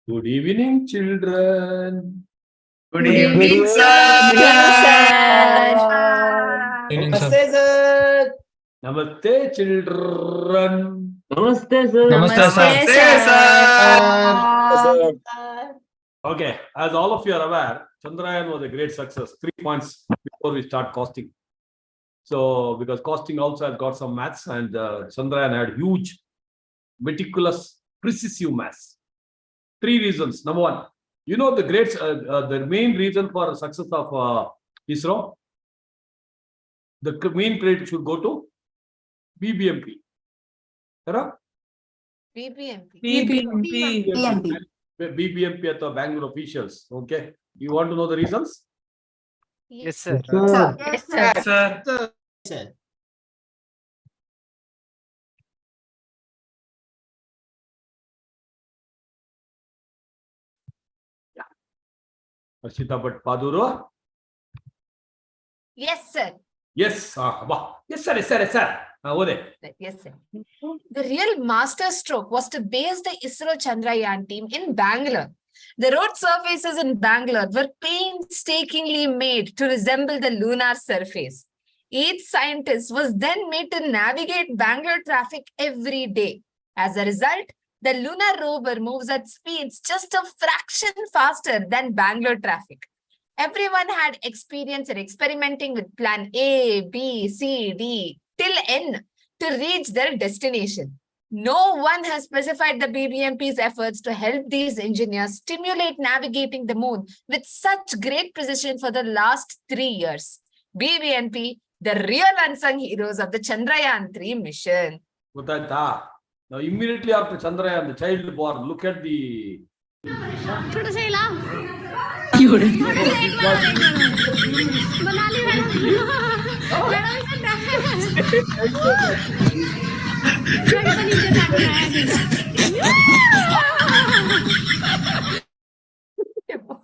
Good evening, children. Good evening, sir. Namaste, sir. Namaste, children. Namaste, sir. Namaste, sir. Okay, as all of you are aware, Chandrayaan was a great success. 3 points before we start costing. So, because costing also has got some maths, and Chandrayaan had huge, meticulous, precise maths. 3 reasons. Number 1, you know the main reason for success of ISRO. The main credit should go to BBMP. Correct? BBMP at the Bangalore officials. Okay. You want to know the reasons? Yes, sir. Yes, sir. Sir. Ashita Bhatt Paduru? Yes, sir. Yes. Yes, sir. Yes, sir. Yes, sir. Yes, sir. The real masterstroke was to base the ISRO Chandrayaan team in Bangalore. The road surfaces in Bangalore were painstakingly made to resemble the lunar surface. Each scientist was then made to navigate Bangalore traffic every day. As a result, the lunar rover moves at speeds just a fraction faster than Bangalore traffic. Everyone had experience in experimenting with plan A, B, C, D till N to reach their destination. No one has specified the BBMP's efforts to help these engineers stimulate navigating the moon with such great precision for the last 3 years. BBMP, the real unsung heroes of the Chandrayaan-3 mission. Now, immediately after Chandrayaan, the child born, look at the...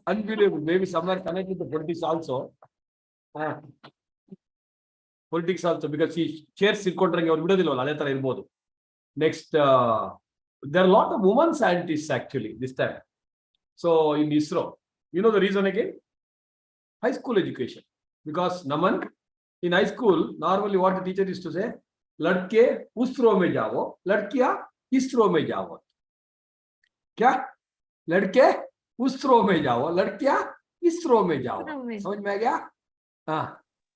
Unbelievable. Maybe somewhere connected to politics also. Politics also, because he shares Next, there are a lot of women scientists actually this time. So in ISRO, you know the reason again? High school education. Because Naman, in high school, normally what the teacher used to say, ladke usro mein jao, ladkiya isro mein jao. Kya? Ladke usro mein jao, ladkiya isro mein jao. Samajh mein aa gaya?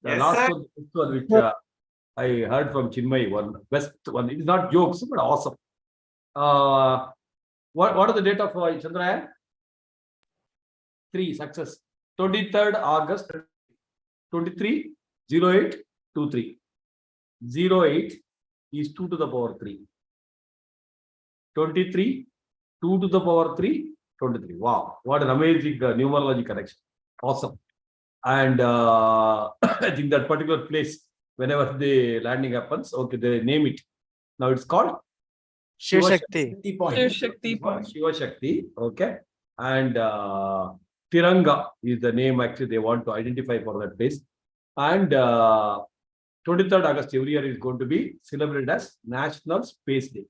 The Yes, last sir. one which I heard from Chinmay, one best one. It's not jokes, but awesome. What are the date of Chandrayaan? 3 success. 23rd August 23 08 23. 08 is 2 to the power 3. 23 2 to the power 3 23. Wow, what an amazing numerology connection. Awesome. And I think that particular place, whenever the landing happens, okay, they name it. Now it's called Shiva Shakti. Shiva Shakti. Okay. And Tiranga is the name actually they want to identify for that place. And 23rd August every year is going to be celebrated as National Space Day.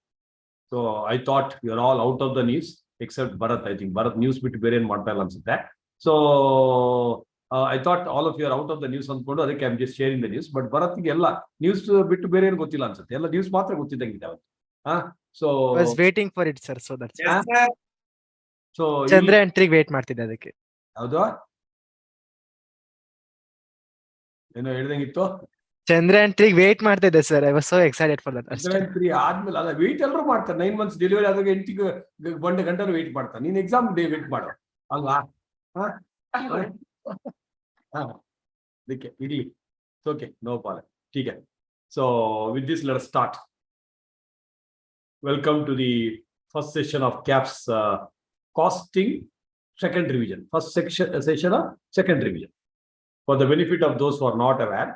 So I thought you're all out of the news except Bharat. I think Bharat news bit very important. So I thought all of you are out of the news. I'm just sharing the news. But Bharat news bit very news so I was waiting for it, sir. So that's yes, sir. So Chandrayaan-3 wait ಮಾಡ್ತಿದ್ದೆ ಅದಕ್ಕೆ. ಹೌದಾ? ಏನೋ ಹೇಳ್ದಂಗಿತ್ತು? Chandrayaan-3 wait ಮಾಡ್ತಿದ್ದೆ sir. I was so excited for that. Chandrayaan-3 ಆದ್ಮೇಲೆ ಅಲ್ಲ wait ಎಲ್ಲರೂ ಮಾಡ್ತಾರೆ. 9 months delivery ಆದಾಗ 8 ಗಂಟೆ ವೇಟ್ ಮಾಡ್ತಾರೆ. ನೀನು ಎಕ್ಸಾಮ್ ಡೇ ವೇಟ್ ಮಾಡು ಅಲ್ವಾ? ಅದಕ್ಕೆ ಇರ್ಲಿ. Okay, no problem. ठीक है. So with this let us start. Welcome to the first session of CAPS costing second revision. First session of second revision. For the benefit of those who are not aware,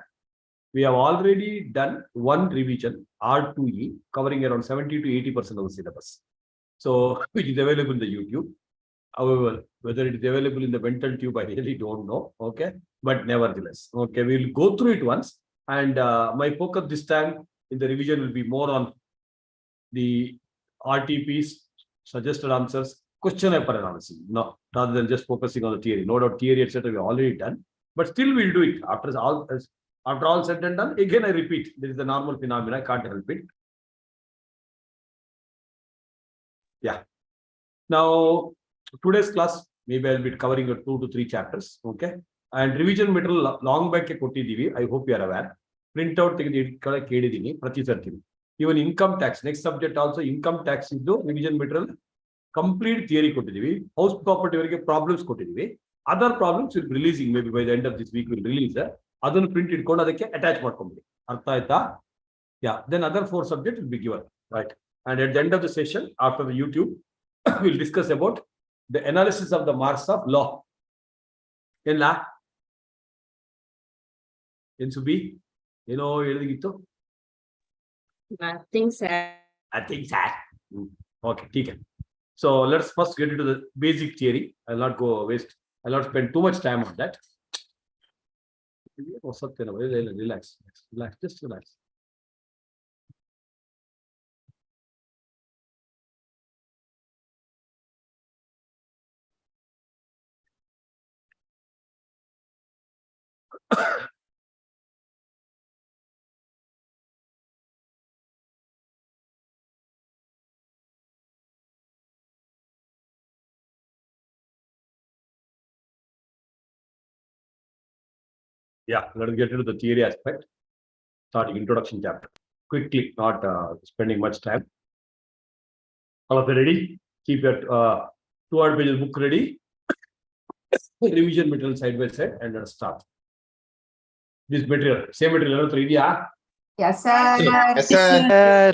we have already done one revision, R2E, covering around 70 to 80% of the syllabus. So, which is available in the YouTube. However, whether it is available in the mental tube, I really don't know. Okay, but nevertheless, okay, we will go through it once. And my focus this time in the revision will be more on the RTPs, suggested answers, question paper analysis, no, rather than just focusing on the theory. No doubt theory, etc. we already done, but still we'll do it after all said and done. Again, I repeat, this is the normal phenomena. I can't help it. Yeah. Now, today's class, maybe I'll be covering 2 to 3 chapters. Okay. And revision material long back kottiddivi. I hope you are aware. Print out even income tax. Next subject also income tax is the revision material. Complete theory kottiddivi. House property problems kottiddivi. Other problems will be releasing maybe by the end of this week. We'll release that. Other print it attach artha. Yeah. Then other 4 subjects will be given. Right. And at the end of the session, after the YouTube, we'll discuss about the analysis of the marks of law. In la? In Subi? You know, Nothing, sir. I think that. Okay, okay. So let's first get into the basic theory. I'll not go waste. I'll not spend too much time on that. Relax, just relax. Yeah, let's get into the theory aspect. Starting introduction chapter. Quickly, not spending much time. All of you ready? Keep your 200 pages book ready. Revision material side by side and let's start. This material, same material, ready? Yes, sir. Yes, sir.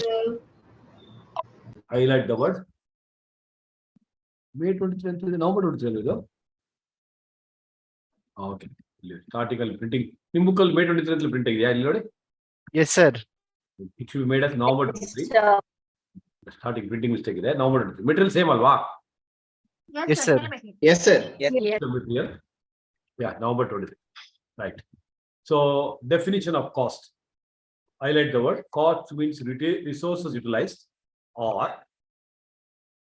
Highlight the word. May 23, November 23. Okay. Article printing. Nimbukal May 23 printing. Yeah, Yes, sir. it should be made as November 23. Starting printing mistake there. November 23. Material same alwa. Yes, sir. Yes, sir. The material. Yeah, November 23. Right. So definition of cost. Highlight the word. Cost means resources utilized or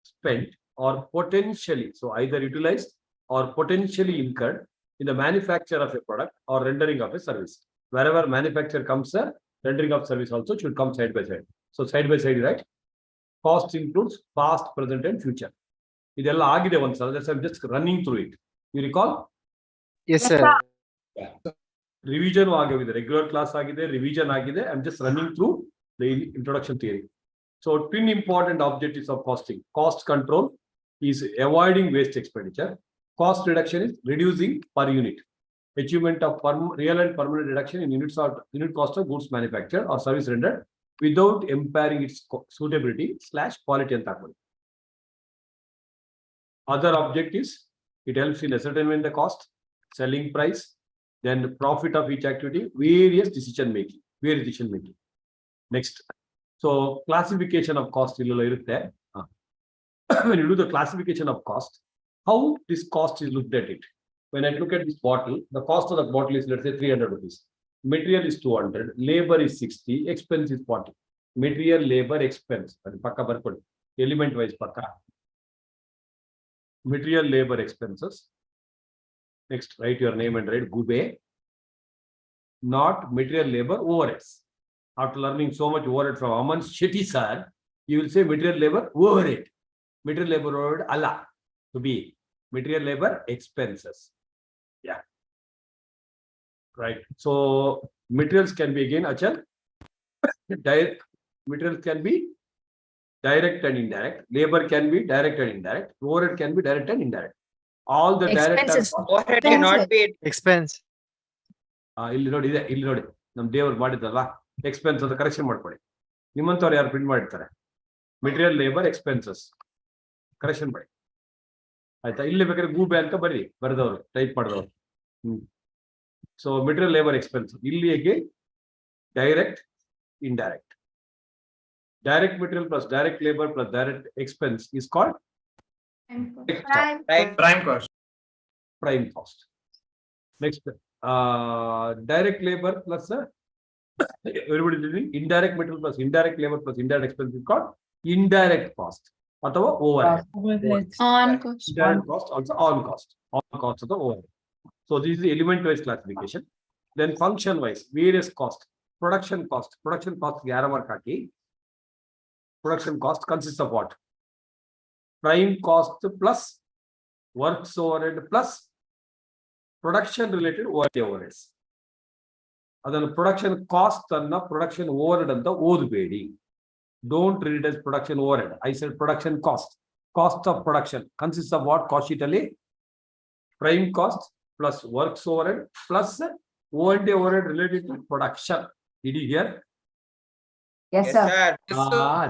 spent or potentially. So either utilized or potentially incurred in the manufacture of a product or rendering of a service. Wherever manufacture comes, rendering of service also should come side by side. So side by side, right? Cost includes past, present, and future. I'm just running through it. You recall? Yes, sir. Yeah. Revision with the regular class revision I'm just running through the introduction theory. So twin important objectives of costing. Cost control is avoiding waste expenditure. Cost reduction is reducing per unit. Achievement of real and permanent reduction in unit cost of goods manufactured or service rendered without impairing its suitability / quality and thermal. Other objectives, it helps in ascertaining the cost, selling price, then the profit of each activity, various decision making. Next. So classification of cost. When you do the classification of cost, how this cost is looked at it. When I look at this bottle, the cost of the bottle is, let's say, 300 rupees. Material is 200, labor is 60, expense is 40. Material, labor, expense. Element wise, material, labor, expenses. Next, write your name and write Gube. Not material, labor, overheads. After learning so much overhead from Aman Shetty sir, you will say material, labor, overhead. Material, labor, overhead, Allah. To be material, labor, expenses. Yeah. Right. So materials can be again, Achal. Direct materials can be direct and indirect. Labor can be direct and indirect. Overhead can be direct and indirect. All the Expenses. direct Overhead cannot be. Expense. ಇಲ್ಲಿ ನೋಡಿ ನಮ್ಮ ದೇವರು ಮಾಡಿದ್ದಲ್ಲ expense ಅಂತ correction ಮಾಡ್ಕೊಳ್ಳಿ. ನಿಮ್ಮಂತವ್ರು ಯಾರು print ಮಾಡಿರ್ತಾರೆ material labour expenses correction ಮಾಡಿ ಆಯ್ತಾ. ಇಲ್ಲಿ ಬೇಕಾದ್ರೆ ಗೂಬೆ ಅಂತ ಬರೆದವರು ಟೈಪ್ ಮಾಡಿದವರು. ಸೊ ಮೆಟೀರಿಯಲ್ ಲೇಬರ್ ಎಕ್ಸ್ಪೆನ್ಸ್ ಇಲ್ಲಿ ಹೇಗೆ direct indirect. Direct material plus direct labor plus direct expense is called Prime cost. Prime cost. Next, direct labor plus everybody doing indirect material plus indirect labor plus indirect expense is called indirect cost ಅಥವಾ overhead. On cost. Indirect cost also on cost. On cost of the overhead. So this is the element wise classification. Then function wise, various cost. Production cost. Production cost ಯಾರ mark hockey. Production cost consists of what? Prime cost plus works overhead plus production related overheads. ಅದನ್ನು production cost ಅನ್ನ production overhead ಅಂತ ಓದಬೇಡಿ. Don't read it as production overhead. I said production cost. Cost of production consists of what? Cost sheet ಅಲ್ಲಿ prime cost plus works overhead plus overhead related to production. Did you hear? Yes, sir.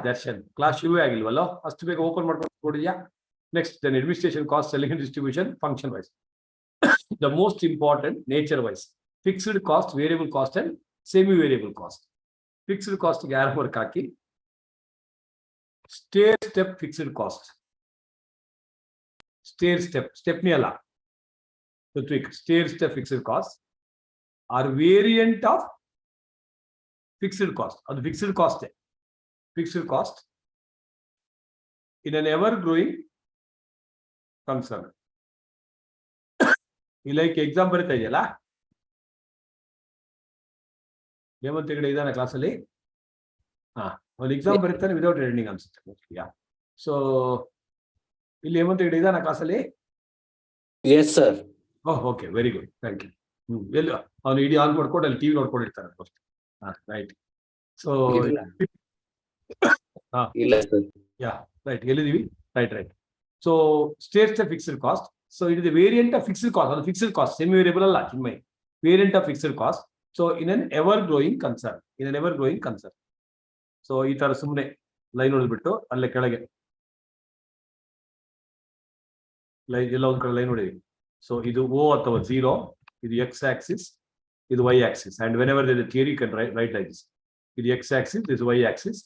Darshan. Class ಶುರು ಆಗಿಲ್ವಲ್ಲ? ಅಷ್ಟು ಬೇಗ open ಮಾಡ್ಕೊಂಡು Kodiya? Next, then administration cost, selling and distribution, function wise. The most important nature wise, fixed cost, variable cost and semi-variable cost. Fixed cost ಯಾರ work ಹಾಕಿ stair step fixed cost. Stair step, stepney ಅಲ್ಲ. Stair step fixed cost are variant of fixed cost. ಅದು fixed cost. Fixed cost in an ever growing concern. like exam ಬರೀತಾ ಇದೆಯಲ್ಲ ಹೇಮಂತ್ ಹೆಗಡೆ ಇದಾನ ಕ್ಲಾಸಲ್ಲಿ ಒಂದು exam ಬರೀತಾನೆ without ending ಅನ್ಸುತ್ತೆ so ಇಲ್ಲಿ ಹೇಮಂತ್ ಹೆಗಡೆ ಇದಾನ ಕ್ಲಾಸಲ್ಲಿ Yes, sir. Okay very good thank you ಎಲ್ಲ ಅವನು ಇಡೀ ಆನ್ ಮಾಡ್ಕೊಂಡು ಅಲ್ಲಿ ಟಿವಿ ನೋಡ್ಕೊಂಡಿರ್ತಾನೆ ರೈಟ್ ಸೊ ಇಲ್ಲ sir. ಯಾ ರೈಟ್ ಎಲ್ಲಿದ್ದೀವಿ right so states fixed cost. So it is the variant of fixed cost, or fixed cost, semi-variable alla, chinmay. Variant of fixed cost. So in an ever-growing concern, So ee ತರ ಸುಮ್ಮನೆ line ಹೊಡೆದ್ಬಿಟ್ಟು ಅಲ್ಲೇ ಕೆಳಗೆ line ಎಲ್ಲ ಒಂದು ಕಡೆ line ಹೊಡೆಯಿರಿ. So ಇದು O ಅಥವಾ 0, ಇದು x axis, ಇದು y axis, and whenever there is a theory you can write like this. ಇದು x axis, this is y axis.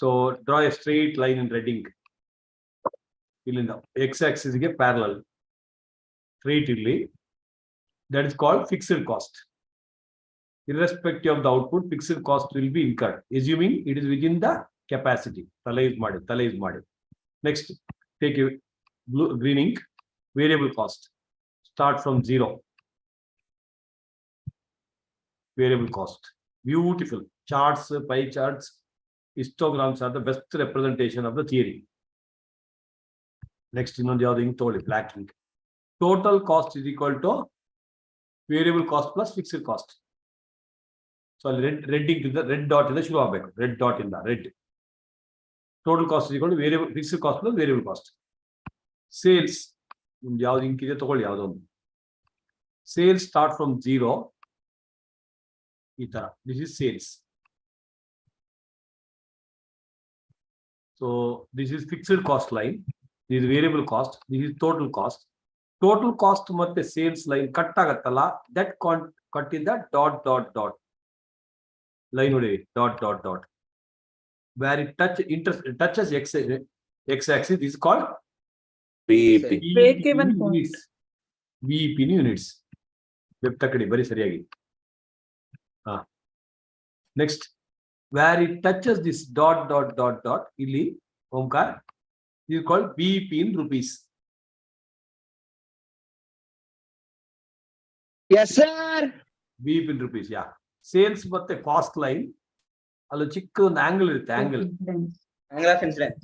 So draw a straight line in red ink. ಇಲ್ಲಿಂದ x axis ಗೆ parallel straight ಇಲ್ಲಿ, that is called fixed cost. Irrespective of the output, fixed cost will be incurred, assuming it is within the capacity. ತಲೆ use ಮಾಡಿ. Next, take a green ink, variable cost. Start from 0. Variable cost. Beautiful. Charts, pie charts, histograms are the best representation of the theory. Next, ಇನ್ನೊಂದು ಯಾವ್ದು ink ತಗೊಳ್ಳಿ, black ink. Total cost is equal to variable cost plus fixed cost. So ಅಲ್ಲಿ red ink ಇಂದ red dot ಇಂದ ಶುರು ಆಗಬೇಕು. red dot ಇಂದ red. Total cost is equal to variable fixed cost plus variable cost. Sales ನಿಮ್ದು ಯಾವ್ದು ink ಇದೆ ತಗೊಳ್ಳಿ ಯಾವ್ದೊಂದು. Sales start from 0. ಈ ತರ. This is sales. So this is fixed cost line. This is variable cost. This is total cost. Total cost ಮತ್ತೆ sales line cut ಆಗತ್ತಲ್ಲ, that cut in the dot. Line ನೋಡಿ dot. Where it touches x axis is called BEP. Break-even point. BEP units. Web ತಕ್ಕಡಿ ಬರೀ ಸರಿಯಾಗಿ. Next, where it touches this dot ಇಲ್ಲಿ ಓಂಕಾರ is called BEP in rupees. Yes, sir. BEP in rupees, yeah. Sales ಮತ್ತೆ cost line ಅಲ್ಲಿ ಚಿಕ್ಕ ಒಂದು angle ಇರುತ್ತೆ, angle Angle of incidence.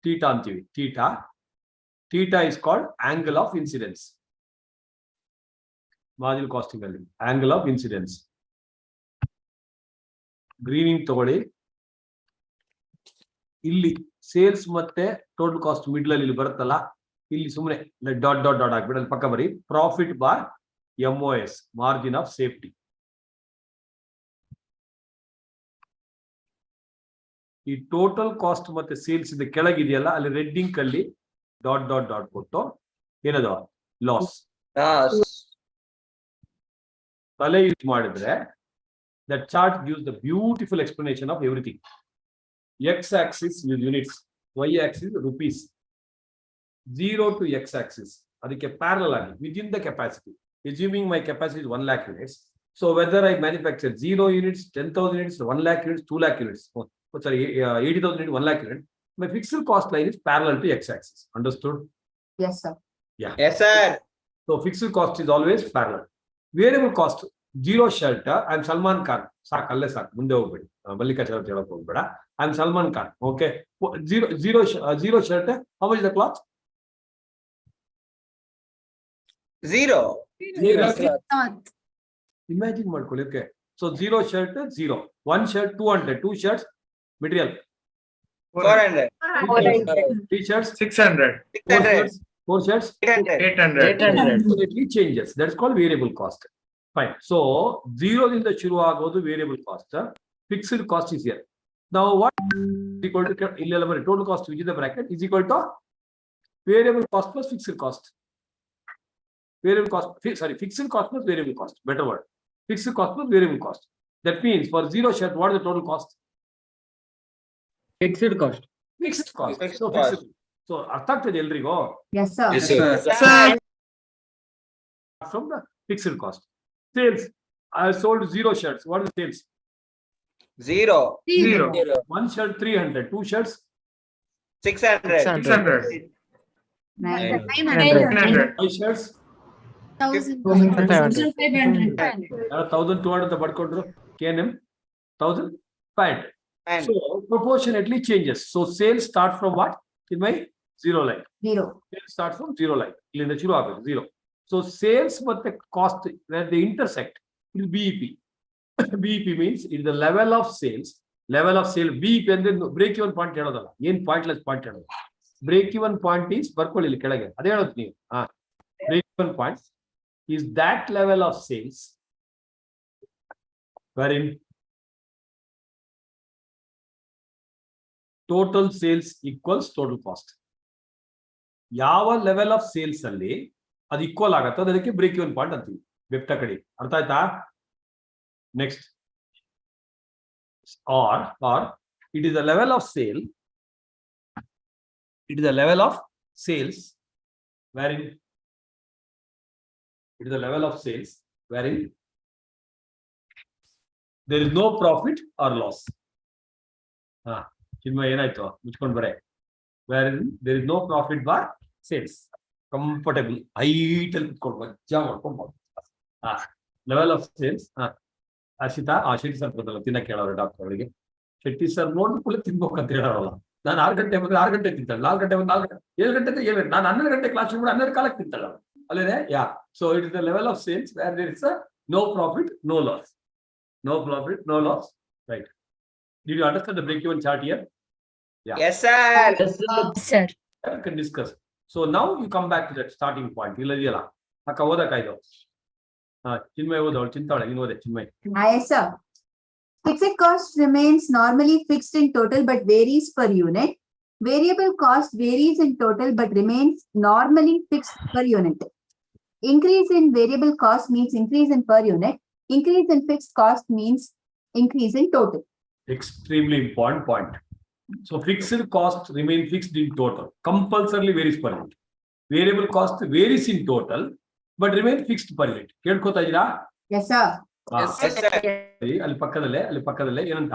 theta ಅಂತೀವಿ. Theta is called angle of incidence. Marginal casting ಅಲ್ಲಿ angle of incidence. Greening ತಗೊಳ್ಳಿ. ಇಲ್ಲಿ sales ಮತ್ತೆ ಟೋಟಲ್ ಕಾಸ್ಟ್ ಮಿಡ್ಲ್ ಅಲ್ಲಿ ಬರುತ್ತಲ್ಲ, ಇಲ್ಲಿ ಸುಮ್ಮನೆ ಡಾಟ್ ಹಾಕ್ಬಿಟ್ಟು ಅಲ್ಲಿ ಪಕ್ಕ ಬರಿ profit bar MOS, margin of safety. ಈ ಟೋಟಲ್ ಕಾಸ್ಟ್ ಮತ್ತೆ ಸೇಲ್ಸ್ ಇದೆ ಕೆಳಗಿದೆಯಲ್ಲ, ಅಲ್ಲಿ ರೆಡ್ ಇಂಕ್ ಅಲ್ಲಿ ಡಾಟ್ ಕೊಟ್ಟು ಏನದು ಲಾಸ್. ತಲೆ ಯೂಸ್ ಮಾಡಿದ್ರೆ that chart gives the beautiful explanation of everything. X axis with units, y axis rupees. 0 to x axis ಅದಕ್ಕೆ parallel ಆಗಿ within the capacity, assuming my capacity is 1 lakh units. So whether I manufacture 0 units, 10,000 units, 1 lakh units, 2 lakh units, sorry, 80,000 units, 1 lakh units, My fixed cost line is parallel to x-axis. Understood? Yes, sir. Yes, sir. So fixed cost is always parallel. Variable cost, zero shirt. I'm Salman Khan. Sakalle sak. Munde hogbedi. Mallika Charat helak hogbeda. I'm Salman Khan. Okay. Zero shirt. How much is the cloth? Zero. Not. Imagine ಮಾಡ್ಕೊಳ್ಳಿ. Okay. So zero shirt, zero. One shirt, 200. Two shirts, material. 400. Three shirts, 600. 600. four shirts. 800. 800. It changes. That's called variable cost. Fine. So zero in the shuru agodu variable cost. Fixed cost is here. Now what is equal to total cost which is the bracket is equal to variable cost plus fixed cost. Variable cost, fixed cost plus variable cost. Better word. Fixed cost plus variable cost. That means for zero shirt, what is the total cost? Fixed cost. Fixed cost. Fixed So cost. fixed. So ಅರ್ಥ ಆಗ್ತದೆ ಎಲ್ರಿಗೂ Yes, sir. Yes, sir. Sir. from the fixed cost. Sales. I sold zero shirts. What is sales? Zero. Zero. One shirt 300. Two shirts 600. 600. 900. 900. five shirts. 1,500. 1,200 ಅಂತ ಪಡ್ಕೊಂಡ್ರು. KNM 1,500. And So proportionately changes. So sales start from what? In my zero line. Zero. Sales start from zero line. ಇಲ್ಲಿಂದ ಶುರು ಆಗುತ್ತೆ zero. So sales ಮತ್ತೆ cost where they intersect is BEP. BEP means it is the level of sales. Level of sale BEP ಅಂದ್ರೆ break even point ಹೇಳೋದಲ್ಲ. ಏನ್ pointless point ಹೇಳೋದು. Break even point is ಬರ್ಕೊಳ್ಳಿ ಇಲ್ಲಿ ಕೆಳಗೆ. ಅದೇ ಹೇಳೋದು ನೀವು. Break even point is that level of sales wherein total sales equals total cost. ಯಾವ ಲೆವೆಲ್ ಆಫ್ ಸೇಲ್ಸ್ ಅಲ್ಲಿ ಅದು ಈಕ್ವಲ್ ಆಗತ್ತೆ ಅದಕ್ಕೆ ಬ್ರೇಕ್ ಇವನ್ ಪಾಯಿಂಟ್ ಅಂತೀವಿ ಬೆಪ್ಟ ಕಡೆ. ಅರ್ಥ ಆಯ್ತಾ? Next are it is the level of sale. It is the level of sales wherein there is no profit or loss. ಚಿನ್ಮಯ ಏನಾಯ್ತು ಮುಚ್ಕೊಂಡು ಬರೆ. Wherein there is no profit by sales. Comfortable height ಅಲ್ಲಿ ಕುತ್ಕೊಂಡು ಮಜ್ಜಾ ಮಾಡ್ಕೊಂಡು level of sales. Arshita Shetty sir ಬಂದಲ್ಲ ತಿನ್ನಕ್ಕೆ ಹೇಳೋರು doctor ಅವರಿಗೆ. ಶೆಟ್ಟಿ ಸರ್ ನೋಡ್ಕೊಳ್ಳಿ ತಿನ್ಬೇಕಂತ ಹೇಳೋರಲ್ಲ. ನಾನು 6 ಗಂಟೆ ಬಂದ್ರೆ 6 ಗಂಟೆ ತಿಂತಾಳೆ, 4 ಗಂಟೆ ಬಂದು 4 ಗಂಟೆ 7 ಗಂಟೆ 7 ನಾನು 12 ಗಂಟೆ ಕ್ಲಾಸ್ ಶುರು ಮಾಡಿ 12 ಕಾಲಕ್ಕೆ ತಿಂತಾಳೆ ಅಲ್ಲೇನೆ. Yeah so it is the level of sales where there is no profit no loss. No profit, no loss. Right. Did you understand the break-even chart here? Yeah. yes, sir. Sir. I can discuss. So now you come back to that starting point. Illadiyala. Akka odakaidu. Chinmay odavಳು ಚಿಂತಾಳೆ ನೀನು ಓದೆ Chinmay. Yes, sir. Fixed cost remains normally fixed in total but varies per unit. Variable cost varies in total but remains normally fixed per unit. Increase in variable cost means increase in per unit. Increase in fixed cost means increase in total. Extremely important point. So fixed cost remain fixed in total. Compulsorily varies per unit. Variable cost varies in total but remain fixed per unit. ಕೇಳ್ಕೊತಾ ಇದ್ದೀರಾ? Yes, sir. Yes, sir. ಅಲ್ಲಿ ಪಕ್ಕದಲ್ಲೇ ಏನಂತ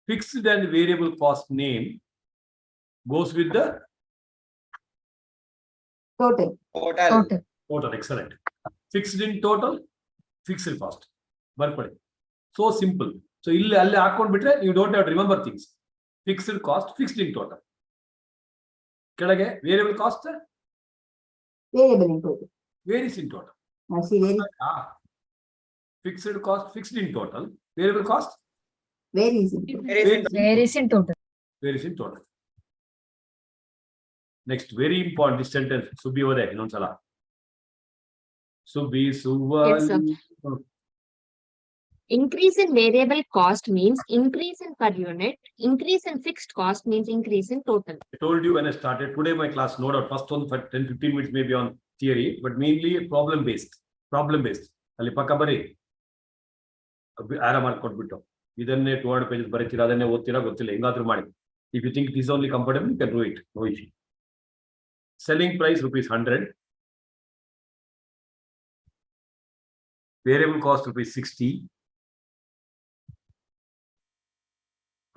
fixed and variable cost name goes with the Total. total. Excellent. Fixed in total, fixed cost. ಬರ್ಕೊಳ್ಳಿ. So simple. So ಇಲ್ಲಿ ಅಲ್ಲಿ ಹಾಕೊಂಡ್ಬಿಟ್ರೆ you don't have to remember things. Fixed cost, fixed in total. ಕೆಳಗೆ variable cost Variable in total. varies in total. I see Fixed cost, fixed in total. Variable cost varies in total. Varies in total. varies in total. Next, very important this sentence. Subbi over there. Innonsala. Subbi, Yes, sir. Increase in variable cost means increase in per unit. Increase in fixed cost means increase in total. I told you when I started. Today my class, no doubt, first one for 10-15 minutes maybe on theory, but mainly problem based. ಅಲ್ಲಿ ಪಕ್ಕ ಬರೀ ಆರ ಮಾಡ್ಕೊಟ್ಬಿಟ್ಟು ಇದನ್ನೇ 200 pages ಬರೀತೀರಾ, ಅದನ್ನೇ ಓದ್ತೀರಾ ಗೊತ್ತಿಲ್ಲ, ಹೆಂಗಾದ್ರೂ ಮಾಡಿ. If you think it is only comfortable, you can do it. No issue. Selling price ₹100. Variable cost ₹60.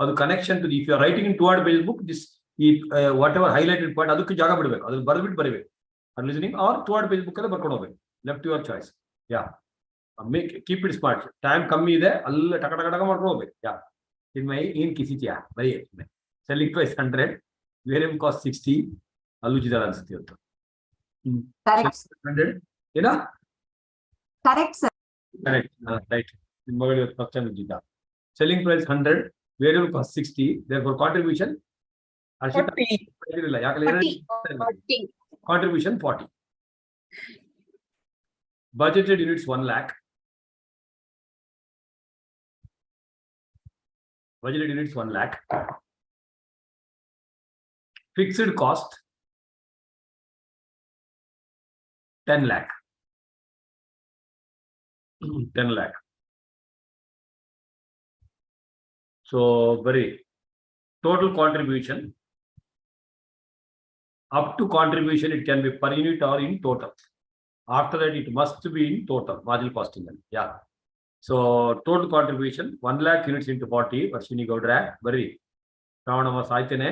ಅದು connection to if you are writing in 200 pages book, this whatever highlighted point ಅದಕ್ಕೆ ಜಾಗ ಬಿಡಬೇಕು, ಅದನ್ನ ಬರೆದ್ಬಿಟ್ಟು ಬರೀಬೇಕು. Listening R 200 page book ಅಲ್ಲೇ ಬರ್ಕೊಂಡು ಹೋಗ್ಬೇಕು. Left your choice. Yeah, make keep it smart. Time ಕಮ್ಮಿ ಇದೆ, ಅಲ್ಲ ಟಕ ಟಕ ಟಕ ಮಾಡ್ಕೊಂಡು ಹೋಗ್ಬೇಕು. ಯಾ, ಇನ್ಮೈ ಏನ್ ಕಿಸಿತ್ಯಾ ಬರೀ ಸೆಲ್ಲಿಂಗ್ ಪ್ರೈಸ್ 100, ವೇರಿಯಬಲ್ ಕಾಸ್ಟ್ 60, ಅಲ್ಲುಜಿದಾರ ಅನ್ಸುತ್ತೆ ಇವತ್ತು. Correct. 100 ಏನಾ? Correct, sir. Correct, right. ನಿಮ್ಮ ಮಗಳು ಇವತ್ತು ಫಸ್ಟ್ ಟೈಮ್ ಉಜ್ಜಿದ್ದ. Selling price 100, variable cost 60, therefore contribution 40. ಇಲ್ಲ, ಯಾಕಂದ್ರೆ contribution 40. Budgeted units 1 lakh. Budgeted units 1 lakh. Fixed cost 10 lakh. 10 lakh. So, very total contribution. Up to contribution, it can be per unit or in total. After that, it must be in total marginal costing. Yeah. So total contribution 1 lakh units into 40. Varshini Gaudra, very. Ravana was Aitene.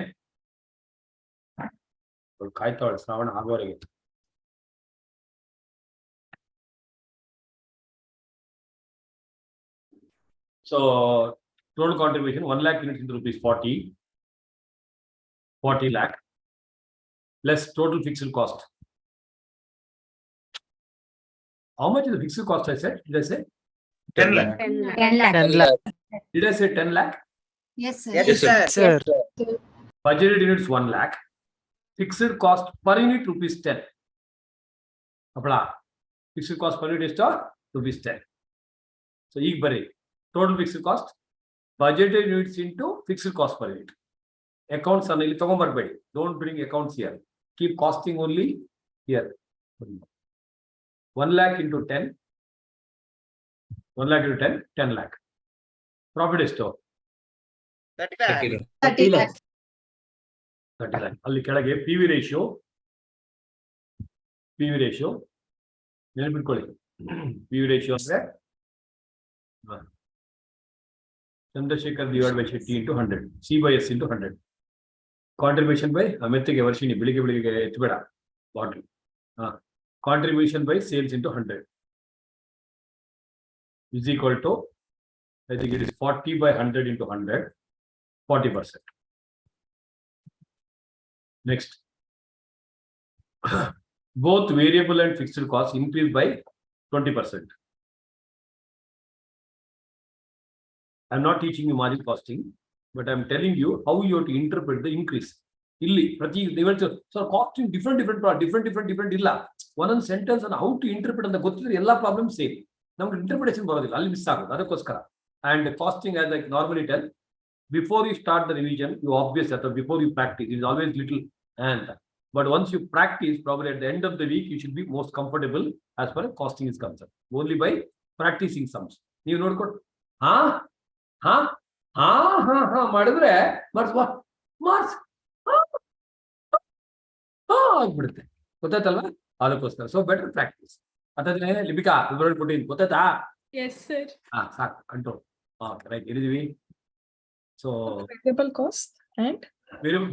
Kaitol, Ravana Agore. So total contribution 1 lakh units into rupees 40 lakh less total fixed cost. How much is the fixed cost? I said, did I say 10 lakh. 10 lakh. 10 lakh. Did I say 10 lakh? Yes, sir. Yes, sir. Sir. Budgeted units 1 lakh. Fixed cost per unit rupees 10. Apla. Fixed cost per unit is rupees 10. So each bari. Total fixed cost. Budgeted units into fixed cost per unit. Accounts are ಇಲ್ಲಿ ತಗೊಂಬರ್ಬೇಡಿ. Don't bring accounts here. Keep costing only here. 1 lakh into 10. 1 lakh into 10, 10 lakh. Profit is to 30 lakh. 30 lakhs. 30 lakh. ಅಲ್ಲಿ ಕೆಳಗೆ PV ratio ನೆನಪಿಟ್ಕೊಳ್ಳಿ. PV ratio ಅಂದ್ರೆ Chandrashekhar divided by Shetty into 100, C by S into 100. Contribution by ಮೆತ್ತಿಗೆ ವರ್ಷಿನಿ ಬೆಳಿಗ್ಗೆ ಎತ್ತಬೇಡ bottle. Contribution by sales into 100 is equal to, I think it is 40 by 100 into 100, 40%. Next, both variable and fixed costs increase by 20%. I'm not teaching you margin costing, but I'm telling you how you have to interpret the increase. ಇಲ್ಲಿ ಪ್ರತಿ casting different ಇಲ್ಲ. ಒಂದೊಂದು sentence ಅನ್ನು how to interpret ಅಂತ ಗೊತ್ತಿದ್ರೆ ಎಲ್ಲ problem same. ನಮ್ಗೆ interpretation ಬರೋದಿಲ್ಲ, ಅಲ್ಲಿ ಮಿಸ್ ಆಗೋದು. ಅದಕ್ಕೋಸ್ಕರ and costing as like normally tell before you start the revision you obvious ಅಥವಾ before you practice is always little ಅಂತ. But once you practice probably at the end of the week you should be most comfortable as far costing is concern only by practicing sums. ನೀವು ನೋಡ್ಕೊಂಡು ಮಾಡಿದ್ರೆ marks ಆಗ್ಬಿಡುತ್ತೆ, ಗೊತ್ತಾಯ್ತಲ್ವಾ? ಅದಕ್ಕೋಸ್ಕರ so better practice. ಅದಾದ್ರೆ Lipika February 14 ಗೊತ್ತಾಯ್ತಾ? Yes, sir. ಸಾಕು control. Okay right, ಇದ್ದೀವಿ. So Variable cost and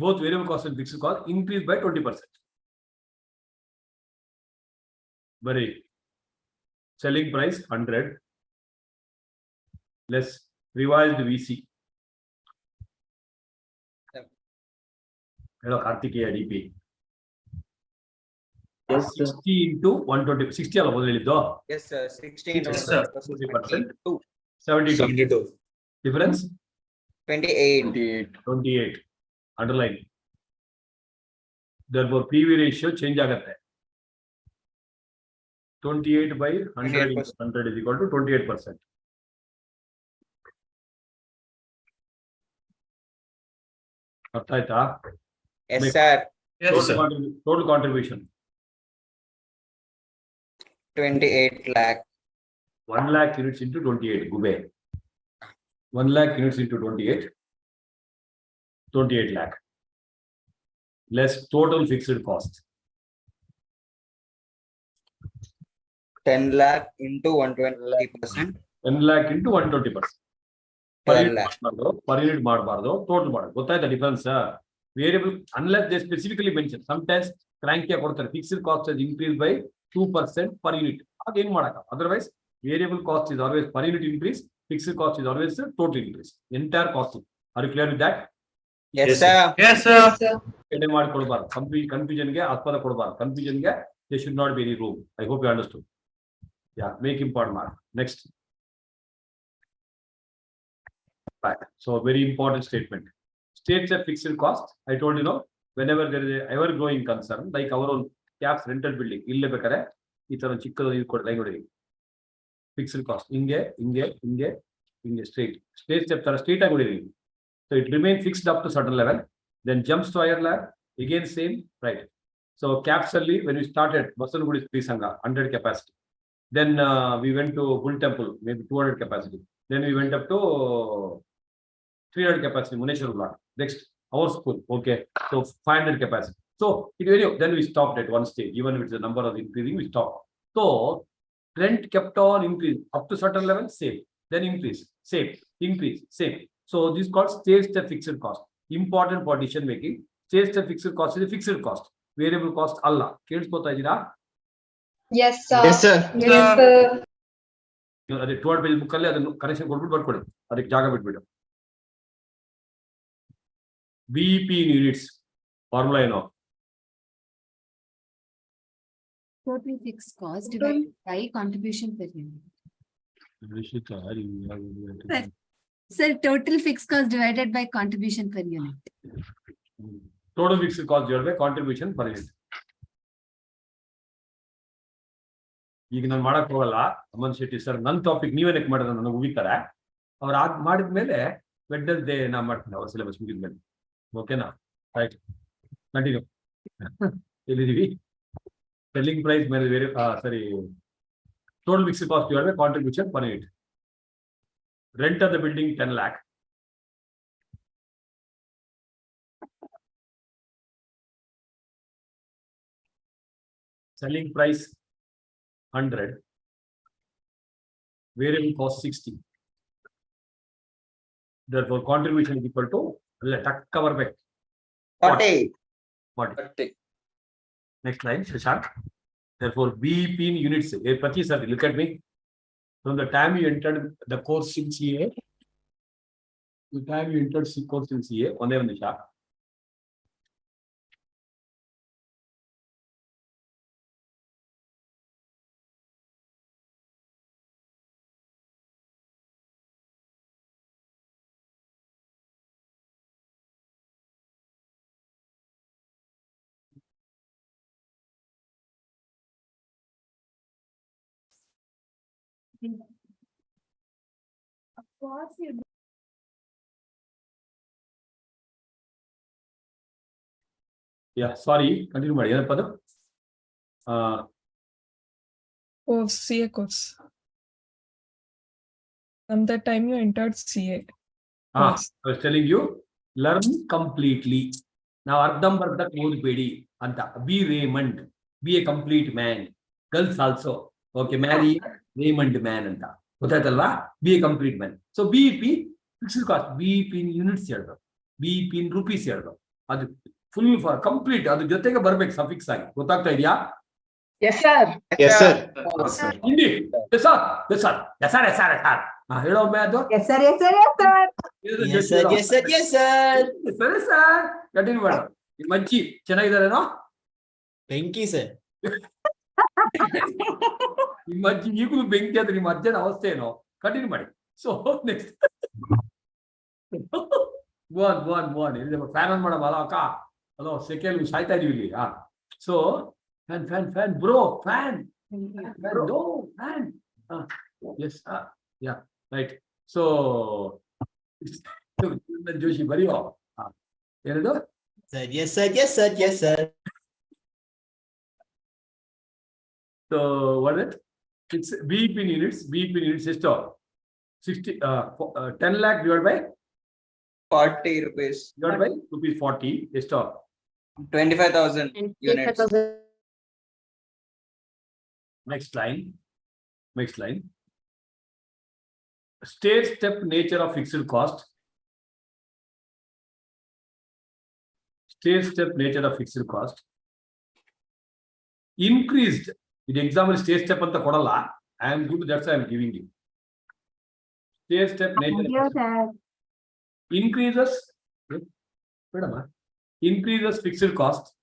both variable cost and fixed cost increase by 20%. Bari selling price 100 less revised VC. Hello Kartikeya DP. Yes, sir. 60 into 120, 60 ಅಲ್ಲ ಮೊದಲಿದ್ದು. Yes, sir. 16 Yes, sir. 22. 72 difference 28. 28 underline. Therefore PV ratio change ಆಗುತ್ತೆ. 28 by 100 into 100 is equal to 28%. ಅರ್ಥ ಆಯ್ತಾ? Yes, sir. Total contribution 28 lakh. 1 lakh units into 28 gube. 1 lakh units into 28 lakh less total fixed cost 10 lakh into 120%. 10 lakh into 120%. 12 lakh. per unit ಮಾಡಬಾರದು total ಮಾಡಬೇಕು ಗೊತ್ತಾಯ್ತಾ difference variable unless they specifically mention sometimes cranky ಕೊಡ್ತಾರೆ fixed cost has increased by 2% per unit ಅದೇನ್ ಮಾಡಕ otherwise variable cost is always per unit increase fixed cost is always total increase entire cost are you clear with that Yes, Yes, sir. Yes, sir. ಎಡೆ ಮಾಡಿಕೊಡಬಾರದು confusion ಗೆ ಆಸ್ಪದ ಕೊಡಬಾರದು confusion ಗೆ there should not be any room I hope you understood yeah make important mark next right so very important statement states a fixed cost I told you know whenever there is a ever growing concern like our own caps rental building ille bekare ee ತರ ಚಿಕ್ಕದು ಇದು ಕೊಡ line ನೋಡಿ fixed cost ಹಿಂಗೆ straight step ತರ straight ಆಗಿ ಹೊಡಿರಿ so it remains fixed up to certain level then jumps to higher level again same right so caps ಅಲ್ಲಿ when we started Basanagudi Sanga 100 capacity then we went to Bull Temple maybe 200 capacity then we went up to 300 capacity Muneshwar block next our school okay so 500 capacity so it very then we stopped at one stage even if the number of increasing we stopped so rent kept on increase up to certain level same then increase same increase same so this is called stage step fixed cost important for decision making stage step fixed cost is a fixed cost variable cost alla ಕೇಳಿಸ್ಕೊತಾ ಇದೀರಾ Yes, sir. Yes, sir. Yes, sir. ಅದೇ 200 page book ಅಲ್ಲಿ ಅದನ್ನು correction ಕೊಟ್ಬಿಟ್ಟು ಬರ್ಕೊಳ್ಳಿ ಅದಕ್ಕೆ ಜಾಗ ಬಿಟ್ಬಿಡು BEP in units formula ಏನು Total fixed cost divided by contribution per unit. Sir, total fixed cost divided by contribution per unit. total fixed cost divided by contribution per unit ಈಗ ನಾನು ಮಾಡಕ್ ಹೋಗಲ್ಲ ಅಮನ್ ಶೆಟ್ಟಿ ಸರ್ ನನ್ನ ಟಾಪಿಕ್ ನೀವೇನಕ್ಕೆ ಮಾಡಿದ್ರೆ ನನಗೆ ಮುಗಿತಾರೆ ಅವ್ರು ಮಾಡಿದ್ಮೇಲೆ ವೆಡ್ನಸ್ಡೇ ನಾ ಮಾಡ್ತೀನಿ ಅವ್ರ ಸಿಲೆಬಸ್ ಮುಗಿದ್ಮೇಲೆ ಓಕೆನಾ ರೈಟ್ ಕಂಟಿನ್ಯೂ ಎಲ್ಲಿದ್ದೀವಿ ಸೆಲ್ಲಿಂಗ್ ಪ್ರೈಸ್ ಮೇಲೆ ಬೇರೆ ಸರಿ total fixed cost divided by contribution per unit rent of the building 10 lakh selling price 100 variable cost 60 therefore contribution is equal to takka barbeku 40. next line Shashank therefore BEP in units Pati sir look at me from the time you entered the course in CA the time you entered course in CA only one nisha Of course, you do. yeah sorry continue ಮಾಡಿ ಏನಪ್ಪ ಅದು Course, CA course. From the time you entered CA. Course. I was telling you learn completely now ardhambardak ಓದಬೇಡಿ ಅಂತ be Raymond be a complete man girls also okay marry Raymond man ಅಂತ ಗೊತ್ತಾಯ್ತಲ್ವಾ be a complete man so BEP fixed cost BEP in units ಹೇಳಿದ್ರು BEP in rupees ಹೇಳಿದ್ರು ಅದು full for complete ಅದ್ರ ಜೊತೆಗೆ ಬರ್ಬೇಕು suffix ಆಗಿ ಗೊತ್ತಾಗ್ತಾ ಇದೆಯಾ Yes, sir. Yes, sir. Hindi yes sir yes sir yes sir yes sir yes sir ಹೇಳೋ ಒಮ್ಮೆ ಅದು Yes, sir, yes, sir, yes, sir. Yes, sir. Yes, sir. Yes, sir. ಸರಿ ಸರ್ ಕಂಟಿನ್ಯೂ ಮಾಡು ನಿಮ್ಮ ಅಜ್ಜಿ ಚೆನ್ನಾಗಿದ್ದಾರೇನೋ ಬೆಂಕಿ ಸರ್ ನಿಮ್ಮ ಅಜ್ಜಿ ಈಗಲೂ ಬೆಂಕಿ ಆದ್ರೆ ನಿಮ್ಮ ಅಜ್ಜನ ಅವಸ್ಥೆ ಏನೋ ಕಂಟಿನ್ಯೂ ಮಾಡಿ ಸೊ ನೆಕ್ಸ್ಟ್ ಫ್ಯಾನ್ ಆನ್ ಮಾಡಮ್ಮ ಅಲ್ಲ ಅಕ್ಕ ಅಲೋ ಸೆಕೆಂಡ್ ಸಾಯ್ತಾ ಇದೀವಿ ಇಲ್ಲಿ so fan bro fan fan yes yeah right so Joshi ಬರೆಯೋ ಏನದು Sir, yes, sir. Yes, sir. Yes, sir. So what is it? It's BEP in units. BEP in units is 60 10 lakh divided by 40 rupees. divided by rupees 40 is 25,000 units. 25,000. next line Stair-step nature of fixed cost. Stair-step nature of fixed cost. Increased. In example, stair-step anta kodalla. I am good, that's why I am giving you. Stair-step nature. Thank you, sir. Increases. Increases fixed cost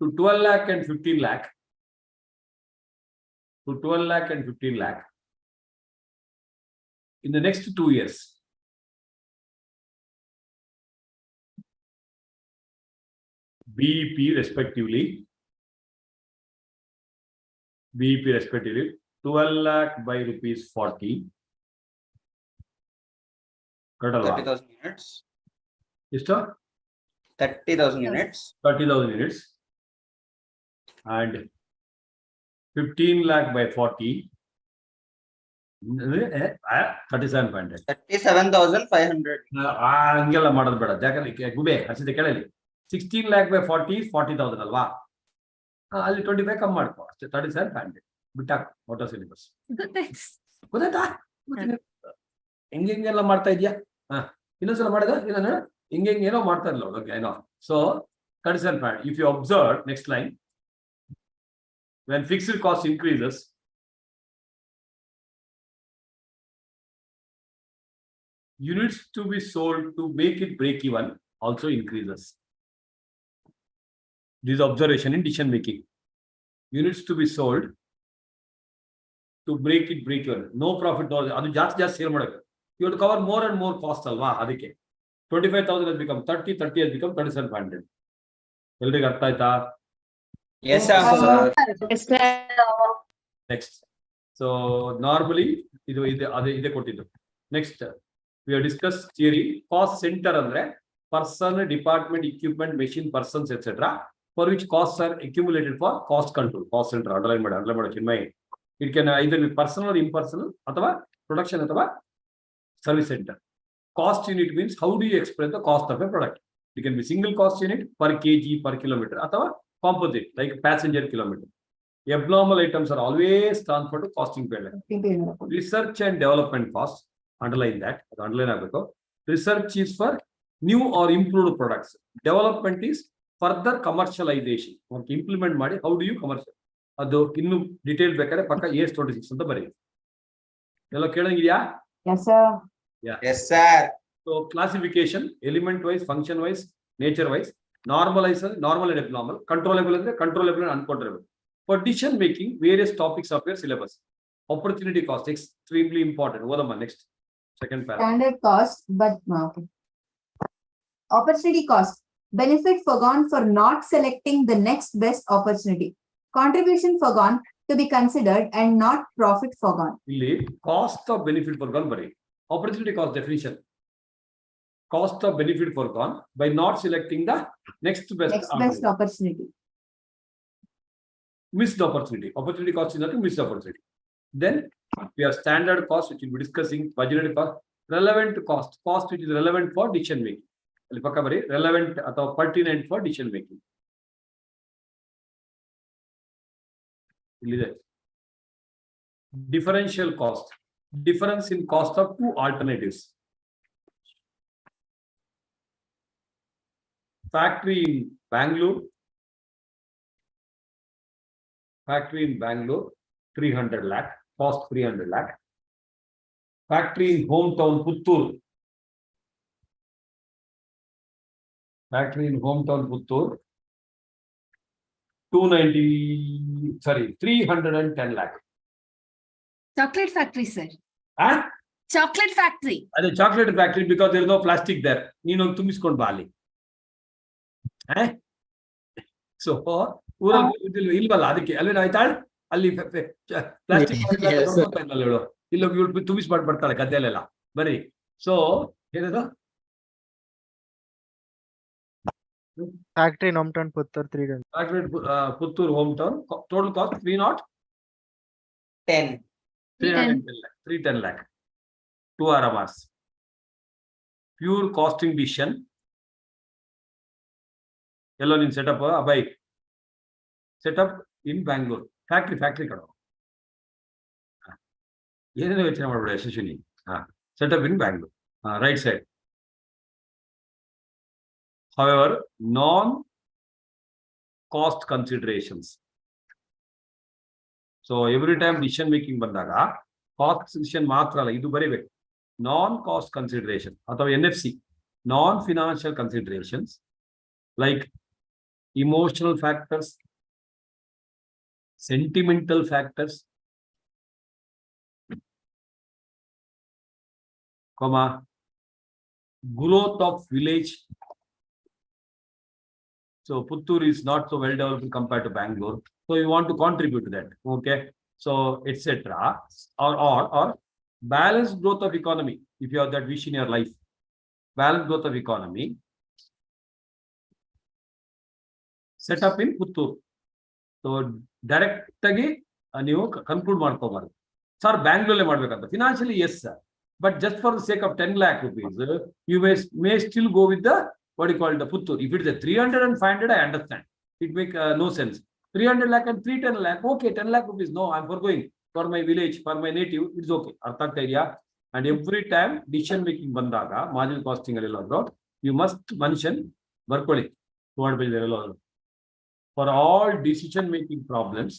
to 12 lakh and 15 lakh. To 12 lakh and 15 lakh. In the next 2 years. BEP respectively. BEP respectively. 12 lakh by rupees 40. 30,000 units. Isto? 30,000 units. 30,000 units. And 15 lakh by 40. 37,500. 37,500. ಹಂಗೆಲ್ಲ ಮಾಡೋದು ಬೇಡ. ಯಾಕಂದ್ರೆ ಗುಬೆ ಹಸಿದ ಕೇಳಲಿ 16 lakh by 40 is 40,000 ಅಲ್ವಾ? ಅಲ್ಲಿ 25 ಕಮ್ಮಿ ಮಾಡ್ಕೋ ಅಷ್ಟೇ. 37,500 ಬಿಟ್ಟಾಕು ಮೋಟರ್ ಸಿಲಿಬಸ್. ಗೊತ್ತಾಯ್ತಾ? ಹೆಂಗೆಲ್ಲ ಮಾಡ್ತಾ ಇದೆಯಾ? ಇನ್ನೊಂದ್ಸಲ ಮಾಡಿದ ಇಲ್ಲ ಹಿಂಗೇನೋ ಮಾಡ್ತಾ ಇಲ್ಲ ಓಕೆ ಏನೋ. So 37,500. If you observe next line, when fixed cost increases, units to be sold to make it break even also increases. This observation in decision making. Units to be sold to break even. No profit. ಅದು ಜಾಸ್ತಿ sale ಮಾಡಕ್ಕೆ. You have to cover more and more cost ಅಲ್ವಾ? ಅದಕ್ಕೆ 25,000 has become 30, 30 has become 37,500. ಎಲ್ರಿಗೂ ಅರ್ಥ ಆಯ್ತಾ? Yes, sir. Yes, sir. Next. So normally ಇದೆ ಕೊಟ್ಟಿದ್ದು. Next, we have discussed theory. Cost center ಅಂದ್ರೆ person, department, equipment, machine, persons, etc. for which costs are accumulated for cost control. Cost center underline ಮಾಡಿ ಚಿನ್ಮಯ. It can either be personal or impersonal ಅಥವಾ production ಅಥವಾ service center. Cost unit means how do you express the cost of a product? It can be single cost unit per kg per kilometer ಅಥವಾ composite like passenger kilometer. Abnormal items are always transferred to costing payment. Research and development cost, underline that. Underline ಆಗಬೇಕು. Research is for new or improved products. Development is further commercialization. Implement ಮಾಡಿ how do you commercial? ಅದು ಇನ್ನು detail ಬೇಕಾದ್ರೆ ಪಕ್ಕ AS26 ಅಂತ ಬರೀ. ಎಲ್ಲ ಕೇಳಂಗಿದ್ಯಾ? Yes, sir. Yes, sir. So classification, element wise, function wise, nature wise, normalizer, normal and abnormal, controllable and uncontrollable. For decision making, various topics of your syllabus. Opportunity cost, extremely important. What next? Second paragraph. Standard cost, but okay. Opportunity cost. Benefit forgone for not selecting the next best opportunity. Contribution forgone to be considered and not profit forgone. ಇಲ್ಲಿ cost of benefit forgone ಬರೀ. Opportunity cost definition. Cost of benefit forgone by not selecting the next best Opportunity. Missed opportunity. Opportunity cost is nothing, missed opportunity. Then we have standard cost, which we'll be discussing, budgeted cost, relevant cost, cost which is relevant for decision making. Relevant or pertinent for decision making. Differential cost, difference in cost of two alternatives. Factory in Bangalore, 300 lakh, cost 300 lakh. Factory in hometown Puttur, 310 lakh. Chocolate factory, sir. Huh? Chocolate factory. The chocolate factory because there is no plastic there. You know, ತುಂಬಿಸ್ಕೊಂಡು Bali. So ಊರಲ್ಲಿ ಇಲ್ವಲ್ಲ ಅದಕ್ಕೆ ಅಲ್ವೇನ ಆಯ್ತಾಳ ಅಲ್ಲಿ plastic ಇಲ್ಲ ತುಂಬಿಸಿ ಬರ್ತಾಳೆ ಗದ್ದೆಲೆಲ್ಲ ಬರೀ. So ಏನದು Factory in hometown Puttur 310. Factory Puttur hometown total cost 310 lakh. 2 hours. Pure costing decision. Hello, in setup Abhay. Setup in Bangalore. Factory ಕಡ ಏನೇನು ಯೋಚನೆ ಮಾಡ್ಬೇಡಿ Yashasvini. Set up in Bangalore. Right side. However, non-cost considerations. So every time decision making ಬಂದಾಗ cost decision ಮಾತ್ರ ಅಲ್ಲ, ಇದು ಬರೀಬೇಕು. Non-cost consideration ಅಥವಾ NFC, non-financial considerations like emotional factors, sentimental factors, comma, growth of village. So Puttur is not so well developed compared to Bangalore. So you want to contribute to that. Okay. So etc. Or balanced growth of economy. If you have that wish in your life, balanced growth of economy set up in Puttur. So direct agi ನೀವು conclude ಮಾಡ್ಕೋಬಾರ್ದು. Sir, Bangalore ಮಾಡ್ಬೇಕಂತ. Financially, yes, sir. But just for the sake of 10 lakh rupees, you may still go with the, what you call the Puttur. If it is a 300 and 500, I understand. It makes no sense. 300 lakh and 310 lakh, okay, 10 lakh rupees, no, I'm forgoing. For my village, for my native, it's okay. Arthak area. And every time decision making bandaga, marginal costing you must mention Barkoli. For all decision making problems,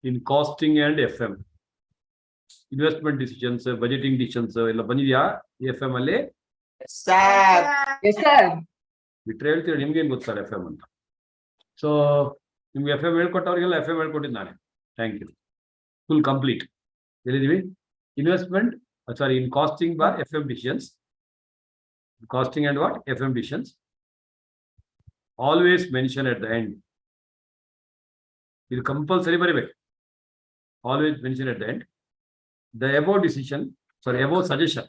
in costing and FM, investment decisions, budgeting decisions, ಎಲ್ಲ ಬಂದಿದ್ಯಾ FM ಅಲ್ಲಿ? Yes, sir. Yes, sir. ಬಿಟ್ರೆ ಹೇಳ್ತೀರಾ, ನಿಮ್ಗೆ ಏನ್ ಗೊತ್ತು sir FM ಅಂತ? ಸೊ ನಿಮ್ಗೆ FM ಹೇಳ್ಕೊಟ್ಟವ್ರಿಗೆಲ್ಲ FM ಹೇಳ್ಕೊಟ್ಟಿದ್ದು ನಾನೇ. Thank you. Full complete. ಎಲ್ಲಿದ್ದೀವಿ? Investment, sorry, in costing bar FM decisions. Costing and what? FM decisions. Always mention at the end. ಇದು ಕಂಪಲ್ಸರಿ ಬರೀಬೇಕು. Always mention at the end. The above decision, sorry, above suggestion.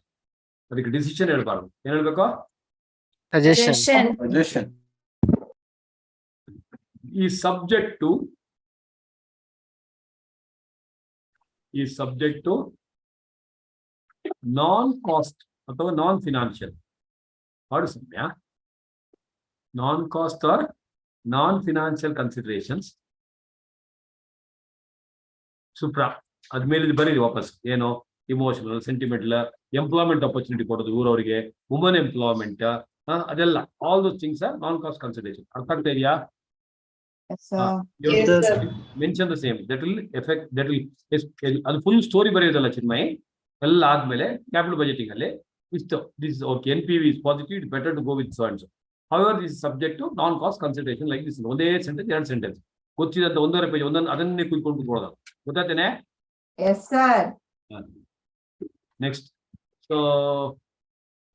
ಅದಕ್ಕೆ decision ಹೇಳ್ಬಾರ್ದು. ಏನ್ ಹೇಳ್ಬೇಕು? Suggestion. Is subject to non-cost ಅಥವಾ non-financial. What is it? Yeah? Non-cost or non-financial considerations. Supra. ಅದ್ಮೇಲೆ ಬರೀರಿ ವಾಪಸ್. ಏನೋ ಇಮೋಷನಲ್, ಸೆಂಟಿಮೆಂಟಲ್, ಎಂಪ್ಲಾಯ್ಮೆಂಟ್ ಆಪರ್ಚುನಿಟಿ ಕೊಡೋದು ಊರವರಿಗೆ, ವುಮನ್ ಎಂಪ್ಲಾಯ್ಮೆಂಟ್, ಅದೆಲ್ಲ, all those things are non cost consideration. ಅರ್ಥ ಆಗ್ತಾ ಇದೆಯಾ? Mention the same. That will effect, that will, ಅದು ಫುಲ್ ಸ್ಟೋರಿ ಬರೆಯೋದಲ್ಲ ಚಿನ್ಮಯ್. ಎಲ್ಲ ಆದ್ಮೇಲೆ ಕ್ಯಾಪಿಟಲ್ ಬಜೆಟಿಂಗ್ ಅಲ್ಲಿ ಇಷ್ಟು, this okay, NPV is positive, it's better to go with so and so. However, this is subject to non-cost consideration like this. ಒಂದೇ sentence, ಎರಡು sentence ಗೊತ್ತಿದಂತ ಒಂದೂವರೆ page ಒಂದೊಂದು ಅದನ್ನೇ ಕುಯ್ಕೊಂಡು ಕೂತ್ಕೊಳ್ಳೋದು. ಗೊತ್ತಾಗ್ತೇನೆ? Yes, sir. Next. So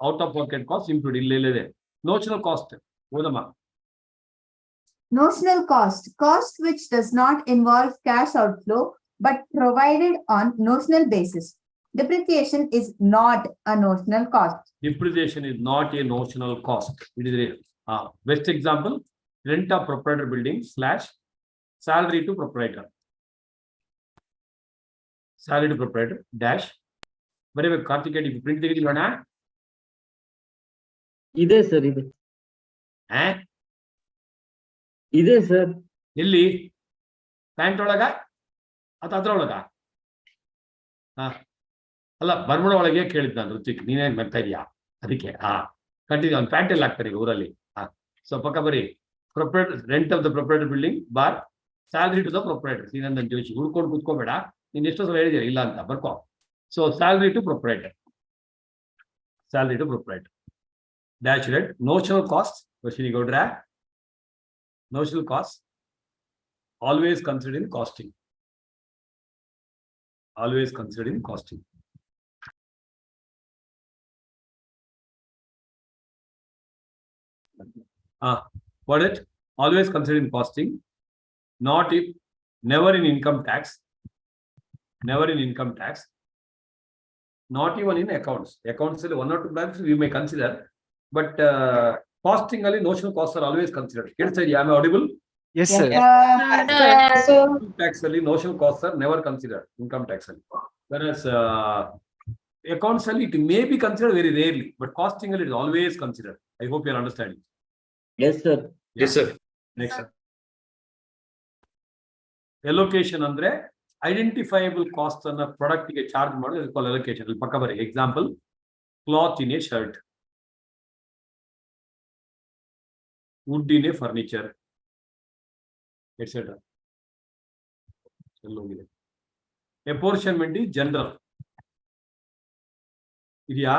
out of pocket cost include illede. Notional cost. Odama. Notional cost. Cost which does not involve cash outflow but provided on notional basis. Depreciation is not a notional cost. Depreciation is not a notional cost. It is best example, rent of proprietor building / salary to proprietor. Salary to proprietor dash. Very well, Karthikeyan, if you print the video, ಇದೆ sir, ಇದೆ ಇದೆ sir. ಎಲ್ಲಿ? Pant ಒಳಗ ಅಥವಾ ಅದ್ರೊಳಗ? ಅಲ್ಲ, Bermuda ಒಳಗೆ ಕೇಳಿದ್ ನಾನು. ರುಚಿಕ್, ನೀನೇನ್ ಬರ್ತಾ ಇದೀಯಾ? ಅದಕ್ಕೆ ಕಂಟಿನ್ಯೂ. ಅವ್ನು ಪ್ಯಾಂಟ್ ಎಲ್ಲ ಹಾಕ್ತಾರೆ ಈಗ ಊರಲ್ಲಿ. ಸೊ ಪಕ್ಕ ಬರೀ proprietor, rent of the proprietor building bar salary to the proprietor. ನೀನಂದ ಜೋಶಿ ಹುಡ್ಕೊಂಡು ಕೂತ್ಕೋಬೇಡ. ನೀನ್ ಎಷ್ಟೋ ಸಲ ಹೇಳಿದೀರ ಇಲ್ಲ ಅಂತ, ಬರ್ಕೋ. So salary to proprietor, salary to proprietor dash red. Notional cost, Vashini Gaudra. Notional cost always considered in costing. Always considered in costing. What it? Always considered in costing. Not if, never in income tax. Never in income tax. Not even in accounts. Accounts, one or two times we may consider. But costing ali notional costs are always considered. Can say, am I audible? Yes, sir. Income tax ali notional costs are never considered. Income tax ali. Whereas accounts ali it may be considered very rarely, but costing ali it is always considered. I hope you are understanding. Yes, sir. Yes, sir. Next. Allocation andre identifiable cost on a product ಗೆ charge ಮಾಡೋದು is called allocation. ಇಲ್ಲಿ ಪಕ್ಕ ಬರಿ example cloth in a shirt, wood in a furniture, etc. Apportionment is general. ಇದೆಯಾ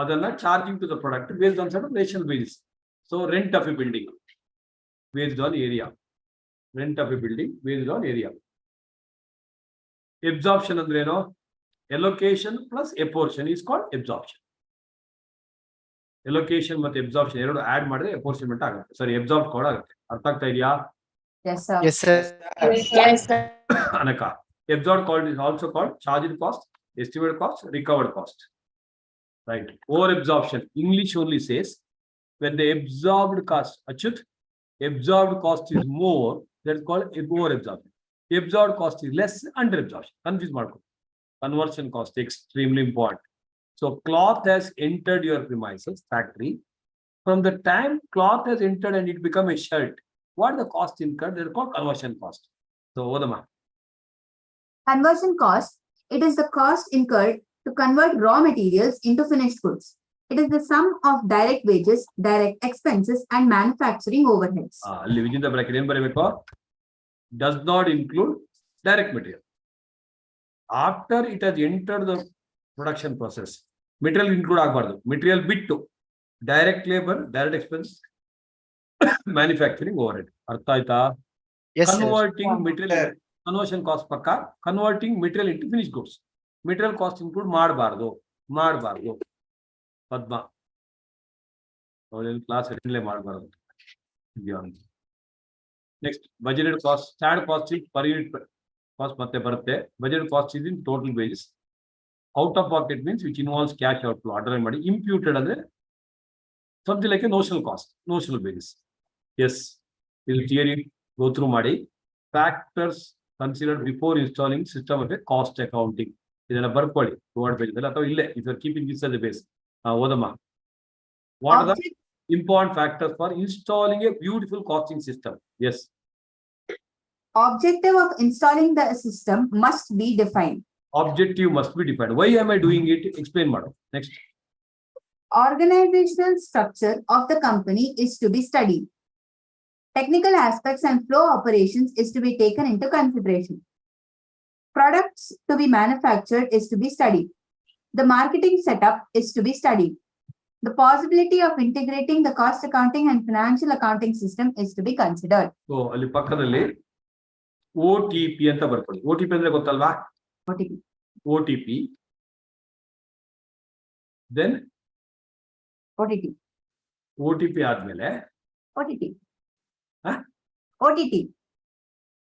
ಅದನ್ನ charging to the product based on certain rational basis. So rent of a building based on area. Rent of a building based on area. Absorption ಅಂದ್ರೆ ಏನು? Allocation plus apportion is called absorption. Allocation ಮತ್ತೆ absorption ಎರಡು add ಮಾಡಿದ್ರೆ apportionment ಆಗುತ್ತೆ. Sorry, absorbed ಕೂಡ ಆಗುತ್ತೆ. ಅರ್ಥ ಆಗ್ತಾ ಇದೆಯಾ? Yes, sir. Yes, sir. Yes, sir. ಅನಕ absorbed cost is also called charged cost, estimated cost, recovered cost. Right. Over absorption. English only says when the absorbed cost, Achyut, absorbed cost is more, that's called over absorption. Absorbed cost is less, under absorption. Confuse mark. Conversion cost extremely important. So cloth has entered your premises, factory. From the time cloth has entered and it become a shirt, what are the cost incurred? They're called conversion cost. So Odama. Conversion cost, it is the cost incurred to convert raw materials into finished goods. It is the sum of direct wages, direct expenses, and manufacturing overheads. ಅಲ್ಲಿ within the bracket ಏನು ಬರಬೇಕು? Does not include direct material. After it has entered the production process, material include ಆಗಬಾರ್ದು. Material ಬಿಟ್ಟು direct labor, direct expense, manufacturing overhead. ಅರ್ಥ ಆಯ್ತಾ? Yes, sir. Converting material, conversion cost ಪಕ್ಕ, converting material into finished goods. Material cost include ಮಾಡಬಾರ್ದು. ಪದ್ಮ class attend ಮಾಡಬಾರ್ದು. Next, budgeted cost, standard cost is per unit cost ಮತ್ತೆ ಬರುತ್ತೆ. Budgeted cost is in total wages. Out of pocket means which involves cash outflow. Underline ಮಾಡಿ. Imputed ಅಂದ್ರೆ something like a notional cost, notional basis. Yes, this theory go through ಮಾಡಿ. Factors considered before installing system of a cost accounting. ಇದನ್ನ ಬರ್ಕೊಳ್ಳಿ word page ಅಲ್ಲಿ ಅಥವಾ ಇಲ್ಲೇ if you are keeping this as a base. ಓದಮ್ಮ. What are the important factors for installing a beautiful costing system? Yes. Objective of installing the system must be defined. Objective must be defined. Why am I doing it? Explain madam. Next. Organizational structure of the company is to be studied. Technical aspects and flow operations is to be taken into consideration. Products to be manufactured is to be studied. The marketing setup is to be studied. The possibility of integrating the cost accounting and financial accounting system is to be considered. So ಅಲ್ಲಿ ಪಕ್ಕದಲ್ಲಿ OTP ಅಂತ ಬರ್ಕೊಳ್ಳಿ. OTP ಅಂದ್ರೆ ಗೊತ್ತಲ್ವಾ? OTP. OTP. Then OTT. OTP ಆದ್ಮೇಲೆ OTT. ಹ? OTT.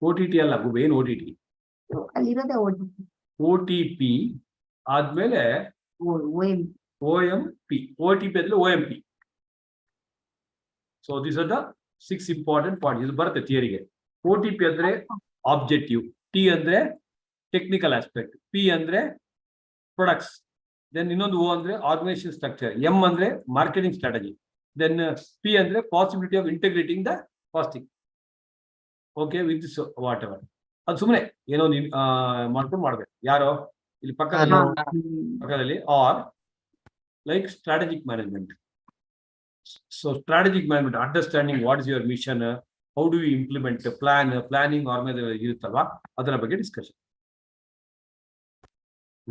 OTT ಅಲ್ಲ ಏನು OTT? ಅಲ್ಲಿರೋದೇ OTT. OTP ಆದ್ಮೇಲೆ OMP. OTP ಅಂದ್ರೆ OMP. So these are the 6 important points. ಇದು ಬರುತ್ತೆ ಥಿಯರಿಗೆ. OTP ಅಂದ್ರೆ ಆಬ್ಜೆಕ್ಟಿವ್, T ಅಂದ್ರೆ ಟೆಕ್ನಿಕಲ್ ಆಸ್ಪೆಕ್ಟ್, P ಅಂದ್ರೆ ಪ್ರೊಡಕ್ಟ್ಸ್, ದೆನ್ ಇನ್ನೊಂದು O ಅಂದ್ರೆ ಆರ್ಗನೈಸೇಷನ್ ಸ್ಟ್ರಕ್ಚರ್, M ಅಂದ್ರೆ ಮಾರ್ಕೆಟಿಂಗ್ ಸ್ಟ್ರಾಟಜಿ, ದೆನ್ P ಅಂದ್ರೆ possibility of integrating the casting. Okay, with this what ever. ಅದು ಸುಮ್ಮನೆ ಏನೋ ಮಾಡ್ಕೊಂಡು ಮಾಡ್ಬೇಕು. ಯಾರೋ ಇಲ್ಲಿ ಪಕ್ಕದಲ್ಲಿ R like strategic management. So strategic management, understanding what is your mission, how do you implement the plan, planning, organization iruttalla adara ಬಗ್ಗೆ discussion.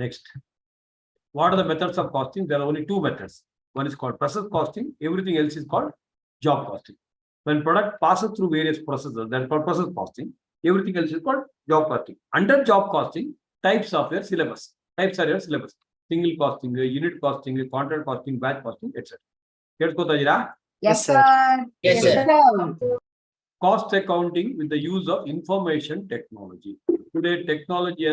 Next, what are the methods of costing? There are only 2 methods. One is called process costing, everything else is called job costing. When product passes through various processes, that is called process costing. Everything else is called job costing. Under job costing, types of your syllabus. Types are your syllabus. Single costing, unit costing, contract costing, batch costing, etc. ಕೇಳ್ಕೊತಾ ಇದೀರಾ? Yes, sir. Yes, sir. Cost accounting with the use of information technology. Today, technology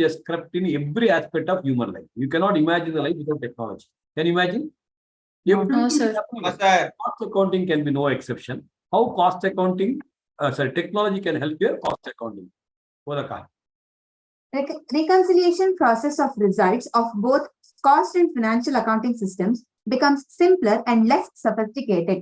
has crept in every aspect of human life. You cannot imagine the life without technology. Can you imagine? No, sir. Yes, sir. Cost accounting can be no exception. How cost accounting, technology can help your cost accounting? Odaka. Reconciliation process of results of both cost and financial accounting systems becomes simpler and less sophisticated.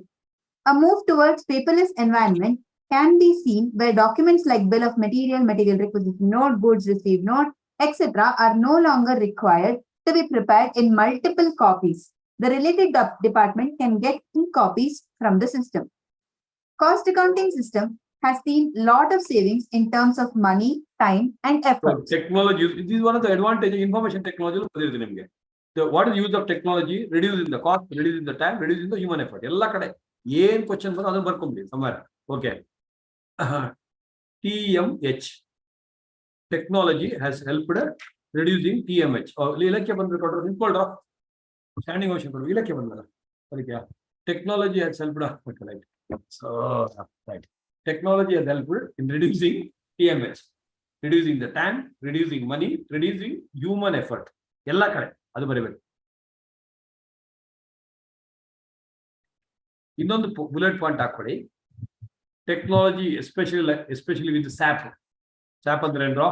A move towards paperless environment can be seen where documents like bill of material, material requisition note, goods received note, etc. are no longer required to be prepared in multiple copies. The related department can get e-copies from the system. Cost accounting system has seen lot of savings in terms of money, time, and effort. So technology, this is one of the advantages of information technology. So what is the use of technology? Reducing the cost, reducing the time, reducing the human effort. Ella kade ಏನು question ಬಂದು ಅದನ್ನ ಬರ್ಕೊಂಬಿಡಿ somewhere. Okay. TMH. Technology has helped reducing TMH. ಇಲಕ್ಕೆ ಬಂದ್ಬಿಟ್ಟು ನಿಂತ್ಕೊಳ್ರ standing ocean ಕೊಡು ಇಲಕ್ಕೆ ಬಂದ್ಬಿಡ ಅದಕ್ಕೆ technology has helped right. So right. Technology has helped in reducing TMH, reducing the time, reducing money, reducing human effort. ಎಲ್ಲ ಕಡೆ ಅದು ಬರೀಬೇಕು. ಇನ್ನೊಂದು ಬುಲೆಟ್ ಪಾಯಿಂಟ್ ಹಾಕೊಳ್ಳಿ. Technology especially with sap. Sap ಅಂದ್ರೆ ಏನ್ರೋ?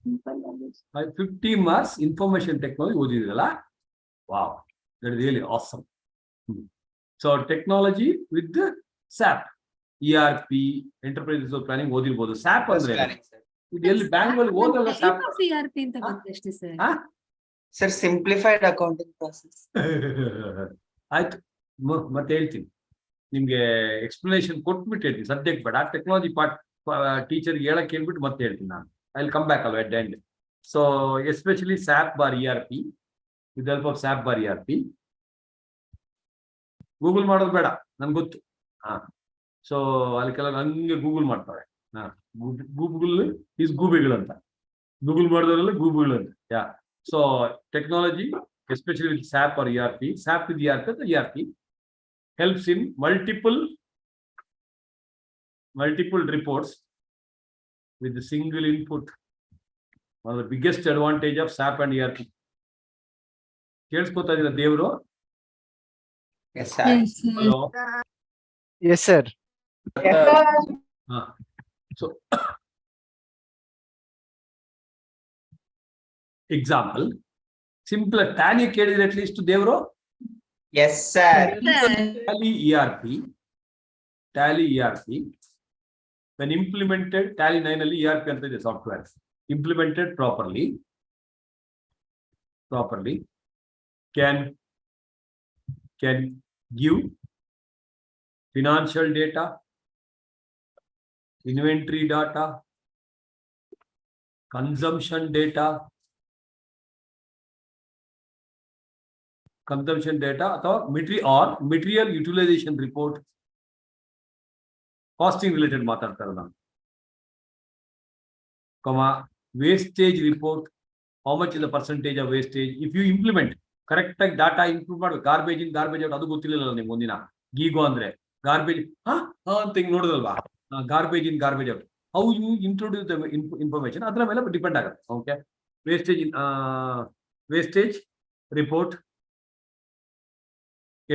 Simple language. 50 marks information technology ಓದಿದಿರಲ್ಲ. Wow, that is really awesome. So technology with the SAP, ERP, enterprise resource planning ಓದಿರ್ಬೋದು. SAP ಅಂದ್ರೆ ಇದು ಎಲ್ಲಿ ಬ್ಯಾಂಗ್ಳೂರ್ ಓದಲ್ಲ SAP. ERP ಅಂತ ಗೊತ್ತಷ್ಟೇ sir. Sir, simplified accounting process. ಆಯ್ತು, ಮತ್ತೆ ಹೇಳ್ತೀನಿ ನಿಮ್ಗೆ ಎಕ್ಸ್ಪ್ಲನೇಷನ್ ಕೊಟ್ಬಿಟ್ಟು ಹೇಳ್ತೀನಿ, ಸಬ್ಜೆಕ್ಟ್ ಬೇಡ. ಟೆಕ್ನಾಲಜಿ ಪಾರ್ಟ್ ಟೀಚರ್ಗೆ ಹೇಳಕ್ ಹೇಳ್ಬಿಟ್ಟು ಮತ್ತೆ ಹೇಳ್ತೀನಿ ನಾನು. I'll come back at the end. So especially SAP bar ERP, with the help of SAP bar ERP. Google ಮಾಡೋದು ಬೇಡ ನನ್ಗೆ ಗೊತ್ತು. ಸೊ ಅದಕ್ಕೆಲ್ಲ ನಂಗೆ ಗೂಗಲ್ ಮಾಡ್ತಾರೆ. ಗೂಗಲ್ ಈಸ್ ಗೂಬೆಗಳು ಅಂತ, ಗೂಗಲ್ ಮಾಡಿದವರೆಲ್ಲ ಗೂಬೆಗಳು ಅಂತ. Yeah, so technology especially with SAP or ERP, SAP with ERP, the ERP helps in multiple reports with the single input. One of the biggest advantage of SAP and ERP. ಕೇಳಿಸ್ಕೊತಾ ಇದ್ದೀರಾ ದೇವರು? Yes, sir. Hello. Yes, sir. So example, simple tally ಕೇಳಿದ್ರೆ at least ದೇವರು? Yes, sir. Tally ERP. When implemented, Tally 9 ಅಲ್ಲಿ ERP ಅಂತ ಇದೆ software. Implemented properly can give financial data, inventory data, consumption data ಅಥವಾ material utilization report, costing related ಮಾತಾಡ್ತಾರೆ ನಾನು, wastage report, how much is the percentage of wastage. If you implement correct ಆಗಿ data improve ಮಾಡ್ಬೇಕು. Garbage out ಅದು ಗೊತ್ತಿರಲಿಲ್ಲ ನಿಮ್ಗೆ. ಒಂದಿನ ಗೀಗೋ ಅಂದ್ರೆ ಗಾರ್ಬೇಜ್ ಅಂತ ಹಿಂಗ್ ನೋಡಿದಲ್ವಾ, garbage out, how you introduce the information ಅದರ ಮೇಲೆ ಡಿಪೆಂಡ್ ಆಗುತ್ತೆ. Okay, wastage report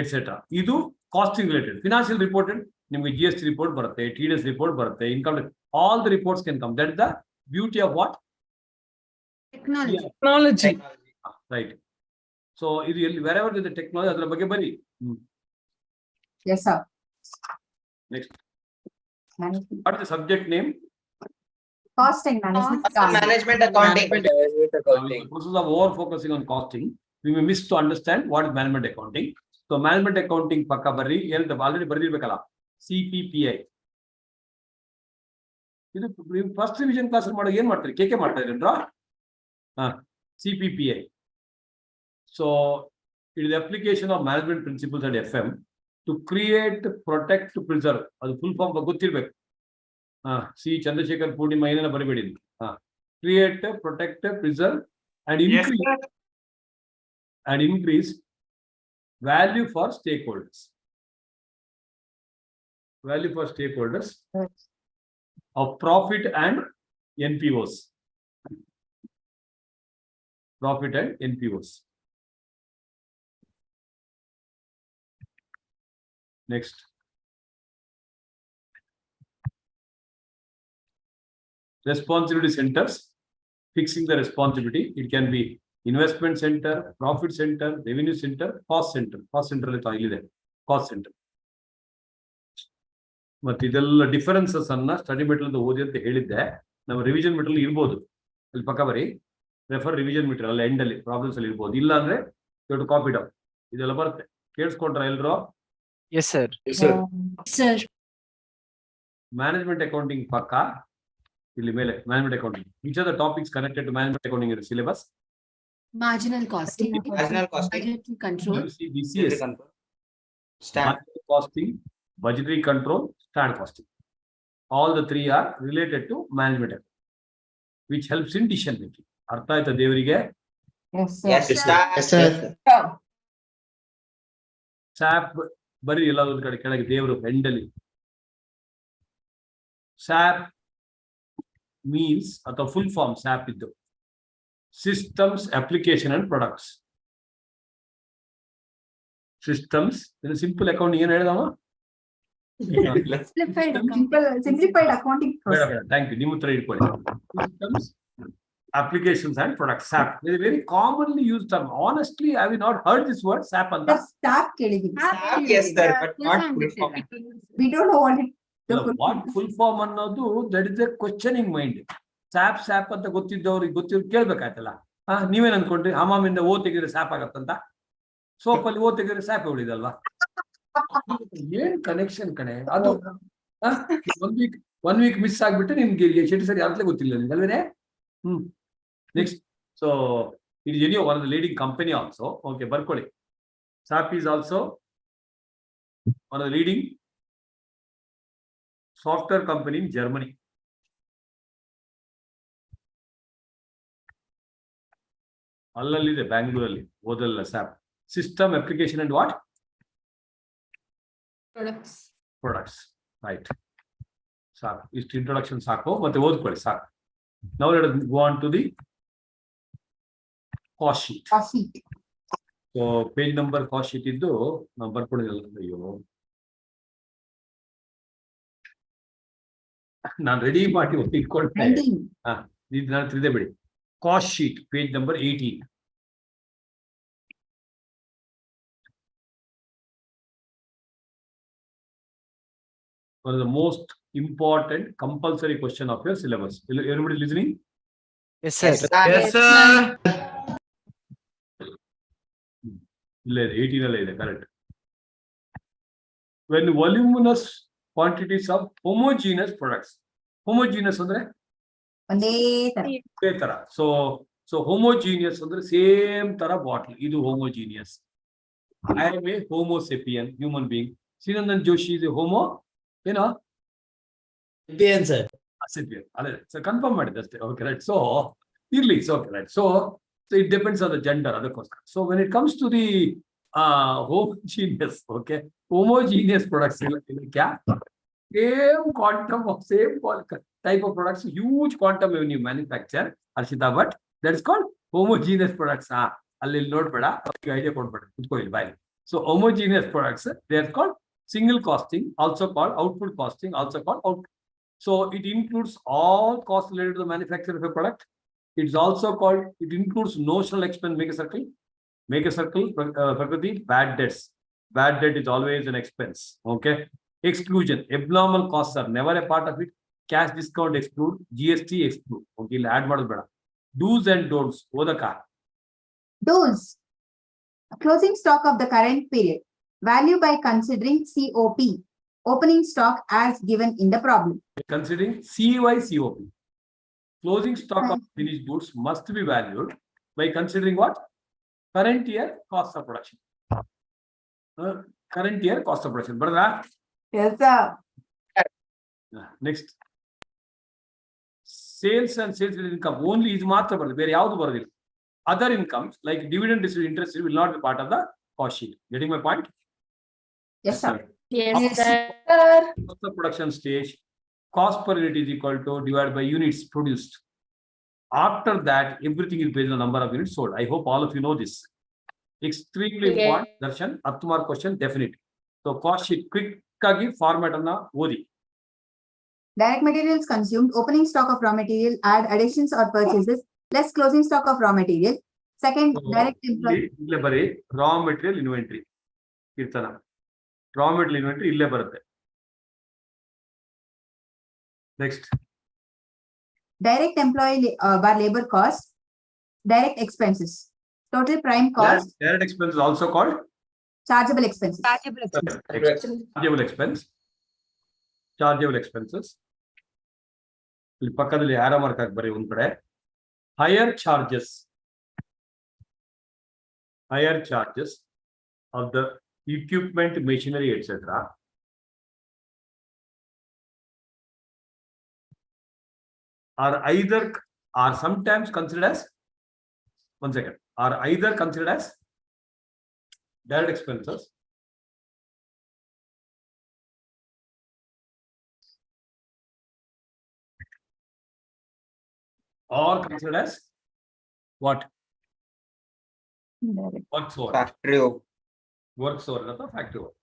etcetera. ಇದು ಕಾಸ್ಟಿಂಗ್ ರಿಲೇಟೆಡ್. ಫಿನಾನ್ಷಿಯಲ್ ರಿಪೋರ್ಟೆಡ್ ನಿಮ್ಗೆ GST ರಿಪೋರ್ಟ್ ಬರುತ್ತೆ, TDS ರಿಪೋರ್ಟ್ ಬರುತ್ತೆ, income, all the reports can come. That is the beauty of what? Technology. Right. So ಇದು ಎಲ್ಲಿ wherever ಇದೆ ಟೆಕ್ನಾಲಜಿ, ಅದರ ಬಗ್ಗೆ ಬರೀ. Yes, sir. Next, Management. What is the subject name? Cost and management. Management accounting. Process of over focusing on costing, we may miss to understand what is management accounting. So management accounting ಪಕ್ಕ ಬರ್ರಿ, ಏನಂತ already ಬರ್ದಿರ್ಬೇಕಲ್ಲ, CPPI. ಇದು first revision class ಮಾಡೋ ಏನ್ ಮಾಡ್ತಾರೆ, KK ಮಾಡ್ತಾ ಇದ್ರೇನ್ರಾ? CPPI. So it is the application of management principles at FM to create, protect, preserve. ಅದು full form ಗೊತ್ತಿರ್ಬೇಕು. ಸಿ ಚಂದ್ರಶೇಖರ್ ಪೂರ್ಣಿಮಾ ಏನೇನ ಬರಬೇಡಿ. Create, protect, preserve and increase value for stakeholders. Value for stakeholders of profit and NPOs. Profit and NPOs. Next. Responsibility centers fixing the responsibility. It can be investment center, profit center, revenue center, cost center. Cost center ಇದೆ cost center. ಮತ್ತೆ ಇದೆಲ್ಲ differences ಅನ್ನ study material ಓದಿ ಅಂತ ಹೇಳಿದ್ದೆ. ನಮ್ಮ revision material ಇರ್ಬೋದು, ಅಲ್ಲಿ ಪಕ್ಕ ಬರೀ ರೆಫರ್ ರಿವಿಷನ್ ಮೆಟೀರಿಯಲ್ ಅಲ್ಲ, ಎಂಡ್ ಅಲ್ಲಿ ಪ್ರಾಬ್ಲಮ್ಸ್ ಅಲ್ಲಿ ಇರ್ಬೋದು. ಇಲ್ಲ ಅಂದ್ರೆ ದೊಡ್ಡ ಕಾಪಿ ಡೌನ್ ಇದೆಲ್ಲ ಬರುತ್ತೆ. ಕೇಳಿಸ್ಕೊಂಡ್ರ ಎಲ್ರು? Yes, sir. Sir. Management accounting ಪಕ್ಕ ಇಲ್ಲಿ ಮೇಲೆ management accounting. Which are the topics connected to management accounting in syllabus? Marginal costing. Marginal costing. Budgetary control. BCS. Stand. Marginal costing, budgetary control, stand costing. All the three are related to management account, which helps in decision making. ಅರ್ಥ ಆಯ್ತಾ ದೇವರಿಗೆ? Yes, sir. Yes, sir. SAP ಬರೀ ಎಲ್ಲ ಒಂದು ಕಡೆ ಕೆಳಗೆ ದೇವರು ಹೆಂಡಲಿ. ಸ್ಯಾಪ್ ಮೀನ್ಸ್ ಅಥವಾ ಫುಲ್ ಫಾರ್ಮ್ ಸ್ಯಾಪ್ ಇದ್ದು systems application and products. Systems simple accounting ಏನು ಹೇಳಿದವ? Simplified accounting process. Thank you. ನಿಮ್ಮ ಹತ್ರ ಇಟ್ಕೊಳ್ಳಿ. Systems applications and products. SAP is a very commonly used term. Honestly, I have not heard this word SAP and But staff ಕೇಳಿದೀನಿ. Yes, sir, but not full form. We don't know what it. what full form ಅನ್ನೋದು that is a questioning mind. SAP ಅಂತ ಗೊತ್ತಿದ್ದವ್ರಿಗೆ ಗೊತ್ತಿರೋ ಕೇಳ್ಬೇಕಾಯ್ತಲ್ಲ. ನೀವೇನ್ ಅನ್ಕೊಂಡ್ರಿ ಹಮಾಮಿಂದ ಓ ತೆಗೆದ್ರೆ sap ಆಗತ್ತಂತ? ಸೋಪಲ್ಲಿ ಓ ತೆಗೆದ್ರೆ sap ಉಳಿದಲ್ವಾ? ಏನ್ connection ಕಣೆ ಅದು. ಒನ್ ವೀಕ್ ಮಿಸ್ ಆಗ್ಬಿಟ್ಟು ನಿಮ್ಗೆ ಶೆಟ್ಟಿ ಸರಿ ಯಾವತ್ತಲೇ ಗೊತ್ತಿಲ್ಲ ನಿಮ್ಗೆ ಅಲ್ವೇನೆ? Next, so it is one of the leading company also. Okay, ಬರ್ಕೊಳ್ಳಿ. SAP is also one of the leading software company in Germany. ಅಲ್ಲಲ್ಲಿದೆ ಬ್ಯಾಂಗ್ಳೂರಲ್ಲಿ, ಓದಲ್ಲ SAP. System application and what? Products. Right. ಸಾಕು, ಇಷ್ಟು ಇಂಟ್ರೊಡಕ್ಷನ್ ಸಾಕು, ಮತ್ತೆ ಓದ್ಕೊಳ್ಳಿ ಸಾಕು. Now let us go on to the cost sheet. So page number cost sheet ಇದ್ದು ನಾವು ಬರ್ಕೊಂಡಿರಲ್ಲ. ಅಯ್ಯೋ ನಾನು ರೆಡಿ ಮಾಡಿ ಇಟ್ಕೊಳ್ತೇನೆ. ಇದು ನಾನು ತಿಳಿದೆ ಬಿಡಿ. Cost sheet page number 18. One of the most important compulsory question of your syllabus. Everybody listening? Yes, sir. Yes, sir. ಇಲ್ಲ 18 ಅಲ್ಲೇ ಇದೆ, correct. When voluminous quantities of homogeneous products. Homogeneous ಅಂದ್ರೆ ಒಂದೇ ತರ. So homogeneous ಅಂದ್ರೆ ಸೇಮ್ ತರ bottle. ಇದು homogeneous. I am a homo sapien human being. Sinandan Joshi is a homo, ಏನೋ sir. sapien. ಅಲ್ಲೇ ಸೊ ಕನ್ಫರ್ಮ್ ಮಾಡಿದೆ ಅಷ್ಟೇ. Okay right. ಸೊ ಇರ್ಲಿ, so okay right. So it depends on the gender, ಅದಕ್ಕೋಸ್ಕರ. So when it comes to the homogeneous, okay, homogeneous products, same quantum of same type of products, huge quantum when you manufacture, Arshita, but that is called homogeneous products. ಅಲ್ಲಿ ನೋಡ್ಬೇಡ, idea ಕೊಡ್ಬೇಡ, ಕುತ್ಕೊಳ್ಳಿ ಬಾಯ್. So homogeneous products, they are called single costing, also called output costing, also called output. So it includes all costs related to the manufacture of a product. It's also called, it includes notional expense. Make a circle, Prakriti, bad debts. Bad debt is always an expense. Okay. Exclusion, abnormal costs are never a part of it. Cash discount exclude, GST exclude. Okay, add model better. Do's and don'ts. Odaka. Do's. Closing stock of the current period. Value by considering COP. Opening stock as given in the problem. Considering CY COP. Closing stock of finished goods must be valued by considering what? Current year cost of production. Current year cost of production. Brother? Yes, sir. Next. Sales and sales income only is ಮಾತ್ರ ಬರ್ತದೆ, ಬೇರೆ ಯಾವುದು ಬರೋದಿಲ್ಲ. Other incomes like dividend distribution interest will not be part of the cost sheet. Getting my point? Yes, sir. Yes, sir. Cost of production stage, cost per unit is equal to divided by units produced. After that, everything is based on the number of units sold. I hope all of you know this. Extremely important. Darshan, up to mark question, definitely. So cost sheet, quick agi format anna odi. Direct materials consumed. Opening stock of raw material. Add additions or purchases. less closing stock of raw material. Second, So, direct employee. ಇಲ್ಲೇ ಬರೀ raw material inventory ಕೀರ್ತನ raw material inventory ಇಲ್ಲೇ ಬರುತ್ತೆ. Next Direct employee bar labor cost, direct expenses. Total prime cost, direct expense also called chargeable expenses. Chargeable expense. Chargeable expenses ಇಲ್ಲಿ ಪಕ್ಕದಲ್ಲಿ ಆರೋ mark ಹಾಕಿ ಬರೀ ಒಂದ್ ಕಡೆ. Higher charges of the equipment, machinery, etc. are sometimes considered as direct expenses or considered as what? Works over. Factory over. Works over ಅಥವಾ factory over.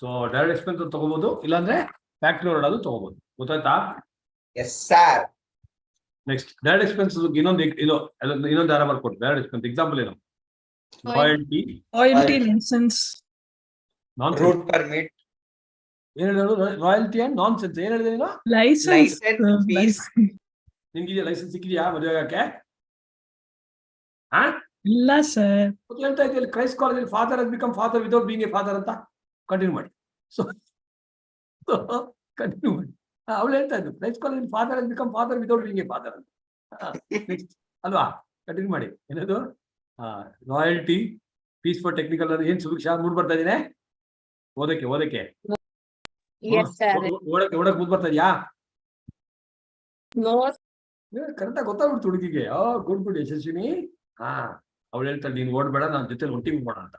So direct expense ತಗೋಬಹುದು, ಇಲ್ಲಾಂದ್ರೆ factory over ಅದು ತಗೋಬಹುದು. ಗೊತ್ತಾಯ್ತಾ? Yes, sir. Next direct expense ಇನ್ನೊಂದು ಯಾರ ಬರ್ಕೊಟ್ಟು direct expense example ಏನು? Royalty license. ನಾನ್ Road permit. ಏನ್ ಹೇಳಿದ್ರು? ರಾಯಲ್ಟಿ ಅಂಡ್ ನಾನ್ ಸೆನ್ಸ್ ಏನ್ ಹೇಳಿದ್ರೆ ನೀನು? License. Fees. ನಿಮ್ಗೆ ಲೈಸೆನ್ಸ್ ಸಿಕ್ಕಿದ್ಯಾ ಮದುವೆ ಆಗಕ್ಕೆ? ಹಾ ಇಲ್ಲ ಸರ್. ಹೇಳ್ತಾ ಇದ್ದೀವಿ ಕ್ರೈಸ್ಟ್ ಕಾಲೇಜಲ್ಲಿ father has become father without being a father ಅಂತ ಕಂಟಿನ್ಯೂ ಮಾಡಿ. ಸೊ ಕಂಟಿನ್ಯೂ ಮಾಡಿ. ಅವಳು ಹೇಳ್ತಾ ಇದ್ದು ಕ್ರೈಸ್ಟ್ ಕಾಲೇಜಲ್ಲಿ father has become father without being a father ಅಂತ. ನೆಕ್ಸ್ಟ್ ಅಲ್ವಾ? ಕಂಟಿನ್ಯೂ ಮಾಡಿ. ಏನದು? ರಾಯಲ್ಟಿ, ಫೀಸ್ ಫಾರ್ ಟೆಕ್ನಿಕಲ್ ಏನ್ ಸುಭಿಕ್ಷಾ ಮೂಡ್ ಬರ್ತಾ ಇದೀನಿ ಓದಕ್ಕೆ Yes, sir. ಓಡಕ್ ಮೂಡ್ ಬರ್ತಾ ಇದೆಯಾ? No, ಕರೆಕ್ಟಾಗಿ ಗೊತ್ತಾಗ್ಬಿಡ್ತು ಹುಡುಗಿಗೆ. ಗುಡ್ ಯಶಸ್ವಿನಿ. ಅವಳು ಹೇಳ್ತಾಳೆ ನೀನ್ ಓಡ್ಬೇಡ, ನಾನು ಜೊತೆ ಒಟ್ಟಿಗೆ ಮಾಡೋಣ ಅಂತ.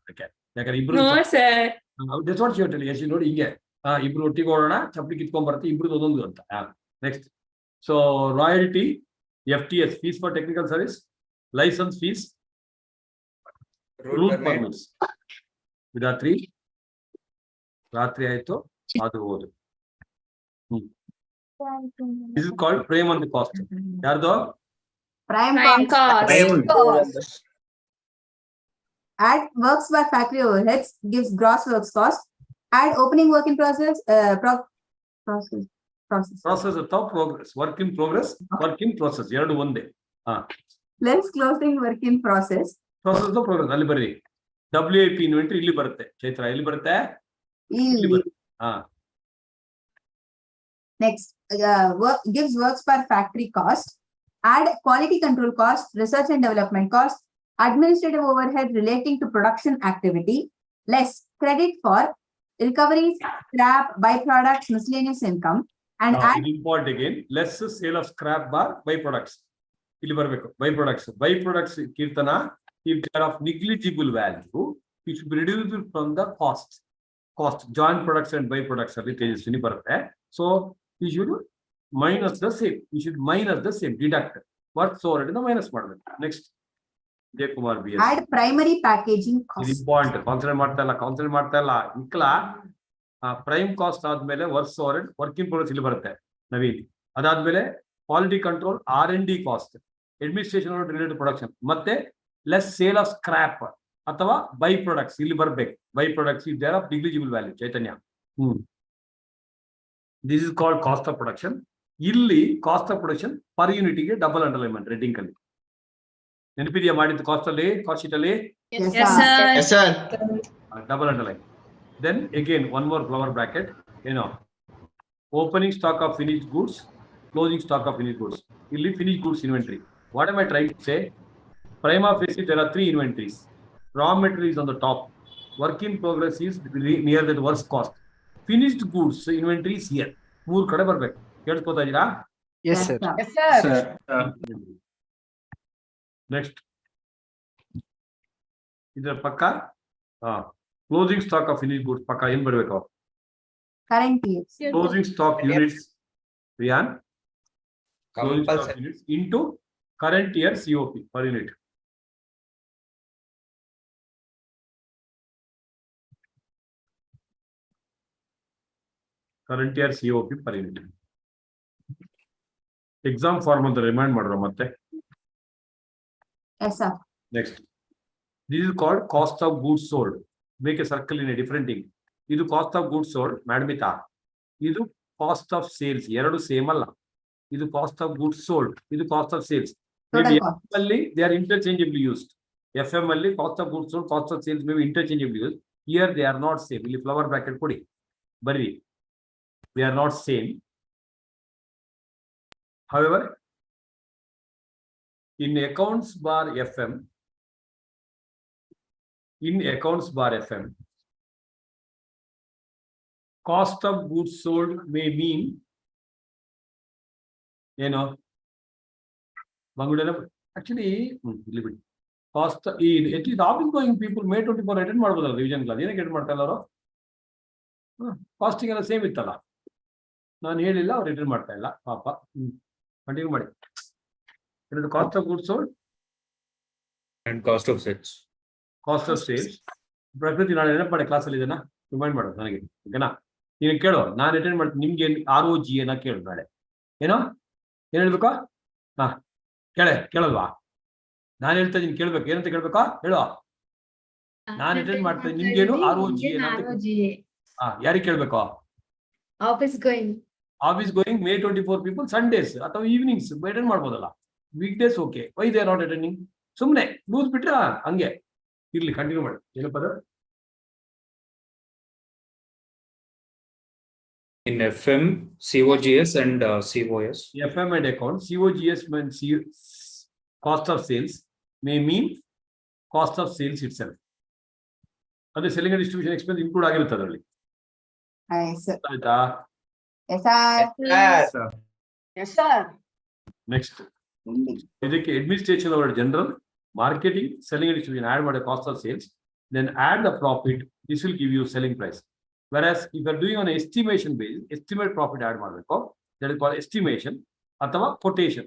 ಯಾಕಂದ್ರೆ ಇಬ್ರು ಯಶಿ ನೋಡಿ ಹಿಂಗೆ ಇಬ್ರು ಒಟ್ಟಿಗೆ ಓಡೋಣ, ಚಪ್ಪಲಿ ಕಿತ್ಕೊಂಡ್ ಬರುತ್ತೆ ಇಬ್ರು ಒಂದೊಂದು ಅಂತ. Next so royalty, FTS fees for technical service, licence fees, route permits. ರಾತ್ರಿ ಆಯ್ತು ಅದು ಓದು. This is called frame on the cost. ಯಾರ್ದು? Prime cost. Add works by factory overheads gives gross works cost. Add opening work in process. Process ಅಥವಾ progress, work in progress, work in process ಎರಡು ಒಂದೇ. Less closing work in process. Process of progress ಅಲ್ಲಿ ಬರ್ರಿ. WIP inventory ಇಲ್ಲಿ ಬರುತ್ತೆ. ಚೈತ್ರ ಇಲ್ಲಿ ಬರುತ್ತೆ. Next, gives works per factory cost. Add quality control cost, research and development cost, administrative overhead relating to production activity, less credit for recoveries, scrap, byproducts, miscellaneous income, and add important again, less sale of scrap bar byproducts. ಇಲ್ಲಿ ಬರಬೇಕು byproducts Keerthana if they are of negligible value, it should be reduced from the cost joint products and byproducts ಅಲ್ಲಿ ತೇಜಸ್ವಿನಿ ಬರುತ್ತೆ. So you should minus the same, deduct what's already the minus ಮಾಡಬೇಕು. Next Kumar BS. add primary packaging cost. Important concentrate ಮಾಡ್ತಾ ಇಲ್ಲ ಇಕ್ಲ prime cost ಆದ್ಮೇಲೆ work in progress ಇಲ್ಲಿ ಬರುತ್ತೆ ನವೀನ್. ಅದಾದ್ಮೇಲೆ quality control, R&D cost, administration related production, ಮತ್ತೆ less sale of scrap ಅಥವಾ ಬೈ ಪ್ರೊಡಕ್ಟ್ಸ್ ಇಲ್ಲಿ ಬರ್ಬೇಕು. Byproducts is there of negligible value. Chaitanya this is called cost of production. ಇಲ್ಲಿ cost of production per ಯೂನಿಟ್ಗೆ double ಅಂಡರ್ಲೈನ್ಮೆಂಟ್ rating ಅಲ್ಲಿ. ನೆನಪಿದೆಯಾ ಮಾಡಿದ್ದು ಕಾಸ್ಟ್ ಶೀಟ್ ಅಲ್ಲಿ? Yes, sir. Double underline. Then again one more flower bracket. Opening stock of finished goods, closing stock of finished goods. Illi finished goods inventory. What am I trying to say? Prima facie there are 3 inventories. Raw material is on the top. Work in progress is near the worst cost. Finished goods inventory is here. 3 ಕಡೆ ಬರಬೇಕು. ಕೇಳಿಸ್ಕೊತಾ ಇದೀರಾ? Yes, sir. yes, sir. Next ಇದರ ಪಕ್ಕ closing stock of finish goods ಪಕ್ಕ ಏನ್ ಬರಬೇಕು? Current years. Closing stock units, Rian. Closing stock Compulsory. units into current year COP per unit. Current year COP per unit. Exam form ಅಂತ remind ಮಾಡ್ರ ಮತ್ತೆ. Yes, sir. Next. This is called cost of goods sold. Make a circle in a different thing. ಇದು cost of goods sold ಮಾಡ್ಮಿತಾ. ಇದು cost of sales, ಎರಡು same ಅಲ್ಲ. ಇದು cost of goods sold, ಇದು cost of sales. Total Maybe cost. ಅಲ್ಲಿ they are interchangeably used. FM ಅಲ್ಲಿ cost of goods sold, cost of sales may be interchangeably used. Here they are not same. ಇಲ್ಲಿ flower bracket ಕೊಡಿ ಬರ್ರಿ. They are not same. However, in accounts bar FM, cost of goods sold may mean, you know, actually, cost at least office going people May 24 attend ಮಾಡಬಹುದು revision class. ಏನಕ್ಕೆ attend ಮಾಡ್ತಾ ಇಲ್ಲ ಅವರು? Casting ಎಲ್ಲ same ಇತ್ತಲ್ಲ, ನಾನು ಹೇಳಿಲ್ಲ, ಅವ್ರು ರಿಟರ್ನ್ ಮಾಡ್ತಾ ಇಲ್ಲ ಪಾಪ. ಕಂಟಿನ್ಯೂ ಮಾಡಿ. Cost of goods sold And cost of sales. Cost of sales. ಪ್ರಕೃತಿ ನಾಳೆ ನೆನಪು ಮಾಡಿ ಕ್ಲಾಸಲ್ಲಿ ಇದನ್ನ ರಿಮೈಂಡ್ ಮಾಡೋದು ನನಗೆ, ಓಕೆನಾ? ನೀನು ಕೇಳೋ, ನಾನು ಅಟೆಂಡ್ ಮಾಡ್ತೀನಿ. ನಿಮ್ಗೆ ROG ಏನ ಕೇಳು ನಾಳೆ. ಏನೋ ಏನ್ ಹೇಳ್ಬೇಕಾ? ಹಾ ಕೇಳಲ್ವಾ? ನಾನು ಹೇಳ್ತಾ ಇದೀನಿ, ಕೇಳ್ಬೇಕು. ಏನಂತ ಕೇಳ್ಬೇಕಾ? ಹೇಳುವ. ನಾನು ಅಟೆಂಡ್ ಮಾಡ್ತೀನಿ. ನಿಮ್ಗೇನು ROG ಯಾರಿಗೆ ಕೇಳ್ಬೇಕು? Office going. Office going May 24 people Sundays ಅಥವಾ ಈವ್ನಿಂಗ್ಸ್ ಅಟೆಂಡ್ ಮಾಡ್ಬೋದಲ್ಲ. Week days okay. Why they are not attending? ಸುಮ್ಮನೆ ಲೂಸ್ ಬಿಟ್ರ ಹಂಗೆ ಇರ್ಲಿ. ಕಂಟಿನ್ಯೂ ಮಾಡಿ. ಏನಪ್ಪ ಅದು? In FM, COGS and COS. FM and account. COGS means cost of sales may mean cost of sales itself. ಅದೇ selling and distribution expense include ಆಗಿರುತ್ತೆ ಅದರಲ್ಲಿ. Yes, sir. ಆಯ್ತಾ? Yes, sir. Yes, sir. Next ಇದಕ್ಕೆ administration or general marketing selling and distribution add ಮಾಡಿ cost of sales, then add the profit. This will give you selling price. Whereas if you are doing on estimation basis, estimate profit add ಮಾಡಬೇಕು. That is called estimation ಅಥವಾ quotation.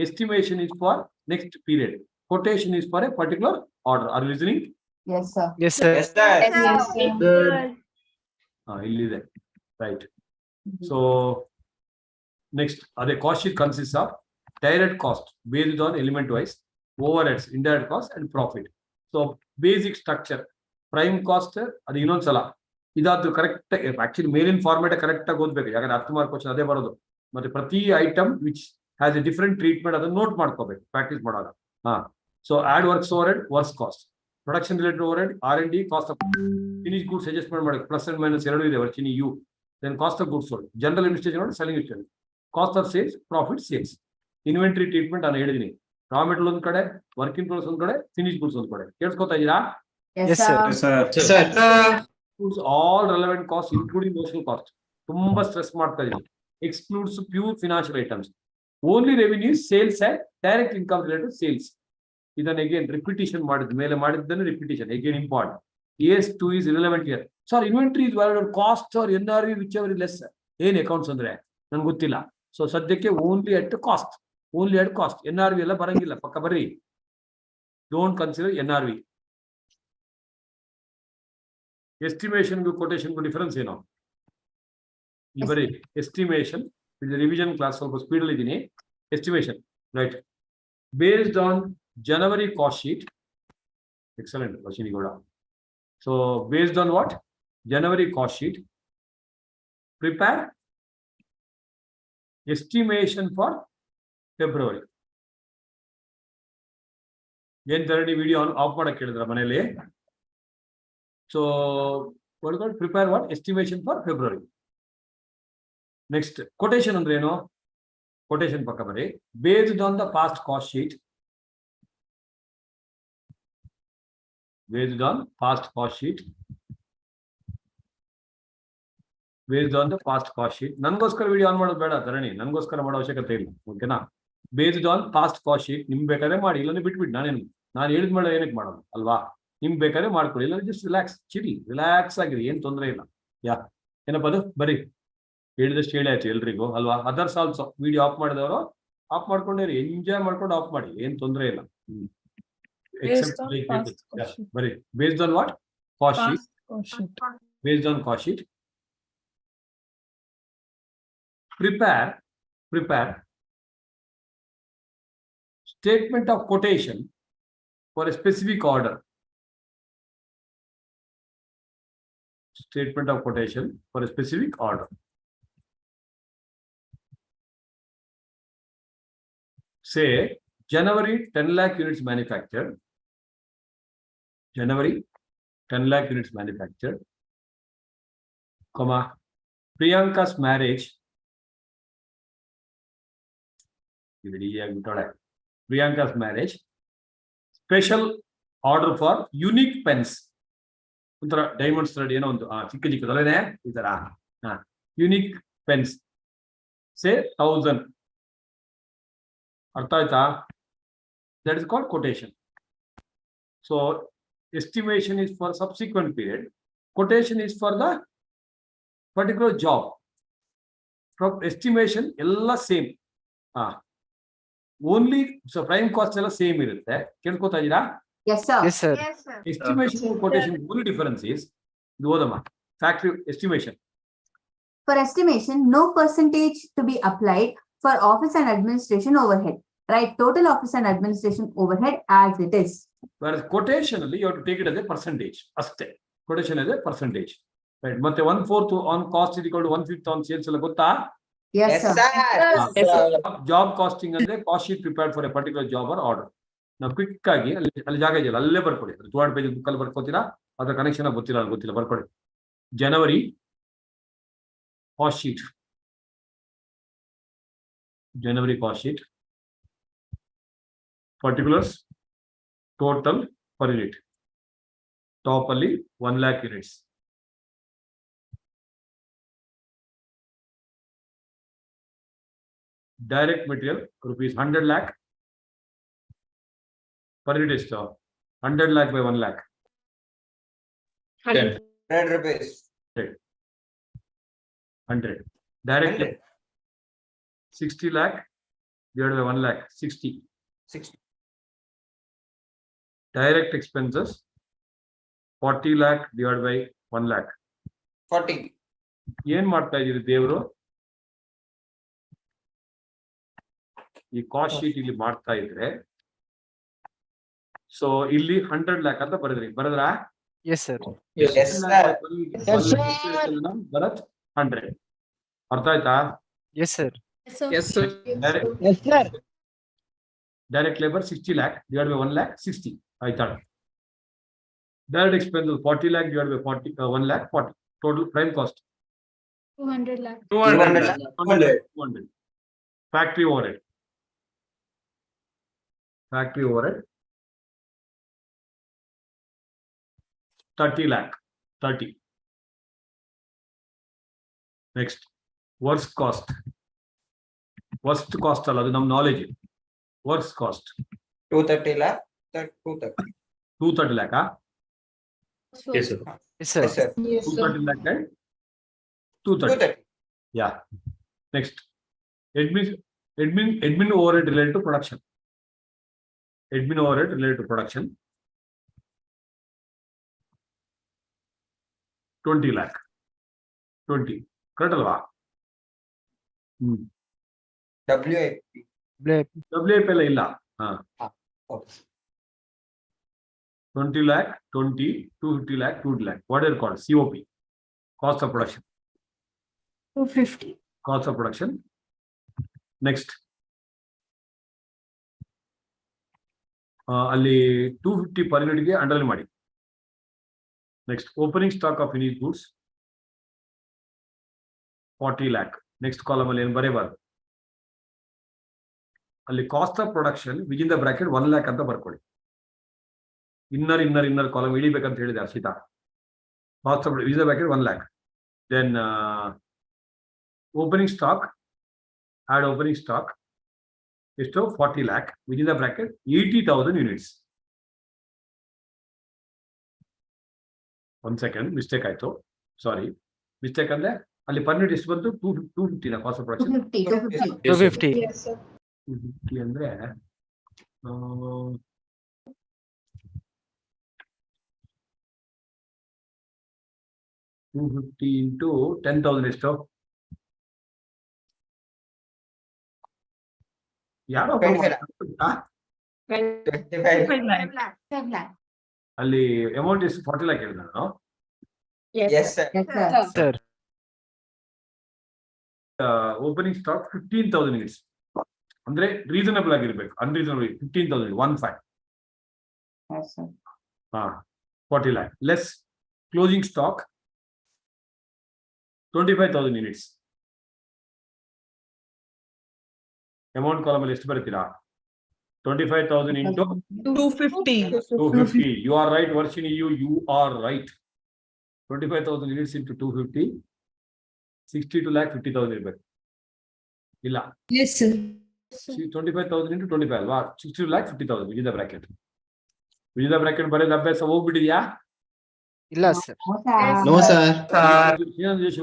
Estimation is for next period. Quotation is for a particular order. Are you listening? Yes, sir. Yes, sir. Yes, sir. Yes, sir. Good. ಇಲ್ಲಿದೆ. Right. So next, the cost sheet consists of direct cost based on element wise, overheads, indirect cost and profit. So basic structure, prime cost ಅದು ಇನ್ನೊಂದ್ಸಲ ಇದಾದ್ರು correct. Actually ಮೇಲಿನ format correct ಆಗಿ ಓದ್ಬೇಕು, ಯಾಕಂದ್ರೆ 10 mark question ಅದೇ ಬರೋದು. ಮತ್ತೆ ಪ್ರತಿ item which has a different treatment ಅದನ್ನ ನೋಟ್ ಮಾಡ್ಕೋಬೇಕು ಪ್ರಾಕ್ಟೀಸ್ ಮಾಡುವಾಗ. So add works overhead, works cost, production related overhead, R&D, cost of finish goods adjustment ಮಾಡಿ ಪ್ಲಸ್ ಅಂಡ್ ಮೈನಸ್ ಎರಡು ಇದೆ ವರ್ಚಿನಿ ಯು. Then cost of goods sold, general administration, selling administration, cost of sales, profit sales, inventory treatment ನಾನು ಹೇಳಿದೀನಿ. Raw material ಒಂದ್ ಕಡೆ, working process ಒಂದ್ ಕಡೆ, ಫಿನಿಶ್ ಗೂಡ್ಸ್ ಒಂದ್ ಕಡೆ. ಕೇಳಿಸ್ಕೊತಾ ಇದೀರಾ? Yes, sir. Yes, sir. All relevant costs including notional cost. ತುಂಬಾ ಸ್ಟ್ರೆಸ್ ಮಾಡ್ತಾ ಇದೀನಿ. Excludes pure financial items. Only revenue, sales and direct income related sales. ಇದನ್ನ again repetition ಮಾಡಿದ ಮೇಲೆ ಮಾಡಿದ್ದನ್ನು repetition again important. AS2 is irrelevant here. Sir, inventory is valued cost or NRV whichever is less. ಏನ್ accounts ಅಂದ್ರೆ ನನ್ಗೆ ಗೊತ್ತಿಲ್ಲ. So ಸದ್ಯಕ್ಕೆ only at cost, only at cost. NRV ಎಲ್ಲ ಬರಂಗಿಲ್ಲ, ಪಕ್ಕ ಬರ್ರಿ. Don't consider NRV. Estimation quotation difference ಏನೋ ಇಲ್ಲಿ ಬರೀ. ಎಸ್ಟಿಮೇಷನ್ ರಿವಿಷನ್ ಕ್ಲಾಸ್ ಸ್ವಲ್ಪ ಸ್ಪೀಡ್ ಅಲ್ಲಿ ಇದ್ದೀನಿ. Estimation right based on January cost sheet. Excellent ವಶಿನಿಗೌಡ. So based on what? January cost sheet, prepare estimation for February. ಏನ್ ತರಡಿ ವಿಡಿಯೋ ಆಫ್ ಮಾಡಕ್ ಹೇಳಿದ್ರ ಮನೇಲಿ? So what is called prepare what? Estimation for February. Next, quotation ಅಂದ್ರೆ ಏನು? Quotation ಪಕ್ಕ ಬರಿ. Based on the past cost sheet. Based on past cost sheet. Based on the past cost sheet. ನನಗೋಸ್ಕರ video on ಮಾಡೋದು ಬೇಡ ತರಣಿ, ನನಗೋಸ್ಕರ ಮಾಡೋ ಅವಶ್ಯಕತೆ ಇಲ್ಲ, ಓಕೆನಾ? Based on past cost sheet ನಿಮ್ ಬೇಕಾದ್ರೆ ಮಾಡಿ, ಇಲ್ಲಾಂದ್ರೆ ಬಿಟ್ಬಿಟ್ಟು ನಾನು ಹೇಳಿದ ಮೇಲೆ ಏನಕ್ಕೆ ಮಾಡೋದು ಅಲ್ವಾ? ನಿಮ್ ಬೇಕಾದ್ರೆ ಮಾಡ್ಕೊಳ್ಳಿ, ಇಲ್ಲ ಜಸ್ಟ್ ರಿಲ್ಯಾಕ್ಸ್, ಚಿರಿ ರಿಲ್ಯಾಕ್ಸ್ ಆಗಿರಿ, ಏನ್ ತೊಂದರೆ ಇಲ್ಲ. ಯಾ ಏನಪ್ಪ ಅದು? ಬರೀ ಹೇಳಿದಷ್ಟು ಹೇಳಿ ಆಯ್ತು ಎಲ್ರಿಗೂ ಅಲ್ವಾ? ಅದರ್ಸ್ ಆಲ್ಸೋ ವಿಡಿಯೋ ಆಫ್ ಮಾಡಿದವರು ಆಫ್ ಮಾಡ್ಕೊಂಡಿರಿ, ಎಂಜಾಯ್ ಮಾಡ್ಕೊಂಡು ಆಫ್ ಮಾಡಿ, ಏನ್ ತೊಂದರೆ ಇಲ್ಲ. ಬರೀ based on what? Cost sheet. Based on cost sheet, prepare statement of quotation for a specific order. Statement of quotation for a specific order. Say January 10 lakh units manufactured. January 10 lakh units manufactured. Comma. Priyanka's marriage. Priyanka's marriage. Special order for unique pens. Diamond stud ಏನೋ ಒಂದು ಚಿಕ್ಕ ಚಿಕ್ಕದಲ್ಲೇನೆ ಈ ತರ unique pens ಸೇ 1000 ಅರ್ಥ ಆಯ್ತಾ that is called quotation. So estimation is for subsequent period, quotation is for the particular job. From estimation ಎಲ್ಲ same only so prime cost ಎಲ್ಲ same ಇರುತ್ತೆ ಕೇಳ್ಕೊತಾ ಇದೀರಾ Yes, sir. Yes, sir. estimation and quotation only difference is the factory estimation. For estimation, no percentage to be applied for office and administration overhead. Right, total office and administration overhead as it is. Whereas quotation you have to take it as a percentage. Aste quotation as a percentage. Right, but 1/4 on cost is equal to 1/5 on sales alla gotta. Yes, sir. Job costing ಅಂದ್ರೆ cost sheet prepared for a particular job or order. ನಾವು quick ಆಗಿ ಅಲ್ಲಿ ಜಾಗ ಇದೆಯಲ್ಲ ಅಲ್ಲೇ ಬರ್ಕೊಳ್ಳಿ 200 page book ಅಲ್ಲಿ ಬರ್ಕೋತೀರಾ ಅದರ ಕನೆಕ್ಷನ್ ಗೊತ್ತಿಲ್ಲ ಬರ್ಕೊಳ್ಳಿ January cost sheet January cost sheet particulars total per unit top ಅಲ್ಲಿ 1 lakh units direct material rupees 100 lakh per unit is 100 lakh by 1 lakh 100 rupees. 100 direct 60 lakh divided by 1 lakh 60 direct expenses 40 lakh divided by 1 lakh 40. ಏನ್ ಮಾಡ್ತಾ ಇದೀರಿ ದೇವರು ಈ cost sheet ಇಲ್ಲಿ ಮಾಡ್ತಾ ಇದ್ರೆ so ಇಲ್ಲಿ 100 lakh ಅಂತ ಬರೆದ್ರಾ Yes, sir. Yes, sir. Bharat 100 ಅರ್ಥ ಆಯ್ತಾ Yes, sir. Yes, sir. Direct labor 60 lakh divided by 1 lakh 60 ಆಯ್ತಾ direct expenses 40 lakh divided by 1 lakh 40 total prime cost 200 lakh. 200 factory overhead 30 lakh 30 next worst cost ಅಲ್ಲ ಅದು ನಮ್ಮ knowledge worst cost 230 lakh. 230 lakh Yes, sir. Yes, sir. Yes, sir. 230 lakh and 230 yeah next admin overhead related to production 20 lakh 20 correct alva WIP. WIP ಎಲ್ಲ ಇಲ್ಲ Okay. 20 lakh 20 250 lakh 2 lakh what are called COP cost of production 250. cost of production next ಅಲ್ಲಿ 250 per unit ಗೆ underline ಮಾಡಿ next opening stock of finished goods 40 lakh next column ಅಲ್ಲಿ ಏನು ಬರೆಯಬಾರದು ಅಲ್ಲಿ cost of production within the bracket 1 lakh ಅಂತ ಬರ್ಕೊಳ್ಳಿ inner column ಇಳಿಬೇಕಂತ ಹೇಳಿದೆ Harshita cost of within the bracket 1 lakh then opening stock add opening stock ಎಷ್ಟು 40 lakh within the bracket 80,000 units 1 second mistake ಆಯ್ತು sorry mistake ಅಂದ್ರೆ ಅಲ್ಲಿ ಪರ್ ಯೂನಿಟ್ ಎಷ್ಟು ಬಂತು 250 ನ cost of production 250. 250. Yes, sir. 250 ಅಂದ್ರೆ 250 into 10,000 ಎಷ್ಟು ಯಾರೋ 25 lakh. 25 lakh. 5 lakh. ಅಲ್ಲಿ ಅಮೌಂಟ್ ಎಷ್ಟು 40 lakh ಹೇಳಿದೆ ನಾನು. Yes. Yes, sir. Yes, sir. Sir. Opening stock 15,000 units. ಅಂದ್ರೆ ರೀಸನಬಲ್ ಆಗಿರ್ಬೇಕು, unreasonable 15,000 15. Yes, sir. 40 lakh. Less closing stock 25,000 units. Amount column ಅಲ್ಲಿ ಎಷ್ಟು ಬರುತ್ತೀರಾ? 25,000 into 250. 250. You are right, Varshini. You are right. 25,000 units into 250. 62 lakh 50,000 ಇರ್ಬೇಕು. ಇಲ್ಲ. Yes, sir. 25,000 into 25 ಅಲ್ವಾ? 62 lakh 50,000 ವಿಜಿದ bracket. ವಿಜಿದ bracket ಬರೆದ ಅಭ್ಯಾಸ ಹೋಗ್ಬಿಟ್ಟಿದ್ಯಾ? ಇಲ್ಲ ಸರ್. No, sir.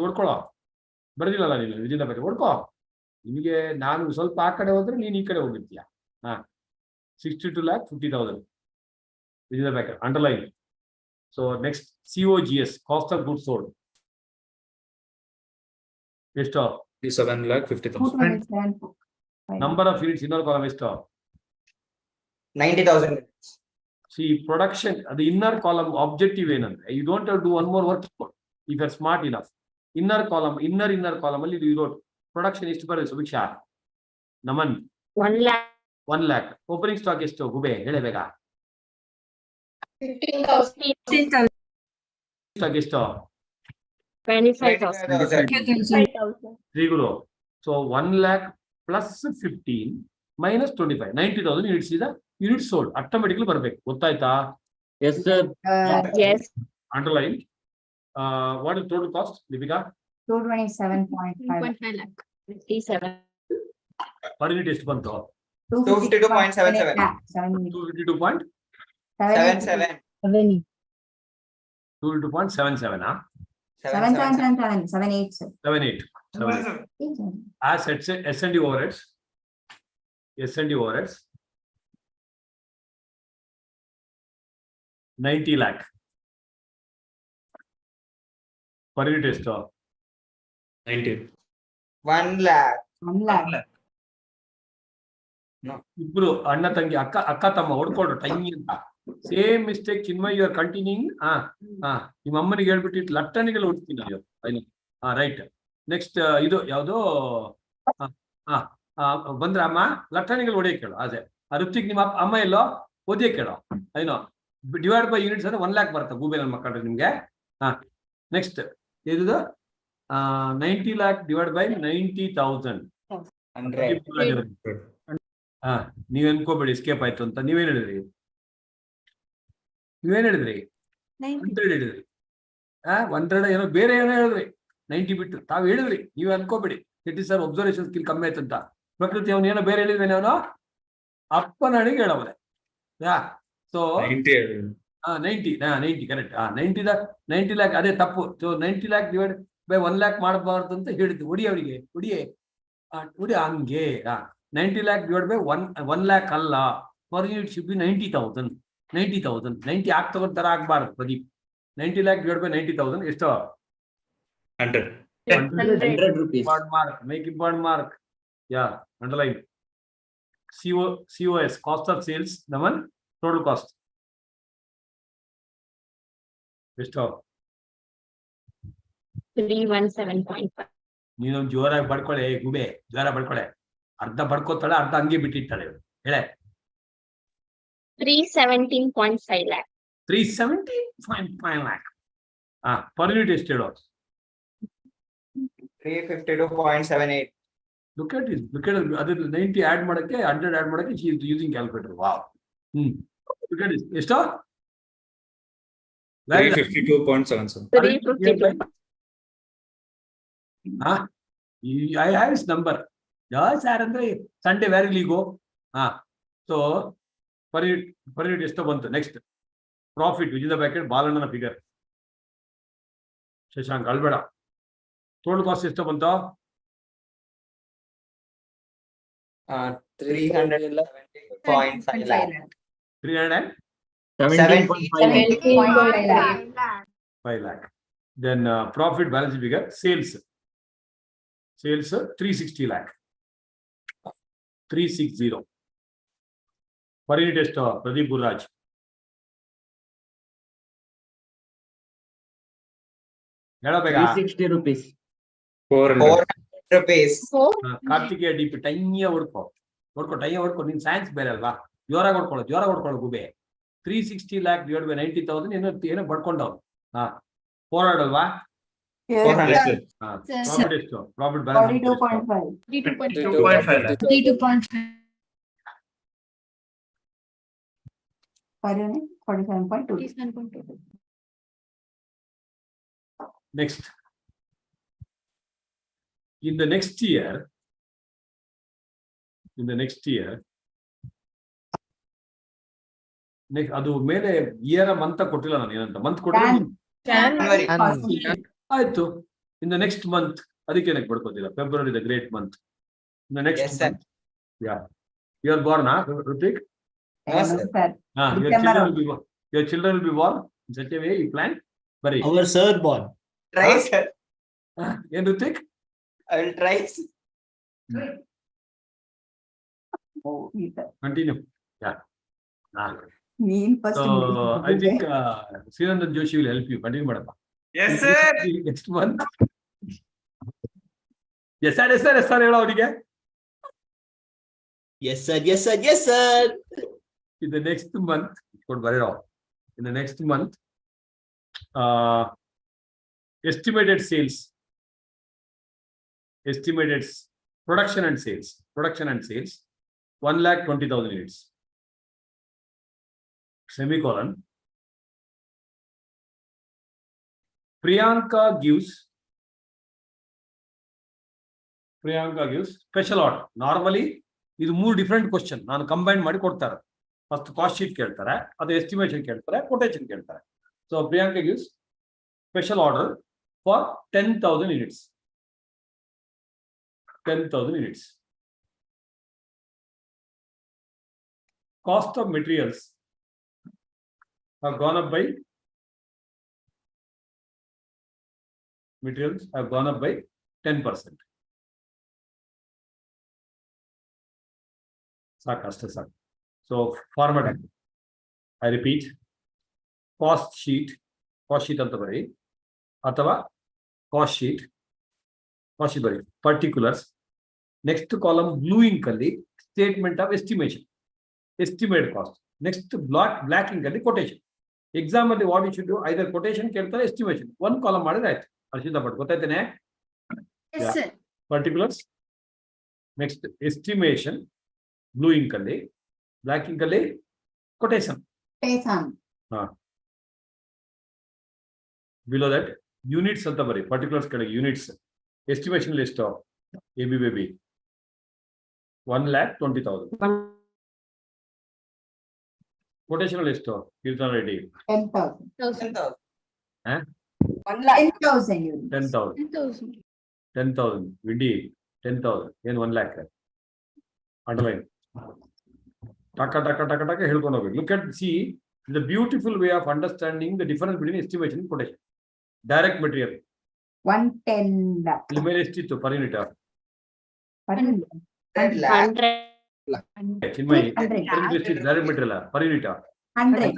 ಹೊಡ್ಕೊಳ್ಳೋ. ಬರೆದಿಲ್ಲಲ್ಲ ನೀನು ವಿಜಿದ ಬ್ರಾಕೆಟ್ ಹೊಡ್ಕೋ. ನಿಮಗೆ ನಾನು ಸ್ವಲ್ಪ ಆ ಕಡೆ ಹೋದ್ರೆ ನೀನು ಈ ಕಡೆ ಹೋಗಿರ್ತೀಯ. 62 lakh 50,000 ವಿಜಿದ bracket underline. So next COGS, cost of goods sold. ಎಷ್ಟು? 7 lakh 50,000. 227. Number of units inner column ಎಷ್ಟು? 90,000. See, production, the inner column objective ಏನಂದ್ರೆ you don't have to do one more work if you are smart enough. Inner column ಅಲ್ಲಿ you wrote production ಎಷ್ಟು ಬರುತ್ತೆ Subhiksha? Naman 1 lakh. 1 lakh. Opening stock ಎಷ್ಟು ಗುಬೆ ಹೇಳಬೇಕ? 15,000. Stock ಎಷ್ಟು? 25,000. ತ್ರಿಗುರು. So 1 lakh plus 15 minus 25, 90,000 units is the units sold. Automatically ಬರಬೇಕು. ಗೊತ್ತಾಯ್ತಾ? Yes, sir. Yes. Underline. What is total cost, Deepika? 227.5. 1.5 lakh. 57. Per unit ಎಷ್ಟು ಬಂತು? 252.77. 252.77. 77. 252.77. 778, sir. 78. As S&D overheads. S&D overheads. 90 lakh. Per unit ಎಷ್ಟು? 90. 1 lakh. 1 lakh. ಇಬ್ರು ಅಣ್ಣ ತಂಗಿ ಅಕ್ಕ ತಮ್ಮ ಹೊಡ್ಕೊಳ್ರು ಟೈಮ್ ಅಂತ. Same mistake Chinmay you are continuing. ನಿಮ್ಮ ಅಮ್ಮನಿಗೆ ಹೇಳ್ಬಿಟ್ಟು ಲಟ್ಟಣಿಗಳು ಹೊಡ್ತೀನಿ ರೈಟ್. ನೆಕ್ಸ್ಟ್ ಇದು ಯಾವುದು? ಬಂದ್ರ ಅಮ್ಮ ಲಟ್ಟಣಿಗಳು ಹೊಡೆಯ ಕೇಳು. ಅದೇ ಋತಿಕ್ ನಿಮ್ಮ ಅಮ್ಮ ಎಲ್ಲೋ ಓದಿಯ ಕೇಳೋ. ಏನೋ ಡಿವೈಡ್ ಬೈ ಯೂನಿಟ್ಸ್ ಅಂದ್ರೆ 1 lakh ಬರುತ್ತೆ ಗೂಬೆ ನನ್ನ ಮಕ್ಕಳ್ರೆ ನಿಮ್ಗೆ. ನೆಕ್ಸ್ಟ್ ಇದು 90 lakh ಡಿವೈಡ್ ಬೈ 90,000. 100. ನೀವ್ ಅನ್ಕೋಬೇಡಿ ಎಸ್ಕೇಪ್ ಆಯ್ತು ಅಂತ. ನೀವೇನ್ ಹೇಳಿದ್ರಿ? 100 ಹೇಳಿದ್ರಿ. 100 ಏನೋ ಬೇರೆ ಏನೋ ಹೇಳಿದ್ರಿ. 90 ಬಿಟ್ಟು ತಾವ್ ಹೇಳಿದ್ರಿ. ನೀವೇ ಅನ್ಕೋಬೇಡಿ. It is sir observation skill ಕಮ್ಮಿ ಆಯ್ತು ಅಂತ. ಪ್ರಕೃತಿ ಅವನು ಏನೋ ಬೇರೆ ಹೇಳಿದ್ವಿ ಅವನು ಅಪ್ಪನ ಅಡಿಗೆ ಹೇಳವನೆ. So 90 correct. 90 lakh ಅದೇ ತಪ್ಪು. So 90 lakh divide by 1 lakh ಮಾಡಬಾರ್ದು ಅಂತ ಹೇಳಿದ್ದು. ಹೊಡಿ ಅವರಿಗೆ ಹೊಡಿ ಹಂಗೆ. 90 lakh divided by 1 lakh ಅಲ್ಲ. Per unit should be 90,000. 90 ಯಾಕೆ ತಗೊಂಡ್ತಾರ ಆಗ್ಬಾರ್ದು ಪ್ರದೀಪ್. 90 lakh divided by 90,000 ಎಷ್ಟು? 100. 100 rupees. Make it one mark. Yeah, underline. COS, cost of sales, Naman, total cost. ಎಷ್ಟು? 317.5. ನೀನು ಜೋರಾಗಿ ಬಡ್ಕೊಳೆ ಗುಬೆ, ಜೋರ ಬಡ್ಕೊಳೆ. ಅರ್ಧ ಬಡ್ಕೋತಾಳೆ, ಅರ್ಧ ಹಂಗೆ ಬಿಟ್ಟಿರ್ತಾಳೆ. ಹೇಳೆ. 317.5 lakh. 317.5 lakh. Per unit ಎಷ್ಟು ಹೇಳೋ? 352.78. Look at it. ಅದ್ರ 90 ಆಡ್ ಮಾಡಕ್ಕೆ 100 ಆಡ್ ಮಾಡಕ್ಕೆ she is using calculator. Wow. Look at this. ಎಷ್ಟು? 352.77. 352. I have his number. Sir ಅಂದ್ರೆ ಸಂಡೇ ವ್ಯಾರಿ ಲೀಗೋ. ಸೊ per unit ಎಷ್ಟು ಬಂತು? ನೆಕ್ಸ್ಟ್ ಪ್ರಾಫಿಟ್ ವಿಜಿದ ಬ್ರಾಕೆಟ್ ಬಾಲಣ್ಣನ ಫಿಗರ್. ಶಶಾಂಕ್ ಅಳ್ಬೇಡ. ಟೋಟಲ್ ಕಾಸ್ಟ್ ಎಷ್ಟು ಬಂತು? 370.5 lakh. 317.5 lakh. Then profit balance figure, sales 360 lakh. 360. per unit ಎಷ್ಟು ಪ್ರದೀಪ್ ಗುರುರಾಜ್? ಹೇಳಬೇಕ? 360 rupees. 400. 400 rupees. ಕಾರ್ತಿಕೇಯ ಡಿಪಿ ಟೈಯ ಹೊಡ್ಕೊ ಟೈಯ ಹೊಡ್ಕೊ. ನಿನ್ ಸೈನ್ಸ್ ಬೇರೆ ಅಲ್ವಾ? ಜೋರಾಗಿ ಹೊಡ್ಕೊಳ್ಳೋ ಗುಬೆ. 360 lakh divided by 90,000 ಏನೋ ಬಡ್ಕೊಂಡವ್. ಹಾ, 400 ಅಲ್ವಾ? 400. ಪ್ರಾಫಿಟ್ ಎಷ್ಟು? Profit balance 42.5. 32.5. Per unit 47.2. Next, in the next year, next ಅದು ಮೇಲೆ ಇಯರ್ ಮಂತ್ ಕೊಟ್ಟಿಲ್ಲ ನಾನು. ಏನಂತ ಮಂತ್ ಕೊಟ್ಟಿಲ್ಲ. January. ಆಯ್ತು. ಇನ್ ದ ನೆಕ್ಸ್ಟ್ ಮಂತ್ ಅದಕ್ಕೆ ಏನಕ್ಕೆ ಬಡ್ಕೋತೀರಾ? February the great month. In the next Yes, sir. Month, yeah, you are born, Hrithik? No, sir. Your children will be born in such a way you plan. Bari. Our sir born. Try, sir. ಏನು Hrithik? I will try. Sir. Continue. Yeah. ನೀನ್ first So I think Srinandan Joshi will help you. Continue madam. Yes, sir. Next month. Yes sir, yes sir, yes sir ಹೇಳೋ ಅವನಿಗೆ. Yes sir, yes sir, yes sir. In the next month, in the next month, estimated sales, production and sales, 1,20,000 units. Semicolon. Priyanka gives special order. Normally, ಇದು 3 different question. ನಾನು combine ಮಾಡಿ ಕೊಡ್ತಾರೆ. First cost sheet ಕೇಳ್ತಾರೆ, ಅದು estimation ಕೇಳ್ತಾರೆ, quotation ಕೇಳ್ತಾರೆ. So Priyanka gives special order for 10,000 units. 10,000 units. Cost of materials have gone up by 10%. So format, I repeat, cost sheet ಅಂತ ಬರಿ ಅಥವಾ cost sheet ಬರಿ, particulars. Next column blue ink ಅಲ್ಲಿ statement of estimation, estimate cost. Next black ink ಅಲ್ಲಿ quotation. Exam ಅಲ್ಲಿ what you should do, either quotation ಕೇಳ್ತಾರೆ, estimation. One column ಮಾಡಿದ್ರೆ ಆಯ್ತು. Arshita Bhat ಗೊತ್ತಾಯ್ತೇನೆ? Yes, sir. Particulars. Next estimation blue ink ಅಲ್ಲಿ, black ink ಅಲ್ಲಿ quotation. Below that units ಅಂತ ಬರಿ, particulars ಕೆಳಗೆ units. Estimation list of ABBB 1,20,000. Quotation list of Kirtan Reddy 10,000. 10,000. Vindi 10,000. ಏನು 1 lakh. Underline. Taka ಹೇಳ್ಕೊಂಡು ಹೋಗ್ಬೇಕು. Look at, see the beautiful way of understanding the difference between estimation and quotation. Direct material 110 lakh. ಇಲ್ಲಿ ಮೇಲೆ ಎಷ್ಟಿತ್ತು per unit? 10 lakh. ಚಿನ್ಮಯಿ, 100. Direct material per unit 100.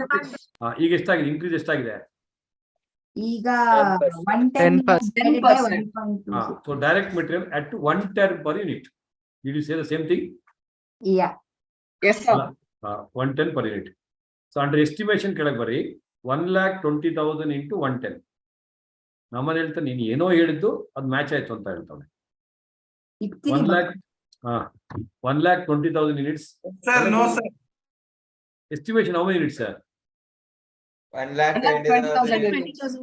ಈಗ ಎಷ್ಟಾಗಿದೆ? Increase ಎಷ್ಟಾಗಿದೆ? ಈಗ 110 divided by 1.2. So direct material at 110 per unit. Did you say the same thing? Yeah. Yes, sir. 110 per unit. So under estimation ಕೆಳಗೆ ಬರಿ 1,20,000 into 110. ನಮ್ಮನೆ ಹೇಳ್ತಾನೆ ನೀನು ಏನೋ ಹೇಳಿದ್ದು ಅದು ಮ್ಯಾಚ್ ಆಯ್ತು ಅಂತ ಹೇಳ್ತಾನೆ. 1,20,000 units. Sir, no, sir. Estimation how many units, sir? 1,20,000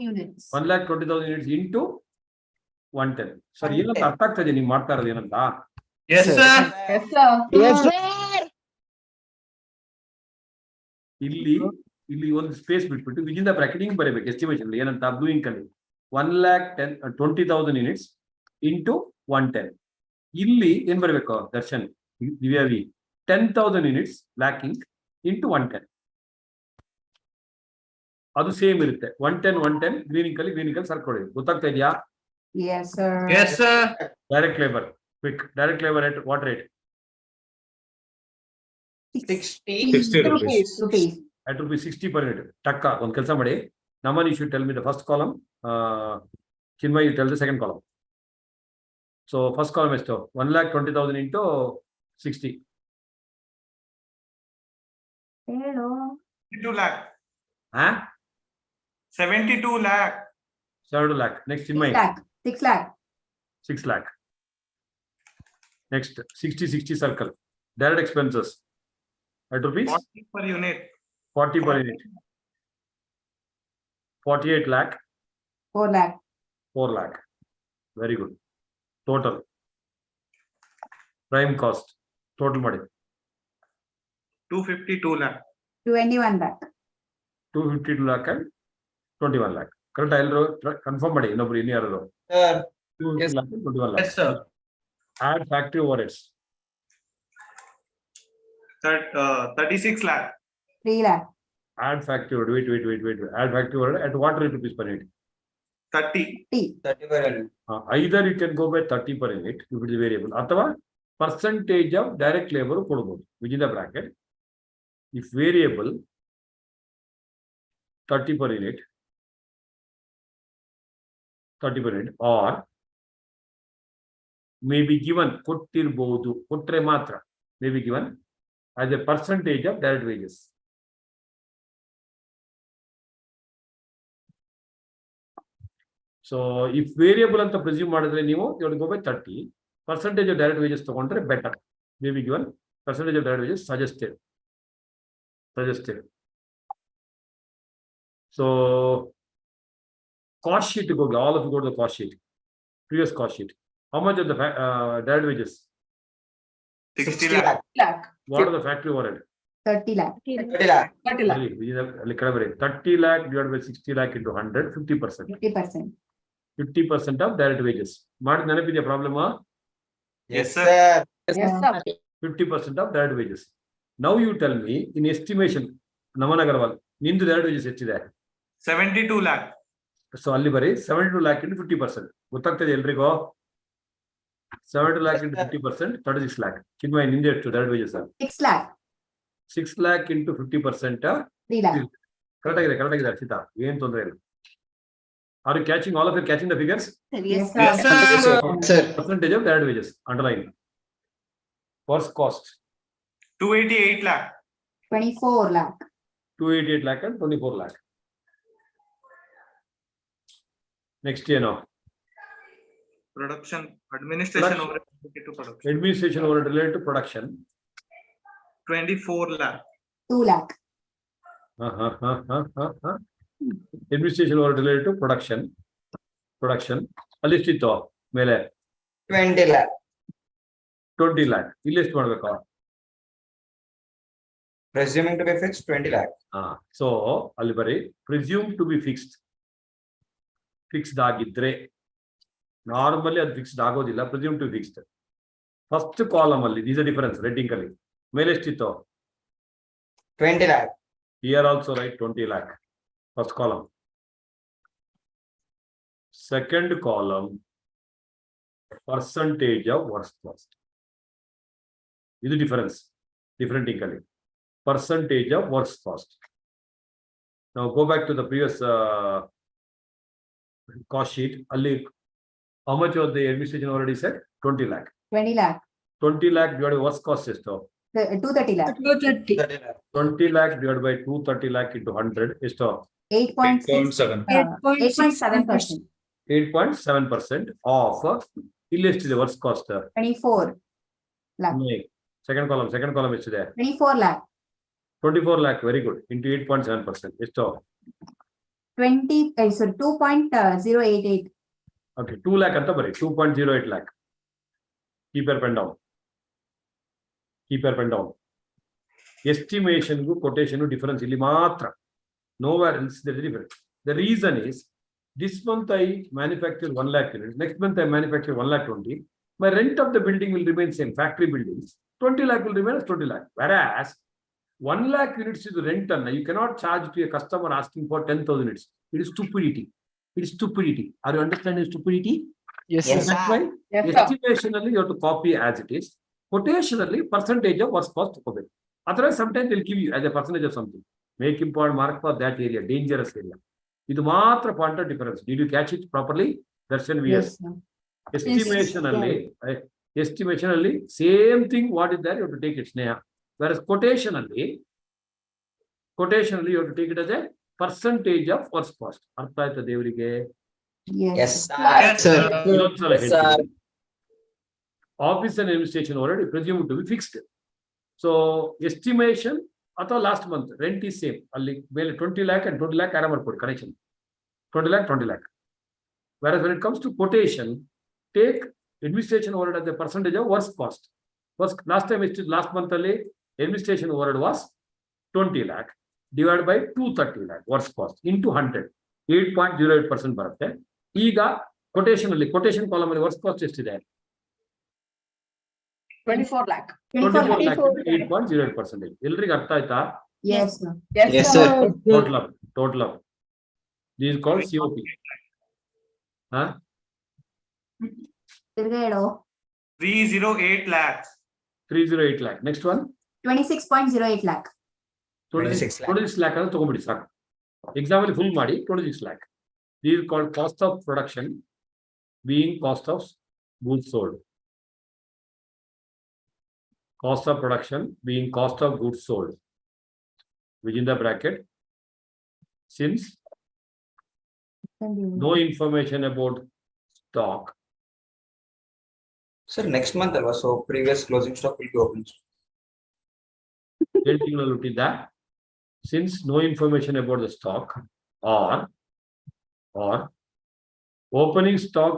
units. 1,20,000 units into 110. Sir ಏನಂತ ಅರ್ಥ ಆಗ್ತದೆ ನೀವು ಮಾಡ್ತಾ ಇರೋದು ಏನಂತ? Yes, sir. Yes, sir. Yes, sir. ಇಲ್ಲಿ ಒಂದು ಸ್ಪೇಸ್ ಬಿಟ್ಬಿಟ್ಟು ವಿದಿನ್ ದ ಬ್ರಾಕೆಟಿಂಗ್ ಬರೀಬೇಕು. ಎಸ್ಟಿಮೇಷನ್ ಏನಂತ ಬ್ಲೂ ಇಂಕ್ ಅಲ್ಲಿ 1,20,000 units into 110. ಇಲ್ಲಿ ಏನ್ ಬರಬೇಕು ದರ್ಶನ್ ದಿವ್ಯಾವಿ? 10,000 units ಬ್ಲಾಕ್ ಇಂಕ್ into 110. ಅದು ಸೇಮ್ ಇರುತ್ತೆ. 110 ಗ್ರೀನ್ ಇಂಕ್ ಅಲ್ಲಿ ಸರ್ಕೊಳ್ಳಿ. ಗೊತ್ತಾಗ್ತಾ ಇದೆಯಾ? Yes, sir. Yes, sir. Direct labour quick. Direct labour at what rate? 60 rupees. rupees. At rupees 60 per unit. Takka, one kelsa madi. Naman, you should tell me the first column. Chinmay, you tell the second column. So first column is 1,20,000 into 60. Hello. 2 lakh. Huh? 72 lakh. 7 lakh. Next, 6 Chinmay, lakh. 6 lakh. 6 lakh. Next, 60 circle. Direct expenses. At rupees 40 per unit. 40 per unit. 48 lakh. 4 lakh. 4 lakh. Very good. Total. Prime cost. Total money. 252 lakh. 21 lakh. 252 lakh and 21 lakh. Correct. I'll confirm money. No, any other. Sir. 250 lakh and 21 lakh. Yes, sir. Add factory overheads. 36 lakh. 3 lakh. Add factory overhead. Wait. Add factory overhead at what rate rupees per unit? 30. 30 per annum. Either you can go by 30 per unit if it is variable. Athava percentage of direct labor kodabodu within the bracket. If variable 30 per unit, 30 per unit, or may be given kottirbodu, kotre matra may be given as a percentage of direct wages. So if variable anta presume madidre you have to go by 30. Percentage of direct wages tagondre better. May be given percentage of direct wages suggested. So cost sheet go, all of you go to the cost sheet. Previous cost sheet. How much of the direct wages? 60 lakh. What are the factory overhead? 30 lakh. 30 lakh. 30 lakh. 30 lakh divided by 60 lakh into 100, 50%. 50%. 50% of direct wages. Mad nenapidiya problem? Yes, sir. Yes, sir. 50% of direct wages. Now you tell me in estimation, Naman Agarwal, nindu direct wages echide. 72 lakh. So alli bari 72 lakh into 50%. Gottagtade elrigo 72 lakh into 50%, 36 lakh. Chinmay nindu ಎಷ್ಟು direct wages? 6 lakh. 6 lakh into 50%. 3 lakh. Correct ಆಗಿದೆ ಅರ್ಚಿತಾ, ಏನು ತೊಂದರೆ ಇಲ್ಲ. Are you catching, all of you catching the figures? Yes, Yes, sir. sir. Sir. Percentage of direct wages, underline. First cost, 288 lakh. 24 lakh. 288 lakh and 24 lakh. Next year now. Production, administration Production. overhead related to production. Administration overhead related to production. 24 lakh. 2 lakh. Administration overhead related to production. ಅಲ್ಲಿ ಎಷ್ಟಿತ್ತು ಮೇಲೆ? 20 lakh. 20 lakh. ಇಲ್ಲಿ ಎಷ್ಟು ಮಾಡಬೇಕು? Presuming to be fixed, 20 lakh. So ಅಲ್ಲಿ ಬರಿ presume to be fixed. Fixed ಆಗಿದ್ರೆ normally ಅದು ಫಿಕ್ಸ್ಡ್ ಆಗೋದಿಲ್ಲ, presume to be fixed. First column ಅಲ್ಲಿ these are difference, red ink ಅಲ್ಲಿ ಮೇಲೆ ಎಷ್ಟಿತ್ತು? 20 lakh. Here also write 20 lakh. First column. Second column, percentage of worst cost. This is difference. Different ink ali. Percentage of worst cost. Now go back to the previous cost sheet. Ali, how much was the administration already said? 20 lakh. 20 lakh. 20 lakh divided by worst cost is 230 lakh. 30 lakh. 20 lakh divided by 230 lakh into 100 is 8.7. 8.7%. 8.7% of illustrated worst cost. 24 lakh. Second column is there. 24 lakh. 24 lakh, very good. Into 8.7%. Is 2.088. okay, 2 lakh anta bari 2.08 lakh. Keep your pen down. Estimation gu quotation difference illi matra. Nowhere else there is a difference. The reason is this month I manufacture 1 lakh units. Next month I manufacture 1 lakh 20. My rent of the building will remain same. Factory buildings 20 lakh will remain as 20 lakh. Whereas 1 lakh units is the rent, and you cannot charge to a customer asking for 10,000 units. It is stupidity. Are you understanding stupidity? Yes, Yes, sir. That's why Yes, sir. estimationally you have to copy as it is. Quotationally percentage of worst cost. Otherwise, sometimes they'll give you as a percentage of something. Make important mark for that area, dangerous area. ಇದು ಮಾತ್ರ point of difference. Did you catch it properly? That's when we Yes, sir. estimation ಅಲ್ಲಿ same thing what is there you have to take it Sneha. Whereas quotation ಅಲ್ಲಿ you have to take it as a percentage of first cost. ಅರ್ಥ ಆಯ್ತಾ ದೇವರಿಗೆ? Yes, Yes, sir. sir. ಇನ್ನೊಂದ್ಸಲ Yes, sir. ಹೇಳ್ತೀನಿ. Office and administration already presumed to be fixed. So estimation ಅಥವಾ last month rent is same. ಅಲ್ಲಿ ಮೇಲೆ 20 lakh and 20 lakh add ಮಾಡ್ಕೊಡಿ connection. 20 lakh. Whereas when it comes to quotation, take administration overhead as a percentage of worst cost. Last time last month ಅಲ್ಲಿ administration overhead was 20 lakh divided by 230 lakh worst cost into 100. 8.08% ಬರುತ್ತೆ. ಈಗ quotation ಅಲ್ಲಿ quotation column ಅಲ್ಲಿ worst cost ಎಷ್ಟಿದೆ? 24 lakh. 24 lakh 8.08%. ಎಲ್ರಿಗೂ ಅರ್ಥ ಆಯ್ತಾ? Yes, sir. Yes, sir. Total up. This is called COP. Huh? ತಿರ್ಗಾ ಹೇಳು. 308 lakhs. 308 lakh. Next one. 26.08 lakh. 26 lakh. 26 lakh ಅಂತ ತಗೊಂಡ್ಬಿಡಿ ಸಾಕು. ಎಕ್ಸಾಮ್ ಅಲ್ಲಿ ಫುಲ್ ಮಾಡಿ 26 lakh. This is called cost of production being cost of goods sold. Cost of production being cost of goods sold. Within the bracket, since no information about stock. Sir, next month alwa, so previous closing stock will be open. Since no information about the stock or opening stock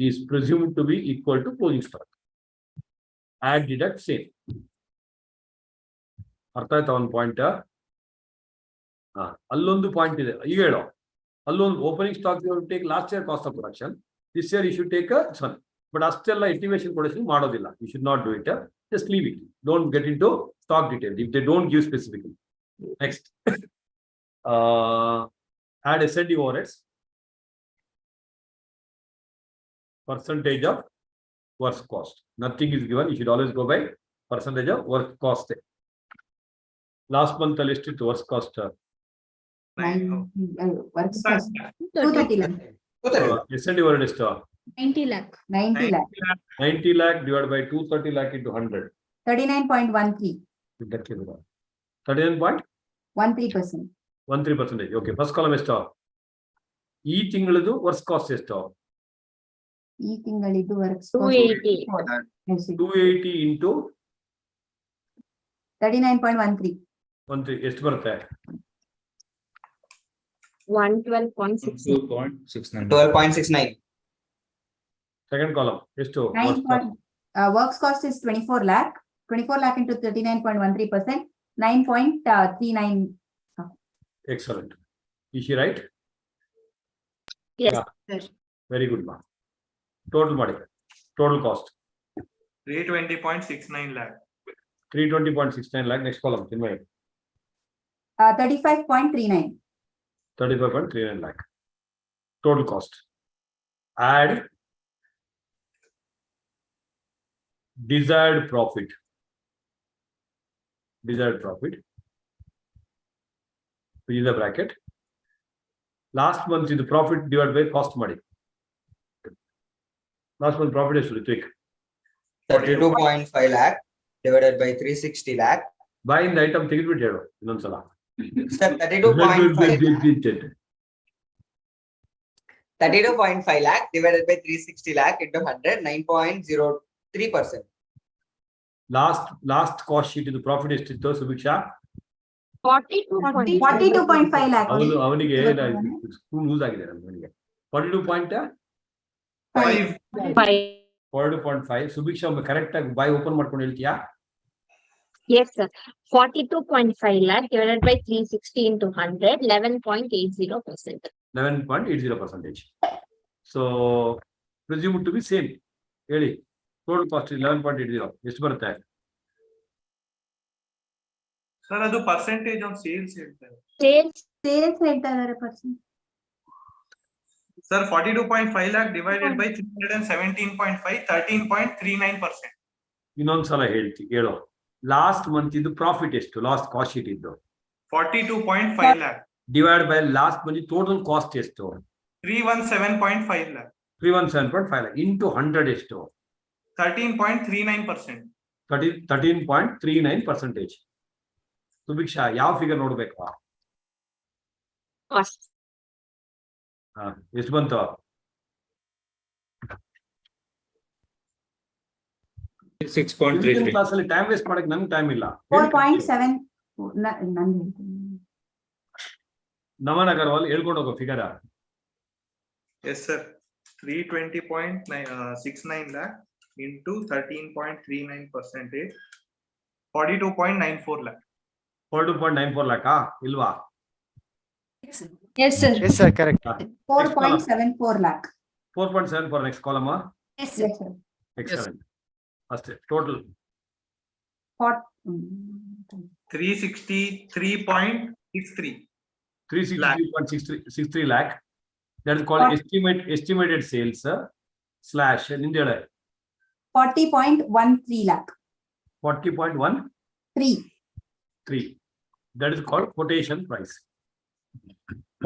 is presumed to be equal to closing stock. Add, deduct, same. ಅರ್ಥ ಆಯ್ತಾ ಒಂದು point? ಅಲ್ಲೊಂದು point ಇದೆ, ಈಗ ಹೇಳೋ. ಅಲ್ಲೊಂದು opening stock take last year cost of production, this year you should take sun. But ಅಷ್ಟೆಲ್ಲ estimation ಕೊಡೋದು ಮಾಡೋದಿಲ್ಲ. You should not do it. Just leave it. Don't get into stock detail if they don't give specifically. Next, add S&D overheads. Percentage of work cost. Nothing is given. You should always go by percentage of work cost. Last month list it work cost. Work cost 230 lakh. S&D overhead is 90 lakh. 90 lakh. 90 lakh divided by 230 lakh into 100. 39.13. 39.13%. 13%. Okay, first column ಎಷ್ಟು? ಈ ತಿಂಗಳದು work cost ಎಷ್ಟು? ಈ ತಿಂಗಳಿದ್ದು work 280. 280 into 39.13. ಎಷ್ಟು ಬರುತ್ತೆ? 112.6. 2.69. 12.69. Second column ಎಷ್ಟು? Works cost is 24 lakh. 24 lakh into 39.13%. 9.39. Excellent. Is she right? Yes, Yeah. sir. Very good, ma. Total ಮಾಡಿ. Total cost 320.69 lakh. 320.69 lakh. Next column. 35.39. 35.39 lakh. Total cost. Add desired profit. Desired profit. Within the bracket. Last month is the profit divided by cost ಮಾಡಿ. Last month profit is Ritvik. 32.5 lakh divided by 360 lakh. Buy in the item ತೆಗೆದ್ಬಿಟ್ಟು ಹೇಳು ಇನ್ನೊಂದ್ಸಲ. Sir, 32.5 lakh divided by 360 lakh into 100, 9.03%. Last cost sheet ಇದು profit ಎಷ್ಟಿತ್ತು Subhiksha? 42.5 lakh. ಅವನಿಗೆ school loose ಆಗಿದೆ ನಮಗೆ. 42.5. 42.5. Subhiksha correct ಆಗಿ ಬಾಯ್ ಓಪನ್ ಮಾಡ್ಕೊಂಡು ಹೇಳ್ತೀಯಾ? Yes, sir. 42.5 lakh divided by 360 into 100, 11.80%. 11.80%. So presumed to be same. ಹೇಳಿ total cost is 11.80. ಎಷ್ಟು ಬರುತ್ತೆ? Sir, ಅದು percentage on sales ಹೇಳ್ತಾರೆ. Sales ಹೇಳ್ತಾ ಇದ್ದಾರೆ percent. Sir, 42.5 lakh divided by 317.5, 13.39%. ಇನ್ನೊಂದ್ಸಲ ಹೇಳು. ಲಾಸ್ಟ್ ಮಂತ್ ಇದು ಪ್ರಾಫಿಟ್ ಎಷ್ಟು? ಲಾಸ್ಟ್ ಕಾಸ್ಟ್ ಶೀಟ್ ಇದ್ದು 42.5 lakh. Divide by last month total cost ಎಷ್ಟು? 317.5 lakh. 317.5 lakh ಇಂಟು 100 ಎಷ್ಟು? 13.39%. 13.39%. ಸುಭಿಕ್ಷಾ ಯಾವ ಫಿಗರ್ ನೋಡ್ಬೇಕು? Cost. ಎಷ್ಟು ಬಂತು? 6.33. ಕ್ಲಾಸಲ್ಲಿ ಟೈಮ್ ವೇಸ್ಟ್ ಮಾಡಕ್ಕೆ ನಂಗೆ ಟೈಮ್ ಇಲ್ಲ. 4.7. ನಮನ್ ಅಗರ್ವಾಲ್ ಹೇಳ್ಕೊಂಡು ಹೋಗೋ figure. Yes, sir. 320.69 lakh into 13.39%. 42.94 lakh. 42.94 lakh ಇಲ್ವಾ? Yes, sir. Yes, sir. Correct. 4.74 lakh. 4.74 next column. Yes, sir. Yes, sir. Excellent. ಅಷ್ಟೇ total 363.63. 363.63 lakh. That is called estimated sales slash ನಿಂದ ಹೇಳ 40.13 lakh. 40.13. That is called quotation price.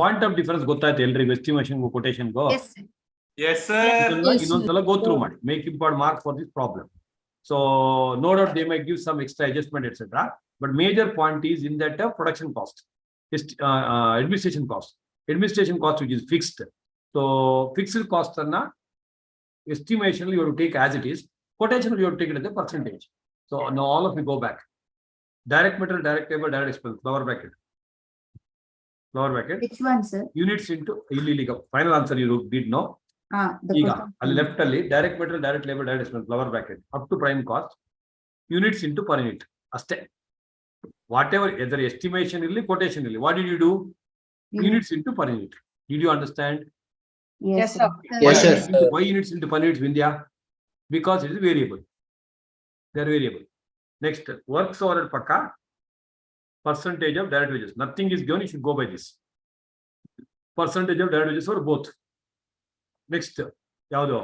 Point of difference ಗೊತ್ತಾಯ್ತು ಎಲ್ರಿಗೂ? Estimation quotation ಗೋ. Yes, sir. Yes, sir. ಇನ್ನೊಂದ್ಸಲ go through ಮಾಡಿ. Make import mark for this problem. So no doubt they might give some extra adjustment, etc. But major point is in that production cost, administration cost which is fixed. So fixed cost anna estimation you have to take as it is. Quotation you have to take it as a percentage. So now all of you go back. Direct material, direct labor, direct expense, lower bracket. Which one, sir? Units into final answer you did know. The ಈಗ question. ಅಲ್ಲಿ left ಅಲ್ಲಿ direct material, direct labour, direct expense, lower bracket up to prime cost, units into per unit ಅಷ್ಟೇ. Whatever either estimation ಇರಲಿ, quotation ಇರಲಿ, what did you do? Units into per unit. Did you understand? Yes, sir. Yes, sir. Why units into per units, Vindhya? Because it is variable. They are variable. Next, works overhead pakka, percentage of direct wages. Nothing is given, you should go by this. Percentage of direct wages for both. Next, ಯಾವುದು?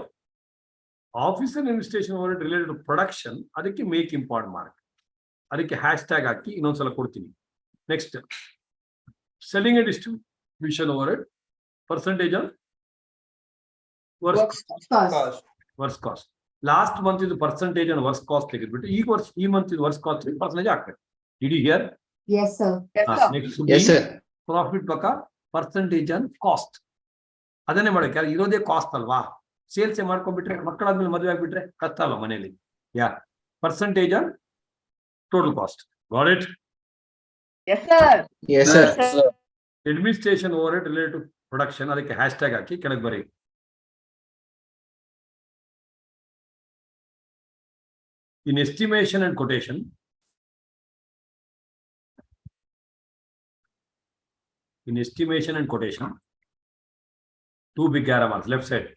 Officer administration overhead related to production, ಅದಕ್ಕೆ make import mark, ಅದಕ್ಕೆ hashtag ಹಾಕಿ ಇನ್ನೊಂದ್ಸಲ ಕೊಡ್ತೀನಿ. Next, selling and distribution overhead percentage of works cost. Last month ಇದು percentage on works cost ತೆಗೆದ್ಬಿಟ್ಟು ಈ month ಇದು ವರ್ಕ್ಸ್ ಕಾಸ್ಟ್ ಪರ್ಸೆಂಟೇಜ್ ಹಾಕ್ಬೇಕು. Did you hear? Yes, sir. Next, Yes, sir. Profit ಪಕ್ಕ ಪರ್ಸೆಂಟೇಜ್ ಆನ್ ಕಾಸ್ಟ್. ಅದನ್ನೇ ಮಾಡಕ್ಕೆ ಇರೋದೇ cost ಅಲ್ವಾ? ಸೇಲ್ಸೇ ಮಾಡ್ಕೊಂಡ್ಬಿಟ್ರೆ, ಮಕ್ಕಳಾದ್ಮೇಲೆ ಮದುವೆ ಆಗ್ಬಿಟ್ರೆ ಕಷ್ಟ ಅಲ್ವಾ ಮನೆಯಲ್ಲಿ? Percentage on total cost. Got it? Yes, sir. Yes, sir. Administration overhead related to production, ಅದಕ್ಕೆ ಹ್ಯಾಶ್ ಟ್ಯಾಗ್ ಹಾಕಿ ಕೆಳಗೆ ಬರೀ. In estimation and quotation, two big arrow marks left side,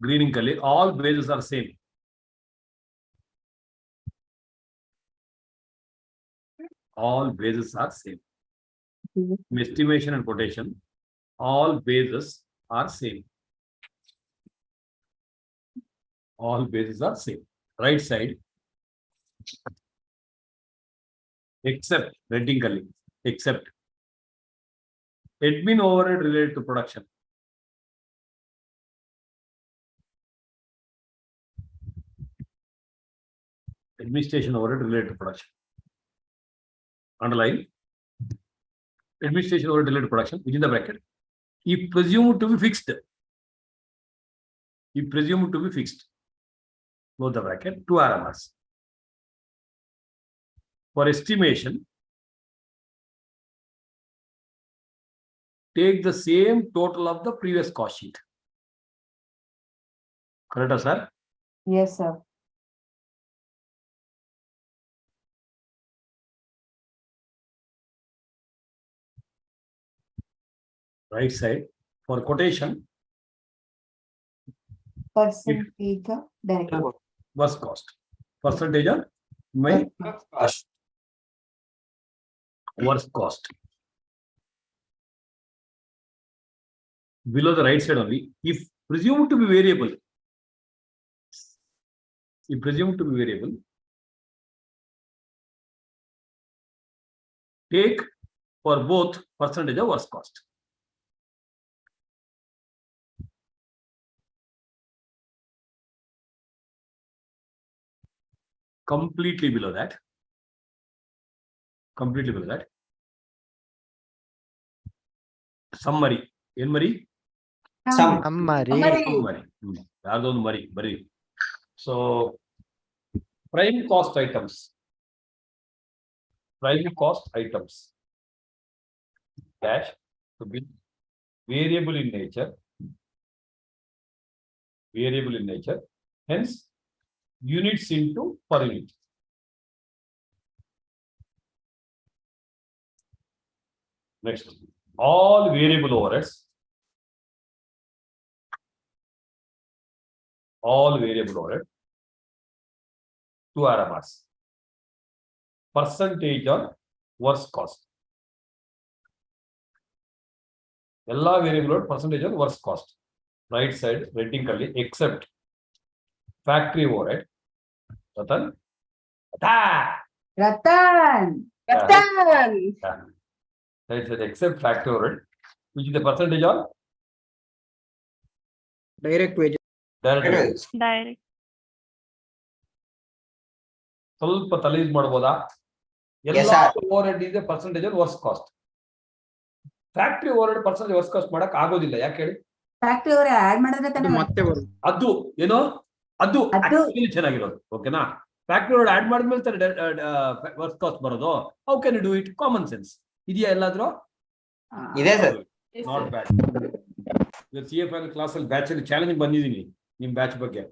green in color, all bases are same. All bases are same. In estimation and quotation, all bases are same. All bases are same. Right side, except red in color, except admin overhead related to production. Administration overhead related to production. Underline. Administration overhead related to production within the bracket. If presumed to be fixed. If presumed to be fixed. Close the bracket. 2 RMRs. For estimation, take the same total of the previous cost sheet. Correct, sir? Yes, sir. Right side, for quotation, Percentage of direct. worst cost. Percentage of my worst cost. Below the right side only, if presumed to be variable, is presumed to be variable. Take for both percentage of worst cost. Completely below that. Completely below that. Summary. In Mari? Some. Ammari. Mari. So, prime cost items. Prime cost items. Dash to be variable in nature. Variable in nature. Hence, units into per unit. Next, all variable overheads. All variable overhead. 2 RMRs. Percentage on worst cost. All variable percentage on worst cost. Right side, renting curly, except factory overhead. Ratan? Ratan. Right side, except factory overhead, which is the percentage on Direct wages. direct wages. Direct. ಸ್ವಲ್ಪ ತಲೆ use ಮಾಡಬಹುದಾ? ಎಲ್ಲ overhead ಇದೆ percentage on worst cost. Factory overhead percentage worst cost ಮಾಡಕ್ ಆಗೋದಿಲ್ಲ. ಯಾಕೆ ಹೇಳಿ? Factory ಅವರೇ ಆಡ್ ಮಾಡಿದ್ರೆ ತಾನೇ ಮತ್ತೆ ಅದು ಏನೋ ಅದು ಆಕ್ಚುಲಿ ಚೆನ್ನಾಗಿರೋದು. ಓಕೆನಾ? ಫ್ಯಾಕ್ಟರಿ ಓವರ್ಹೆಡ್ ಆಡ್ ಮಾಡಿದ್ಮೇಲೆ ತಾರೆ ವರ್ಸ್ಟ್ ಕಾಸ್ಟ್ ಬರೋದು. How can you do it? Common sense ಇದೆಯಾ ಎಲ್ಲಾದ್ರೂ? ಇದೆ sir. Not bad. CFL class ಅಲ್ಲಿ ಬ್ಯಾಚ್ ಅಲ್ಲಿ ಚಾಲೆಂಜ್ ಬಂದಿದ್ದೀನಿ ನಿಮ್ ಬ್ಯಾಚ್ ಬಗ್ಗೆ.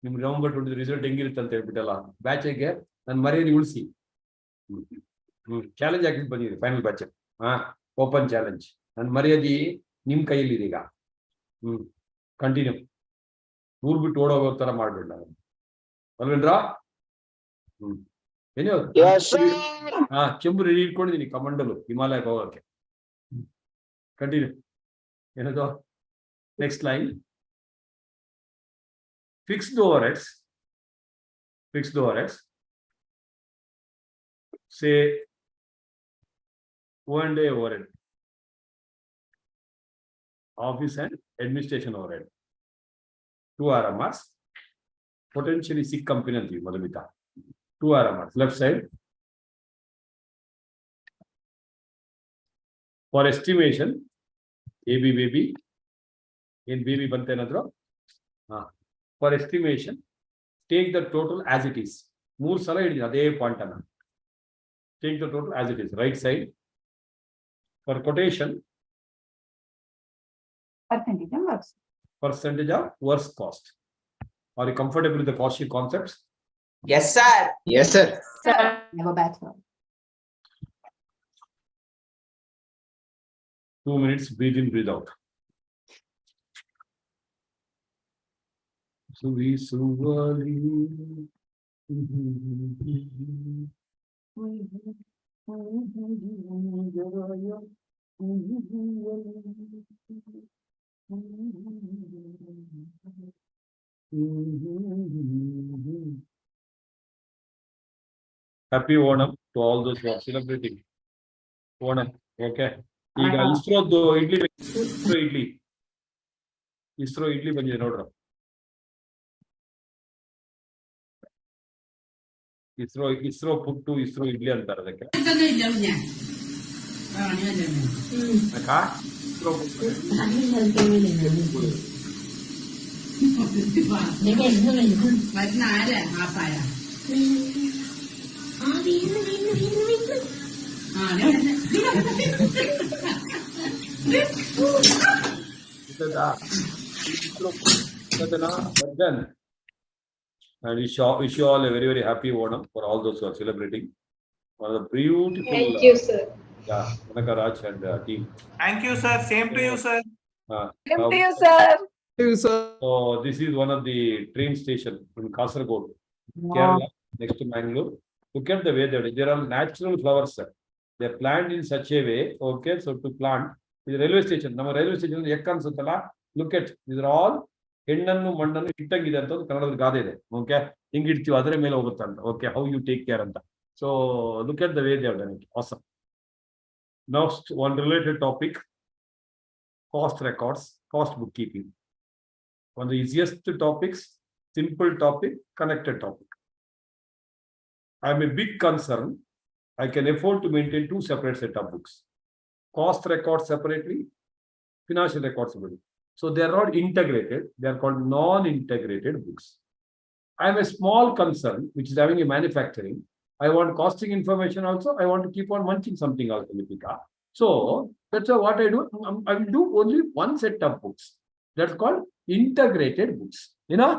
ನಿಮ್ ನವೆಂಬರ್ 20 ರಿಸಲ್ಟ್ ಹೆಂಗಿರುತ್ತೆ ಅಂತ ಹೇಳ್ಬಿಟ್ಟಲ್ಲ ಬ್ಯಾಚಿಗೆ ನಾನು ಮರ್ಯಾದೆ ಉಳಿಸಿ ಚಾಲೆಂಜ್ ಹಾಕಿಟ್ಟು ಬಂದಿದೆ ಫೈನಲ್ ಬ್ಯಾಚ್. Open challenge. ನನ್ನ ಮರ್ಯಾದೆ ನಿಮ್ ಕೈಯಲ್ಲಿ ಇದೆ ಈಗ. ಕಂಟಿನ್ಯೂ 100 ಬಿಟ್ಟು ಓಡೋಗೋ ತರ ಮಾಡ್ಬೇಡ ನಾನು ಅಲ್ವೇನ್ರಾ? ಏನೋ ಚೆಂಬು ರೆಡಿ ಇಟ್ಕೊಂಡಿದ್ದೀನಿ ಕಮಾಂಡಲು ಹಿಮಾಲಯಕ್ಕೆ ಹೋಗೋಕೆ. ಕಂಟಿನ್ಯೂ. ಏನದು next line. Fixed overheads, say 1 day overhead, office and administration overhead, 2 RMRs, potentially sick company anti Madhumita, 2 RMRs, left side. For estimation, ABBB, in BB bante nadro. For estimation, take the total as it is. 3 sala hididi ade point anna. Take the total as it is. Right side. For quotation, percentage of worst cost. Are you comfortable with the Cauchy concepts? Yes, sir. Yes, sir. Never bachelor. 2 minutes, breathe in, breathe out. Suvi Suvali. Happy Onam to all those who are celebrating Onam. Okay. ಈಗ ಇಸ್ರೋದ್ದು ಇಡ್ಲಿ ಬಂದಿದೆ ನೋಡ್ರ. ಇಸ್ರೋ ಪುಟ್ಟು ಇಸ್ರೋ ಇಡ್ಲಿ ಅಂತಾರೆ ಅದಕ್ಕೆ. And wish you all a very, very happy Onam for all those who are celebrating. For the beautiful. Thank you, sir. Yeah, Manaka Raj and team. Thank you, sir. Same to you, sir. Same to you, sir. So this is one of the train station in Kasaragod, Kerala, next to Mangalore. Look at the way there are natural flowers, sir. They are planted in such a way. Okay, so to plant the railway station. Now railway station look at these are all ಹೆಣ್ಣನ್ನು ಮಣ್ಣನ್ನು ಇಟ್ಟಂಗಿದೆ ಅಂತ ಒಂದು ಕನ್ನಡದ ಗಾದೆ ಇದೆ. Okay, ಹಿಂಗಿಡ್ತೀವಿ ಅದರ ಮೇಲೆ ಹೋಗುತ್ತೆ ಅಂತ. Okay, how you take care ಅಂತ. So look at the way they have done it. Awesome. Next one related topic, cost records, cost bookkeeping. One of the easiest topics, simple topic, connected topic. I am a big concern. I can afford to maintain two separate set of books. Cost records separately, financial records separately. So they are not integrated. They are called non-integrated books. I have a small concern which is having a manufacturing. I want costing information also. I want to keep on munching something also, Lipika. So that's what I do. I will do only one set of books. That's called integrated books. You know?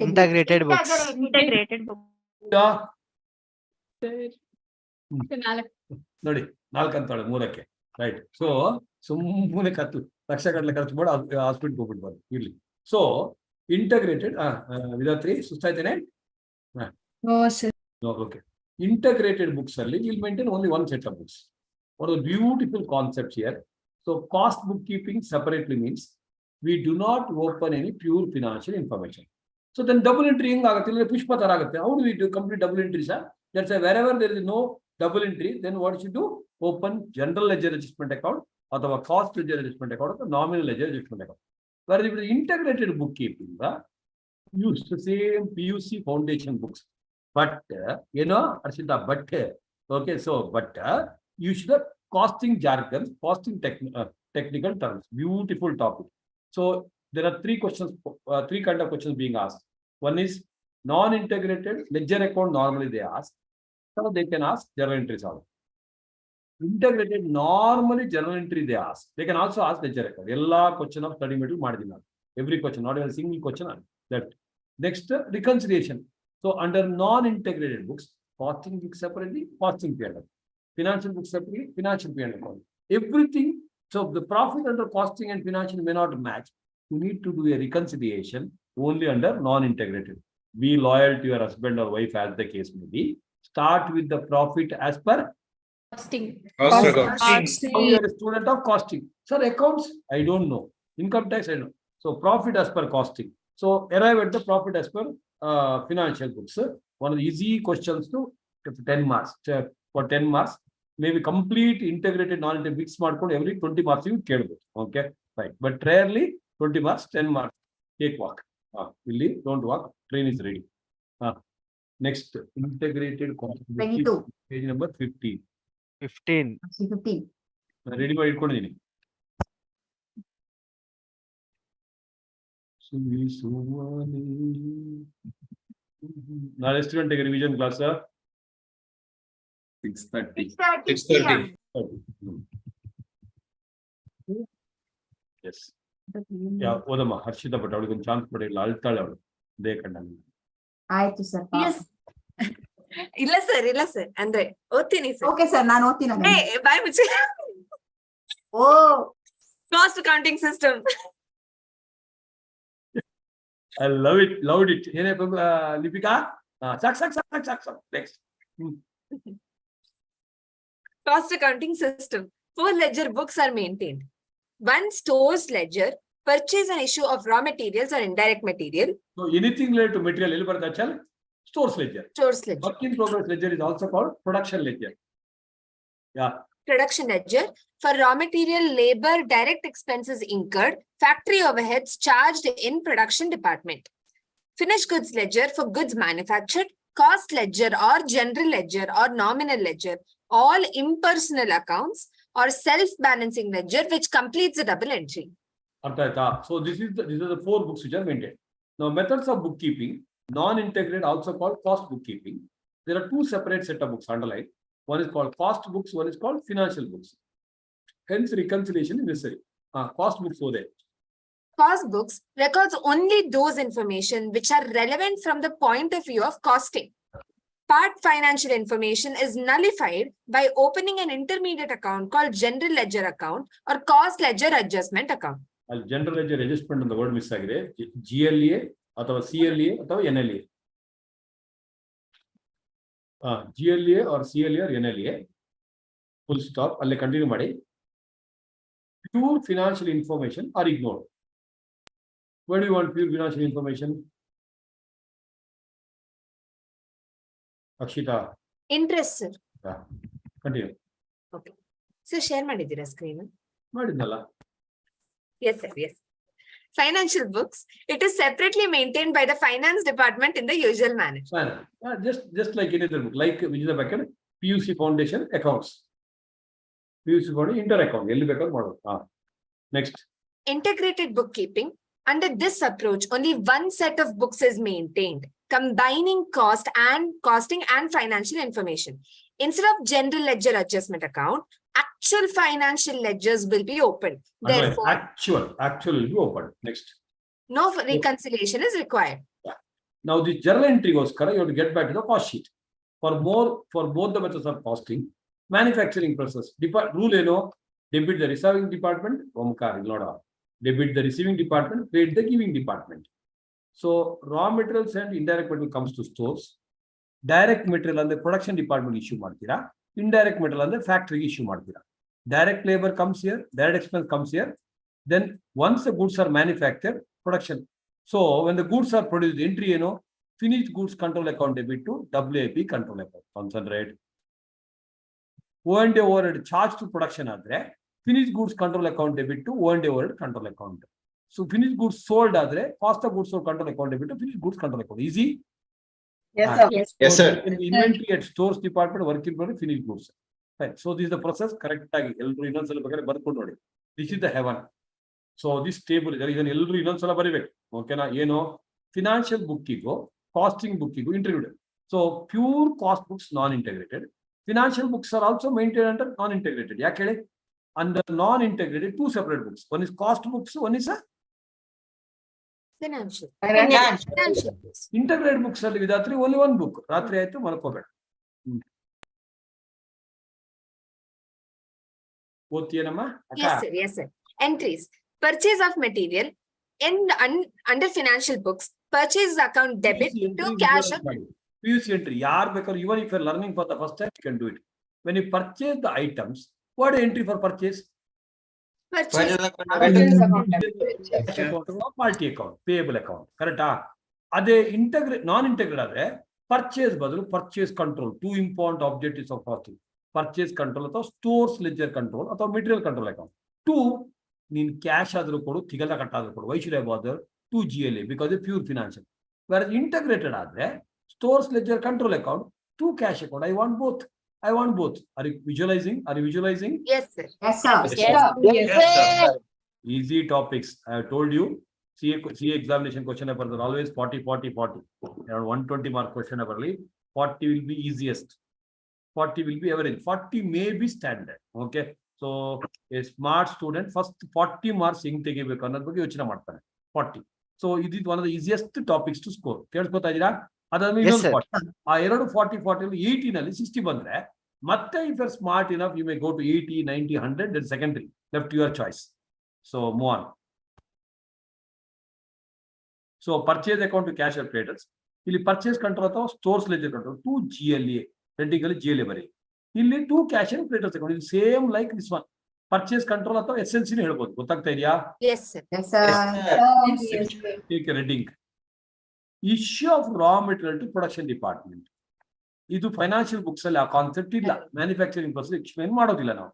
Integrated books. Integrated book. Yeah. ನಾಲ್ಕು ನೋಡಿ 4 ಅಂತಾಳೆ 3ಕ್ಕೆ, right. So ಸುಮ್ಮನೆ ಲಕ್ಷ ಗಟ್ಟಲೆ ಖರ್ಚು ಮಾಡಿ hospital ಹೋಗ್ಬಿಡ್ಬಾರ್ದು ಇರ್ಲಿ. So integrated Vidhatri ಸುಸ್ತಾಯ್ತೇನೆ. ಓಕೆ, integrated books ಅಲ್ಲಿ will maintain only one set of books. One of the beautiful concepts here. So cost bookkeeping separately means we do not open any pure financial information. So then double entry hingagutte, pushpa ತರ ಆಗುತ್ತೆ. How do we do complete double entry, sir? That's why wherever there is no double entry, then what should do? Open general ledger adjustment account ಅಥವಾ cost ledger adjustment account ಅಥವಾ nominal ledger adjustment account. Whereas if it is integrated bookkeeping, use the same PUC foundation books. But Arshita, but okay, so but use the costing jargon, costing technical terms. Beautiful topic. So there are three kind of questions being asked. One is non-integrated ledger account. Normally they ask, so they can ask journal entries also. Integrated, normally journal entry they ask. They can also ask ledger account. Ella question of study material madidina. Every question, not even a single question. That next reconciliation. So under non-integrated books, costing book separately, costing P&L. Financial book separately, financial P&L account. Everything. So the profit under costing and financial may not match. You need to do a reconciliation only under non-integrated. Be loyal to your husband or wife as the case may be. Start with the profit as per costing. Cost record. how you are a student of costing. Sir, accounts, I don't know. Income tax, I know. So profit as per costing. So arrive at the profit as per financial books. One of the easy questions to 10 marks. For 10 marks, maybe complete integrated non-integrated mix ಮಾಡ್ಕೊಂಡು every 20 marks you ಕೇಳಬಹುದು. Okay, right. But rarely 20 marks, 10 marks. Take walk. Really, don't walk. Train is ready. Next, integrated cost. 22. Page number 15. 15. 15. Ready ಮಾಡಿ ಇಟ್ಕೊಂಡಿದ್ದೀನಿ. ನಾಳೆ ಎಷ್ಟು ಗಂಟೆಗೆ revision class? 6:30. 6:30. Yes. ಓದಮ್ಮ ಹರ್ಷಿತಾ ಭಟ್, ಅವಳಿಗೆ ಒಂದು ಚಾನ್ಸ್ ಕೊಡಿ, ಇಲ್ಲ ಅಳ್ತಾಳೆ ಅವಳು ದೇ ಕಣ್ಣ. ಆಯ್ತು ಸರ್. ಇಲ್ಲ ಸರ್, ಇಲ್ಲ ಸರ್, ಅಂದ್ರೆ ಓದ್ತೀನಿ ಸರ್. ಓಕೆ ಸರ್, ನಾನು ಓದ್ತೀನಿ. ಬಾಯ್ ಮುಚ್ಚಿ. Oh, cost accounting system. I loved it. ಏನೇ ಲಿಪಿಕಾ? ಸಾಕ್. Next. Cost accounting system. 4 ledger books are maintained. One stores ledger, purchase and issue of raw materials or indirect material. So anything related to material, ಎಲ್ಲಿ ಬರುತ್ತೆ ಚಲ್? Stores ledger. Stores ledger. Work in progress ledger is also called production ledger. Yeah. Production ledger. For raw material, labor, direct expenses incurred, factory overheads charged in production department. Finished goods ledger for goods manufactured. Cost ledger or general ledger or nominal ledger, all impersonal accounts, or self-balancing ledger which completes the double entry. So these are the 4 books which are maintained. Now methods of bookkeeping, non-integrated, also called cost bookkeeping. There are 2 separate set of books underlined. One is called cost books, one is called financial books. Hence reconciliation is necessary. Cost books over there. Cost books records only those information which are relevant from the point of view of costing. Part financial information is nullified by opening an intermediate account called general ledger account or cost ledger adjustment account. General ledger adjustment on the word miss agide. GLA ಅಥವಾ CLA ಅಥವಾ NLA. GLA or CLA or NLA. Full stop. ಅಲ್ಲೇ continue ಮಾಡಿ. Pure financial information are ignored. Where do you want pure financial information? Akshita, Interest, sir. continue. Sir, share ಮಾಡಿದ್ದೀರಾ screen? ಮಾಡಿದ್ನಲ್ಲ. Yes, sir. Yes. Financial books. It is separately maintained by the finance department in the usual manner. Fine. Just like any other book, like which is the backend, PUC Foundation accounts. PUC Foundation inter account. ಎಲ್ಲಿ ಬೇಕಾದ್ರೂ ಮಾಡೋದು. Next. Integrated bookkeeping. Under this approach, only one set of books is maintained, combining costing and financial information. Instead of general ledger adjustment account, actual financial ledgers will be opened. Therefore, Actual will be opened. Next. no reconciliation is required. Now the journal entry was correct. You have to get back to the cost sheet. For both the methods of costing, manufacturing process. Rule debit the receiving department, debit the receiving department, credit the giving department. So raw materials and indirect material comes to stores. Direct material and the production department issue ಮಾಡ್ತೀರಾ. Indirect material and the factory issue ಮಾಡ್ತೀರಾ. Direct labor comes here, direct expense comes here. Then once the goods are manufactured, production. So when the goods are produced, entry finished goods control account debit to WAP control account. Concentrate. O&A overhead charge to production adre finished goods control account debit to O&A overhead control account. So finished goods sold adre cost of goods sold control account debit to finished goods control account. Easy? Yes, sir. Yes, sir. In the inventory at stores department, work in progress, finished goods. Right. So this is the process correct agi ellaru innondsala ಬೇಕಾದ್ರೆ ಬರ್ಕೊಂಡು ನೋಡಿ. This is the heaven. So this table is ಇದನ್ನ ಎಲ್ಲರೂ ಇನ್ನೊಂದ್ಸಲ ಬರಿಬೇಕು. ಓಕೆನಾ? ಏನು financial bookigo, costing bookigo integrated. So pure cost books non-integrated. Financial books are also maintained under non-integrated. ಯಾಕೆ ಹೇಳಿ? Under non-integrated, two separate books. One is cost books, one is a Financial. integrated books ಅಲ್ಲಿ Vidhatri only one book. ರಾತ್ರಿ ಆಯ್ತು ಮಲ್ಕೋಬೇಡ. ಓದ್ತೀಯನಮ್ಮ? Yes, sir. Yes, sir. Entries. Purchase of material under financial books. Purchase account debit to cash. PUC entry. ಯಾರು ಬೇಕಾದ್ರೂ even if you're learning for the first time, you can do it. When you purchase the items, what is entry for purchase? Purchase. Party account, payable account. Correct? ಅದೇ non-integrated ಆದ್ರೆ purchase ಬದಲು purchase control. Two important objectives of costing. Purchase control ಅಥವಾ stores ledger control ಅಥವಾ material control account. Two, ನೀನ್ cash ಆದ್ರೂ ಕೊಡು, ತಿಗಲ ಕಟ್ಟಾದ್ರೂ ಕೊಡು. Why should I bother? 2 GLA because it's pure financial. Whereas integrated ಆದ್ರೆ stores ledger control account, 2 cash account. I want both. Are you visualizing? Yes, sir. Yes, sir. Yes, sir. Easy topics. I have told you. CA examination question paper are always 40. Around 120 mark question paper. 40 will be easiest. 40 will be average. 40 may be standard. Okay. So a smart student first 40 marks ಹೆಂಗ್ ತೆಗಿಬೇಕು ಅನ್ನೋದ್ರ ಬಗ್ಗೆ ಯೋಚನೆ ಮಾಡ್ತಾನೆ. 40. So this is one of the easiest topics to score. ಕೇಳಿಸ್ಕೊತಾ ಇದ್ದೀರಾ? ಅದಾದ್ಮೇಲೆ ಇನ್ನೊಂದು 40. ಆ ಎರಡು 40 80 ನಲ್ಲಿ 60 ಬಂದ್ರೆ ಮತ್ತೆ if you're smart enough you may go to 80, 90, 100 then secondary. Left to your choice. So move on. So purchase account to cash or creditors. ಇಲ್ಲಿ purchase control ಅಥವಾ stores ledger control 2 GLA. Technically GLA ಬರೀ. ಇಲ್ಲಿ 2 cash and creditors account. ಇದು same like this one. Purchase control ಅಥವಾ SLC ನೇ ಹೇಳ್ಬೋದು. ಗೊತ್ತಾಗ್ತಾ ಇದೆಯಾ? Yes, sir. Yes, sir. Take a reading. Issue of raw material to production department. ಇದು financial books ಅಲ್ಲಿ ಆ ಕಾನ್ಸೆಪ್ಟ್ ಇಲ್ಲ. ಮ್ಯಾನುಫ್ಯಾಕ್ಚರಿಂಗ್ ಪ್ರೋಸೆಸ್ ಎಕ್ಸ್ಪ್ಲೈನ್ ಮಾಡೋದಿಲ್ಲ ನಾವು.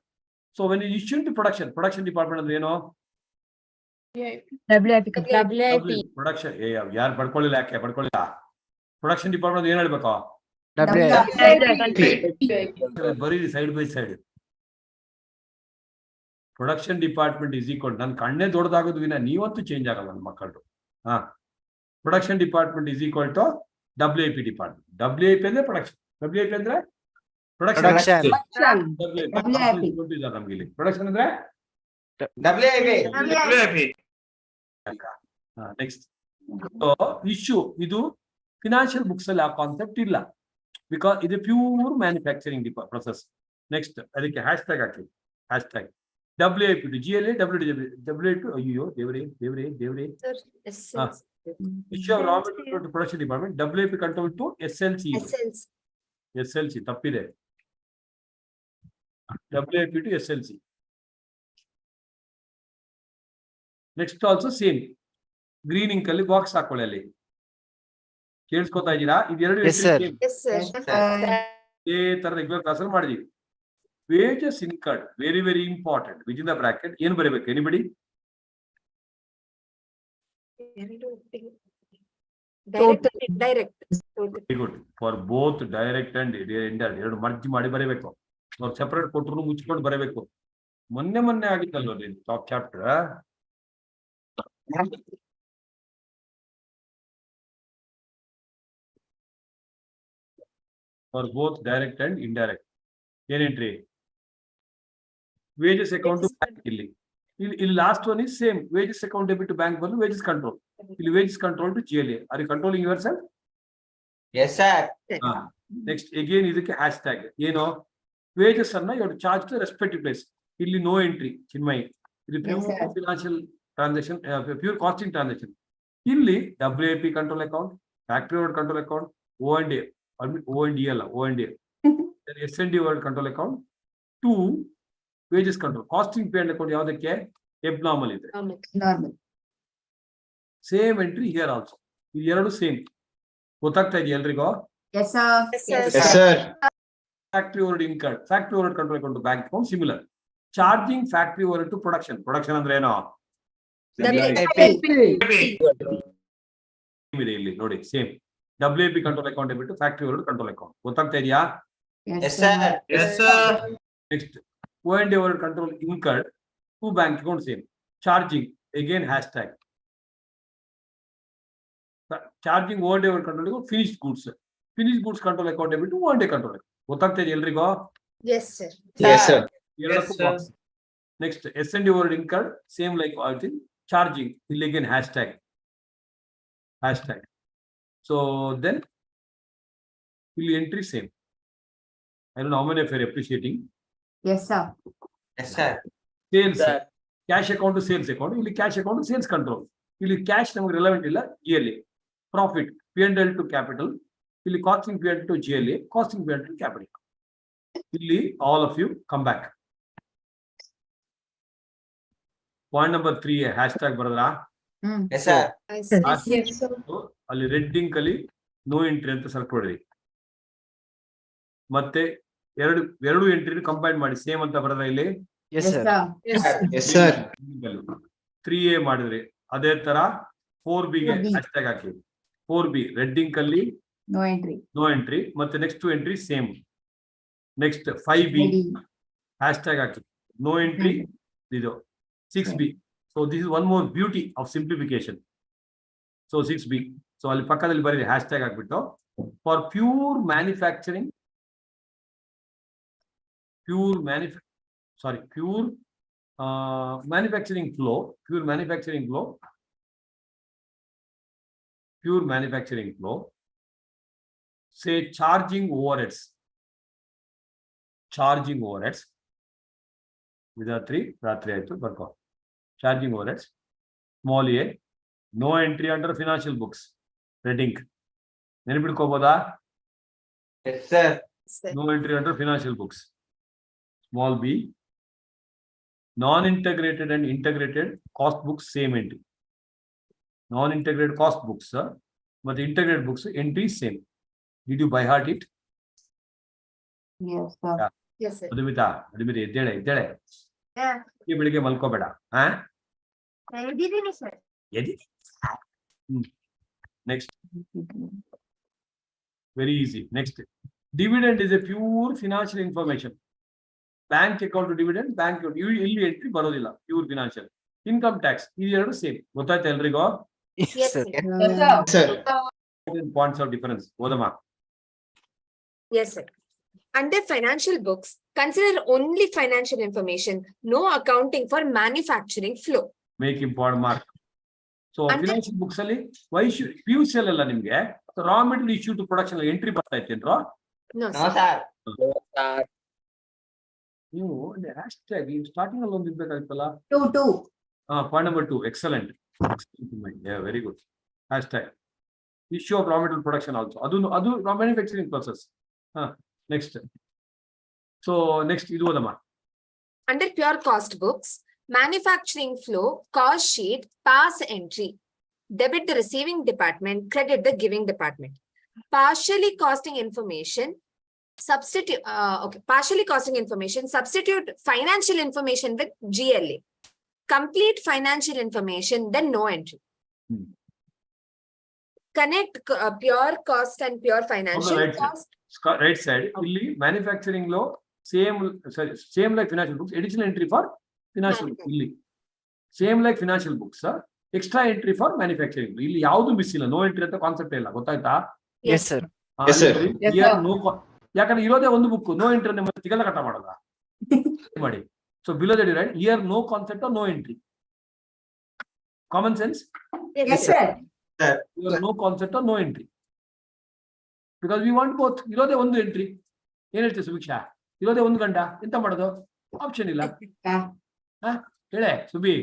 So when issue to production department ಅಂದ್ರೆ ಏನು? ಪ್ರೊಡಕ್ಷನ್ ಯಾರು ಪಡ್ಕೊಳ್ಳಿಲ್ಲ, ಯಾಕೆ ಪಡ್ಕೊಳ್ಳಿಲ್ಲ? ಪ್ರೊಡಕ್ಷನ್ ಡಿಪಾರ್ಟ್ಮೆಂಟ್ ಏನ್ ಹೇಳ್ಬೇಕು? ಬರೀ side by side. Production department is equal, ನನ್ನ ಕಣ್ಣೇ ದೊಡ್ಡದಾಗೋದು ವಿನ ನೀವಂತೂ ಚೇಂಜ್ ಆಗಲ್ಲ ನನ್ನ ಮಕ್ಕಳು. Production department is equal to WIP department. WIP ಅಂದ್ರೆ ಪ್ರೊಡಕ್ಷನ್. WIP ಅಂದ್ರೆ ಪ್ರೊಡಕ್ಷನ್. ನಮ್ಗೆ ಇಲ್ಲಿ ಪ್ರೊಡಕ್ಷನ್ ಅಂದ್ರೆ ನೆಕ್ಸ್ಟ್ ಇಶ್ಯೂ. ಇದು ಫಿನಾನ್ಷಿಯಲ್ ಬುಕ್ಸ್ ಅಲ್ಲಿ ಆ ಕಾನ್ಸೆಪ್ಟ್ ಇಲ್ಲ, ಬಿಕಾಸ್ ಇದು ಪ್ಯೂರ್ ಮ್ಯಾನುಫ್ಯಾಕ್ಚರಿಂಗ್ ಪ್ರೊಸೆಸ್. ನೆಕ್ಸ್ಟ್ ಅದಕ್ಕೆ ಹ್ಯಾಶ್ ಟ್ಯಾಗ್ ಹಾಕಿ. Hashtag WIP to GLA, WIP to ಅಯ್ಯೋ ದೇವ್ರೆ. Issue of raw material to production department, WIP control to SLC. SLC ತಪ್ಪಿದೆ. WIP to SLC. Next also same. Green ink ಅಲ್ಲಿ box ಹಾಕೊಳ್ಳಿ. ಅಲ್ಲಿ ಕೇಳಿಸ್ಕೊತಾ ಇದ್ದೀರಾ? ಇದೆರಡು Yes, sir. Yes, sir. ಇದೇ ತರ ರೆಗ್ಯುಲರ್ ಕ್ಲಾಸ್ ಅಲ್ಲಿ ಮಾಡಿದೀವಿ. Wages incurred very very important. With in the bracket ಏನು ಬರೀಬೇಕು? Anybody? Direct and indirect. Very good. For both direct and indirect ಎರಡು ಮರ್ಜ್ ಮಾಡಿ ಬರೀಬೇಕು. ಅವ್ರು ಸೆಪರೇಟ್ ಕೊಟ್ಟರು ಮುಚ್ಕೊಂಡು ಬರಬೇಕು. ಮೊನ್ನೆ ಆಗಿತ್ತಲ್ವ top chapter. For both direct and indirect ಏನೇನ್ರಿ? ವೇಜಸ್ ಅಕೌಂಟ್ ಬ್ಯಾಂಕ್ ಇಲ್ಲಿ last one is same. Wages account debit to bank ಬಂದು ವೇಜಸ್ ಕಂಟ್ರೋಲ್. ಇಲ್ಲಿ wages control to GLA. Are you controlling your self? Yes, sir. Next again ಇದಕ್ಕೆ hashtag ಏನು? Wages ಅನ್ನ you charge to respective place. ಇಲ್ಲಿ no entry Chinmayi. ಇದು pure financial transaction, pure costing transaction. ಇಲ್ಲಿ WIP control account, factory word control account, O&A ಅಲ್ಲ O&A, S&D word control account, to wages control. Costing paid account ಯಾವುದಕ್ಕೆ? Abnormal ಇದೆ. Normal. Same entry here also. ಇದು ಎರಡು same. ಗೊತ್ತಾಗ್ತಾ ಇದೆಯಾ ಎಲ್ರಿಗೂ? Yes, sir. Yes, sir. Factory overhead incurred. Factory overhead control account to bank account similar. Charging factory overhead to production. Production ಅಂದ್ರೆ ಏನು? ಇಲ್ಲಿ ನೋಡಿ ಸೇಮ್. WIP ಕಂಟ್ರೋಲ್ ಅಕೌಂಟ್ ಬಿಟ್ಟು ಫ್ಯಾಕ್ಟರಿ overhead ಕಂಟ್ರೋಲ್ ಅಕೌಂಟ್. ಗೊತ್ತಾಗ್ತಾ ಇದೆಯಾ? Yes, sir. Yes, sir. Next O&A overhead control incurred to bank account same. Charging again hashtag. Charging O&A overhead control finished goods. Finished goods control account ಬಿಟ್ಟು O&A control. ಗೊತ್ತಾಗ್ತಾ ಇದೆ ಎಲ್ರಿಗೂ? Yes, sir. Yes, sir. Next, S&D overhead incurred, same like I think. Charging, ಇಲ್ಲಿ again hashtag. So then, ಇಲ್ಲಿ entry same. I don't know how many of you are appreciating. Yes, sir. Yes, sir. Sales, cash account to sales account. ಇಲ್ಲಿ cash account to sales control. ಇಲ್ಲಿ cash ನಮಗೆ relevant ಇಲ್ಲ. GLA. Profit, P&L to capital. ಇಲ್ಲಿ costing P&L to GLA, costing P&L to capital. ಇಲ್ಲಿ all of you come back. Point number 3 hashtag ಬರದ್ರಾ? Yes, sir. Yes, sir. ಅಲ್ಲಿ red ink ಅಲ್ಲಿ no entry ಅಂತ ಸರ್ಕ್ ಹೊಡ್ರಿ. ಮತ್ತೆ ಎರಡು entry combine ಮಾಡಿ same ಅಂತ ಬರದ್ರ ಇಲ್ಲಿ? Yes, Yes, sir. sir. Yes, sir. 3A ಮಾಡಿದ್ರಿ. ಅದೇ ತರ 4B ಗೆ 4B. hashtag ಹಾಕಿ. 4B ರೆಡ್ ಇಂಕ್ ಅಲ್ಲಿ No entry. No entry. ಮತ್ತೆ next entry same. Next 5B hashtag ಹಾಕಿ. ನೋ ಎಂಟ್ರಿ ಇದು 6B. So this is one more beauty of simplification. So 6B. So ಅಲ್ಲಿ ಪಕ್ಕದಲ್ಲಿ ಬರೀರಿ hashtag ಹಾಕ್ಬಿಟ್ಟು for pure manufacturing flow, say charging overheads. Vidhatri ರಾತ್ರಿ ಆಯ್ತು ಬರ್ಕೋ. Charging overheads, small a, no entry under financial books, red ink. ನೆನಪಿಟ್ಕೋಬೋದಾ? Yes, sir. No entry under financial books. Small b, non-integrated and integrated cost books same entry. Non-integrated cost books, but the integrated books entry same. Did you by heart it? Yes, sir. Yeah. Yes, sir. ಅದುಮಿತಾ ಎದ್ದೇಳೆ Yeah. ಈ ಬೆಳಿಗ್ಗೆ ಮಲ್ಕೋಬೇಡ. ಎದ್ದಿದ್ದೀನಿ sir. Next, very easy. Next, dividend is a pure financial information. Bank account to dividend, bank account ಇಲ್ಲಿ entry ಬರೋದಿಲ್ಲ. Pure financial. Income tax ಇದು ಎರಡು same. ಗೊತ್ತಾಯ್ತಾ ಎಲ್ರಿಗೂ? Yes, Yes, sir. sir. Sir. Points of difference. ಓದಮ್ಮ. Yes, sir. Under financial books, consider only financial information, no accounting for manufacturing flow. Make important mark. So Under- financial books ಅಲ್ಲಿ PUC ಅಲ್ಲ ನಿಮ್ಗೆ raw material issue to production entry ಬರ್ತಾ ಇತ್ತೇನ್ರೋ? No, No, sir. sir. ನೀವು hashtag starting ಅಲ್ಲಿ ಒಂದು ಇರ್ಬೇಕಾಗಿತ್ತಲ್ಲ? 2. Point number 2, excellent. Yeah, very good. Hashtag issue of raw material production also. ಅದು raw manufacturing process. Next. So next ಇದು ಓದಮ್ಮ. Under pure cost books, manufacturing flow, cost sheet, pass entry. debit the receiving department, credit the giving department. Partially costing information, substitute financial information with GLA. Complete financial information, then no entry. Connect pure cost and pure financial right side. cost. Right side. Illi manufacturing law same like financial books. Additional entry for financial books. Illi same like financial books. Extra entry for manufacturing. Illi yavadu miss illa. No entry anta concept illa. Gottaita? Yes, sir. Yes, sir. Yes, Here sir. no. ಯಾಕಂದ್ರೆ ಇರೋದೇ ಒಂದು book no entry ನಿಮ್ಮ ತಿಗಲ ಕಟ್ಟ ಮಾಡೋದ ಮಾಡಿ so below that right here no concept no entry common sense Yes, sir. No concept no entry because we want both ಇರೋದೇ ಒಂದು entry ಏನ್ ಹೇಳ್ತೀವಿ ಸುಭಿಕ್ಷಾ ಇರೋದೇ ಒಂದು ಗಂಟ ಎಂತ ಮಾಡೋದು ಆಪ್ಷನ್ ಇಲ್ಲ ಹೇಳೆ ಸುಬಿ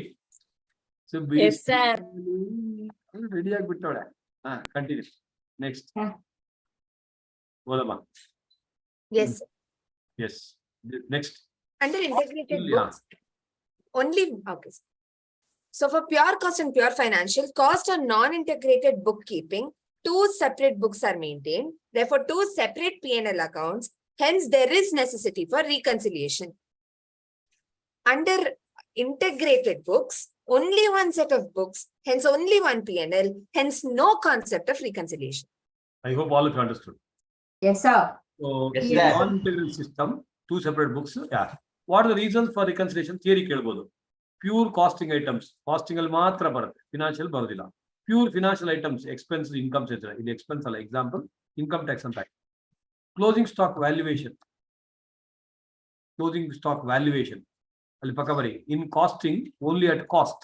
ರೆಡಿ ಆಗಿಬಿಟ್ಟವಳೆ ಕಂಟಿನ್ಯೂ ನೆಕ್ಸ್ಟ್ ಓದಮ್ಮ. Yes. Yes. Next. Under integrated Yeah. books, only okay. So for pure cost and pure financial, cost or non-integrated bookkeeping, two separate books are maintained. Therefore, two separate P&L accounts. Hence, there is necessity for reconciliation. Under integrated books, only one set of books, hence only one P&L, hence no concept of reconciliation. I hope all of you understood. Yes, sir. So, Yes, in sir. non-integral system, two separate books. Yeah. What are the reasons for reconciliation? Theory kelbodu. Pure costing items. Costing al matra barutte. Financial barudilla. Pure financial items. Expenses, incomes, etc. In expense alla example, income tax and tax. Closing stock valuation. Closing stock valuation. Ali pakabari. In costing, only at cost.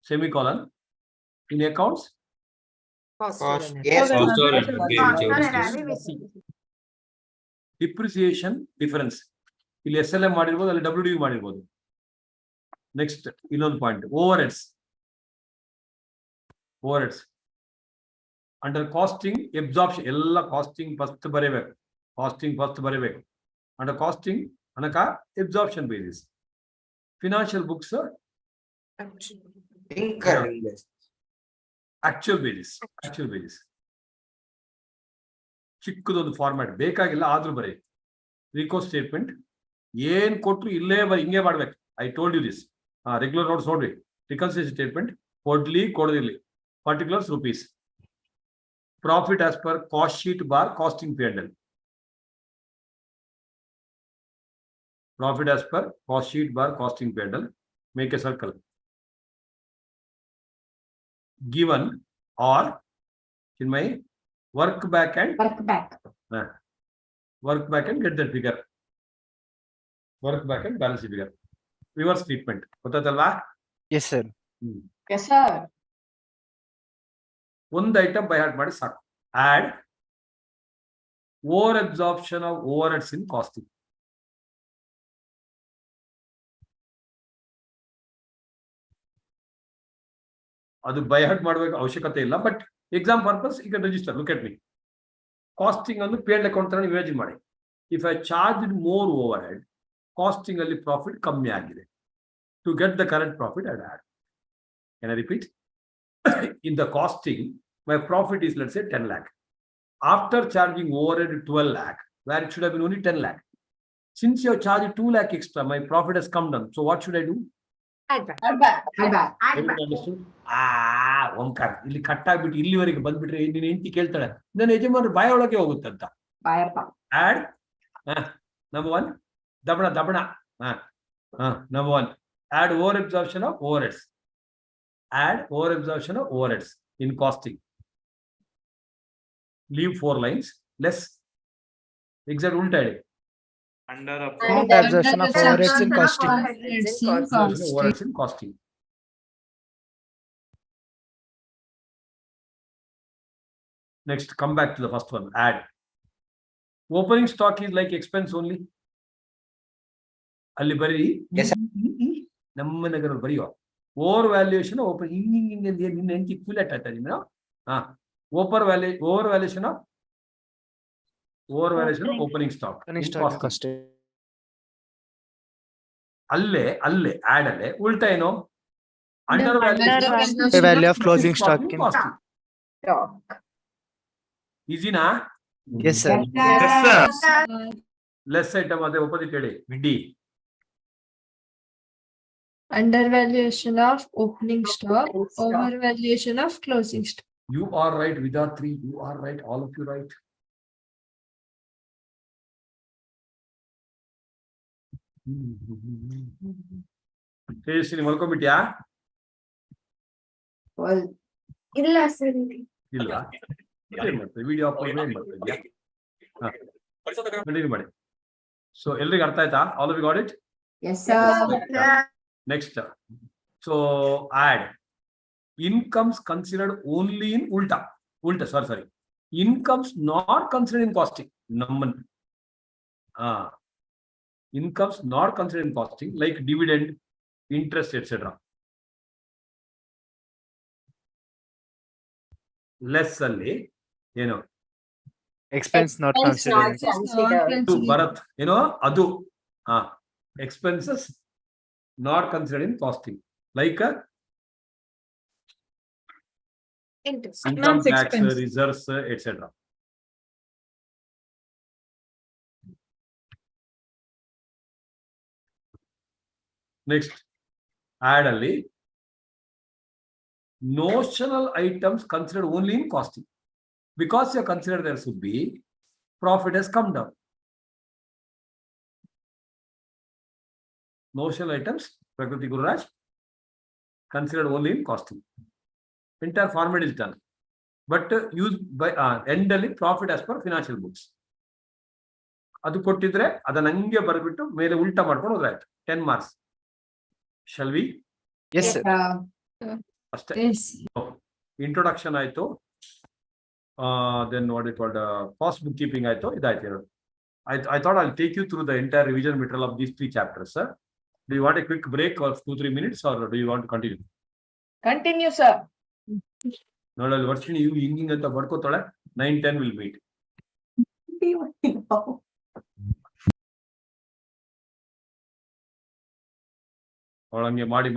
Semicolon. In accounts, Cost. Cost. or Yes. Cost or Cost. NOV'23. Depreciation difference ಇಲ್ಲಿ SLM ಮಾಡಿರ್ಬೋದು ಅಲ್ಲಿ WDV ಮಾಡಿರ್ಬೋದು. Next ಇನ್ನೊಂದು point overheads under costing absorption ಎಲ್ಲ costing first ಬರೀಬೇಕು under costing ಅನಕ absorption basis financial books Incurring. Actual basis ಚಿಕ್ಕದೊಂದು format ಬೇಕಾಗಿಲ್ಲ ಆದ್ರೂ ಬರೀ ರಿಕೋ ಸ್ಟೇಟ್ಮೆಂಟ್ ಏನ್ ಕೊಟ್ರು ಇಲ್ಲೇ ಹಿಂಗೆ ಮಾಡ್ಬೇಕು. I told you this regular notes ನೋಡ್ರಿ ರಿಕನ್ಸಿಲಿಯೇಷನ್ ಸ್ಟೇಟ್ಮೆಂಟ್ ಕೊಡದಿರ್ಲಿ particulars rupees profit as per cost sheet bar costing P&L profit as per cost sheet bar costing P&L make a circle given or in my work back and get that figure. Work back and balance figure. Reverse treatment. ಗೊತ್ತಾಯ್ತಲ್ವಾ? Yes, sir. Yes, sir. ಒಂದು item by heart ಮಾಡಿ ಸಾಕು. Add over absorption of overheads in costing. ಅದು by heart ಮಾಡಬೇಕು ಅವಶ್ಯಕತೆ ಇಲ್ಲ, but exam purpose ಈಗ register look at me. Costing ಅನ್ನು P&L account ತರ ಇಮ್ಯಾಜಿನ್ ಮಾಡಿ. If I charge more overhead, costing ಅಲ್ಲಿ ಪ್ರಾಫಿಟ್ ಕಮ್ಮಿ ಆಗಿದೆ. To get the current profit I add. Can I repeat? In the costing, my profit is, let's say, 10 lakh. After charging overhead 12 lakh, where it should have been only 10 lakh. Since you have charged 2 lakh extra, my profit has come down. So what should I do? Add back. ಓಂಕಾರ ಇಲ್ಲಿ cut ಆಗ್ಬಿಟ್ಟು ಇಲ್ಲಿವರೆಗೆ ಬಂದ್ಬಿಟ್ರೆ ನಿನ್ನ ಹೆಂಡತಿ ಕೇಳ್ತಾಳೆ, ನನ್ನ ಯಜಮಾನರು ಬಾಯ ಒಳಗೆ ಹೋಗುತ್ತಂತ. ಆಡ್ ನಂಬರ್ 1 ದಬಣ number 1 add over absorption of overheads. Add over absorption of overheads in costing. Leave 4 lines. Less exact ulta ide. Under Absorption of overheads in costing. Overheads in costing. Next, come back to the first one. Add. Opening stock is like expense only. ಅಲ್ಲಿ ಬರೀ ನಮ್ಮ ನಗರ ಬರೆಯುವ over valuation open ಹಿಂಗೆ ನಿನ್ನ ಹೆಂಡತಿ ಕೂಲೆಟ್ ಆಯ್ತಾ ನೀನು? Over valuation opening stock ಅಲ್ಲೇ ಆಡ್ ಅಲ್ಲೇ ಉಲ್ಟಾ ಏನು? Undervaluation The value of closing stock costing, in costing. Easy na? Yes, sir. Yes, sir. Less item are the opposite ಹೇಳಿ D. Undervaluation of opening stock, overvaluation of closing stock. You are right, Vidatri. You are right. All of you right. Seriously, ಮಲ್ಕೊಂಡ್ಬಿಟ್ಯಾ? Well, ಇಲ್ಲ sir ಇಲ್ಲ. ಏನ್ ಮಾಡ್ತೀವಿ? Video upload ಏನ್ ಮಾಡ್ತಿದ್ಯಾ? Continue ಮಾಡಿ. So ಎಲ್ರಿಗೂ ಅರ್ಥ ಆಯ್ತಾ? All of you got it? yes, sir. Next. So add. Incomes considered only in ulta. Sorry. Incomes not considered in costing. Number. Incomes not considered in costing, like dividend, interest, etc. Less only, Expense not considered. to Bharat, adu, expenses not considered in costing, like interest. income tax, expense. reserves, etc. Next, add only notional items considered only in costing. Because you consider there should be profit has come down. Notional items, Prakriti Gururaj, considered only in costing. Entire format is done. But used by end only profit as per financial books. ಅದು ಕೊಟ್ಟಿದ್ರೆ ಅದನ್ನ ಹಂಗೆ ಬರೆದ್ಬಿಟ್ಟು ಮೇಲೆ ಉಲ್ಟಾ ಮಾಡ್ಕೊಂಡು ಹೋದ್ರಾಯ್ತು 10 marks. Shall we? Yes, sir. ಅಷ್ಟೇ. Yes. Introduction ಆಯ್ತು. Then what it called cost bookkeeping ಆಯ್ತು. ಇದಾಯ್ತು ಎರಡು. I thought I'll take you through the entire revision material of these 3 chapters, sir. Do you want a quick break of 2-3 minutes or do you want to continue? Continue, sir. ನೋಡಲ್ಲಿ ವರ್ಷಿಣಿ ಇವು ಹಿಂಗಿಂಗ್ ಅಂತ ಬರ್ಕೋತಾಳೆ. 9-10 will meet. ಅವಳಂಗೆ ಮಾಡಿ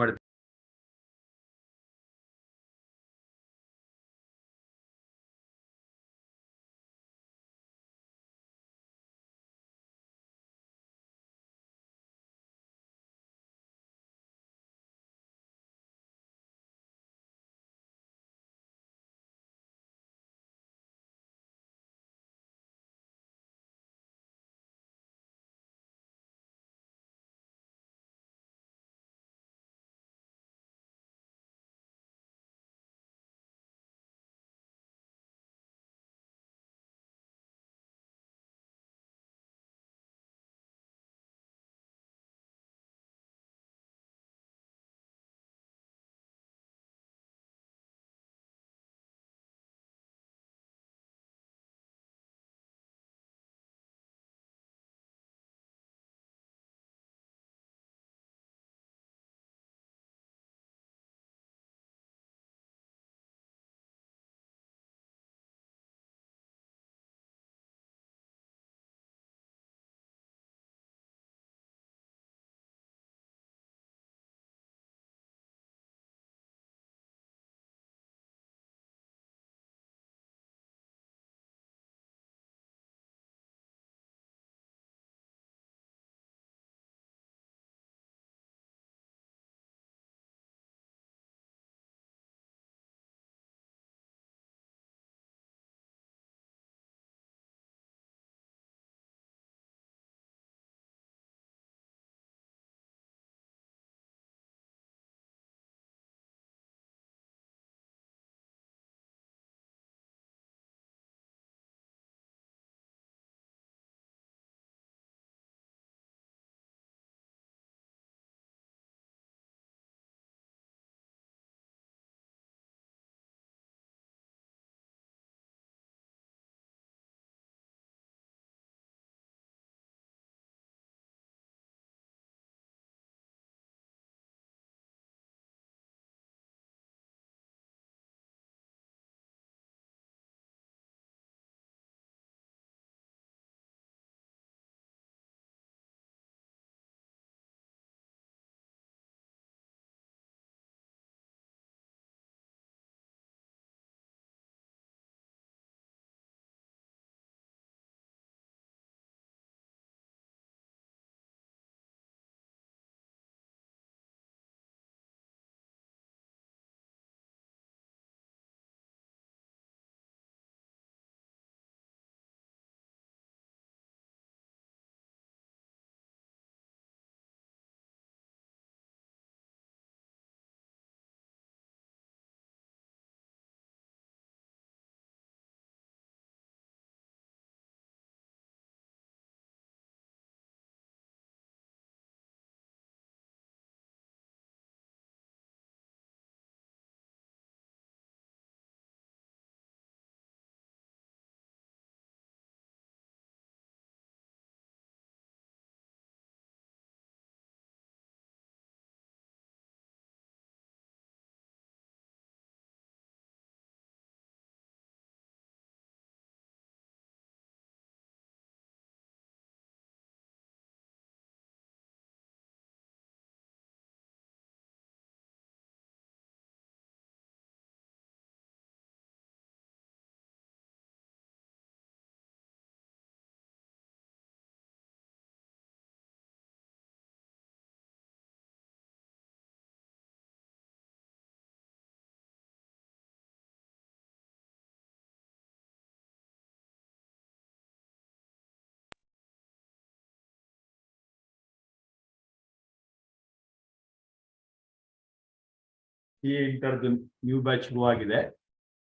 ಇಂಟರ್ದು new batch ಶುರುವಾಗಿದೆ.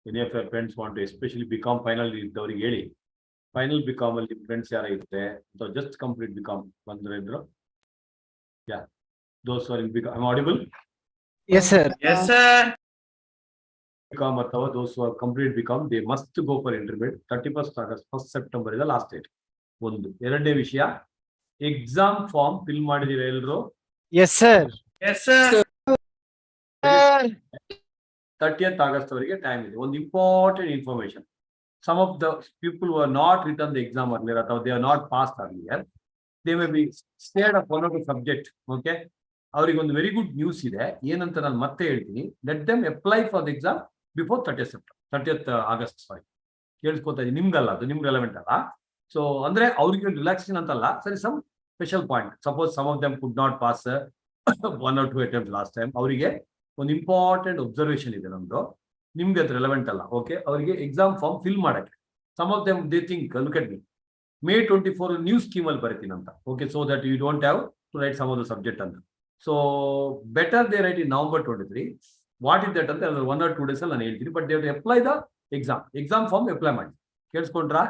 Any of your friends want to especially BCom final ಇದ್ದವ್ರಿಗೆ ಹೇಳಿ, final BCom ಅಲ್ಲಿ ಫ್ರೆಂಡ್ಸ್ ಯಾರ ಇರುತ್ತೆ ಅಥವಾ ಜಸ್ಟ್ ಕಂಪ್ಲೀಟ್ ಬಿಕಾಮ್ ಬಂದ್ರೆ ಇದ್ರು. Yeah those are in BCom audible. Yes, sir. Yes, sir. BCom ಅಥವಾ those are complete BCom they must go for intermediate. 31st August 1st September ಇದೆ ಲಾಸ್ಟ್ ಡೇಟ್. ಒಂದು. ಎರಡನೇ ವಿಷಯ, ಎಕ್ಸಾಮ್ ಫಾರ್ಮ್ ಫಿಲ್ ಮಾಡಿದೀರ ಎಲ್ರು? Yes, sir. Yes, sir. 30th August ವರೆಗೆ time ಇದೆ. ಒಂದು important information, some of the people who are not written the exam earlier or they are not passed earlier, they may be scared of one of the subject. Okay, ಅವರಿಗೆ ಒಂದು very good news ಇದೆ. ಏನಂತ ನಾನು ಮತ್ತೆ ಹೇಳ್ತೀನಿ, let them apply for the exam before 30th August. ಸಾರಿ, ಕೇಳಿಸ್ಕೊತಾ ಇದ್ದೀನಿ, ನಿಮ್ಗಲ್ಲ, ಅದು ನಿಮ್ಗೆ ರೆಲೆವೆಂಟ್ ಅಲ್ಲ. ಸೊ ಅಂದ್ರೆ ಅವ್ರಿಗೆ ಒಂದು ರಿಲ್ಯಾಕ್ಸೇಷನ್ ಅಂತಲ್ಲ, ಸರಿ, some special point. Suppose some of them could not pass 1 or 2 attempts last time, ಅವರಿಗೆ ಒಂದು ಇಂಪಾರ್ಟೆಂಟ್ ಒಬ್ಸರ್ವೇಷನ್ ಇದೆ ನಮ್ದು, ನಿಮ್ಗೆ ಅದು ರೆಲೆವೆಂಟ್ ಅಲ್ಲ. ಓಕೆ, ಅವರಿಗೆ ಎಕ್ಸಾಮ್ ಫಾರ್ಮ್ ಫಿಲ್ ಮಾಡಕ್ಕೆ, some of them they think look at me May 24 new scheme ಅಲ್ಲಿ ಬರೀತೀನಿ ಅಂತ. Okay, so that you don't have to write some of the subject ಅಂತ. So better they write in November 23. What is that ಅಂತ 1 or 2 days ಅಲ್ಲಿ ನಾನು ಹೇಳ್ತೀನಿ. But they have to apply the exam form apply ಮಾಡಿ. ಕೇಳಿಸ್ಕೊಂಡ್ರಾ?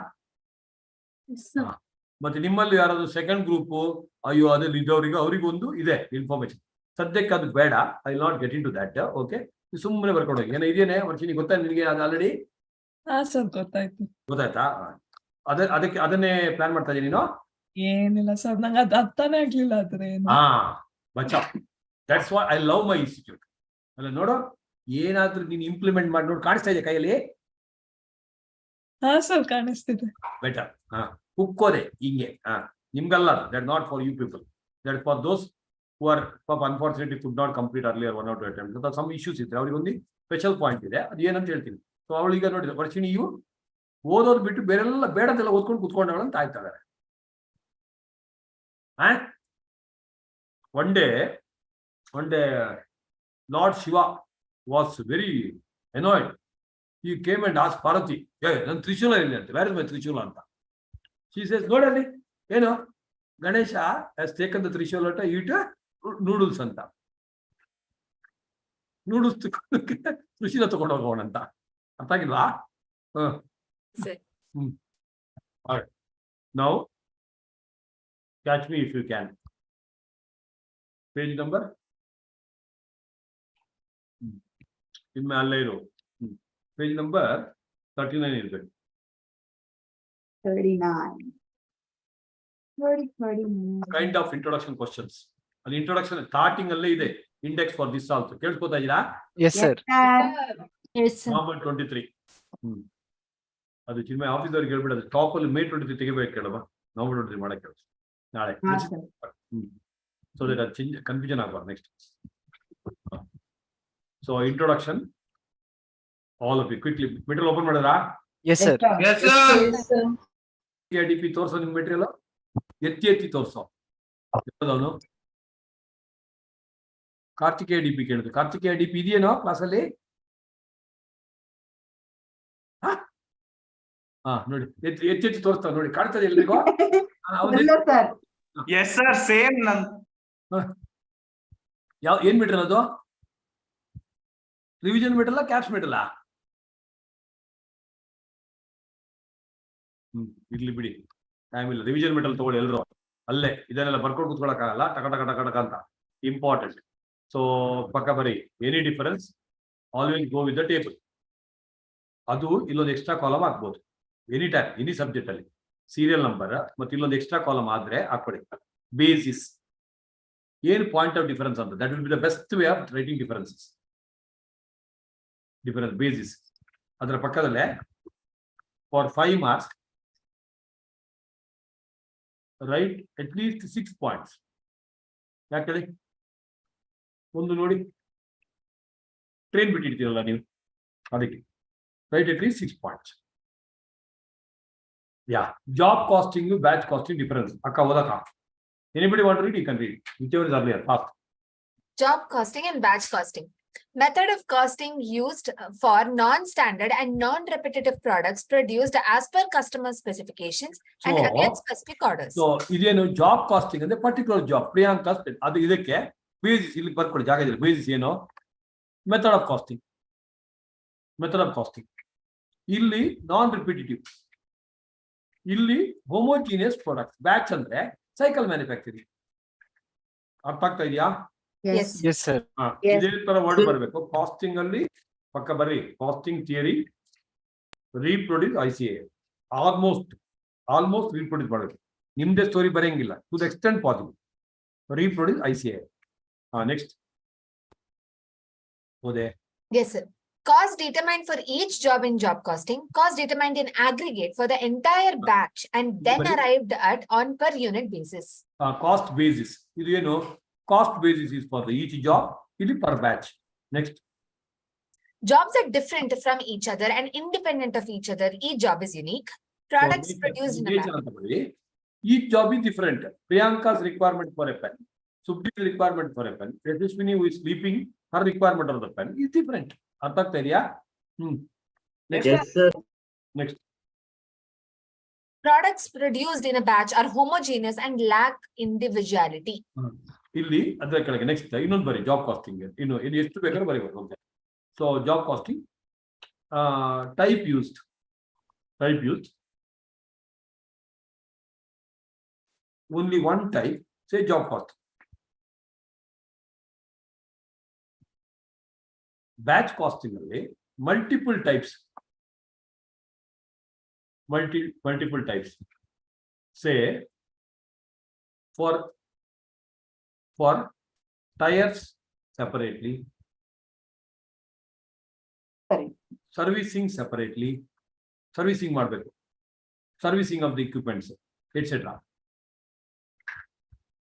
ಮತ್ತೆ ನಿಮ್ಮಲ್ಲಿ ಯಾರಾದ್ರು ಸೆಕೆಂಡ್ ಗ್ರೂಪ್ ಅಯ್ಯೋ ಅದ್ರಲ್ಲಿ ಇದ್ದವರಿಗೆ ಅವರಿಗೊಂದು ಇದೆ ಇನ್ಫಾರ್ಮೇಶನ್. ಸದ್ಯಕ್ಕೆ ಅದು ಬೇಡ, I will not get into that. Okay, ಸುಮ್ಮನೆ ಬರ್ಕೊಂಡು ಹೋಗಿ. ಏನೋ ಇದೇನೆ ವರ್ಷಿನಿ ಗೊತ್ತಾ ನಿನಗೆ? ಅದು ಆಲ್ರೆಡಿ ಗೊತ್ತಾಯ್ತಾ? ಅದನ್ನೇ ಪ್ಲಾನ್ ಮಾಡ್ತಾ ಇದೀನಿ ನೀನು? ಏನಿಲ್ಲ ಸರ್, ನಂಗೆ ಅದು ಅರ್ಥನೇ ಆಗ್ಲಿಲ್ಲ. ಹಾ ಬಚ್ಚಾ, that's what I love my institute. ಅಲ್ಲ ನೋಡು, ಏನಾದ್ರೂ ನೀನು ಇಂಪ್ಲಿಮೆಂಟ್ ಮಾಡಿ ನೋಡು. ಕಾಣಿಸ್ತಾ ಇದೆ ಕೈಯಲ್ಲಿ? ಹಾ ಸರ್, ಕಾಣಿಸ್ತಿದೆ. ಬೆಟರ್. ಕುಕ್ಕೋದೆ ಹಿಂಗೆ. ನಿಮ್ಗಲ್ಲ, that not for you people, that for those who are unfortunately could not complete earlier 1 or 2 attempts. So some issues ಇದ್ರೆ ಅವ್ರಿಗೆ ಒಂದು ಸ್ಪೆಷಲ್ ಪಾಯಿಂಟ್ ಇದೆ, ಅದು ಏನಂತ ಹೇಳ್ತೀನಿ. ಸೊ ಅವಳಿಗೆ ನೋಡಿದ್ರೆ ವರ್ಷಿಣಿ ಇವು ಓದೋದು ಬಿಟ್ಟು ಬೇರೆಲ್ಲ ಬೇಡದೆಲ್ಲ ಓದ್ಕೊಂಡು ಕುತ್ಕೊಂಡವಳು ಅಂತ ಆಯ್ತಾ ಇದಾರೆ. One day Lord Shiva was very annoyed. He came and asked Parvati, ನನ್ನ ತ್ರಿಶೂಲ ಇಲ್ಲಿ ಅಂತ, where is my ತ್ರಿಶೂಲ ಅಂತ. She says, ನೋಡಲ್ಲಿ ಏನು, Ganesha has taken the Trishula to eat noodles ಅಂತ. ನೂಡಲ್ಸ್ ತ್ರಿಶೂಲ ತಗೊಂಡು ಹೋಗೋಣಂತ. ಅರ್ಥ ಆಗಿಲ್ವಾ? Now catch me if you can. Page number ಇನ್ಮೆ ಅಲ್ಲೇ ಇರು. Page number 39 ಇರ್ಬೇಕು. 39. Kind of introduction questions. ಅಲ್ಲಿ ಇಂಟ್ರೊಡಕ್ಷನ್ ಸ್ಟಾರ್ಟಿಂಗ್ ಅಲ್ಲೇ ಇದೆ. Index for this also. ಕೇಳಿಸ್ಕೊತಾ ಇದ್ದೀರಾ? Yes, sir. November 23. ಅದು ಚಿನ್ಮಯ ಆಫೀಸ್ ಅವ್ರಿಗೆ ಹೇಳ್ಬಿಡೋದು, ಟಾಪ್ ಅಲ್ಲಿ May 23 ತೆಗಿಬೇಕು ಕೇಳವ, November 23 ಮಾಡಕ್ಕೆ ಹೇಳಿ ನಾಳೆ. ಸೊ ದಟ್ ಅದು ಕನ್ಫ್ಯೂಷನ್ ಆಗಬಾರ್ದು next. So introduction all of you quickly. Material open ಮಾಡಿದ್ರಾ? Yes, sir. Yes, sir. KDP ತೋರ್ಸೋ, ನಿಮ್ ಮೆಟೀರಿಯಲ್ ಎತ್ತಿ ತೋರ್ಸೋ. ಅವನು ಕಾರ್ತಿಕೇಯ ಡಿಪಿ ಕೇಳಿದ್ರು. ಕಾರ್ತಿಕೇಯ ಡಿಪಿ ಇದೆಯೇನೋ ಕ್ಲಾಸಲ್ಲಿ? ನೋಡಿ, ಎತ್ತಿ ತೋರಿಸ್ತಾವ ನೋಡಿ, ಕಾಣ್ತದೆ ಎಲ್ರಿಗೂ? Yes, sir. Same. ಏನ್ ಮೆಟೀರಿಯಲ್ ಅದು? Revision material, caps material? ಇರ್ಲಿ ಬಿಡಿ, ಟೈಮ್ ಇಲ್ಲ. ರಿವಿಷನ್ ಮೆಟೀರಿಯಲ್ ತಗೊಳ್ಳಿ ಎಲ್ರು. ಅಲ್ಲೇ ಇದನ್ನೆಲ್ಲ ಬರ್ಕೊಂಡು ಕುತ್ಕೊಳಕ್ಕಾಗಲ್ಲ, ಟಕ ಟಕ ಟಕ ಟಕ ಅಂತ. ಇಂಪಾರ್ಟೆಂಟ್. ಸೊ ಪಕ್ಕ ಬರೀ. Any difference always go with the table. ಅದು ಇಲ್ಲೊಂದು ಎಕ್ಸ್ಟ್ರಾ ಕಾಲಮ್ ಹಾಕ್ಬೋದು ಎನಿ ಟೈಮ್, ಎನಿ ಸಬ್ಜೆಕ್ಟ್ ಅಲ್ಲಿ. ಸೀರಿಯಲ್ ನಂಬರ್ ಮತ್ತೆ ಇಲ್ಲೊಂದು ಎಕ್ಸ್ಟ್ರಾ ಕಾಲಮ್ ಆದ್ರೆ ಹಾಕೊಡಿ. ಬೇಸಿಸ್ ಏನು ಪಾಯಿಂಟ್ ಆಫ್ ಡಿಫರೆನ್ಸ್ ಅಂತ, that will be the best way of writing differences. Difference basis ಅದರ ಪಕ್ಕದಲ್ಲೇ for 5 marks right at least 6 points. ಯಾಕೆ ಒಂದು ನೋಡಿ, ಟ್ರೈನ್ ಬಿಟ್ಟಿರ್ತೀರಲ್ಲ ನೀವು, ಅದಕ್ಕೆ right at least 6 points. Yeah job casting, batch costing difference. ಅಕ್ಕ ಓದಕ್ಕ? Anybody want to read? You can read. Whichever is earlier. Fast. Job costing and batch costing. Method of costing used for non-standard and non-repetitive products produced as per customer specifications and against specific orders. So, ಇದೇನು job costing ಅಂದ್ರೆ particular job. Priyanka ಅದು ಇದಕ್ಕೆ basis ಇಲ್ಲಿ ಬರ್ಕೊಳ್ಳಿ ಜಾಗ ಇದೆ. Basis ಏನು? Method of costing. Method of costing ಇಲ್ಲಿ ನಾನ್ ರಿಪಿಟೇಟಿವ್, ಇಲ್ಲಿ ಹೋಮೋಜಿನಿಯಸ್ ಪ್ರಾಡಕ್ಟ್. ಬ್ಯಾಚ್ ಅಂದ್ರೆ ಸೈಕಲ್ ಮ್ಯಾನುಫ್ಯಾಕ್ಚರಿಂಗ್. ಅರ್ಥ ಆಗ್ತಾ ಇದೆಯಾ? Yes. Yes, sir. ಇದೇ ತರ ವರ್ಡ್ ಬರಬೇಕು ಕಾಸ್ಟಿಂಗ್ ಅಲ್ಲಿ. ಪಕ್ಕ ಬರ್ರಿ, costing theory reproduce ICA. Almost reproduce ಮಾಡಬೇಕು. ನಿಮ್ದೇ ಸ್ಟೋರಿ ಬರೆಯಂಗಿಲ್ಲ, to the extent possible reproduce ICA. Next ಓದೆ. Yes, sir. Cost determined for each job in job costing. Cost determined in aggregate for the entire batch and then Very- arrived at on per unit basis. Cost basis ಇದು ಏನು? Cost basis is for each job, ಇಲ್ಲಿ per batch. Next Jobs are different from each other and independent of each other. Each job is unique. Products produced in a batch. Each job is different. Priyanka's requirement for a pen, Supri's requirement for a pen, Yashaswini who is sleeping, her requirement of the pen is different. ಅರ್ಥ ಆಗ್ತಾ ಇದೆಯಾ? Next Products produced in a batch are homogeneous and lack individuality. ಇಲ್ಲಿ ಅದರ ಕೆಳಗೆ next ಇನ್ನೊಂದು ಬರಿ job casting. ಇನ್ನು ಎಷ್ಟು ಬೇಕಾದ್ರೂ ಬರೀಬೇಕು ಅಂತ. So job costing type used only one type, say job cost. Batch costing ಅಲ್ಲಿ multiple types, multiple types. Say for tires separately, servicing separately, servicing ಮಾಡಬೇಕು, servicing of the equipments, etc.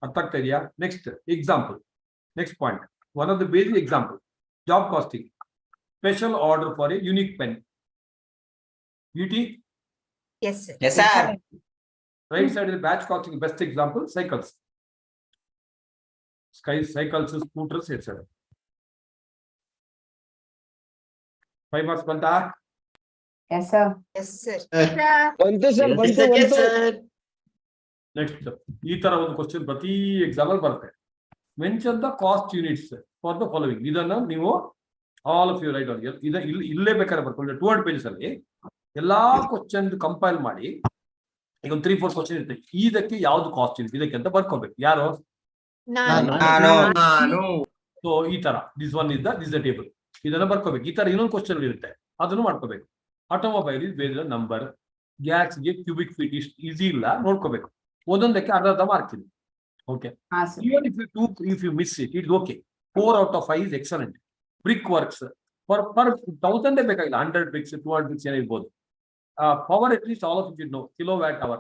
ಅರ್ಥ ಆಗ್ತಾ ಇದೆಯಾ? Next example, next point, one of the basic example job costing. Special order for a unique pen. ಯುಟಿ Yes, sir. Yes, sir. Right side ಇದೆ batch costing. Best example cycles, cycles, scooters etcetera. 5 marks ಬಂತಾ? Yes, sir. Yes, sir. Next ಈ ತರ ಒಂದು question ಪ್ರತಿ exam ಅಲ್ಲಿ ಬರುತ್ತೆ. Mention the cost units for the following. ಇದನ್ನ ನೀವು all of you write on ಇಲ್ಲೇ ಬೇಕಾದ್ರೆ ಬರ್ಕೊಳ್ಳಿ. 200 pages ಅಲ್ಲಿ ಎಲ್ಲಾ ಕ್ವಶನ್ ಕಂಪೈಲ್ ಮಾಡಿ, ಈಗ ಒಂದು 3-4 ಕ್ವಶನ್ ಇರುತ್ತೆ, ಇದಕ್ಕೆ ಯಾವ್ದು ಕಾಸ್ಟ್ ಯೂನಿಟ್ ಇದಕ್ಕೆ ಅಂತ ಬರ್ಕೋಬೇಕು. ಯಾರು? ನಾನು. ಸೊ ಈ ತರ ದಿಸ್ ದ ಟೇಬಲ್, ಇದನ್ನ ಬರ್ಕೋಬೇಕು. ಈ ತರ ಇನ್ನೊಂದು ಕ್ವಶನ್ ಇರುತ್ತೆ, ಅದನ್ನು ಮಾಡ್ಕೋಬೇಕು. Automobile is based on number, ಗ್ಯಾಸ್ಗೆ ಕ್ಯೂಬಿಕ್ ಫೀಟ್ ಇಷ್ಟು ಈಸಿ ಇಲ್ಲ, ನೋಡ್ಕೋಬೇಕು. ಒಂದೊಂದಕ್ಕೆ ಅರ್ಧ ಮಾರ್ಕ್ ಇದೆ. Okay, even if you miss it, it's okay. 4 out of 5 is excellent. Brick works per 1000 ಬೇಕಾಗಿಲ್ಲ, 100 bricks 200 bricks ಏನೋ ಇರ್ಬೋದು. Power at least all of you know, kilowatt hour.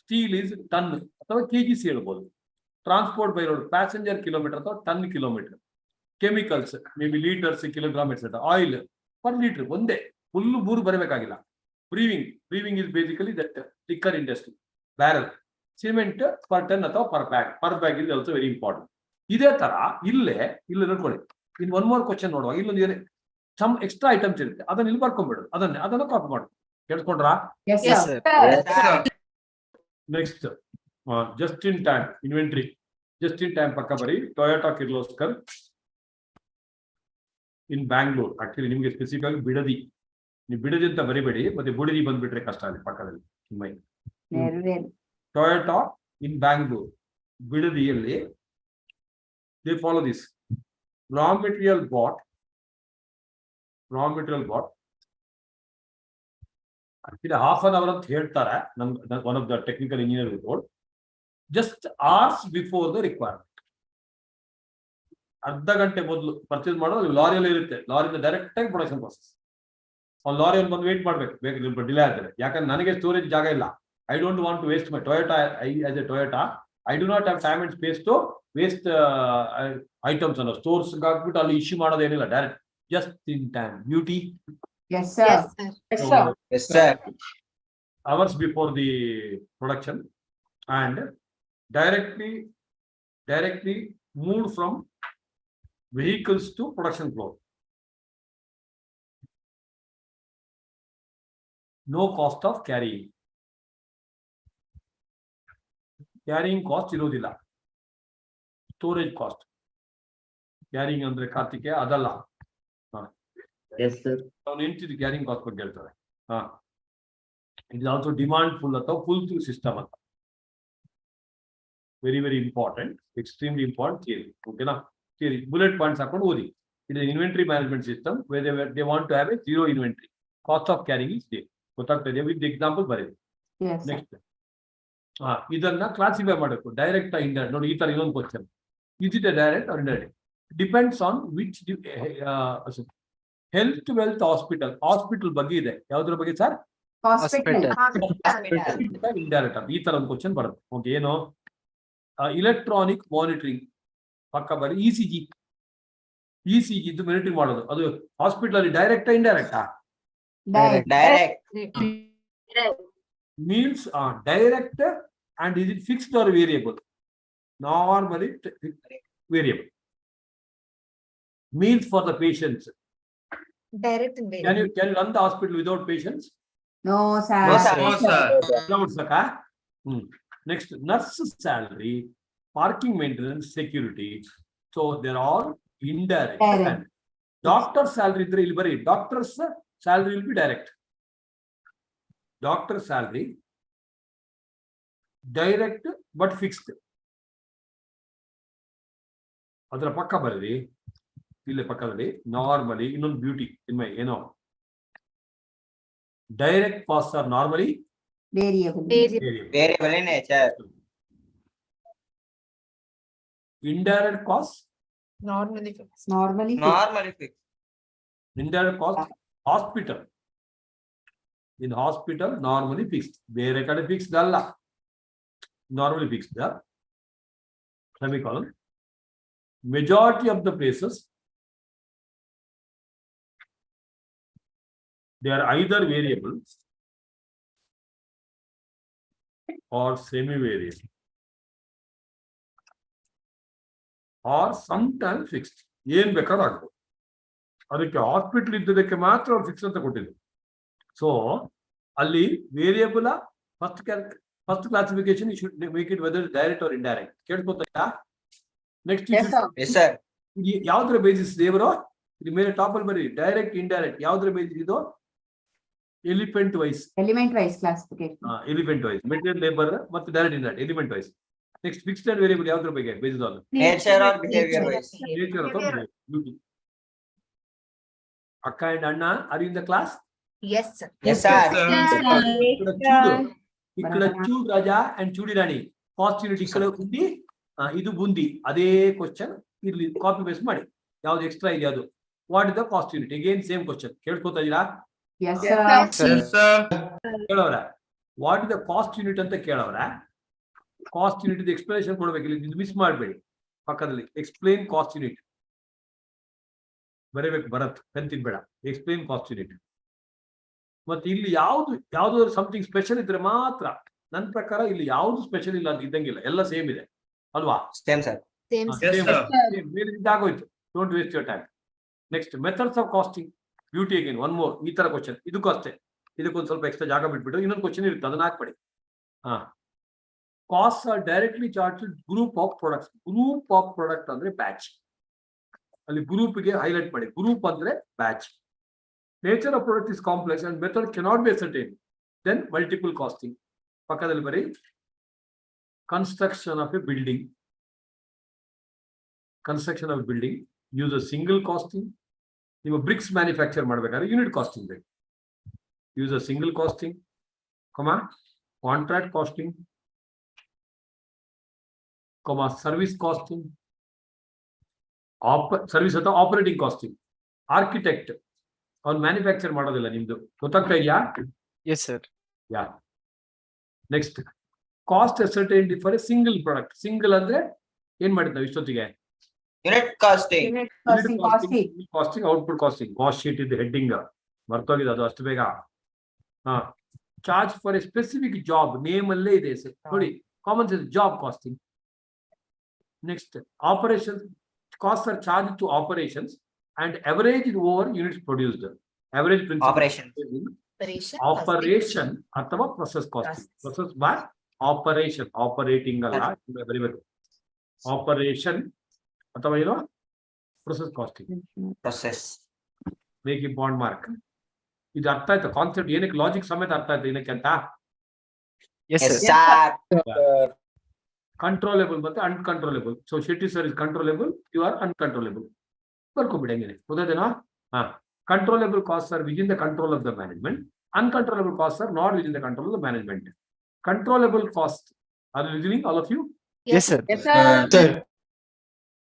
Steel is ton ಅಥವಾ kgs ಹೇಳ್ಬೋದು. Transport by road passenger kilometre ಅಥವಾ ton kilometre. Chemicals may be litres, kilogram etcetera. Oil per litre ಒಂದೇ, full 3 ಬರಬೇಕಾಗಿಲ್ಲ. Brewing is basically that liquor industry. Barrel. Cement per ton ಅಥವಾ per bag is also very important. ಇದೇ ತರ ಇಲ್ಲೇ ನೋಡ್ಕೊಳ್ಳಿ. In one more question ನೋಡುವಾಗ ಇಲ್ಲೊಂದು some extra items ಇರುತ್ತೆ, ಅದನ್ನ ಇಲ್ಲಿ ಬರ್ಕೊಂಡ್ಬಿಡು, ಅದನ್ನ ಕಾಪಿ ಮಾಡು. ಕೇಳ್ಕೊಂಡ್ರಾ? Yes, Yes, sir. sir. Next just in time inventory. Just in time ಪಕ್ಕ ಬರೀ ಟೊಯೋಟಾ ಕಿರ್ಲೋಸ್ಕರ್ ಇನ್ ಬ್ಯಾಂಗ್ಳೂರ್. ಆಕ್ಚುಲಿ ನಿಮ್ಗೆ ಸ್ಪೆಸಿಫಿಕ್ ಆಗಿ ಬಿಡದಿ, ನೀವು ಬಿಡದಿ ಅಂತ ಬರಿಬೇಡಿ, ಮತ್ತೆ ಬುಡದಿ ಬಂದ್ಬಿಟ್ರೆ ಕಷ್ಟ ಅಲ್ಲಿ ಪಕ್ಕದಲ್ಲಿ. ಟೊಯೋಟಾ ಇನ್ ಬ್ಯಾಂಗ್ಳೂರ್, ಬಿಡದಿಯಲ್ಲಿ they follow this. Raw material bought, actually half an hour ಅಂತ ಹೇಳ್ತಾರೆ one of the technical engineer report, just hours before the requirement. ಅರ್ಧ ಗಂಟೆ ಮೊದಲು ಪರ್ಚೇಸ್ ಮಾಡೋದು ಲಾರಿಯಲ್ಲಿ ಇರುತ್ತೆ. ಲಾರಿಯಿಂದ ಡೈರೆಕ್ಟ್ ಆಗಿ ಪ್ರೊಡಕ್ಷನ್ ಪ್ರಾಸೆಸ್. ಒಂದು ಲಾರಿಯಲ್ಲಿ ಬಂದು ವೇಟ್ ಮಾಡ್ಬೇಕು, ಬೇಕು ಡಿಲೇ ಆಗ್ತದೆ. ಯಾಕಂದ್ರೆ ನನಗೆ ಸ್ಟೋರೇಜ್ ಜಾಗ ಇಲ್ಲ. I don't want to waste my Toyota. As a Toyota, I do not have time and space to waste items on stores. ಹಾಕ್ಬಿಟ್ಟು ಅಲ್ಲಿ ಇಶ್ಯೂ ಮಾಡೋದೇನಿಲ್ಲ, direct just in time. Beauty. Yes, sir. Yes, sir. Yes, sir. Yes, sir. Hours before the production and directly moved from vehicles to production floor. No cost of carrying. Carrying cost ಇರೋದಿಲ್ಲ. Storage cost. Carrying ಅಂದ್ರೆ ಕಾರ್ತಿಕೆ ಅದಲ್ಲ, Yes, sir. ಅವನು ಹೆಂಡತಿ carrying cost ಬಗ್ಗೆ ಹೇಳ್ತಾರೆ. It is also demand pull ಅಥವಾ pull through system ಅಂತ. Very very important, extremely important theory. ಓಕೆನಾ? ಥಿಯರಿ ಬುಲೆಟ್ ಪಾಯಿಂಟ್ಸ್ ಹಾಕೊಂಡು ಓದಿ. It is inventory management system where they want to have a zero inventory. Cost of carrying is there. ಗೊತ್ತಾಗ್ತಾ ಇದೆಯಾ? With example ಬರೀರಿ. Yes, sir. Next ಇದನ್ನ classify ಮಾಡಬೇಕು. Direct indirect. ನೋಡಿ, ಈ ತರ ಇನ್ನೊಂದು question. Is it a direct or indirect? Depends on which health wealth hospital. Hospital ಬಗ್ಗೆ ಇದೆ. ಯಾವ್ದ್ರ ಬಗ್ಗೆ ಸರ್? Hospital. ಇಂಡೈರೆಕ್ಟ್ ಅಂತ ಈ ತರ ಒಂದು ಕ್ವಶನ್ ಬರುತ್ತೆ. ಓಕೆ, ಏನು? ಇಲೆಕ್ಟ್ರಾನಿಕ್ ಮಾನಿಟರಿಂಗ್ ಪಕ್ಕ ಬರೀ. ಇಸಿಜಿ ಇದು ಮಾನಿಟರಿಂಗ್ ಮಾಡೋದು, ಅದು ಹಾಸ್ಪಿಟಲ್ ಅಲ್ಲಿ direct ಇಂಡೈರೆಕ್ಟಾ? Direct. Means direct, and is it fixed or variable? Normally variable. Means for the patients. Direct and Can variable. you run the hospital without patients? No, sir. No, sir. No, sir. Without, sir. Next, nurse salary, parking maintenance, security. So they're all indirect. Direct. And doctor salary idre illi bari. Doctor's salary will be direct. Doctor salary direct but fixed. ಅದರ ಪಕ್ಕ ಬರೀರಿ. ಇಲ್ಲಿ ಪಕ್ಕದಲ್ಲಿ normally ಇನ್ನೊಂದು beauty ಇನ್ಮೈ ಏನೋ, direct cost are normally Variable. Variable in nature. Indirect cost Normally fixed. Normally. Normally fixed. indirect cost hospital. In hospital normally fixed. ಬೇರೆ ಕಡೆ fixed ಅಲ್ಲ, normally fixed. Semicolon. Majority of the places they are either variable or semi-variable or sometimes fixed. ಏನ್ ಬೇಕಾದ್ರೂ ಆಗ್ಬೋದು. ಅದಕ್ಕೆ hospital ಇದ್ದದಕ್ಕೆ ಮಾತ್ರ ಅವ್ರು fix ಅಂತ ಕೊಟ್ಟಿದ್ರು. ಸೊ ಅಲ್ಲಿ variable first classification you should make it whether direct or indirect. ಕೇಳ್ಕೊತಾ? Next Yes, sir. ಯಾವ್ದ್ರ ಬೇಸಿಸ್ ದೇವರು? ಇಲ್ಲಿ ಮೇಲೆ ಟಾಪ್ ಅಲ್ಲಿ ಬರೀ ಡೈರೆಕ್ಟ್ ಇಂಡೈರೆಕ್ಟ್. ಯಾವ್ದ್ರ ಬೇಸಿಸ್ ಇದು? Element wise. Element wise classification. Element wise. Material labour ಮತ್ತು direct indirect element wise. Next fixed and variable ಯಾವ್ದ್ರ ಬಗ್ಗೆ basis on? Nature or behavior wise. Nature ಅಥವಾ ಬ್ಯೂಟಿ. ಅಕ್ಕ ಅಂಡ್ ಅಣ್ಣ are in the class? Yes, sir. Yes, sir. ఇక్కడ చూడు రాజా and చూడి రాణి. Cost unit ఇక్కడ ఉంది, ಇದು ಬುಂದಿ. ಅದೇ ಕ್ವಶನ್ ಇಲ್ಲಿ ಕಾಪಿ ಪೇಸ್ಟ್ ಮಾಡಿ. ಯಾವ್ದು ಎಕ್ಸ್ಟ್ರಾ ಇದೆ ಅದು. What is the cost unit? Again same question. ಕೇಳ್ಕೊತಾ ಇದೀರಾ? Yes, sir. Yes, sir. ಕೇಳವ್ರ what is the cost unit ಅಂತ ಕೇಳವ್ರ. ಕಾಸ್ಟ್ ಯೂನಿಟ್ ಎಕ್ಸ್ಪ್ಲನೇಷನ್ ಕೊಡ್ಬೇಕು. ಇಲ್ಲಿ ಮಿಸ್ ಮಾಡಬೇಡಿ. ಪಕ್ಕದಲ್ಲಿ ಎಕ್ಸ್ಪ್ಲೇನ್ ಕಾಸ್ಟ್ ಯೂನಿಟ್ ಬರೀಬೇಕು. ಭರತ್ ಪೆನ್ ತಿನ್ಬೇಡ. Explain cost unit. ಮತ್ತೆ ಇಲ್ಲಿ ಯಾವ್ದು ಸಮಥಿಂಗ್ ಸ್ಪೆಷಲ್ ಇದ್ರೆ ಮಾತ್ರ. ನನ್ನ ಪ್ರಕಾರ ಇಲ್ಲಿ ಯಾವ್ದು ಸ್ಪೆಷಲ್ ಇಲ್ಲ ಅಂತ ಇದ್ದಂಗಿಲ್ಲ, ಎಲ್ಲ ಸೇಮ್ ಇದೆ ಅಲ್ವಾ? Same, sir. Same. Yes, sir. ಇದಾಗೋಯ್ತು. Don't waste your time. Next methods of costing. Beauty again one more. ಈ ತರ ಕ್ವಶನ್ ಇದಕ್ಕೂ ಅಷ್ಟೇ. ಇದಕ್ಕೊಂದು ಸ್ವಲ್ಪ ಎಕ್ಸ್ಟ್ರಾ ಜಾಗ ಬಿಟ್ಬಿಟ್ಟು ಇನ್ನೊಂದು ಕ್ವಶನ್ ಇರುತ್ತೆ, ಅದನ್ನ ಹಾಕ್ಬೇಡಿ. Cost are directly charge group of products. Group of product ಅಂದ್ರೆ ಬ್ಯಾಚ್. ಅಲ್ಲಿ ಗ್ರೂಪ್ಗೆ ಹೈಲೈಟ್ ಮಾಡಿ. ಗ್ರೂಪ್ ಅಂದ್ರೆ batch. Nature of product is complex and method cannot be ascertain. Then multiple costing. ಪಕ್ಕದಲ್ಲಿ ಬರೀ construction of a building. Construction of building use a single costing. ನೀವು bricks manufacture ಮಾಡ್ಬೇಕಾದ್ರೆ unit costing ಬೇಕು. Use a single costing, contract costing, service costing, service ಅಥವಾ operating costing. Architect ಅವ್ನು manufacture ಮಾಡೋದಿಲ್ಲ, ನಿಮ್ದು ಗೊತ್ತಾಗ್ತಾ ಇದೆಯಾ? Yes, sir. Yeah. Next cost ascertained for a single product. Single ಅಂದ್ರೆ ಏನ್ ಮಾಡಿದ್ ನಾವು ಇಷ್ಟೊತ್ತಿಗೆ? Unit costing. Costing, output costing. Cost sheet ಇದು ಹೆಡ್ಡಿಂಗ್ ಮರ್ತೋಗಿದೆ, ಅದು ಅಷ್ಟು ಬೇಗ. Charge for a specific job. Name ಅಲ್ಲೇ ಇದೆ ನೋಡಿ. Common sense job costing. Next operation. Cost are charge to operations and average over units produced. Average principle. Operation ಅಥವಾ process costing. Process by operation. Operating ಅಲ್ಲ, ಬರಿಬೇಕು. Operation ಅಥವಾ ಏನು? Process costing. Process. Make a bond mark. ಇದು ಅರ್ಥ ಆಯ್ತಾ concept ಏನಕ್ಕೆ logic ಸಮೇತ ಅರ್ಥ ಆಯ್ತಾ ಏನಕ್ಕೆ ಅಂತ Yes, Yes, sir. sir. Controllable ಮತ್ತೆ uncontrollable so Shetty sir is controllable you are uncontrollable ಬರ್ಕೊಬಿಡಿ ಹಂಗೇನೆ ಗೊತ್ತಾಯ್ತೇನಾ ಹಾ controllable cost are within the control of the management uncontrollable cost are not within the control of the management controllable cost are listening all of you Yes, sir. Yes, sir.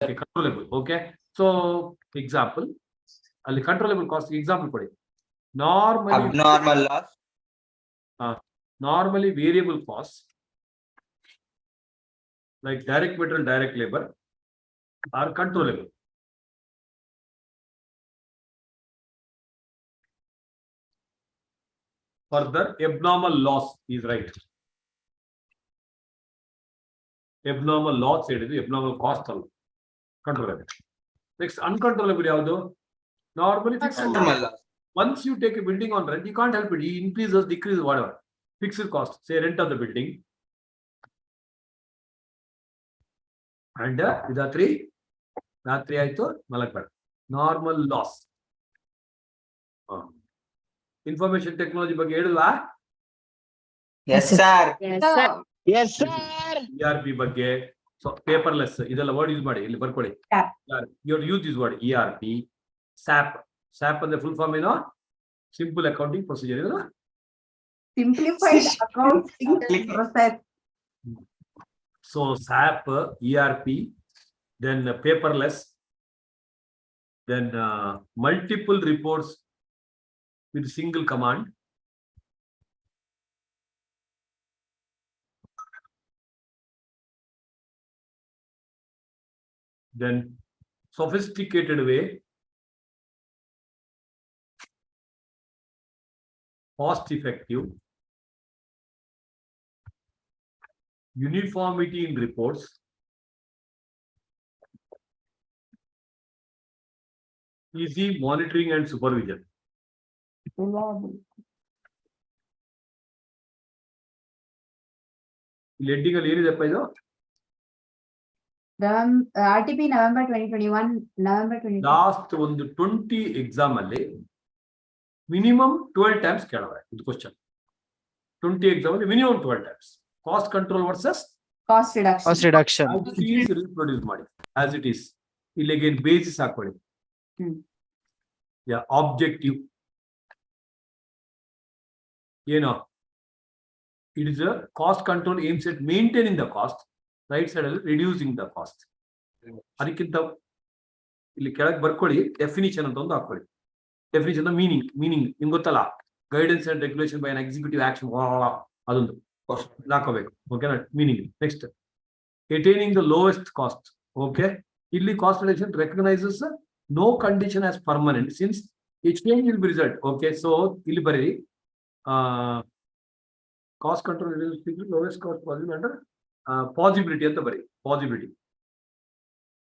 okay controllable okay so example ಅಲ್ಲಿ controllable cost example ಕೊಡಿ Abnormal loss. Normally variable costs like direct material direct labor are controllable further abnormal loss is right abnormal loss ಹೇಳಿದ್ವಿ abnormal cost ಅಲ್ಲ controllable next uncontrollable ಯಾವುದು normally fixed Abnormal loss. once you take a building on rent you can't help it he increases decreases whatever fixed cost say rent of the building and idatri ratri aito malakbad normal loss information technology ಬಗ್ಗೆ ಹೇಳಿಲ್ವಾ Yes, sir. Yes, sir. ERP ಬಗ್ಗೆ so paperless ಇದೆಲ್ಲ word use ಮಾಡಿ ಇಲ್ಲಿ ಬರ್ಕೊಳ್ಳಿ you use this word ERP SAP ಅಂದ್ರೆ full form ಏನು simple accounting procedure ಇದು Simplified accounting process. so SAP ERP then paperless then multiple reports with single command then sophisticated way cost effective uniformity in reports easy monitoring and supervision leading a lady ಇದು RTP November 2021, November 2021. Last ಒಂದು 20 exam ಅಲ್ಲಿ minimum 12 times ಕೇಳವ್ರೆ ಇದು question 20 exam ಅಲ್ಲಿ minimum 12 times cost control versus Cost reduction. Cost reduction. Reproduce ಮಾಡಿ as it is ಇಲ್ಲಿಗೆ ಬೇಸಿಸ್ ಹಾಕೊಳ್ಳಿ ಆಬ್ಜೆಕ್ಟಿವ್ ಏನು it is a cost control aims at maintaining the cost right side ಅಲ್ಲಿ ರಿಡ್ಯೂಸಿಂಗ್ ದ ಕಾಸ್ಟ್ ಅದಕ್ಕಿಂತ ಇಲ್ಲಿ ಕೆಳಗೆ ಬರ್ಕೊಳ್ಳಿ ಡೆಫಿನಿಷನ್ ಅಂತ ಒಂದು ಹಾಕೊಳ್ಳಿ ಡೆಫಿನಿಷನ್ ಮೀನಿಂಗ್ ನಿಮ್ಗೆ ಗೊತ್ತಲ್ಲ guidance and regulation by an executive action ಅದೊಂದು ಹಾಕೋಬೇಕು ಓಕೆನಾ meaning next attaining the lowest cost okay ಇಲ್ಲಿ cost reduction recognises no condition as permanent since a change will be result okay so ಇಲ್ಲಿ ಬರೀ cost control lowest cost under possibility ಅಂತ ಬರೀ possibility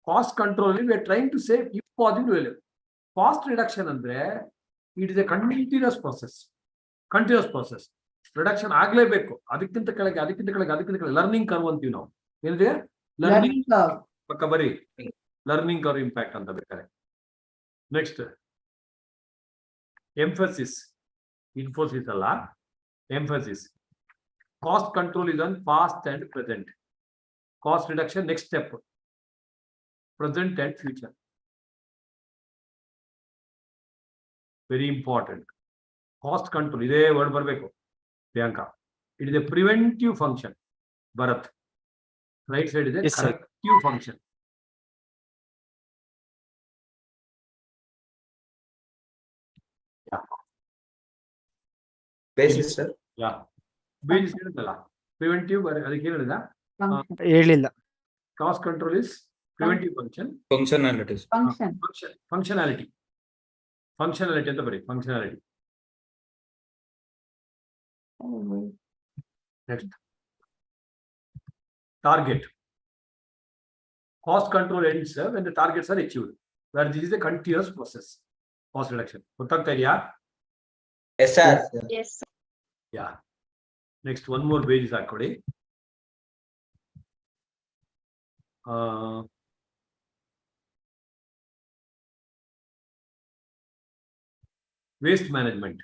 cost control we are trying to save if possible cost reduction ಅಂದ್ರೆ it is a continuous process reduction ಆಗ್ಲೇಬೇಕು ಅದಕ್ಕಿಂತ ಕೆಳಗೆ learning curve ಅಂತೀವಿ ನಾವು ಏನಿದೆ ಲರ್ನಿಂಗ್ ಪಕ್ಕ ಬರೀ ಲರ್ನಿಂಗ್ ಕರ್ವ್ ಇಂಪ್ಯಾಕ್ಟ್ ಅಂತ ಬೇಕಾರೆ ನೆಕ್ಸ್ಟ್ ಎಂಫಸಿಸ್ ಇನ್ಫೋಸಿಸ್ ಅಲ್ಲ emphasis cost control is on past and present. Cost reduction next step. Present and future. Very important. Cost control. ಇದೇ ವರ್ಡ್ ಬರಬೇಕು Priyanka. It is a preventive function. Bharat. Right side is a corrective function. Yeah. Basis, sir. Yeah. Basis ಹೇಳಿದಲ್ಲ preventive ಅದಕ್ಕೆ ಏನ್ ಹೇಳಿದ ಹೇಳಿಲ್ಲ cost control is preventive Functionalities. Functionality ಅಂತ ಬರೀ functionality next target cost control ends when the targets are achieved where this is a continuous process cost reduction ಗೊತ್ತಾಗ್ತಾ ಇದೆಯಾ Yes, sir. Yes, sir. Yeah. Next, one more page is ಹಾಕೊಳ್ಳಿ waste management.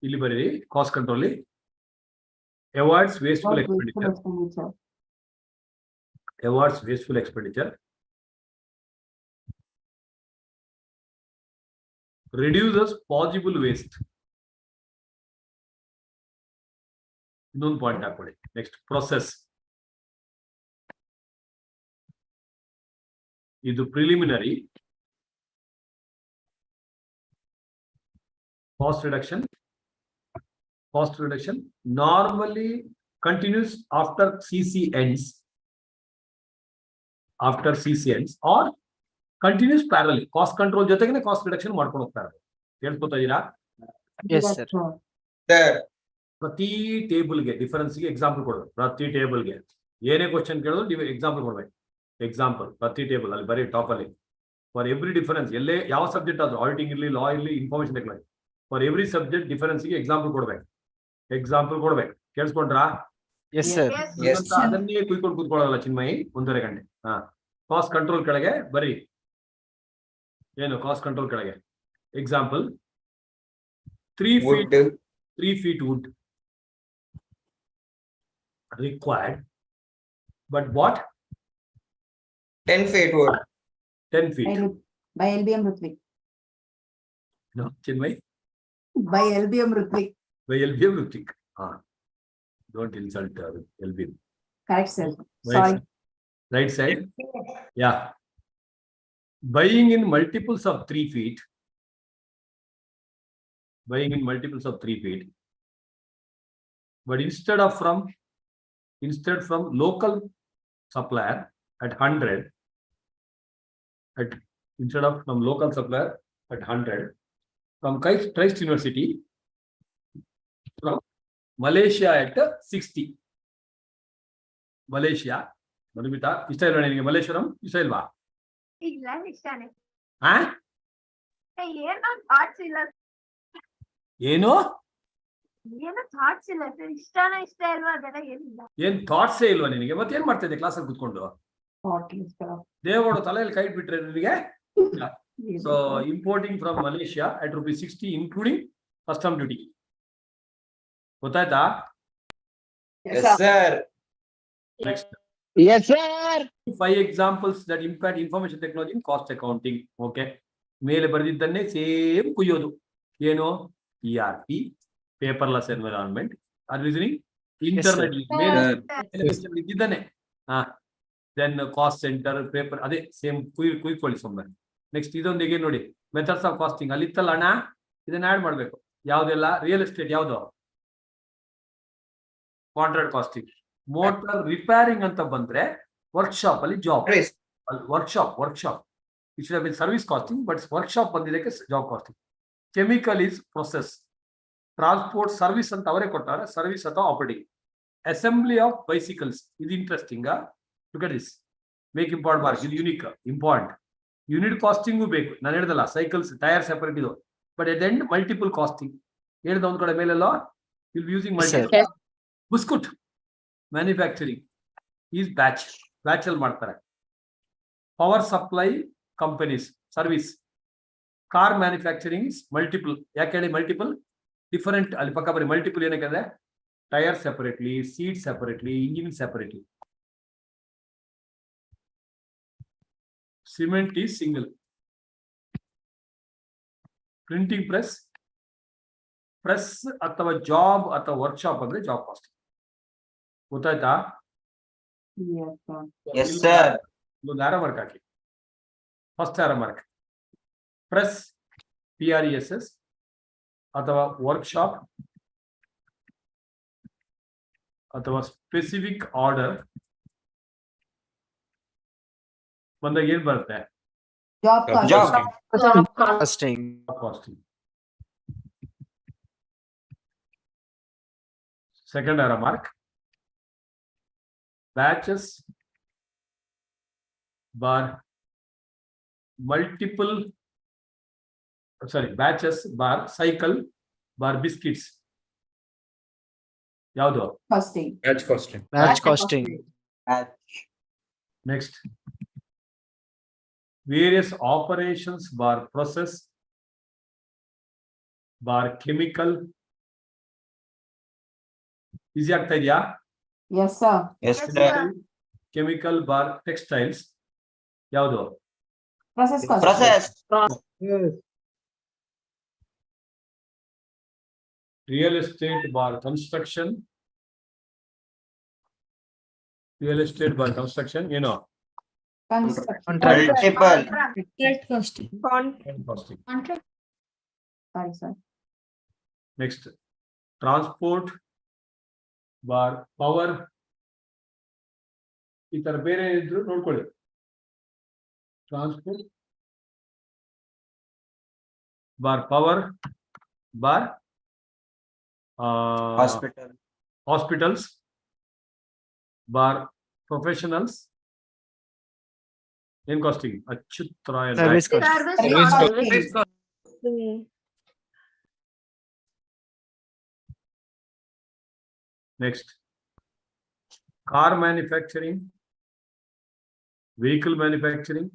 ಇಲ್ಲಿ ಬರೀರಿ cost control awards wasteful expenditure, reduces possible waste. ಇನ್ನೊಂದು point ಹಾಕೊಳ್ಳಿ. Next process, ಇದು preliminary. Cost reduction normally continues after CC ends or continues parallelly. Cost control ಜೊತೆಗೆ cost reduction ಮಾಡ್ಕೊಂಡು ಹೋಗ್ತಾರೆ. ಕೇಳ್ಕೊತಾ ಇದೀರಾ? Yes, sir. ಪ್ರತಿ ಟೇಬಲ್ಗೆ ಡಿಫರೆನ್ಸ್ಗೆ ಎಕ್ಸಾಂಪಲ್ ಕೊಡಬೇಕು. ಪ್ರತಿ ಟೇಬಲ್ಗೆ ಏನೇ ಕ್ವಶನ್ ಕೇಳಿದ್ರು ಎಕ್ಸಾಂಪಲ್ ಕೊಡ್ಬೇಕು. ಎಕ್ಸಾಂಪಲ್ ಪ್ರತಿ ಟೇಬಲ್ ಅಲ್ಲಿ ಬರೀ ಟಾಪ್ ಅಲ್ಲಿ ಫಾರ್ ಎವ್ರಿ ಡಿಫರೆನ್ಸ್, ಎಲ್ಲೇ ಯಾವ ಸಬ್ಜೆಕ್ಟ್ ಆದ್ರೂ, ಆಡಿಟಿಂಗ್ ಇರಲಿ, ಲಾ ಇರಲಿ, information technology, for every subject ಡಿಫರೆನ್ಸ್ಗೆ ಎಕ್ಸಾಂಪಲ್ ಕೊಡ್ಬೇಕು. ಕೇಳಿಸ್ಕೊಂಡ್ರಾ? Yes, sir. ಅದನ್ನೇ ಕುಯ್ಕೊಂಡು ಕೂತ್ಕೊಳ್ಳಲ್ಲ ಚಿನ್ಮಯಿ 1.5 ಗಂಟೆ. ಕಾಸ್ಟ್ ಕಂಟ್ರೋಲ್ ಕೆಳಗೆ ಬರೀ ಏನು ಕಾಸ್ಟ್ ಕಂಟ್ರೋಲ್ ಕೆಳಗೆ example 3 feet wood required, but what? 10 feet wood. 10 feet. By LBM Rutvik. No, Chinmay? By LBM Rutvik. By LBM Rutvik. Don't insult LBM. Correct, sir. Right, right side? Yeah. Buying in multiples of 3 feet. But instead from local supplier at 100, from Christ University, from Malaysia at 60. Malaysia, Madhumita, ಇಷ್ಟ ಇಲ್ವಾ ನಿನಗೆ ಮಲ್ಲೇಶ್ವರಂ? ಇಷ್ಟ ಇಲ್ವಾ? ಇಲ್ಲ ಇಷ್ಟನೇ. ಏನು thoughts ಇಲ್ಲ sir. ಇಷ್ಟನಾ ಇಷ್ಟ ಇಲ್ವಾ ಅದೆಲ್ಲ ಏನಿಲ್ಲ. ಏನ್ ಥಾಟ್ಸೇ ಇಲ್ವಾ ನಿನಗೆ? ಮತ್ತೆ ಏನ್ ಮಾಡ್ತಾ ಇದ್ದೆ ಕ್ಲಾಸಲ್ಲಿ ಕೂತ್ಕೊಂಡು? ದೇವೋಡು ತಲೆಯಲ್ಲಿ ಕೈ ಬಿಟ್ರೆ ನಿನಗೆ? So importing from Malaysia at ₹60 including custom duty. ಗೊತ್ತಾಯ್ತಾ? Yes, sir. Next. Yes, sir. 5 examples that impact information technology in cost accounting. Okay. ಮೇಲೆ ಬರೆದಿದ್ದನ್ನೇ ಸೇಮ್ ಕುಯ್ಯೋದು. ಏನು? ERP, paperless environment, reasoning, internet ಇದ್ದಾನೆ. Then cost center, paper, ಅದೇ same ಕುಯ್ಕೊಳ್ಳಿ ಸುಮ್ಮನೆ. Next ಇದೊಂದಿಗೆ ನೋಡಿ, methods of casting ಅಲ್ಲಿ ಇತ್ತಲ್ಲ ಅಣ್ಣ, ಇದನ್ನ ಆಡ್ ಮಾಡ್ಬೇಕು. ಯಾವ್ದೆಲ್ಲ? ರಿಯಲ್ ಎಸ್ಟೇಟ್ ಯಾವ್ದು? Contract costing. ಮೋಟರ್ ರಿಪೇರಿಂಗ್ ಅಂತ ಬಂದ್ರೆ ವರ್ಕ್ಶಾಪ್ ಅಲ್ಲಿ job. Workshop it should have been service costing, but workshop ಬಂದಿದ್ದಕ್ಕೆ job costing. Chemical is process. Transport service ಅಂತ ಅವರೇ ಕೊಟ್ಟಾರೆ, ಸರ್ವಿಸ್ ಅಥವಾ ಆಪರೇಟಿಂಗ್. ಅಸೆಂಬ್ಲಿ ಆಫ್ ಬೈಸಿಕಲ್ಸ್, ಇದು interesting. Look at this, make import mark, ಇದು ಯುನಿಕ್ ಇಂಪಾರ್ಟೆಂಟ್. ಯೂನಿಟ್ ಕಾಸ್ಟಿಂಗು ಬೇಕು. ನಾನು ಹೇಳ್ದಲ್ಲ ಸೈಕಲ್ಸ್ ಟೈರ್ ಸೆಪರೇಟ್ ಇದು, but at end multiple costing. ಹೇಳ್ದ ಒಂದ್ ಕಡೆ ಮೇಲೆಲ್ಲ will using multiple. Biscuit manufacturing is batch ಅಲ್ಲಿ ಮಾಡ್ತಾರೆ. Power supply companies service. Car manufacturing is multiple. ಯಾಕೆ ಹೇಳಿ ಮಲ್ಟಿಪಲ್? ಡಿಫರೆಂಟ್ ಅಲ್ಲಿ ಪಕ್ಕ ಬರೀ ಮಲ್ಟಿಪಲ್ ಏನಕ್ಕೆ? Tyre separately, seat separately, engine separately. Cement is single. Printing press ಅಥವಾ ಜಾಬ್ ಅಥವಾ ವರ್ಕ್ಶಾಪ್ ಅಂದ್ರೆ ಜಾಬ್ ಕಾಸ್ಟ್. ಗೊತ್ತಾಯ್ತಾ? Yes, sir. ಒಂದು ಆರೋ ಮಾರ್ಕ್ ಹಾಕಿ. First arrow mark. Press PRESS ಅಥವಾ ವರ್ಕ್ಶಾಪ್ ಅಥವಾ ಸ್ಪೆಸಿಫಿಕ್ ಆರ್ಡರ್ ಬಂದಾಗ ಏನ್ ಬರುತ್ತೆ? Job costing. Second arrow mark. Batches bar multiple. Batches bar cycle bar biscuits. ಯಾವುದು? Costing. Batch costing. Next. various operations bar process bar chemical. Easy ಆಗ್ತಾ ಇದೆಯಾ? Yes, sir. Yes, sir. Chemical bar textiles. ಯಾವುದು? Process cost. Process. Real estate bar construction. Real estate bar construction, you know. Construction. Multiple. Contract costing. Costing. Sorry, sir. Next, transport bar power. ಈ ತರ ಬೇರೆ ಇದ್ರು ನೋಡ್ಕೊಳ್ಳಿ. Transport bar power bar Hospital. hospitals bar professionals. ಏನ್ costing? Achyutaraya Service cost. Service cost. Next, car manufacturing, vehicle manufacturing,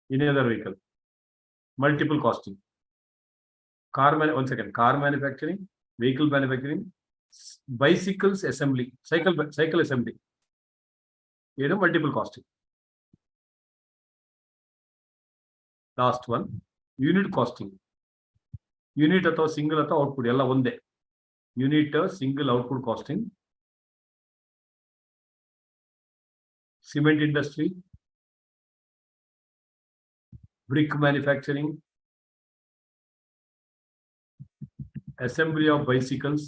any other vehicle, multiple costing. Car manufacturing, vehicle manufacturing, bicycles assembly, cycle assembly, you know, multiple costing. Last one, unit costing. Unit ಅಥವಾ single ಅಥವಾ output ಎಲ್ಲ ಒಂದೇ. Unit single output costing. Cement industry, brick manufacturing, assembly of bicycles,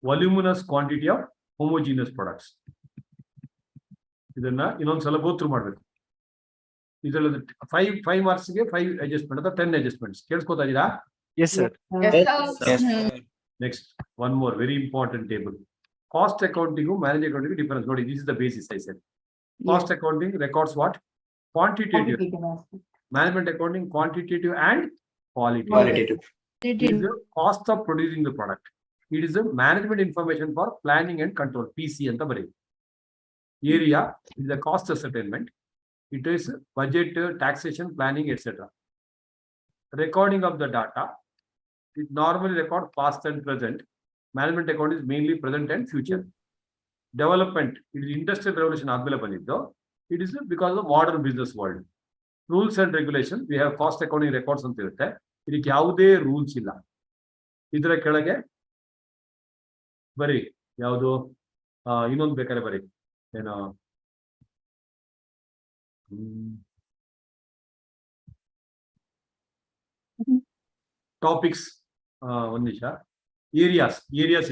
voluminous quantity of homogeneous products. ಇದನ್ನ ಇನ್ನೊಂದ್ಸಲ go through ಮಾಡಬೇಕು. ಇದರಲ್ಲಿ 5 marks ಗೆ 5 adjustment ಅಥವಾ 10 adjustments ಕೇಳಿಸ್ಕೊತಾ ಇದ್ದೀರಾ? Yes, sir. Yes, sir. Next, one more very important table. Cost accounting, management accounting difference. Nodi, this is the basis I said. Cost accounting records what? Quantitative. Management accounting quantitative and qualitative. It is the cost of producing the product. It is a management information for planning and control, PC and the bari. Area is the cost ascertainment. It is budget, taxation, planning, etc. Recording of the data. It normally records past and present. Management account is mainly present and future. Development, it is industrial revolution though. It is because of the modern business world. Rules and regulations, we have cost accounting records on the ಇದಕ್ಕೆ ಯಾವುದೇ rules ಇಲ್ಲ. ಇದರ ಕೆಳಗೆ ಬರೀ ಯಾವುದು ಇನ್ನೊಂದು ಬೇಕಾದ್ರೆ ಬರೀ ಏನೋ ಟಾಪಿಕ್ಸ್ ಒಂದು ನಿಮಿಷ. ಏರಿಯಾಸ್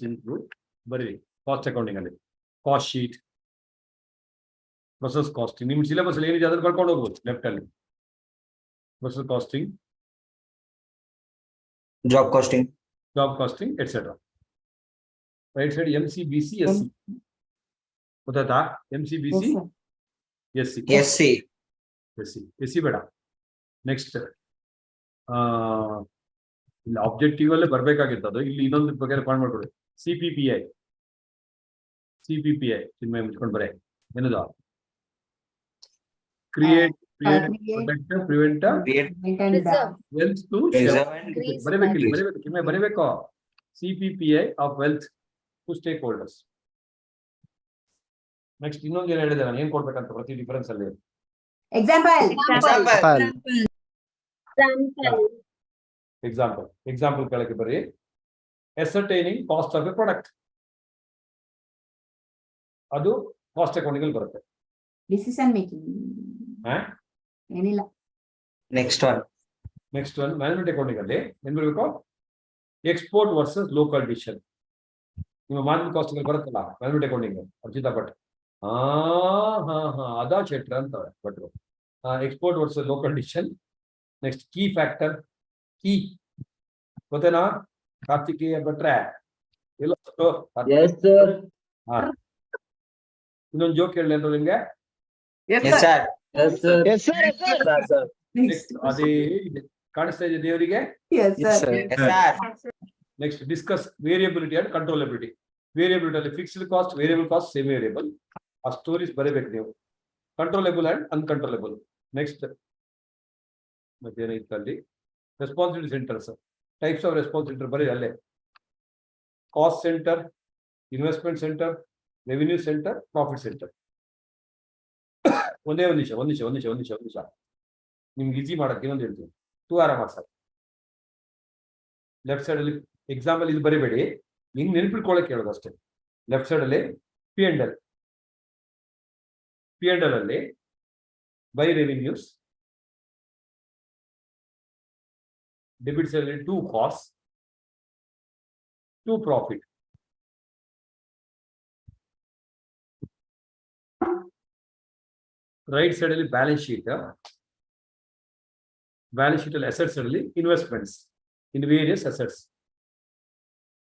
ಇನ್ಕ್ಲೂಡ್ ಬರೀ ಕಾಸ್ಟ್ ಅಕೌಂಟಿಂಗ್ ಅಲ್ಲಿ ಕಾಸ್ಟ್ ಶೀಟ್, ಪ್ರೊಸೆಸ್ ಕಾಸ್ಟಿಂಗ್. ನಿಮ್ ಸಿಲೆಬಸ್ ಅಲ್ಲಿ ಏನಿದೆ ಅದನ್ನ ಬರ್ಕೊಂಡು ಹೋಗ್ಬೋದು. ಲೆಫ್ಟ್ ಅಲ್ಲಿ process costing, Job costing. Etcetera. Right side MCBC SC ಗೊತ್ತಾಯ್ತಾ? MCBC SC ಬೇಡ. ನೆಕ್ಸ್ಟ್ ಇಲ್ಲಿ ಆಬ್ಜೆಕ್ಟಿವ್ ಅಲ್ಲೇ ಬರ್ಬೇಕಾಗಿತ್ತು ಅದು. ಇಲ್ಲಿ ಇನ್ನೊಂದು ಬಗ್ಗೆ ಪಾಯಿಂಟ್ ಮಾಡ್ಕೊಡಿ. CPPI ಚಿನ್ಮಯ ಮುಚ್ಕೊಂಡು ಬರೇ ಏನದು? ಕ್ರಿಯೇಟ್ ಪ್ರಿವೆಂಟ್ ವೆಲ್ತ್ ಟು ಬರೀಬೇಕು. CPPI of wealth to stakeholders. Next ಇನ್ನೊಂದು ಏನು ಹೇಳಿದೆ ನಾನು, ಏನ್ ಕೊಡ್ಬೇಕಂತ ಪ್ರತಿ ಡಿಫರೆನ್ಸ್ ಅಲ್ಲಿ? ಎಕ್ಸಾಂಪಲ್ ಕೆಳಗೆ ಬರೀ ascertaining cost of a product, ಅದು ಕಾಸ್ಟ್ ಅಕೌಂಟಿಂಗ್ ಅಲ್ಲಿ ಬರುತ್ತೆ. ಡಿಸಿಷನ್ ಮೇಕಿಂಗ್ ಏನಿಲ್ಲ. Next one. ಮ್ಯಾನೇಜ್ಮೆಂಟ್ ಅಕೌಂಟಿಂಗ್ ಅಲ್ಲಿ ಏನ್ ಬರಬೇಕು? Export versus local decision. ನಿಮ್ಮ ಮಾರ್ಜಿನ್ ಕಾಸ್ಟಿಂಗ್ ಬರುತ್ತಲ್ಲ ಮ್ಯಾನೇಜ್ಮೆಂಟ್ ಅಕೌಂಟಿಂಗ್, ಅರ್ಜಿತಾ ಭಟ್ ಅದಾ ಚೇಟ್ರ ಅಂತ ಭಟ್ರು. Export versus local decision. Next key factor, key ಗೊತ್ತೇನಾ? ಕಾರ್ತಿಕೇಯ ಭಟ್ರೆ ಎಲ್ಲ ಇನ್ನೊಂದು ಜೋಕ್ ಹೇಳಿ ಅಂದ್ರೆ ನಿಮ್ಗೆ. Yes, sir. ಅದೇ ಇದೆ ಕಾಣಿಸ್ತಾ ಇದೆ ದೇವರಿಗೆ? Yes, Yes, sir. sir. Yes, sir. Next, discuss variability and controllability. Variability ಅಲ್ಲಿ fixed cost, variable cost, semi variable. ಆ ಸ್ಟೋರೀಸ್ ಬರೀಬೇಕು ನೀವು. Controllable and uncontrollable. Next, ಮತ್ತೇನೈತೆ ಅಲ್ಲಿ? Responsibility centers. Types of responsibility center ಬರೀ ಅಲ್ಲೇ. Cost center, investment center, revenue center, profit center. ಒಂದೇ ಒಂದು ನಿಮಿಷ. ನಿಮ್ಗೆ ಈಸಿ ಮಾಡಕ್ಕೆ ಇನ್ನೊಂದು ಹೇಳ್ತೀನಿ. 2 hour marks. ಲೆಫ್ಟ್ ಸೈಡ್ ಅಲ್ಲಿ ಎಕ್ಸಾಂಪಲ್ ಇದು ಬರಿಬೇಡಿ, ಹಿಂಗ್ ನೆನಪಿಟ್ಕೊಳ್ಳಕ್ಕೆ ಹೇಳೋದು ಅಷ್ಟೇ. ಲೆಫ್ಟ್ ಸೈಡ್ ಅಲ್ಲಿ P&L ಅಲ್ಲಿ ಬೈ ರೆವಿನ್ಯೂಸ್, ಡೆಬಿಟ್ ಸೈಡ್ ಅಲ್ಲಿ 2 ಕಾಸ್ಟ್, 2 ಪ್ರಾಫಿಟ್. ರೈಟ್ ಸೈಡ್ ಅಲ್ಲಿ ಬ್ಯಾಲೆನ್ಸ್ ಶೀಟ್ ಅಲ್ಲಿ ಅಸೆಟ್ಸ್ ಅಲ್ಲಿ investments in various assets.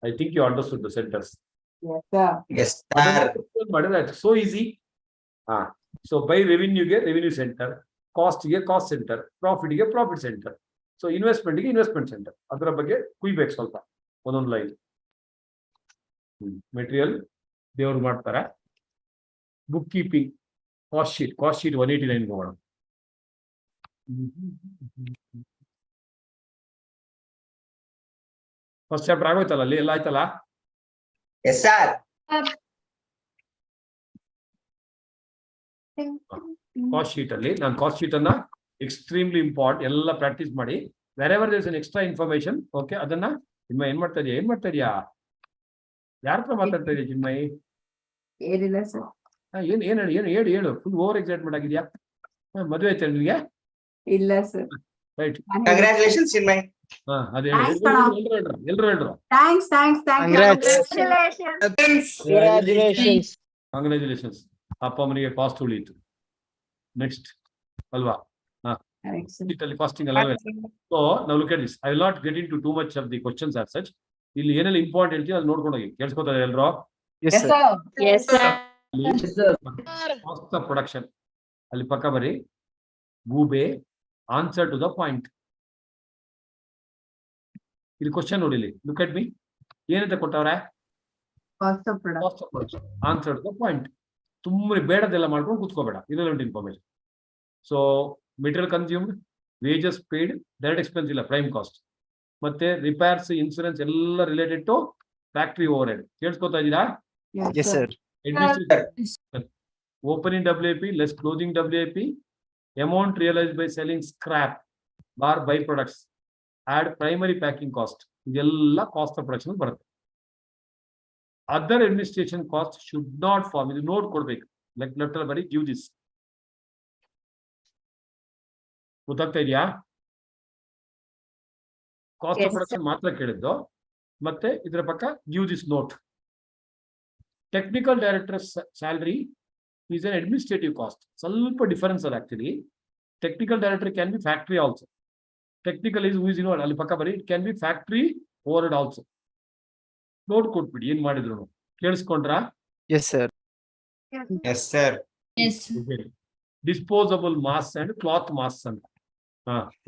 I think you understood the sentence. Yes, sir. Yes, sir. So easy. So by revenue ge revenue center, cost ge cost center, profit ge profit center. So investment ge investment center. ಅದರ ಬಗ್ಗೆ ಕುಯ್ಬೇಕು ಸ್ವಲ್ಪ ಒಂದೊಂದು line. Material ದೇವರು ಮಾಡ್ತಾರೆ. Book keeping, cost sheet 189 ಹೋಗೋಣ. First chapter ಆಗೋಯ್ತಲ್ಲ, ಅಲ್ಲಿ ಎಲ್ಲ ಆಯ್ತಲ್ಲ? Yes, sir. ಕಾಸ್ಟ್ ಶೀಟ್ ಅಲ್ಲಿ ನಾನು ಕಾಸ್ಟ್ ಶೀಟ್ ಅನ್ನ ಎಕ್ಸ್ಟ್ರೀಮ್ಲಿ ಇಂಪಾರ್ಟೆಂಟ್ ಎಲ್ಲ ಪ್ರಾಕ್ಟೀಸ್ ಮಾಡಿ. Wherever there is an extra information, okay, ಅದನ್ನ ಚಿನ್ಮಯ್ ಏನ್ ಮಾಡ್ತಾ ಇದೀಯಾ? ಯಾರ ಹತ್ರ ಮಾತಾಡ್ತಾ ಇದೀಯ ಚಿನ್ಮಯ್? ಏನಿಲ್ಲ ಸರ್. ಹೇಳು. ಫುಲ್ ಓವರ್ ಎಕ್ಸೈಟ್ಮೆಂಟ್ ಆಗಿದ್ಯಾ? ಮದುವೆ ಆಯ್ತಾ ನಿಮಗೆ? ಇಲ್ಲ ಸರ್. ರೈಟ್. Congratulations, Chinmay. ಅದೇ Thanks, madam. ಎಲ್ರು ಹೇಳ್ರು. Thanks. Congratulations. ಅಪ್ಪ ಅಮ್ಮನಿಗೆ ಕಾಸ್ಟ್ ಉಳಿಯಿತು. ನೆಕ್ಸ್ಟ್ ಅಲ್ವಾ? Correct, sir. ಕಾಸ್ಟಿಂಗ್ ಅಲ್ಲ. ಸೊ ನಾವು look at this. I will not get into too much of the questions as such. ಇಲ್ಲಿ ಏನೆಲ್ಲ ಇಂಪಾರ್ಟೆಂಟ್ ಹೇಳ್ತೀವಿ ಅದು ನೋಡ್ಕೊಂಡು ಹೋಗಿ. ಕೇಳಿಸ್ಕೊತಾರೆ ಎಲ್ರು? Yes, sir. Yes, sir. Cost of production ಅಲ್ಲಿ ಪಕ್ಕ ಬರಿ ಗೂಬೆ ಆನ್ಸರ್ ಟು ದ ಪಾಯಿಂಟ್. ಇಲ್ಲಿ ಕ್ವಶನ್ ನೋಡಿ, ಇಲ್ಲಿ ಲುಕ್ ಎಟ್ ಮಿ. ಏನಂತ ಕೊಟ್ಟವ್ರೆ? Cost of production. Cost of production answer to the point. ತುಂಬಾ ಬೇಡದೆಲ್ಲ ಮಾಡ್ಕೊಂಡು ಕೂತ್ಕೋಬೇಡ. Irrelevant information. So material consumed, wages paid, direct expense ಇಲ್ಲ, ಪ್ರೈಮ್ ಕಾಸ್ಟ್, ಮತ್ತೆ ರಿಪೇರ್ಸ್, ಇನ್ಸೂರೆನ್ಸ್ ಎಲ್ಲ related to factory overhead. ಕೇಳಿಸ್ಕೊತಾ ಇದ್ದೀರಾ? Yes, sir. Opening WIP less closing WIP, amount realized by selling scrap or byproducts, add primary packing cost. ಇದೆಲ್ಲ cost of production ಬರುತ್ತೆ. Other administration cost should not form. ಇದು note ಕೊಡ್ಬೇಕು. Like left ಅಲ್ಲಿ ಬರೀ give this. ಗೊತ್ತಾಗ್ತಾ ಇದೆಯಾ? Cost of production ಮಾತ್ರ ಕೇಳಿದ್ದು. ಮತ್ತೆ ಇದರ ಪಕ್ಕ give this note. Technical director salary is an administrative cost. ಸ್ವಲ್ಪ ಡಿಫರೆನ್ಸ್ ಅದು actually. Technical director can be factory also. Technical is who's involved ಅಲ್ಲಿ ಪಕ್ಕ ಬರೀ it can be factory overhead also. Note ಕೊಟ್ಬಿಡಿ ಏನ್ ಮಾಡಿದ್ರು. ಕೇಳಿಸ್ಕೊಂಡ್ರಾ? Yes, sir. Yes, sir. Yes. Disposable mask and cloth mask ಅಂತ.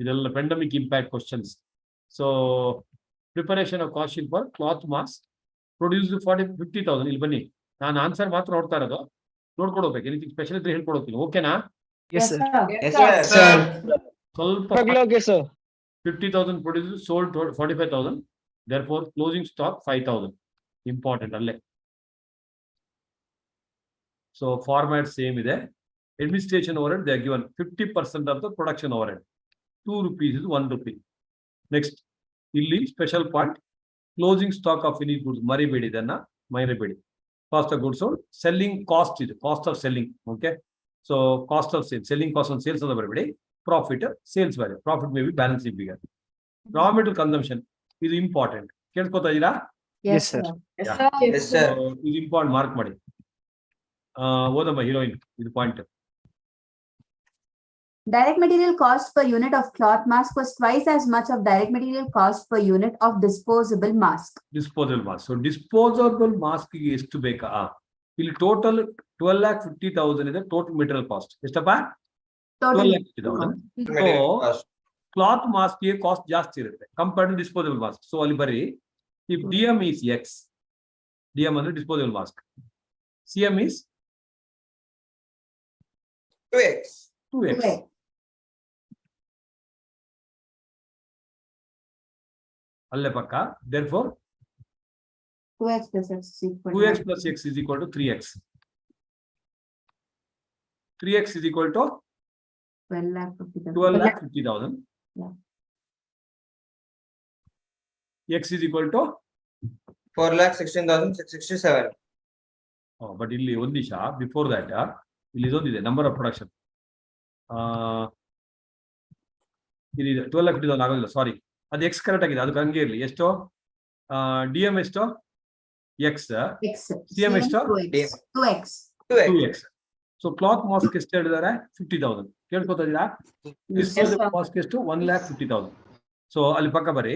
ಇದೆಲ್ಲ pandemic impact questions. So preparation of cost sheet for cloth mask produced 50,000. ಇಲ್ಲಿ ಬನ್ನಿ, ನಾನು ಆನ್ಸರ್ ಮಾತ್ರ ನೋಡ್ತಾ ಇರೋದು. ನೋಡ್ಕೊಡ್ಬೇಕು. ಎನಿಥಿಂಗ್ ಸ್ಪೆಷಲ್ ಇದ್ರೆ ಹೇಳ್ಕೊಡ್ತೀನಿ. ಓಕೆನಾ? Yes, sir. Yes, sir. ಸ್ವಲ್ಪ 50,000 produce, sold 45,000. therefore closing stock 5,000. Important ಅಲ್ಲೇ. ಸೊ ಫಾರ್ಮ್ಯಾಟ್ ಸೇಮ್ ಇದೆ. Administration overhead they are given 50% of the production overhead. 2 rupees is 1 rupee. Next ಇಲ್ಲಿ special point closing stock of finish goods. ಮರಿಬೇಡಿ, ಇದನ್ನ ಮರಿಬೇಡಿ. Cost of goods selling cost ಇದು cost of selling. Okay, so cost of sale, selling cost on sales ಅಂತ ಬರಬೇಡಿ. Profit sales value, profit may B balancing figure. Raw material consumption ಇದು important. ಕೇಳ್ಕೊತಾ ಇದ್ದೀರಾ? Yes, sir. Yes, sir. ಇದು important, mark ಮಾಡಿ. ಓದಮ್ಮ heroine, ಇದು point. Direct material cost per unit of cloth mask was twice as much of direct material cost per unit of disposable mask. Disposable mask. So disposable mask ಗೆ ಎಷ್ಟು ಬೇಕಾ? ಇಲ್ಲಿ total 12,50,000 ಇದೆ total material cost. ಎಷ್ಟಪ್ಪ? Total. 12,50,000. Material cost. Cloth mask ಗೆ cost ಜಾಸ್ತಿ ಇರುತ್ತೆ compared to disposable mask. So ಅಲ್ಲಿ ಬರೀ if DM is X, DM ಅಂದ್ರೆ disposable mask, CM is 2x. 2x. ಅಲ್ಲೇ ಪಕ್ಕ. therefore 2x plus x is equal 2x plus x is equal to 3x. 3x is equal to 12,50,000. 12,50,000. Yeah. X is equal to 4,16,667. but ಇಲ್ಲಿ ಒಂದು ನಿಮಿಷ before that ಇಲ್ಲಿ ಇದೊಂದಿದೆ number of production. ಇಲ್ಲಿ 12,50,000 ಆಗೋದಿಲ್ಲ, ಸಾರಿ, ಅದು X correct ಆಗಿದೆ, ಅದು ಹಂಗೆ ಇರಲಿ. ಎಷ್ಟು ಡಿ ಎಂ ಎಷ್ಟು ಎಕ್ಸ್, X. CM ಎಷ್ಟು 2x. 2x. 2x. So cloth mask ಎಷ್ಟು ಹೇಳಿದ್ದಾರೆ 50,000. ಕೇಳ್ಕೊತಾ ಇದ್ದೀರಾ? ಮಾಸ್ಕ್ ಎಷ್ಟು 1,50,000. ಸೊ ಅಲ್ಲಿ ಪಕ್ಕ ಬರೀ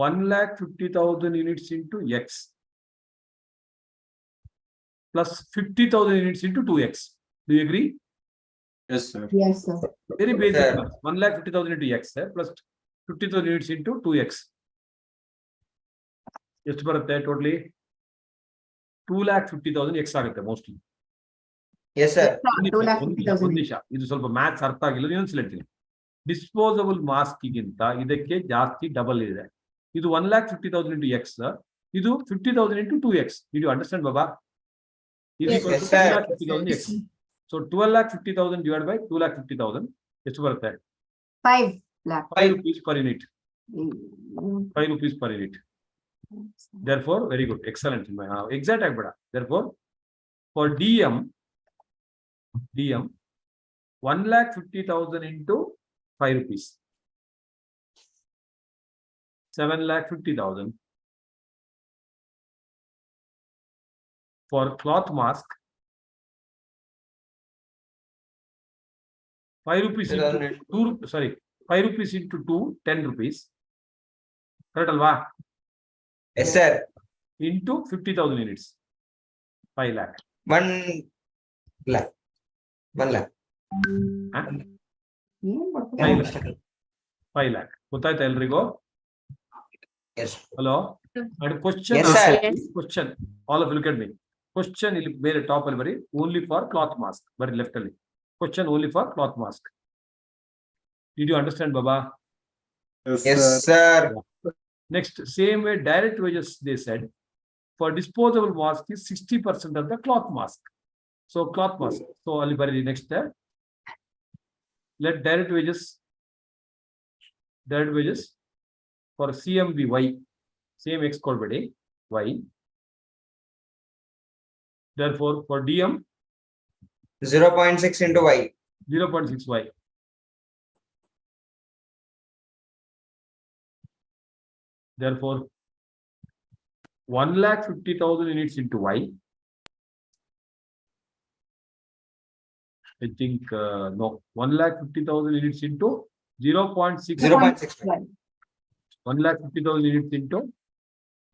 1,50,000 units into x plus 50,000 units into 2x. Do you agree? Yes, sir. Yes, sir. Very basic. Yeah. 1,50,000 into x plus 50,000 units into 2x. ಎಷ್ಟು ಬರುತ್ತೆ ಟೋಟಲಿ? 2,50,000 x ಆಗುತ್ತೆ ಮೋಸ್ಟ್ಲಿ. Yes, sir. 2,50,000. ಇದು ಸ್ವಲ್ಪ ಮ್ಯಾಥ್ಸ್ ಅರ್ಥ ಆಗಿಲ್ಲ, ಇನ್ನೊಂದ್ಸಲ ಹೇಳ್ತೀನಿ. ಡಿಸ್ಪೋಸಬಲ್ ಮಾಸ್ಕ್ಗಿಂತ ಇದಕ್ಕೆ ಜಾಸ್ತಿ ಡಬಲ್ ಇದೆ. ಇದು 1,50,000 into x, ಇದು 50,000 into 2x. Did you understand, Baba? Is Yes, equal to yes, sir. 2,50,000 x. So 12,50,000 divided by 2,50,000 ಎಷ್ಟು ಬರುತ್ತೆ? 5 lakh. 5 rupees per unit. 5 rupees per unit. Therefore, very good, excellent. Exact agbeда. Therefore, for DM 1,50,000 into 5 rupees. 7,50,000. For cloth mask, 5 rupees into 2, sorry, 5 rupees into 2, 10 rupees. Correct alva? Yes, sir. Into 50,000 units. 5 lakh. 1 lakh. 1 lakh. Huh? ಏನ್ ಬರ್ತದೆ? 5 lakh. 5 lakh. ಗೊತ್ತಾಯ್ತಾ ಎಲ್ರಿಗೂ? Yes. Hello? And question, Yes, sir. question. All of you look at me. Question ಇಲ್ಲಿ ಬೇರೆ top ಅಲ್ಲಿ ಬರಿ only for cloth mask. ಬರಿ left ಅಲ್ಲಿ. Question only for cloth mask. Did you understand, Baba? Yes, sir. Next, same way direct wages they said for disposable mask is 60% of the cloth mask. So cloth mask. So ali bari next there. Let direct wages for CMB Y, same X called by Y. Therefore, for DM 0.6 into y. 0.6 Y. Therefore, 1,50,000 units into Y. I think no, 1,50,000 units into 0.6. 0.6. 1,50,000 units into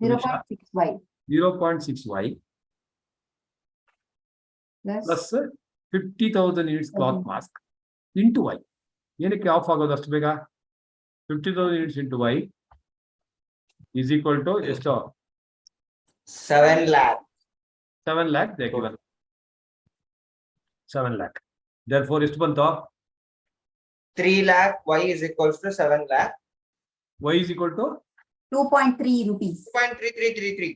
0.6y 0.6Y plus plus 50,000 units cloth mask into Y. ಏನಕ್ಕೆ of ಆಗೋದು ಅಷ್ಟು ಬೇಗ? 50,000 units into Y is equal to ಎಷ್ಟು? 7 lakh. 7 lakh they given. 7 lakh. Therefore, ಎಷ್ಟು ಬಂತು? 3 lakh. Y is equals to 7 lakh. Y is equal to 2.3 rupees. 2.3333.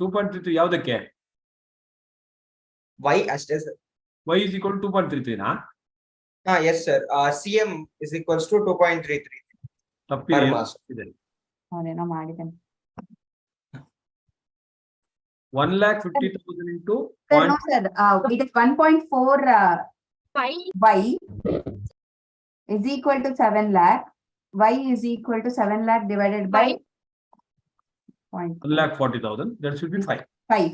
2.33 ಯಾವುದಕ್ಕೆ? Y ಅಷ್ಟೇ sir. Y is equal to 2.33 ನಾ? Yes sir. CM is equals to 2.33 ತಪ್ಪಿದೆ. per mask. ಅವನೇನೋ ಮಾಡಿದ್ದಾನೆ. 1,50,000 into Sir, no, sir. It is 1.4 y is equal to 7 lakh. Y is equal to 7 lakh divided by 1,40,000. That should be 5. 5.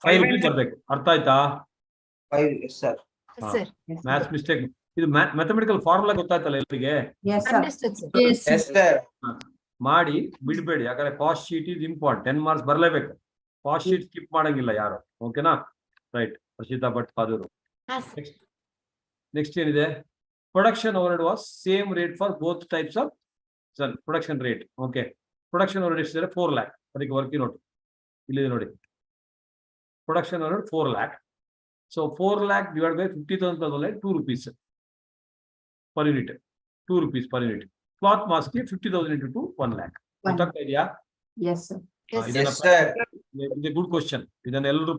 5 rupees ಬರ್ಬೇಕು. ಅರ್ಥ ಆಯ್ತಾ? 5. Yes sir. Yes, sir. Maths mistake. ಇದು mathematical formula ಗೊತ್ತಾಯ್ತಲ್ಲ ಎಲ್ಲರಿಗೆ? Yes, sir. Understood, sir. Yes. Yes sir. ಮಾಡಿ ಬಿಡ್ಬೇಡಿ, ಯಾಕಂದ್ರೆ cost sheet is important. 10 marks ಬರಲೇಬೇಕು. Cost sheet skip ಮಾಡಂಗಿಲ್ಲ ಯಾರು. ಓಕೆನಾ? Right. Rashida Bhatt Paduru. Ah, sir. Next ಏನಿದೆ? Production overhead was same rate for both types of production rate. Okay. Production overhead ಎಷ್ಟಿದೆ? 4 lakh. ಅದಕ್ಕೆ working note ಇಲ್ಲಿದೆ ನೋಡಿ. Production overhead 4 lakh. So 4 lakh divided by 50,000 per unit, 2 rupees per unit. 2 rupees per unit. Cloth mask 50,000 into 2, 1 lakh. ಗೊತ್ತಾಗ್ತಾ ಇದೆಯಾ? Yes, sir. Yes, sir. Yes, sir. It's a good question. ಇದನ್ನ ಎಲ್ಲರೂ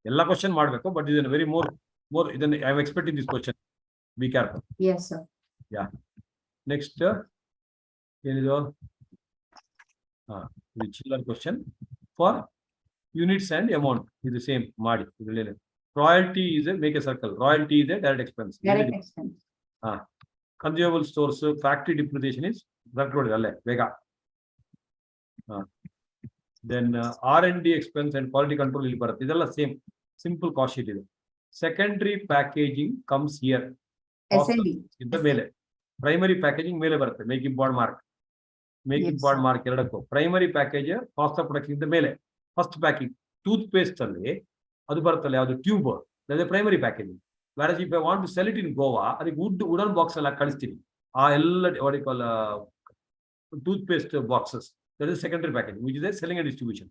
ಎಲ್ಲ question ಮಾಡಬೇಕು, but ಇದನ್ನ very more ಇದನ್ನ I am expecting this question. Be careful. Yes, sir. Next ಏನಿದು? ಇದು ಚಿಲ್ಲರ್ question for units and amount. ಇದು ಸೇಮ್ ಮಾಡಿ ಇದರಲ್ಲಿ royalty is a make a circle. Royalty is a direct expense. Direct expense. Consumable stores, factory depreciation is that road alle vega. Then R&D expense and quality control ಇಲ್ಲಿ ಬರುತ್ತೆ. ಇದೆಲ್ಲ same simple cost sheet ಇದೆ. Secondary packaging comes here. S&D. ಇಂತ ಮೇಲೆ primary packaging ಮೇಲೆ ಬರುತ್ತೆ. Make import mark, make import mark ಎರಡಕ್ಕೂ. Primary package cost of production ಇಂದ ಮೇಲೆ. ಫಸ್ಟ್ ಪ್ಯಾಕಿಂಗ್ ಟೂತ್ ಪೇಸ್ಟ್ ಅಲ್ಲಿ ಅದು ಬರುತ್ತಲ್ಲ, ಯಾವುದು ಟ್ಯೂಬ್, ಅದೇ primary packaging. Whereas if I want to sell it in Goa, ಅದಕ್ಕೆ ವುಡನ್ ಬಾಕ್ಸ್ ಎಲ್ಲ ಕಳಿಸ್ತೀನಿ. ಆ ಎಲ್ಲ tooth paste boxes, that is secondary packaging, which is selling and distribution.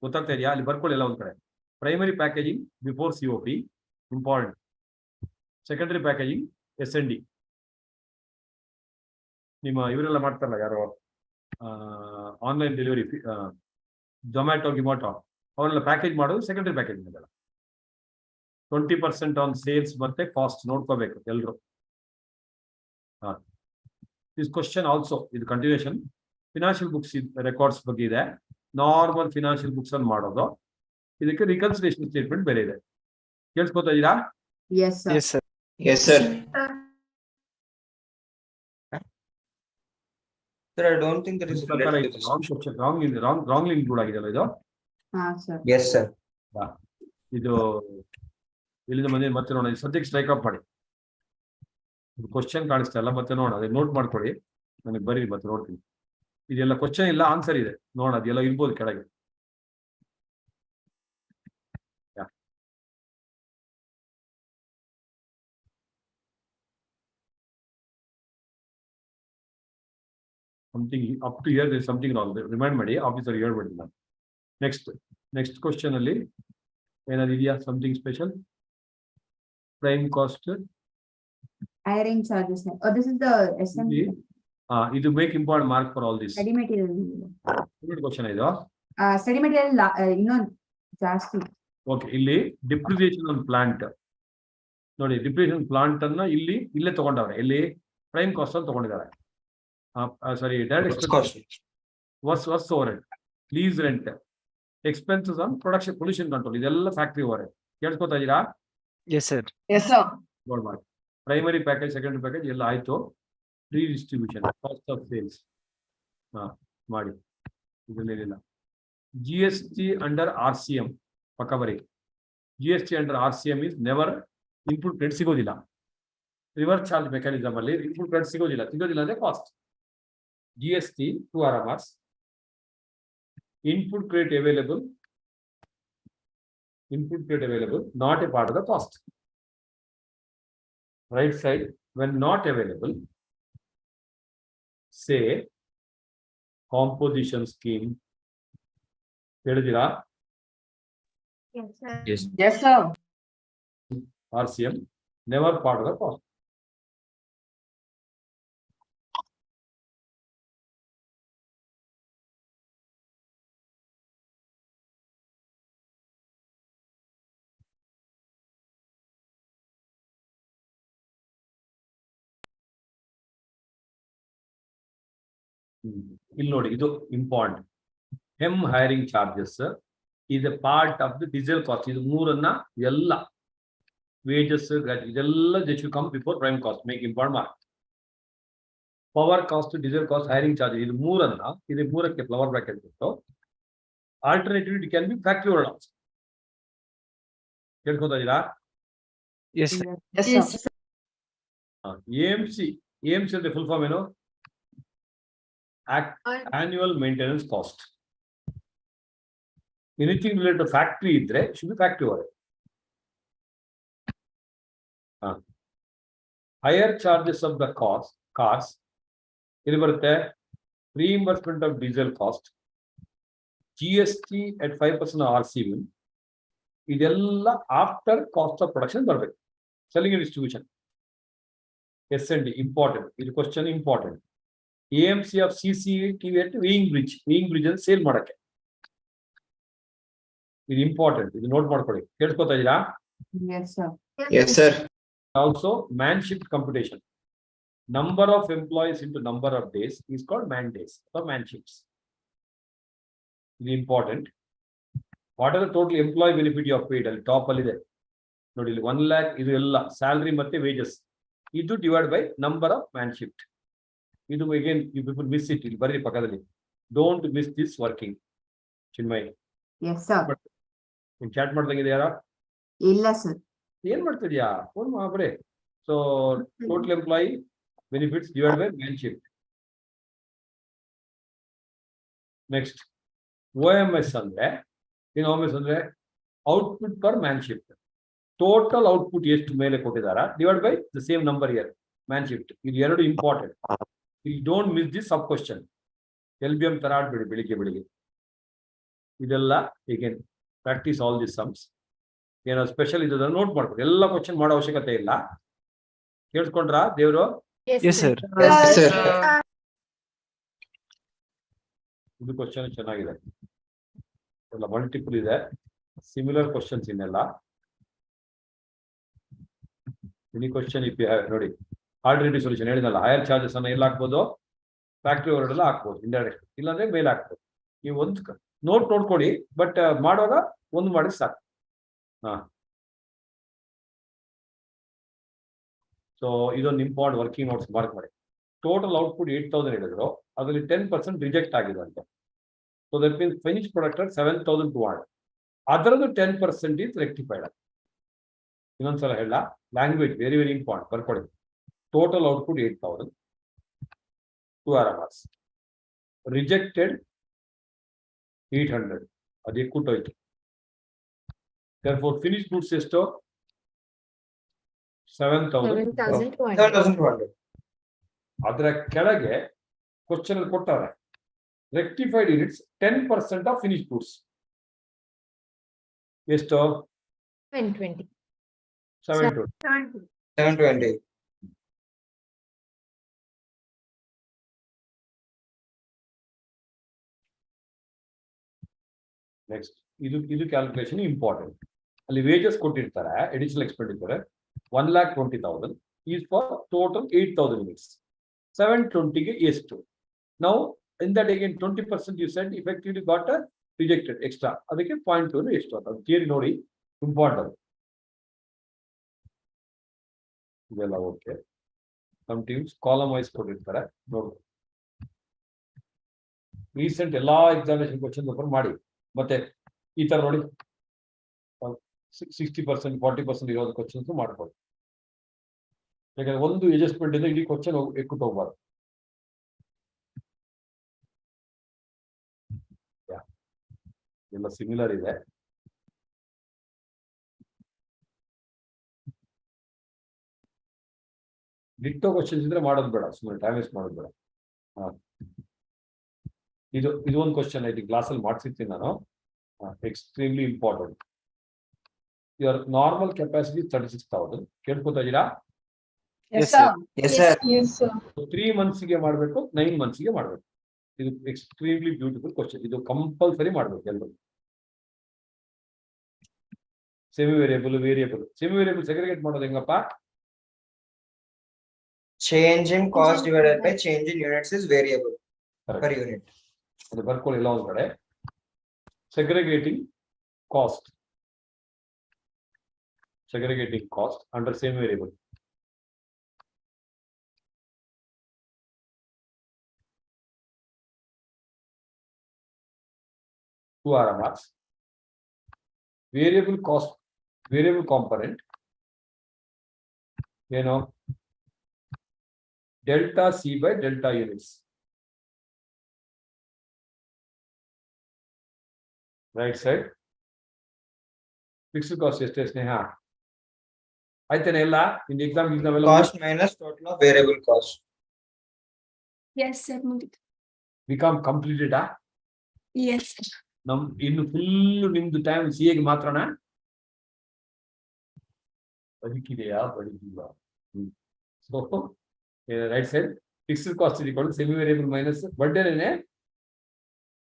ಗೊತ್ತಾಗ್ತಾ ಇದೆಯಾ? ಅಲ್ಲಿ ಬರ್ಕೊಳ್ಳಿ ಎಲ್ಲ ಒಂದ್ ಕಡೆ. Primary packaging before COP important. Secondary packaging S&D. ನಿಮ್ಮ ಇವರೆಲ್ಲ ಮಾಡ್ತಾರಲ್ಲ ಯಾರೋ ಆನ್ಲೈನ್ ಡೆಲಿವರಿ, ಜೊಮ್ಯಾಟೊ ಗಿಮೋಟೊ, ಅವರೆಲ್ಲ ಪ್ಯಾಕೇಜ್ ಮಾಡೋದು ಸೆಕೆಂಡರಿ ಪ್ಯಾಕೇಜಿಂಗ್ ಅದೆಲ್ಲ. 20% ಆನ್ ಸೇಲ್ಸ್ ಮತ್ತೆ ಕಾಸ್ಟ್ ನೋಡ್ಕೋಬೇಕು ಎಲ್ರು. ದಿಸ್ ಕ್ವಶನ್ ಆಲ್ಸೋ ಇದು ಕಂಟಿನ್ಯೂಷನ್. ಫಿನಾನ್ಷಿಯಲ್ ಬುಕ್ಸ್ ರೆಕಾರ್ಡ್ಸ್ ಬಗ್ಗೆ ಇದೆ. ನಾರ್ಮಲ್ ಫಿನಾನ್ಷಿಯಲ್ ಬುಕ್ಸ್ ಅನ್ನು ಮಾಡೋದು. ಇದಕ್ಕೆ ರಿಕನ್ಸಿಲೇಷನ್ ಸ್ಟೇಟ್ಮೆಂಟ್ ಬೇರೆ ಇದೆ. ಕೇಳಿಸ್ಕೊತಾ ಇದೀರಾ? Yes, sir. Yes, sir. Yes, sir. Sir, I don't think there is related to this. Wrongly include ಆಗಿದೆಯಲ್ಲ ಇದು. Sir. Yes, sir. ಇದು ಇಲ್ಲಿಂದ ಬಂದು ಮತ್ತೆ ನೋಡೋಣ. ಸದ್ಯಕ್ಕೆ ಸ್ಟ್ರೈಕ್ ಅಪ್ ಮಾಡಿ. ಕ್ವಶನ್ ಕಾಣಿಸ್ತಾ ಇಲ್ಲ, ಮತ್ತೆ ನೋಡೋಣ. ಅದೇ ನೋಟ್ ಮಾಡ್ಕೊಳ್ಳಿ, ನನಗೆ ಬರೀ ಮತ್ತೆ ನೋಡ್ತೀನಿ. ಇದೆಲ್ಲ ಕ್ವಶನ್ ಇಲ್ಲ, ಆನ್ಸರ್ ಇದೆ. ನೋಡೋಣ, ಅದೆಲ್ಲ ಇರ್ಬೋದು ಕೆಳಗೆ. Something up to here there something wrong. Remind ಮಾಡಿ, ಆಫೀಸರ್ ಹೇಳ್ಬಿಡಿ ನಾನು. ನೆಕ್ಸ್ಟ್ ಕ್ವಶನ್ ಅಲ್ಲಿ ಏನಾದ್ರು ಇದೆಯಾ something special? Prime cost, Hiring charges. Oh, this is the S&D. ಇದು make import mark for all this. Study material. Question ಇದು. Study material, ಜಾಸ್ತಿ. Okay, ಇಲ್ಲಿ ಡಿಪ್ರಿಸಿಯೇಷನ್ ಆನ್ ಪ್ಲಾಂಟ್ ನೋಡಿ. ಡಿಪ್ರಿಸಿಯೇಷನ್ ಪ್ಲಾಂಟ್ ಅನ್ನ ಇಲ್ಲೇ ತಗೊಂಡವ್ರೆ. ಇಲ್ಲಿ ಪ್ರೈಮ್ ಕಾಸ್ಟ್ ಅಲ್ಲಿ ತಗೊಂಡಿದ್ದಾರೆ. Sorry, direct Cost. Works over, lease rent, expenses on production, pollution control, ಇದೆಲ್ಲ ಫ್ಯಾಕ್ಟ್ರಿ ಓವರ್. ಕೇಳಿಸ್ಕೊತಾ ಇದೀರಾ? Yes, sir. Yes, sir. ನೋಡ್ ಮಾಡಿ. ಪ್ರೈಮರಿ ಪ್ಯಾಕೇಜ್, ಸೆಕೆಂಡರಿ ಪ್ಯಾಕೇಜ್ ಎಲ್ಲ ಆಯ್ತು. ಡಿಸ್ಟ್ರಿಬ್ಯೂಷನ್, ಕಾಸ್ಟ್ ಆಫ್ ಸೇಲ್ಸ್ ಮಾಡಿ. ಇದನ್ನೇನಿಲ್ಲ. GST ಅಂಡರ್ RCM ಪಕ್ಕ ಬರೀ. GST under RCM is never input credit ಸಿಗೋದಿಲ್ಲ. ರಿವರ್ಸ್ ಚಾರ್ಜ್ ಮೆಕ್ಯಾನಿಸಮ್ ಅಲ್ಲಿ ಇನ್ಪುಟ್ ಕ್ರೆಡಿಟ್ ಸಿಗೋದಿಲ್ಲ ಅಂದ್ರೆ cost. GST 2 RMRs. Input credit available, not a part of the cost. Right side, when not available, say composition scheme. ಹೇಳಿದಿರಾ? Yes, sir. Yes. Yes, sir. RCM, never part of the cost. ಇಲ್ಲಿ ನೋಡಿ, ಇದು important. Him hiring charges is a part of the diesel cost. ಇದು ಮೂರನ್ನ ಎಲ್ಲ wages ಇದೆಲ್ಲ they should come before prime cost. Make important mark. Power cost, diesel cost, hiring charge, ಇದು ಮೂರಕ್ಕೆ flower bracket ಬಿಟ್ಟು alternative it can be factory overhead. ಕೇಳ್ಕೊತಾ ಇದೀರಾ? Yes, sir. Yes, sir. AMC ಅಂದ್ರೆ full form ಏನು? Annual maintenance cost. Anything related to factory ಇದ್ರೆ should be factory overhead. Higher charges of the cars. ಇಲ್ಲಿ ಬರುತ್ತೆ reimbursement of diesel cost, GST at 5% RCV. ಇದೆಲ್ಲ after cost of production ಬರಬೇಕು. Selling and distribution. S&D important. ಇದು question important. AMC of CCTV at weighing bridge and sale ಮಾಡಕ್ಕೆ. ಇದು important. ಇದು note ಮಾಡ್ಕೊಳ್ಳಿ. ಕೇಳ್ಕೊತಾ ಇದ್ದೀರಾ? Yes, sir. Yes, sir. Also, man shift computation. Number of employees into number of days is called man days or man shifts. It is important. What are the total employee benefit you have paid? Al top alli ide. Nodi 1 lakh idu ella salary matte wages. Idu divided by number of man shift. Idu again you people miss it. Ili barri pakadalli. Don't miss this working. Chinmay. Yes, sir. In chat ಮಾಡ್ದಂಗಿದೆ ಯಾರ? ಇಲ್ಲ sir. ಏನ್ ಮಾಡ್ತಿದ್ಯಾ? Phone ಮಾಡ್ಬಿಡಿ. So total employee benefits divided by man shift. Next, OMS ಅಂದ್ರೆ in OMS ಅಂದ್ರೆ output per man shift. Total output ಎಷ್ಟು ಮೇಲೆ ಕೊಟ್ಟಿದಾರ divided by the same number here man shift. ಇದು ಎರಡು important. You don't miss this sub question. LBM ತರ ಆಡ್ಬೇಡಿ ಬೆಳಿಗ್ಗೆ. ಇದೆಲ್ಲ again practice all these sums. ಏನೋ ಸ್ಪೆಷಲ್ ಇದನ್ನ ನೋಟ್ ಮಾಡ್ಕೊಳ್ಳಿ. ಎಲ್ಲ ಕ್ವಶನ್ ಮಾಡೋ ಅವಶ್ಯಕತೆ ಇಲ್ಲ. ಕೇಳಿಸ್ಕೊಂಡ್ರಾ ದೇವ್ರು? Yes, sir. Yes, sir. ಇದು ಕ್ವಶನ್ ಚೆನ್ನಾಗಿದೆ. ಎಲ್ಲ ಮಲ್ಟಿಪಲ್ ಇದೆ. ಸಿಮಿಲರ್ ಕ್ವಶನ್ಸ್ ಇನ್ನೆಲ್ಲ. Any question if you have ನೋಡಿ ಆಲ್ಟರ್ನೇಟಿವ್ ಸೊಲ್ಯೂಷನ್ ಹೇಳಿದಲ್ಲ, ಹೈಯರ್ ಚಾರ್ಜಸ್ ಅನ್ನ ಎಲ್ಲ ಹಾಕ್ಬೋದು, ಫ್ಯಾಕ್ಟ್ರಿ ಓವರ್ಡ್ ಎಲ್ಲ ಹಾಕ್ಬೋದು ಇಂಡೈರೆಕ್ಟ್, ಇಲ್ಲಾಂದ್ರೆ ಮೇಲೆ ಹಾಕ್ಬೋದು. ನೀವು ಒಂದು ನೋಟ್ ನೋಡ್ಕೊಡಿ, ಬಟ್ ಮಾಡುವಾಗ ಒಂದು ಮಾಡಿ ಸಾಕು. ಸೊ ಇದೊಂದು ಇಂಪಾರ್ಟೆಂಟ್ ವರ್ಕಿಂಗ್ ನೋಟ್ಸ್ ಮಾರ್ಕ್ ಮಾಡಿ. ಟೋಟಲ್ ಔಟ್ಪುಟ್ 8,000 ಹೇಳಿದ್ರು, ಅದರಲ್ಲಿ 10% ರಿಜೆಕ್ಟ್ ಆಗಿದೆ ಅಂತ. So that means finish product 7,200, ಅದರದ್ದು 10% ಇಸ್ ರೆಕ್ಟಿಫೈಡ್. ಇನ್ನೊಂದ್ಸಲ ಹೇಳ, ಲ್ಯಾಂಗ್ವೇಜ್ ವೆರಿ ವೆರಿ ಇಂಪಾರ್ಟೆಂಟ್, ಬರ್ಕೊಳ್ಳಿ. ಟೋಟಲ್ ಔಟ್ಪುಟ್ 8,000, 2 RMRs, ರಿಜೆಕ್ಟೆಡ್ 800, ಅದು ಎಕ್ಕುಟ್ಟೋಯ್ತು. Therefore, finished goods ಎಷ್ಟು? 7,200. 7,200. ಅದರ ಕೆಳಗೆ ಕ್ವಶನ್ ಅಲ್ಲಿ ಕೊಟ್ಟವ್ರೆ rectified units 10% of finish goods ಎಷ್ಟು? 720. 720. 720. ನೆಕ್ಸ್ಟ್ ಇದು ಕ್ಯಾಲ್ಕುಲೇಷನ್ ಇಂಪಾರ್ಟೆಂಟ್. ಅಲ್ಲಿ ವೇಜಸ್ ಕೊಟ್ಟಿರ್ತಾರೆ, additional expenditure 1,20,000 is for total 8,000 units. 720ಗೆ ಎಷ್ಟು? ನಾವು in that again 20% you said effectively got rejected extra, ಅದಕ್ಕೆ 0.2 ಎಷ್ಟು ಅಂತ ಥಿಯರಿ ನೋಡಿ, ಇಂಪಾರ್ಟೆಂಟ್. ಇದೆಲ್ಲ okay. Some times column wise ಕೊಟ್ಟಿರ್ತಾರೆ ನೋಡಿ. ರೀಸೆಂಟ್ ಎಲ್ಲಾ ಎಕ್ಸಾಮಿನೇಷನ್ ಕ್ವಶನ್ ಪೇಪರ್ ಮಾಡಿ, ಮತ್ತೆ ಈ ತರ ನೋಡಿ 60%, 40% ಇರೋದು ಕ್ವಶನ್ಸ್ ಮಾಡ್ಕೊಳ್ಳಿ. ಯಾಕಂದ್ರೆ ಒಂದು ಅಡ್ಜಸ್ಟ್ಮೆಂಟ್ ಇಂದ ಇಡೀ ಕ್ವಶನ್ ಎಕ್ಕುಟ್ಟು ಹೋಗ್ಬಾರ್ದು. ಎಲ್ಲ ಸಿಮಿಲರ್ ಇದೆ. ಡಿಟ್ಟೋ ಕ್ವಶನ್ಸ್ ಇದ್ರೆ ಮಾಡೋದು ಬೇಡ, ಸುಮ್ಮನೆ ಟೈಮ್ ವೇಸ್ಟ್ ಮಾಡೋದು ಬೇಡ. ಇದು ಒಂದು ಕ್ವಶನ್ ಐತಿ ಕ್ಲಾಸಲ್ಲಿ ಮಾಡ್ಸಿರ್ತೀನಿ ನಾನು, extremely important. Your normal capacity 36,000. ಕೇಳ್ಕೊತಾ ಇದ್ದೀರಾ? Yes, sir. Yes, sir. Yes, sir. 3 ಮಂತ್ಸ್ಗೆ ಮಾಡಬೇಕು, 9 ಮಂತ್ಸ್ಗೆ ಮಾಡಬೇಕು. ಇದು ಎಕ್ಸ್ಟ್ರೀಮ್ಲಿ ಬ್ಯೂಟಿಫುಲ್ ಕ್ವಶನ್. ಇದು ಕಂಪಲ್ಸರಿ ಮಾಡಬೇಕು ಎಲ್ಲರೂ. Semi variable, semi variable segregate ಮಾಡೋದು ಹೆಂಗಪ್ಪ? Change in cost divided by change in units is variable per unit. ಅದು ಬರ್ಕೊಳ್ಳಿ ಎಲ್ಲ ಒಂದ್ ಕಡೆ. segregating cost under same variable. Two RMRs. Variable cost, variable component, delta C by delta units. Right side. Fixed cost ಎಷ್ಟು ಸ್ನೇಹ? ಆಯ್ತೇನೆ ಎಲ್ಲ in the exam Cost minus total of variable cost. Yes, sir. become completed Yes. ನಮ್ ಇನ್ನು full ನಿಮ್ದು time C ಎಗೆ ಮಾತ್ರನಾ ಬದುಕಿದೆಯಾ ಬದುಕಿಲ್ವಾ so right side fixed cost equal semi variable minus ಬರ್ಡೇನೆ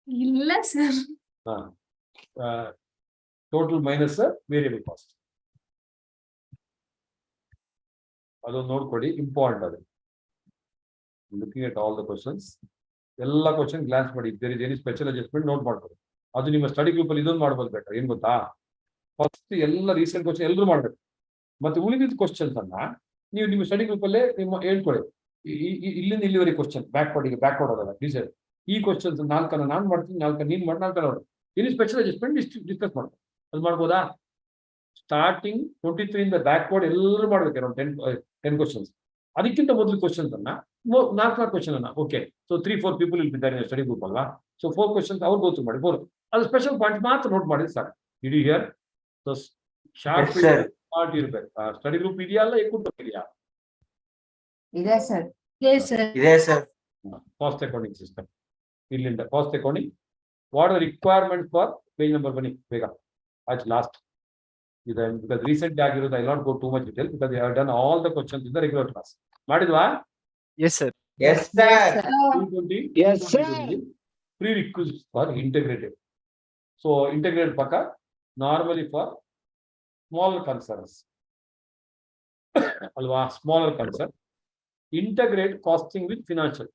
ಇಲ್ಲ sir. Total minus variable cost ಅದೊಂದು ನೋಡ್ಕೊಡಿ ಇಂಪಾರ್ಟೆಂಟ್ ಅದು looking at all the questions ಎಲ್ಲ ಕ್ವಶನ್ ಗ್ಲಾನ್ಸ್ ಮಾಡಿ there is any special adjustment note ಮಾಡ್ಕೊಳ್ಳಿ ಅದು ನಿಮ್ಮ ಸ್ಟಡಿ ಗ್ರೂಪ್ ಅಲ್ಲಿ ಇದೊಂದು ಮಾಡ್ಬೋದು ಬೇಕಾ ಏನ್ ಗೊತ್ತಾ ಫಸ್ಟ್ ಎಲ್ಲ ರೀಸೆಂಟ್ ಕ್ವಶನ್ ಎಲ್ಲರೂ ಮಾಡ್ಬೇಕು ಮತ್ತೆ ಉಳಿದಿದ್ದ ಕ್ವಶನ್ಸ್ ಅನ್ನ ನೀವು ನಿಮ್ಮ ಸ್ಟಡಿ ಗ್ರೂಪ್ ಅಲ್ಲೇ ನಿಮ್ಮ ಹೇಳ್ಕೊಳ್ಳಿ ಇಲ್ಲಿಂದ ಇಲ್ಲಿವರೆಗೆ ಕ್ವಶನ್ ಬ್ಯಾಕ್ ಕೊಡೋದಲ್ಲ ಟೀಚರ್ ಈ ಕ್ವಶನ್ಸ್ ನಾಲ್ಕನ್ನ ನಾನು ಮಾಡ್ತೀನಿ ನಾಲ್ಕನ್ನ ನೀನ್ ಮಾಡಿ ನಾಲ್ಕನ್ನ ನೋಡಿ ಎನಿ ಸ್ಪೆಷಲ್ ಅಡ್ಜಸ್ಟ್ಮೆಂಟ್ ಡಿಸ್ಕಸ್ ಮಾಡ್ಬೋದು ಅದು ಮಾಡ್ಬೋದಾ ಸ್ಟಾರ್ಟಿಂಗ್ 23 ಇಂದ ಬ್ಯಾಕ್ವರ್ಡ್ ಎಲ್ಲರೂ ಮಾಡ್ಬೇಕು ಅರೌಂಡ್ 10 ಕ್ವಶನ್ಸ್ ಅದಕ್ಕಿಂತ ಮೊದಲು ಕ್ವಶನ್ಸ್ ಅನ್ನ ನಾಲ್ಕು ಕ್ವಶನ್ ಅನ್ನ ಓಕೆ ಸೊ 3-4 ಪೀಪಲ್ ಇದ್ದಾರೆ ಸ್ಟಡಿ ಗ್ರೂಪ್ ಅಲ್ವಾ ಸೊ 4 ಕ್ವಶನ್ಸ್ ಅವ್ರು ಗೋತು ಮಾಡಿ 4 ಅದು ಸ್ಪೆಷಲ್ ಪಾಯಿಂಟ್ ಮಾತ್ರ ನೋಟ್ ಮಾಡಿ ಸಾಕು ಇಡೀ ಹಿಯರ್ ಸೊ ಶಾರ್ಟ್ ಪಾರ್ಟ್ ಇರ್ಬೇಕು ಸ್ಟಡಿ ಗ್ರೂಪ್ ಇದೆಯಾ ಅಲ್ಲ ಇದೆಯಾ ಇದೆ ಸರ್. Yes, sir. Cost accounting system ಇಲ್ಲಿಂದ cost accounting what are requirement for page number ಬನ್ನಿ ಬೇಗ ಆಯ್ತು ಲಾಸ್ಟ್ ಇದು ಬಿಕಾಸ್ ರೀಸೆಂಟ್ ಆಗಿರೋದು I not go too much detail because I have done all the questions in the regular class ಮಾಡಿದ್ವಾ yes sir. Yes, sir. 220 Yes, sir. prerequisites for integrated. So integrated paka normally for smaller concerns. Alwa smaller concern. Integrate costing with financial.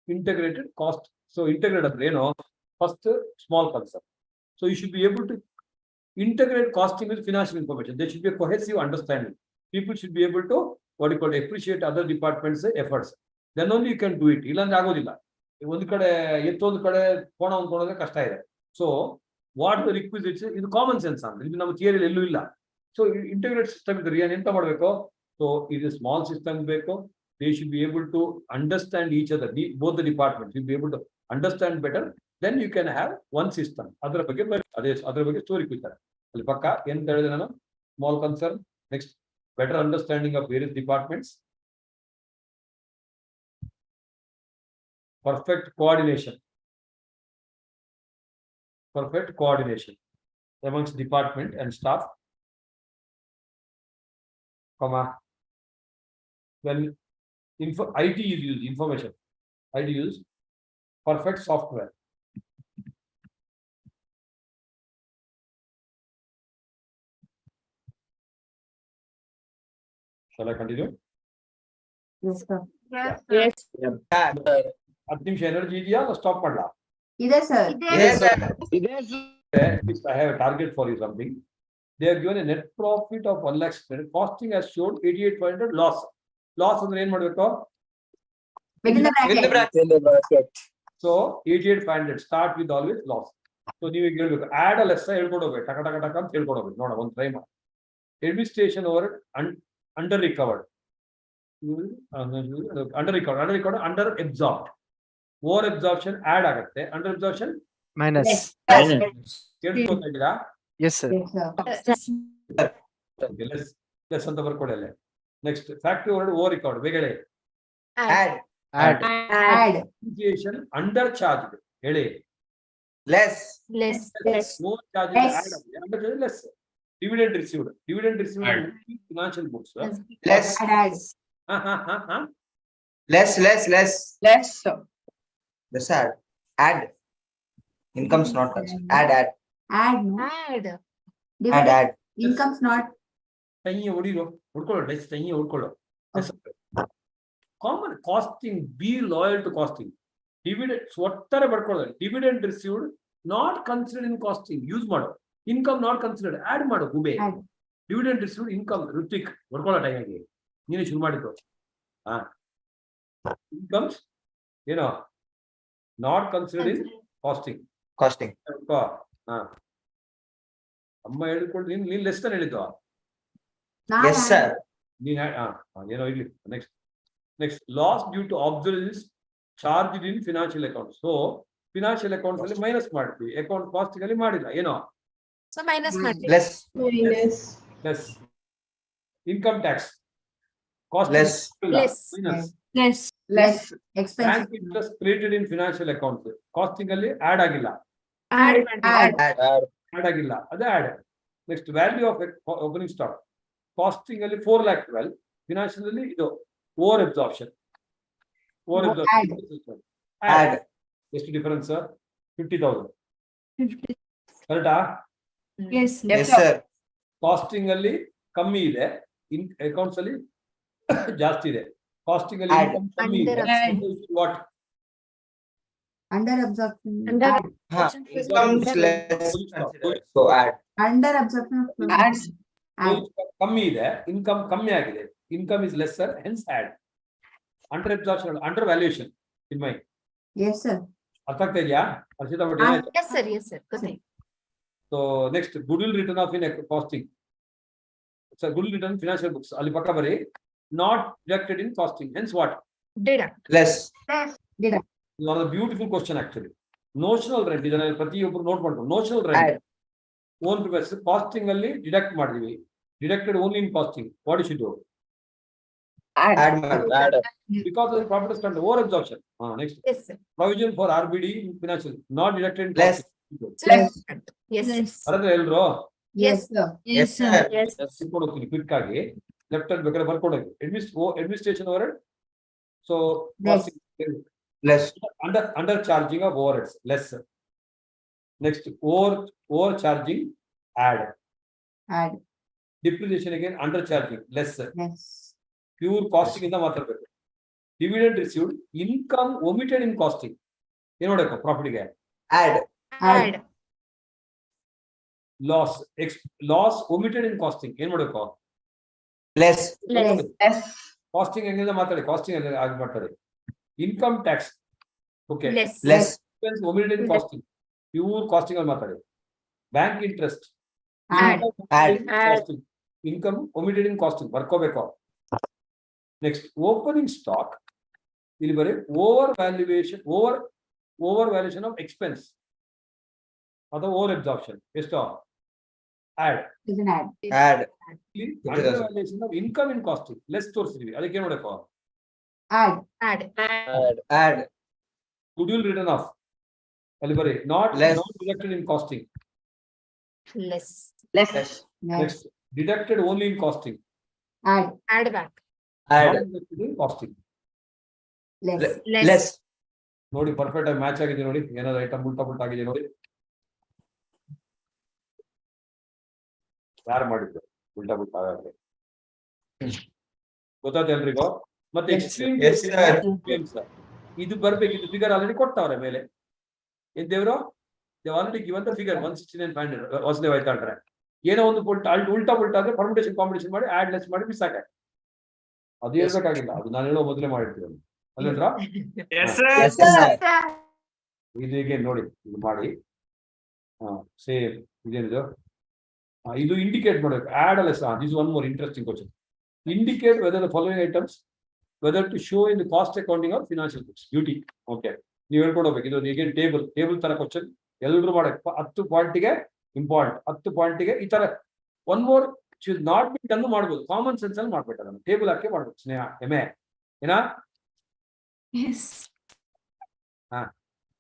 Integrated cost. So integrated first small concern. So you should be able to integrate costing with financial information. There should be a cohesive understanding. People should be able to appreciate other departments' efforts. Then only you can do it. ಇಲ್ಲಾಂದ್ರೆ ಆಗೋದಿಲ್ಲ. ಒಂದು ಕಡೆ ಎತ್ತೊಂದು ಕಡೆ ಕೋಣ ಅಂದ್ಕೊಂಡ್ರೆ ಕಷ್ಟ ಇದೆ. So what the requisites ಇದು ಕಾಮನ್ ಸೆನ್ಸ್ ಅಂದ್ರೆ ಇದು ನಮ್ಮ ಥಿಯರಿ ಎಲ್ಲೂ ಇಲ್ಲ. ಸೊ ಇಂಟಿಗ್ರೇಟ್ ಸಿಸ್ಟಮ್ ಇದ್ರೆ ಎಂತ ಮಾಡಬೇಕು ಸೊ ಇದು ಸ್ಮಾಲ್ ಸಿಸ್ಟಮ್ ಬೇಕು. They should be able to understand each other both the department should be able to understand better then you can have one system. ಅದರ ಬಗ್ಗೆ ಅದರ ಬಗ್ಗೆ ಸ್ಟೋರಿ ಕೊಡ್ತಾರೆ ಅಲ್ಲಿ ಪಕ್ಕ ಎಂತ ಹೇಳಿದೆ ನಾನು small concern next better understanding of various departments, perfect coordination amongst department and staff, when IT is used, information IT use perfect software. Shall I continue? Yes, sir. Yes. 10 ನಿಮಿಷ ಎನರ್ಜಿ ಇದೆಯಾ stop ಮಾಡಲಾ? ಇದೆ ಸರ್. Yes, sir. I have a target for you something. They have given a net profit of 1 lakh. Costing has showed 88,500 loss. Loss ಅಂದ್ರೆ ಏನ್ ಮಾಡಬೇಕು? Within the bracket. So 88,500 start with always loss. So ನೀವು ಈಗ ಹೇಳ್ಬೇಕು add a less ಹೇಳ್ಕೊಂಡು ಹೋಗ್ಬೇಕು ಟಕ ಟಕ ಟಕ ಅಂತ ಹೇಳ್ಕೊಂಡು ಹೋಗ್ಬೇಕು. ನೋಡ ಒಂದು ಟ್ರೈ ಮಾಡಿ. Administration over under recovered, under absorbed, over absorption add ಆಗುತ್ತೆ, under absorption minus. ಕೇಳ್ಕೊತಾ ಇದ್ದೀರಾ? Yes sir. ಲೆಸ್ ಅಂತ ಬರ್ಕೊಳ್ಳಿ ಅಲ್ಲೇ. Next factory over over recovered ಬೇಗ ಹೇಳಿ. Add. Depreciation under charged ಹೇಳಿ. Less. No charges add under less. Dividend received financial books. Less. Less. Yes, add. Income's not touched. Add. Add. Income's not. Common costing, be loyal to costing. Dividends, whatever dividend received, not considered in costing. Use model. Income not considered. Add ಮಾಡು ಗುಬೆ. Dividend received income. Hrithik ಬರ್ಕೊಳ್ಳೋ time ಆಗಿ ನೀನು ಶುರು ಮಾಡಿದ್ದು. Incomes not considered in costing. ಅಮ್ಮ ಹೇಳ್ಕೊಂಡು ನೀನ್ ಲೆಸ್ ತಾನೆ ಹೇಳಿದ್ದು. Yes, sir. ನೀನ್ ಏನೋ ಇಲ್ಲಿ next loss due to obsolescence charge in financial account. So financial accounts ಅಲ್ಲಿ ಮೈನಸ್ ಮಾಡ್ತೀವಿ, ಅಕೌಂಟ್ ಕಾಸ್ಟಿಂಗ್ ಅಲ್ಲಿ ಮಾಡಿಲ್ಲ ಏನೋ. So minus ಮಾಡಿ. Less. Minus. Less. Income tax. Cost Less. Less. minus. Less. Less expenses. Bank interest created in financial accounts. Costing ಅಲ್ಲಿ add ಆಗಿಲ್ಲ. Add. Add ಆಗಿಲ್ಲ. ಅದೇ add. Next value of opening stock. Costing ಅಲ್ಲಿ 4 lakh 12. Financial ಅಲ್ಲಿ ಇದು over absorption. Add. ಎಷ್ಟು difference 50,000 50. ಕರೆಕ್ಟಾ? Yes. Yes, sir. Casting ಅಲ್ಲಿ ಕಮ್ಮಿ ಇದೆ, ಅಕೌಂಟ್ಸ್ ಅಲ್ಲಿ ಜಾಸ್ತಿ ಇದೆ. ಕಾಸ್ಟಿಂಗ್ ಅಲ್ಲಿ Add. income ಕಮ್ಮಿ ಇದೆ. What Under absorption. Under Incomes less considered. So add. Under absorption. of Add. Add. ಕಮ್ಮಿ ಇದೆ, ಇನ್ಕಮ್ ಕಮ್ಮಿ ಆಗಿದೆ, income is lesser, hence add. Under absorption, under valuation in my. Yes, sir. ಅರ್ಥ ಆಗ್ತಾ ಇದೆಯಾ Harshita Bhat? Yes, sir. Yes, sir. ಗೊತ್ತಾಯ್ತು. So next good will return off in costing. Sir good will written financial books ಅಲ್ಲಿ ಪಕ್ಕ ಬರಿ not deducted in costing, hence what? Deduct. Less. One of the beautiful question actually. Notional rent ಇದನ್ನ ಪ್ರತಿಯೊಬ್ಬರು ನೋಟ್ ಮಾಡ್ಕೊಂಡು, notional rent own premises costing ಅಲ್ಲಿ deduct ಮಾಡಿದ್ವಿ, deducted only in costing. What you should do? Add. Because of the property standard over absorption. Next Yes, sir. provision for RBD in financial not deducted in Less. Yes. Yes. ಬರದ್ರೆ ಎಲ್ರು Yes, sir. Yes, sir. Yes. ಬರ್ಕೊಂಡು ಹೋಗ್ತೀನಿ quick ಆಗಿ, left ಅಲ್ಲಿ ಬೇಕಾದ್ರೆ ಬರ್ಕೊಂಡು ಹೋಗಿ. Administration over head. So Less. Less. under charging of overheads, less. Next overcharging, add. Add. Depreciation again, undercharging, less. Yes. Pure costing ಇಂದ ಮಾತಾಡ್ಬೇಕು. Dividend received, income omitted in costing. ಏನು ಮಾಡಬೇಕು ಪ್ರಾಫಿಟ್ಗೆ? Add. Add. Loss omitted in costing ಏನು ಮಾಡಬೇಕು? Less. Less. Casting ಹೆಂಗಿಂದ ಮಾತಾಡಿ, casting ಅಲ್ಲಿ ಆಗಿ ಮಾತಾಡಿ. Income tax, okay, Less. Less. omitted in costing, pure costing ಅಲ್ಲಿ ಮಾತಾಡಿ. Bank interest, Add. Income omitted in costing ಬರ್ಕೋಬೇಕು. ನೆಕ್ಸ್ಟ್ ಓಪನಿಂಗ್ ಸ್ಟಾಕ್, ಇಲ್ಲಿ ಬರೀ ಓವರ್ ವ್ಯಾಲ್ಯೂಯೇಷನ್ ಆಫ್ ಎಕ್ಸ್ಪೆನ್ಸ್ ಅಥವಾ ಓವರ್ ಅಬ್ಸಾರ್ಪ್ಷನ್ ಎಷ್ಟು? Add. Is an add. Add. Under valuation of income in costing less ತೋರಿಸಿದ್ವಿ, ಅದಕ್ಕೆ ಏನ್ ಮಾಡಬೇಕು? Add. Add. Good will return of ಅಲ್ಲಿ ಬರೀ not Less. Deducted in costing. Less. Less. Yes. Next deducted only in costing. Add. Add back. Add. In costing. Less. Less. ನೋಡಿ perfect ಆಗಿ match ಆಗಿದೆ ನೋಡಿ, ಏನಾದ್ರು ಐಟಮ್ ಉಲ್ಟಾ ಪುಲ್ಟಾ ಆಗಿದೆ ನೋಡಿ. ಯಾರು ಮಾಡಿದ್ರು ಉಲ್ಟಾ ಪುಲ್ಟಾ ಆಗಿದೆ ಗೊತ್ತಾಯ್ತು ಎಲ್ರಿಗೂ? ಮತ್ತೆ ಎಕ್ಸ್ಟ್ರೀಮ್ Yes, sir. ಇದು ಬರ್ಬೇಕಿತ್ತು, ಫಿಗರ್ ಆಲ್ರೆಡಿ ಕೊಟ್ಟವ್ರೆ ಮೇಲೆ. ಏನ್ ದೇವ್ರು already given the figure 169,500 Vasudev ಆಯ್ತಾಳ್ರೆ. ಏನೋ ಒಂದು ಉಲ್ಟಾ ಪುಲ್ಟಾ ಆದ್ರೆ ಪರ್ಮಿಟೇಷನ್ ಕಾಂಬಿನೇಷನ್ ಮಾಡಿ ಆಡ್ ಲೆಸ್ ಮಾಡಿ ಮಿಸ್ ಆಗ ಅದು ಹೇಳ್ಬೇಕಾಗಿಲ್ಲ, ಅದು ನಾನು ಹೇಳೋ ಮೊದಲೇ ಮಾಡಿರ್ತೀವಿ ಅಲ್ಲೇನ್ರ? Yes, sir. ಇದು ಹೀಗೆ ನೋಡಿ, ಇದು ಮಾಡಿ ಸೇಮ್ ಇದೇನಿದು, ಇದು ಇಂಡಿಕೇಟ್ ಮಾಡಬೇಕು. ಆಡ್ ಅಲ್ಲ sir, this one more interesting question. Indicate whether the following items whether to show in the cost accounting of financial books. Beauty. Okay, ನೀವು ಹೇಳ್ಕೊಂಡು ಹೋಗ್ಬೇಕು. ಇದು ಈಗ ಟೇಬಲ್ ತರ ಕ್ವಶನ್ ಎಲ್ಲರೂ ಮಾಡಕ್ 10 ಪಾಯಿಂಟಿಗೆ ಇಂಪಾರ್ಟೆಂಟ್, 10 ಪಾಯಿಂಟಿಗೆ ಈ ತರ one more should not be done ಮಾಡ್ಬೋದು. ಕಾಮನ್ ಸೆನ್ಸ್ ಅಲ್ಲಿ ಮಾಡ್ಬೇಕು, ಅದನ್ನು ಟೇಬಲ್ ಹಾಕಿ ಮಾಡ್ಬೇಕು. ಸ್ನೇಹ ಎಮೆ ಏನಾ? Yes.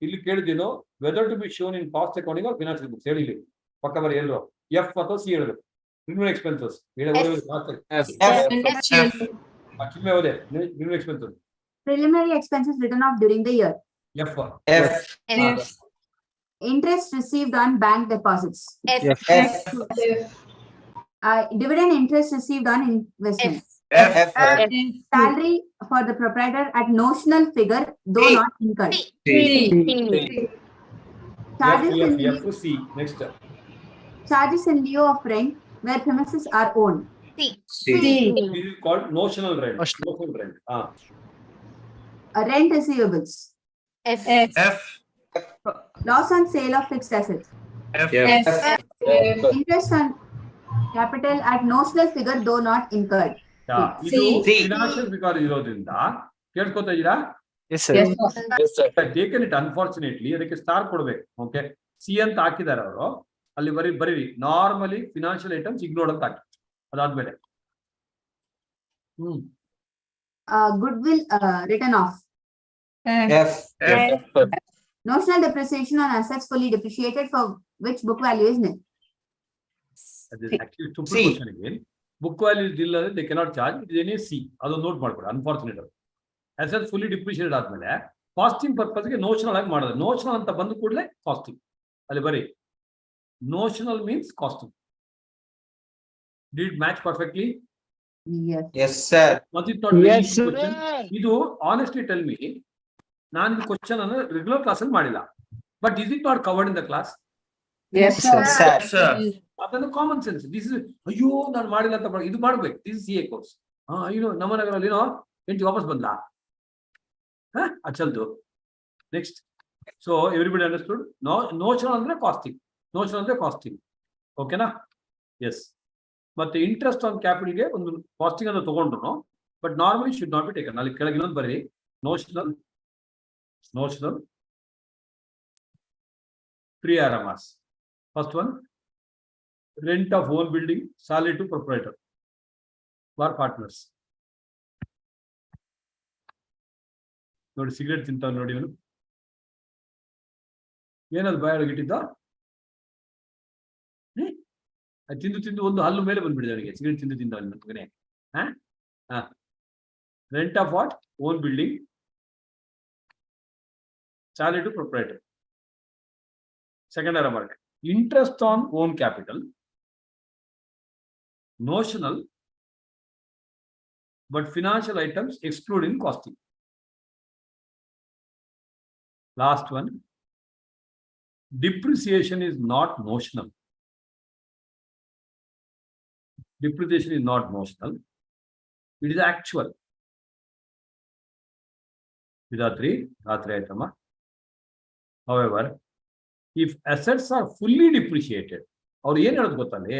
ಇಲ್ಲಿ ಕೇಳಿದ್ದೀನೋ whether to be shown in cost accounting of financial books. ಹೇಳಿಲಿ ಪಕ್ಕ ಬರೀ ಎಲ್ಲರೂ ಎಫ್ ಅಥವಾ ಸಿ ಹೇಳಬೇಕು. ಕ್ರಿಮಿನಲ್ ಎಕ್ಸ್ಪೆನ್ಸಸ್ ಕಿಮ್ಮೆ ಹೋದೆ. Criminal expenses Preliminary expenses written off during the year. F. F. Interest received on bank deposits. F. Dividend interest received on investment. F. Salary for the proprietor at notional figure, though C. not incurred. C. F C. Next Charges in lieu of rent where premises are owned. C. this is called notional rent. Notional. Notional rent. Rent receivables. F. F. Loss on sale of fixed assets. F. Interest on capital at notional figure, though not incurred. ಇದು C. Financial figure ಇರೋದ್ರಿಂದ ಕೇಳ್ಕೊತಾ ಇದ್ದೀರಾ? Yes, sir. Taken it unfortunately ಅದಕ್ಕೆ star ಕೊಡ್ಬೇಕು. Okay, C ಅಂತ ಹಾಕಿದ್ದಾರೆ ಅವರು, ಅಲ್ಲಿ ಬರೀರಿ ನಾರ್ಮಲಿ ಫಿನಾನ್ಷಿಯಲ್ ಐಟಮ್ಸ್ ಇಗ್ನೋರ್ಡ್ ಅಂತ ಹಾಕಿ. ಅದಾದ್ಮೇಲೆ goodwill written off. F. Notional depreciation on assets fully depreciated for which book value is nil. actually stupid C. question again. Book value ಇಲ್ಲ they cannot charge. it is any C. ಅದು note ಮಾಡ್ಕೊಳ್ಳಿ. Unfortunate assets fully depreciated ಆದ್ಮೇಲೆ costing purpose ಗೆ notional ಆಗಿ ಮಾಡೋದು. Notional ಅಂತ ಬಂದ ಕೂಡಲೇ ಕಾಸ್ಟಿಂಗ್ ಅಲ್ಲಿ ಬರೀ notional means costing. Did it match perfectly? Yes. Yes, sir. Was it not very Yes, easy question? sir. ಇದು honestly tell me, ನಾನು ಈ ಕ್ವಶನ್ ಅನ್ನು ರೆಗ್ಯುಲರ್ ಕ್ಲಾಸ್ ಅಲ್ಲಿ ಮಾಡಿಲ್ಲ, but is it not covered in the class? Yes, sir. Sir. ಅದನ್ನು common sense. This is ಅಯ್ಯೋ ನಾನು ಮಾಡಿಲ್ಲ ಅಂತ ಇದು ಮಾಡ್ಬೇಕು. This C A course. ಏನೋ ನಮ್ಮ ನಗರಲ್ಲಿ ಏನೋ ಎಂಟಿ ವಾಪಸ್ ಬಂದ ಅಚಲ್ದು. Next, so everybody understood. Notional ಅಂದ್ರೆ ಕಾಸ್ಟಿಂಗ್, ನೋಷನಲ್ ಅಂದ್ರೆ ಕಾಸ್ಟಿಂಗ್. ಓಕೆನಾ? ಎಸ್. ಮತ್ತೆ ಇಂಟ್ರೆಸ್ಟ್ ಆನ್ ಕ್ಯಾಪಿಟಲ್ಗೆ ಒಂದು ಕಾಸ್ಟಿಂಗ್ ಅನ್ನು ತಗೊಂಡ್ರು, but normally should not be taken. ಅಲ್ಲಿ ಕೆಳಗೆ ಇನ್ನೊಂದು ಬರೀ notional 3 RMRs. First one, rent of own building, salary to proprietor or partners. ನೋಡಿ ಸಿಗರೇಟ್ ತಿಂತಾವ ನೋಡಿ ಇವನು. ಏನದು ಬಾಯೊಳಗೆ ಇಟ್ಟಿದ್ದ? ತಿಂದು ಒಂದು ಹಲ್ಲು ಮೇಲೆ ಬಂದ್ಬಿಡಿದೆ ಅವನಿಗೆ. ಸಿಗರೇಟ್ ತಿಂದು ಮಗನೇ. Rent of what? Own building, salary to proprietor. Second remark, interest on own capital, notional, but financial items excluding costing. Last one, depreciation is not notional. Depreciation is not notional. It is actual. Vidatri, Ratri Aitama. However, if assets are fully depreciated, ಅವ್ರು ಏನ್ ಹೇಳೋದು ಗೊತ್ತಲ್ಲಿ,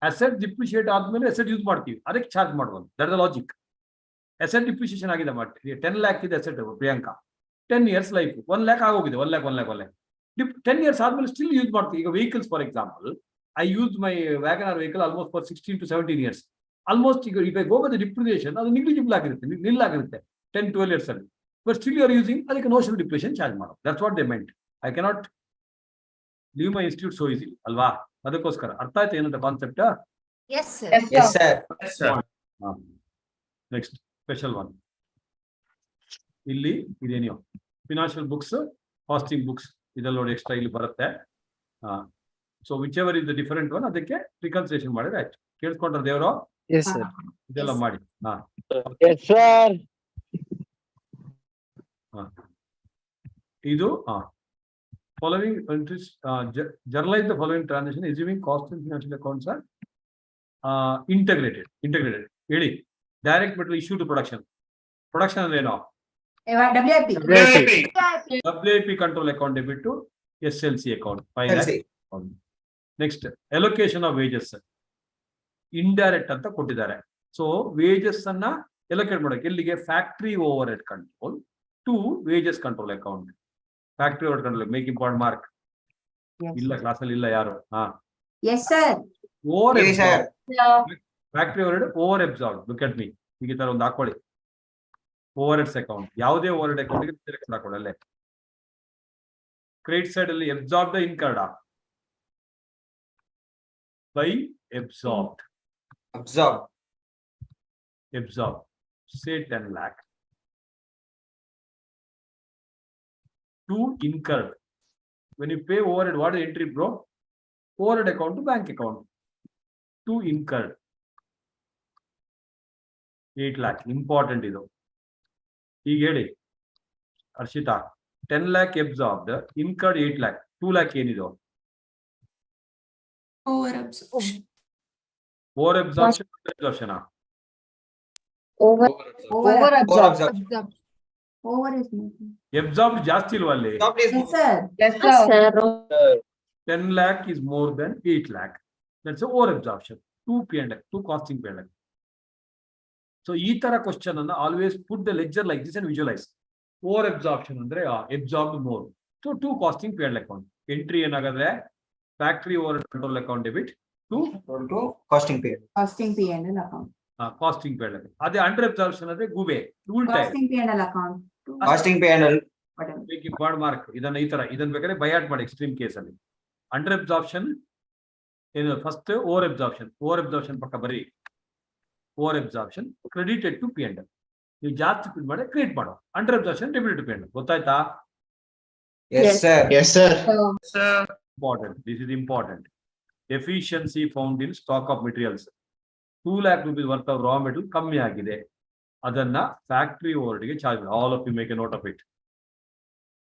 asset ಡಿಪ್ರಿಶಿಯೇಟ್ ಆದ್ಮೇಲೆ asset use ಮಾಡ್ತೀವಿ, ಅದಕ್ಕೆ charge ಮಾಡ್ಬೋದು. That the logic. Asset depreciation ಆಗಿದೆ ಮಾಡ್ತೀವಿ. 10 lakh ಇದೆ asset Priyanka, 10 years life 1 lakh ಆಗೋಗಿದೆ. 1 lakh 10 years ಆದ್ಮೇಲೆ ಸ್ಟಿಲ್ ಯೂಸ್ ಮಾಡ್ತೀವಿ. ಈಗ vehicles for example, I use my WagonR vehicle almost for 16 to 17 years. Almost ಈಗ if I go with depreciation ಅದು negligible ಆಗಿರುತ್ತೆ, ನಿಲ್ಲಾಗಿರುತ್ತೆ 10-12 years ಅಲ್ಲಿ. But still you are using, ಅದಕ್ಕೆ ನೋಷನಲ್ ಡಿಪ್ರಿಷನ್ ಚಾರ್ಜ್ ಮಾಡೋದು. That's what they made. I cannot leave my institute so easy ಅಲ್ವಾ? ಅದಕ್ಕೋಸ್ಕರ ಅರ್ಥ ಆಯ್ತು ಏನಂತ concept? Yes, sir. Yes, sir. Next special one. ಇಲ್ಲಿ ಇದೇನಿಯೋ ಫಿನಾನ್ಷಿಯಲ್ ಬುಕ್ಸ್, ಕಾಸ್ಟಿಂಗ್ ಬುಕ್ಸ್ ಇದೆಲ್ಲ ನೋಡಿ ಎಕ್ಸ್ಟ್ರಾ ಇಲ್ಲಿ ಬರುತ್ತೆ. So which ever is the different one, ಅದಕ್ಕೆ ರಿಕನ್ಸಿಲೇಷನ್ ಮಾಡಿದ್ರೆ ಆಯ್ತು. ಕೇಳಿಸ್ಕೊಂಡ್ರೆ ದೇವರು Yes, sir. ಇದೆಲ್ಲ ಮಾಡಿ. Yes, sir. ಇದು following entries, journalize the following transaction assuming cost and financial accounts are integrated. ಹೇಳಿ, direct material issue to production. Production ಅಂದ್ರೆ ಏನು? WIP control account debit to SLC account 5 lakh. Next, allocation of wages indirect ಅಂತ ಕೊಟ್ಟಿದ್ದಾರೆ. So wages ಅನ್ನ allocate ಮಾಡೋಕೆ ಎಲ್ಲಿಗೆ? Factory over head control to wages control account. Factory over control make important mark. ಇಲ್ಲ class ಅಲ್ಲಿ ಇಲ್ಲ ಯಾರು? Yes, sir. Over Yes, sir. Factory over head over absorb. Look at me, ಈಗ ತರ ಒಂದು ಹಾಕೊಳ್ಳಿ. ಓವರ್ ಹೆಡ್ಸ್ ಅಕೌಂಟ್, ಯಾವುದೇ over head account ಗೆ ಹಾಕೊಳ್ಳಿ. ಅಲ್ಲೇ ಕ್ರೆಡಿಟ್ ಸೈಡ್ ಅಲ್ಲಿ absorb the incurred by absorbed. Absorb, say 10 lakh. To incurred. When you pay overhead, what is entry, bro? Overhead account to bank account. To incurred 8 lakh. Important ಇದು. ಈಗ ಹೇಳಿ Harshita, 10 lakh absorbed, incurred 8 lakh. 2 lakh ಏನಿದು? Over absorption. Over absorption, absorption. Over absorbed. Over is not. Absorbed ಜಾಸ್ತಿ ಇಲ್ವಾ ಅಲ್ಲಿ? Yes, sir. Yes, sir. 10 lakh is more than 8 lakh. That's a over absorption. 2 P&L, 2 costing P&L. So ಈ ತರ question ಅನ್ನ always put the ledger like this and visualize. Over absorption ಅಂದ್ರೆ absorb more. So 2 costing P&L account. Entry ಏನಾಗದ್ರೆ factory over control account debit to to costing period. Costing P&L account. Costing paid. ಅದೇ under absorption ಅಂದ್ರೆ ಗೂಬೆ ಉಲ್ಟಾ Costing P&L account. to Costing P&L. whatever. ಬಾಡ್ mark ಇದನ್ನ ಈ ತರ ಇದನ್ನ ಬೇಕಾದ್ರೆ ಬಯಾಟ್ ಮಾಡಿ ಎಕ್ಸ್ಟ್ರೀಮ್ ಕೇಸ್ ಅಲ್ಲಿ. ಅಂಡರ್ ಅಬ್ಸಾರ್ಪ್ಷನ್ ಏನು ಫಸ್ಟ್ ಓವರ್ ಅಬ್ಸಾರ್ಪ್ಷನ್ ಪಕ್ಕ ಬರೀ over absorption credited to P&L. ನೀವು ಜಾಸ್ತಿ ಫಿಲ್ ಮಾಡಿ ಕ್ರಿಯೇಟ್ ಮಾಡೋ under absorption debit to P&L. ಗೊತ್ತಾಯ್ತಾ? Yes, sir. Yes, sir. Important. This is important. Efficiency found in stock of materials. 2 lakh rupees worth of raw material ಕಮ್ಮಿ ಆಗಿದೆ. ಅದನ್ನ factory overhead ಗೆ charge ಮಾಡಿ. All of you make a note of it.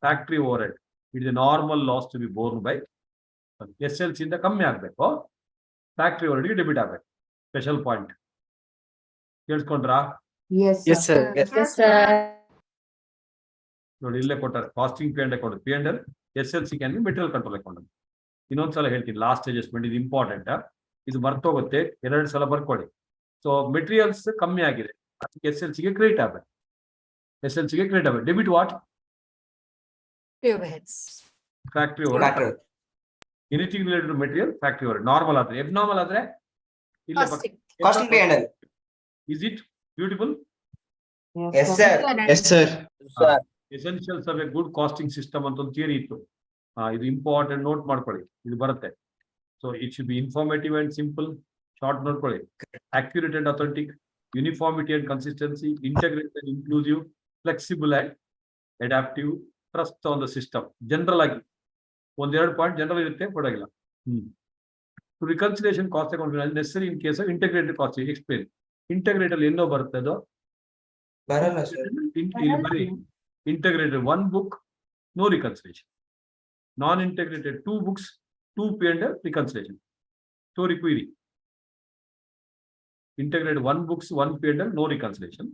Factory overhead it is normal loss to be borne by SLC ಇಂದ ಕಮ್ಮಿ ಆಗಬೇಕು. Factory overhead ಗೆ debit ಆಗಬೇಕು. ಸ್ಪೆಷಲ್ ಪಾಯಿಂಟ್ ಕೇಳಿಸ್ಕೊಂಡ್ರಾ? Yes, Yes, sir. sir. Yes, sir. ನೋಡಿ ಇಲ್ಲೇ ಕೊಟ್ಟಾರೆ costing P&L account. P&L SLC can be material control account. ಇನ್ನೊಂದ್ಸಲ ಹೇಳ್ತೀನಿ, ಲಾಸ್ಟ್ ಅಡ್ಜಸ್ಟ್ಮೆಂಟ್ ಇದು ಇಂಪಾರ್ಟೆಂಟ್. ಇದು ಮರ್ತೋಗುತ್ತೆ, 2 ಸಲ ಬರ್ಕೊಳ್ಳಿ. ಸೊ ಮೆಟೀರಿಯಲ್ಸ್ ಕಮ್ಮಿ ಆಗಿದೆ, SLC ಗೆ ಕ್ರೆಡಿಟ್ ಆಗಬೇಕು. SLC ಗೆ ಕ್ರೆಡಿಟ್ ಆಗಬೇಕು. Debit what? overheads. Factory over. Factor. Anything related to material factory over. Normal ಆದ್ರೆ, ಎಬ್ನಾರ್ಮಲ್ ಆದ್ರೆ Costing. Costing P&L. Is it beautiful? Yes, sir. Yes, sir. Essentials of a good costing system ಅಂತ ಒಂದು theory ಇತ್ತು. ಇದು important, note ಮಾಡ್ಕೊಳ್ಳಿ, ಇದು ಬರುತ್ತೆ. So it should be informative and simple. Short ನೋಡ್ಕೊಳ್ಳಿ. Accurate and authentic, uniformity and consistency, integrated, inclusive, flexible and adaptive, trust on the system. General ಆಗಿ 1-2 point general ಇರುತ್ತೆ, ಕೊಡೋಗಿಲ್ಲ. To reconciliation cost account necessary in case of integrated cost. Explain. Integrated ಏನೋ ಬರುತ್ತೆ ಅದು ಬರಲ್ಲ sir. ಬರೀ integrated 1 book, no reconciliation. Non-integrated 2 books, 2 P&L reconciliation. Story query. Integrated 1 books, 1 P&L, no reconciliation.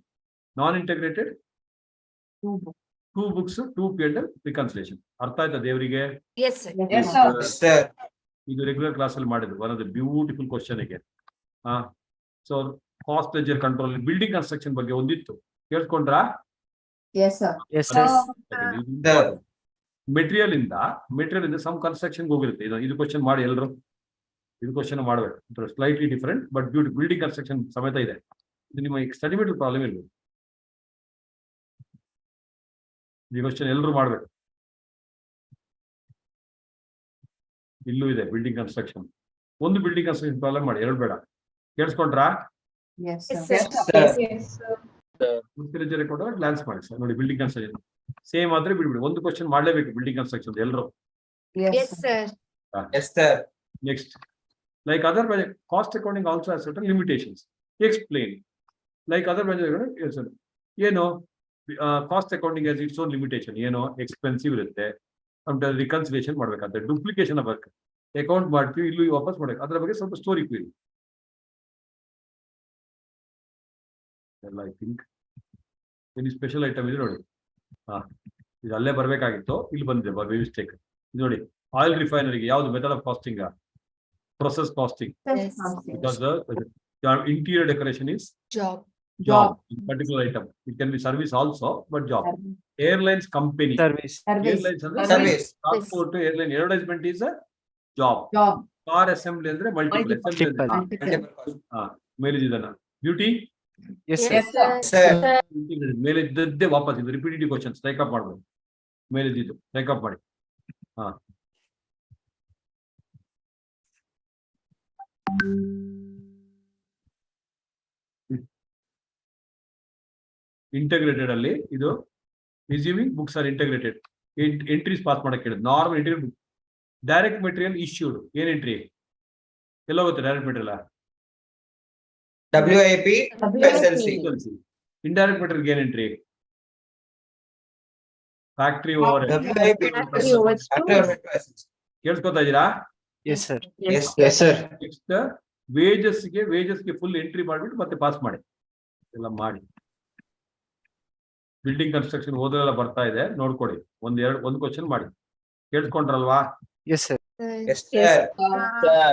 Non-integrated 2 books, 2 P&L reconciliation. ಅರ್ಥ ಆಯ್ತಾ ದೇವರಿಗೆ? Yes, sir. Yes, sir. Yes, sir. ಇದು regular class ಅಲ್ಲಿ ಮಾಡಿದ್ರು. One of the beautiful question ಗೆ. So cost ledger control, building construction ಬಗ್ಗೆ ಒಂದಿತ್ತು, ಕೇಳ್ಕೊಂಡ್ರಾ? Yes, sir. Yes, sir. Material ಇಂದ ಸಮ್ ಕನ್ಸ್ಟ್ರಕ್ಷನ್ ಹೋಗಿರುತ್ತೆ. ಇದು ಕ್ವಶನ್ ಮಾಡಿ ಎಲ್ಲರೂ, ಇದು ಕ್ವಶನ್ ಮಾಡಬೇಕು. Slightly different but beauty. Building construction ಸಮೇತ ಇದೆ. ಇದು ನಿಮ್ಮ ಸ್ಟಡಿ ಮೆಟೀರಿಯಲ್ ಪ್ರಾಬ್ಲಮ್ ಇಲ್ಲ. ಈ ಕ್ವಶನ್ ಎಲ್ಲರೂ ಮಾಡ್ಬೇಕು. ಇಲ್ಲೂ ಇದೆ ಬಿಲ್ಡಿಂಗ್ ಕನ್ಸ್ಟ್ರಕ್ಷನ್. ಒಂದು ಬಿಲ್ಡಿಂಗ್ ಕನ್ಸ್ಟ್ರಕ್ಷನ್ ಪ್ರಾಬ್ಲಮ್ ಮಾಡಿ, 2 ಬೇಡ. ಕೇಳಿಸ್ಕೊಂಡ್ರಾ? Yes, Yes, sir. sir. Yes, sir. ಕೊಟ್ಟಾಗ ಗ್ಲಾನ್ಸ್ ಮಾಡಿ ಸರ್. ನೋಡಿ ಬಿಲ್ಡಿಂಗ್ ಕನ್ಸ್ಟ್ರಕ್ಷನ್ ಸೇಮ್ ಆದ್ರೆ ಬಿಡ್ಬಿಡಿ. ಒಂದು ಕ್ವಶನ್ ಮಾಡಲೇಬೇಕು ಬಿಲ್ಡಿಂಗ್ ಕನ್ಸ್ಟ್ರಕ್ಷನ್ ಎಲ್ಲರೂ. Yes, sir. Yes, sir. Next, like other budget, cost accounting also has certain limitations. Explain. Like other budget, yes, sir. Cost accounting has its own limitation. Expensive ಇರುತ್ತೆ. sometimes reconciliation ಮಾಡಬೇಕಾಗುತ್ತೆ. Duplication work account ಮಾಡ್ತೀವಿ, ಇಲ್ಲೂ ವಾಪಸ್ ಮಾಡಬೇಕು. ಅದರ ಬಗ್ಗೆ ಸ್ವಲ್ಪ story ಕ್ವೀರಿ ಎಲ್ಲ. ಐ ಥಿಂಕ್ ಇಲ್ಲಿ ಸ್ಪೆಷಲ್ ಐಟಮ್ ಇದೆ ನೋಡಿ. ಇದು ಅಲ್ಲೇ ಬರಬೇಕಾಗಿತ್ತು, ಇಲ್ಲಿ ಬಂದಿದೆ ಬೈ ಮಿಸ್ಟೇಕ್. ಇದು ನೋಡಿ, ಆಯಿಲ್ ರಿಫೈನರಿಗೆ ಯಾವ್ದು method of costing? Process costing. Because the interior decoration is job. Particular item. It can be service also, but job. Airlines company. Service. Airlines ಅಂದ್ರೆ Service. transport, airline advertisement is a job. Car assembly ಅಂದ್ರೆ multiple. Multiple. Multiple cost. ಮೇಲಿದೆ ಇದನ್ನ beauty. Yes, sir. Yes, sir. Sir. ಮೇಲೆ ಇದ್ದದ್ದೇ ವಾಪಸ್ ಇದು repeated questions take up ಮಾಡ್ಬೋದು. ಮೇಲಿದ್ದು ಟೇಕ್ ಅಪ್ ಮಾಡಿ. ಇಂಟಗ್ರೇಟೆಡ್ ಅಲ್ಲಿ ಇದು receiving books are integrated. Entries pass ಮಾಡಕ್ಕೆ ಹೇಳಿದ್. Normal interior book. Direct material issued ಏನ್ ಎಂಟ್ರಿ? ಎಲ್ಲ ಹೋಗುತ್ತೆ direct material. WIP, SLC. Indirect material ಏನ್ entry? Factory over. WIP, Factory overheads to- factory overhead to SLC. ಕೇಳಿಸ್ಕೊತಾ ಇದ್ದೀರಾ? Yes, sir. Yes, Yes, sir. Next ವೇಜಸ್ಗೆ full entry ಮಾಡಿಬಿಟ್ಟು ಮತ್ತೆ pass ಮಾಡಿ. ಎಲ್ಲ ಮಾಡಿ. ಬಿಲ್ಡಿಂಗ್ ಕನ್ಸ್ಟ್ರಕ್ಷನ್ ಓದೆಲ್ಲ ಬರ್ತಾ ಇದೆ, ನೋಡ್ಕೊಡಿ. ಒಂದು ಕ್ವಶನ್ ಮಾಡಿ. ಕೇಳಿಸ್ಕೊಂಡ್ರಲ್ವಾ? Yes, sir. Yes, sir.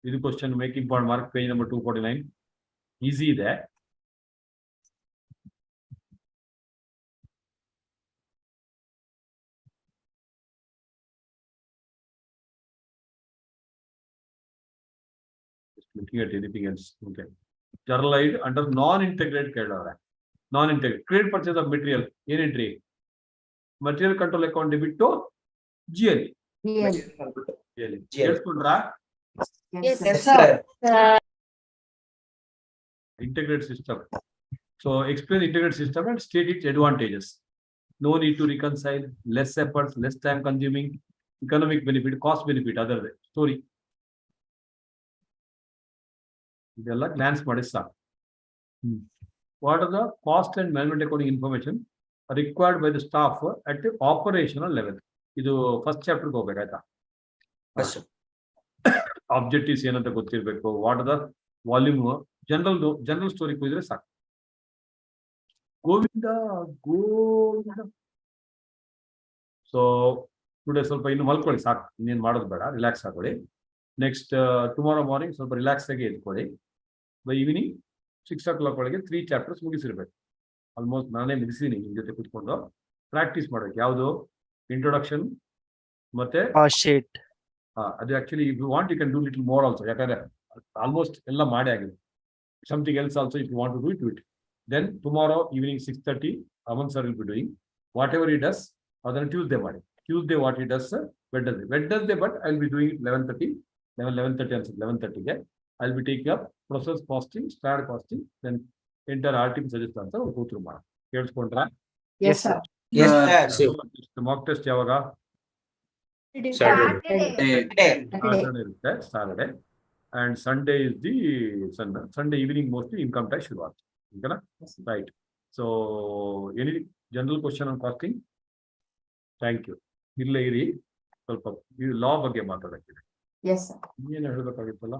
ಇದು question making point mark page number 249. Easy ಇದೆ. looking at anything else. Okay. Journalite under non-integrated ಕೇಳವ್ರೆ. Non-integrated trade purchase of material ಏನ್ entry? Material control account debit to GL. ಕೇಳಿಸ್ಕೊಂಡ್ರಾ? Yes, Yes, sir. sir. Integrated system. So explain integrated system and state its advantages. No need to reconcile, less efforts, less time consuming, economic benefit, cost benefit, other way. Story. ಇದೆಲ್ಲ glance ಮಾಡಿ ಸಾಕು. What are the cost and management accounting information required by the staff at the operational level? ಇದು first ಚಾಪ್ಟರ್ಗೆ ಹೋಗ್ಬೇಕಾಯ್ತಾ? Objectives ಏನಂತ ಗೊತ್ತಿರಬೇಕು. What are the volume, general story ಕೂಡಿದ್ರೆ ಸಾಕು. ಗೋವಿಂದ. ಸೊ ಟುಡೇ ಸ್ವಲ್ಪ ಇನ್ನು ಮಲ್ಕೊಳ್ಳಿ ಸಾಕು, ಇನ್ನೇನು ಮಾಡೋದು ಬೇಡ, ರಿಲ್ಯಾಕ್ಸ್ ಆಗೋಳಿ. ನೆಕ್ಸ್ಟ್ ಟುಮಾರೋ ಮಾರ್ನಿಂಗ್ ಸ್ವಲ್ಪ ರಿಲ್ಯಾಕ್ಸ್ ಆಗಿ ಎದ್ಕೊಳ್ಳಿ. ಬೈ ಈವ್ನಿಂಗ್ 6 o'clock ಒಳಗೆ 3 ಚಾಪ್ಟರ್ಸ್ ಮುಗಿಸಿರ್ಬೇಕು. ಆಲ್ಮೋಸ್ಟ್ ನಾನೇ ಮುಗಿಸಿದ್ದೀನಿ ನಿಮ್ಮ ಜೊತೆ ಕೂತ್ಕೊಂಡು. ಪ್ರಾಕ್ಟೀಸ್ ಮಾಡ್ಬೇಕು. ಯಾವುದು? ಇಂಟ್ರೊಡಕ್ಷನ್ ಮತ್ತೆ ಶೀಟ್. ಅದು actually if you want you can do little more also. ಯಾಕಂದ್ರೆ ಆಲ್ಮೋಸ್ಟ್ ಎಲ್ಲ ಮಾಡಿ ಆಗಿದೆ. Something else also if you want to do it. Then tomorrow evening 6:30, Aman sir will be doing whatever he does. Other Tuesday morning. Tuesday what he does, Wednesday, but I will be doing it 11:30. 11:30 ಗೆ I will be taking up process costing, standard costing, then entire RTM suggest answer go through ಮಾಡಿ. ಕೇಳಿಸ್ಕೊಂಡ್ರಾ? Yes, sir. Yes, sir. Mock test ಯಾವಾಗ? Saturday. And Sunday is the Sunday evening mostly income tax ಶುರು ಆಗ್ತದೆ. ಓಕೆನಾ? Right. So any general question on costing? Thank you. ಇಲ್ಲೇ ಇರಿ, ಸ್ವಲ್ಪ ಲಾ ಬಗ್ಗೆ ಮಾತಾಡಕ್ಕಿದೆ. Yes, sir. ಏನು ಹೇಳಬೇಕಾಗಿತ್ತಲ್ಲ?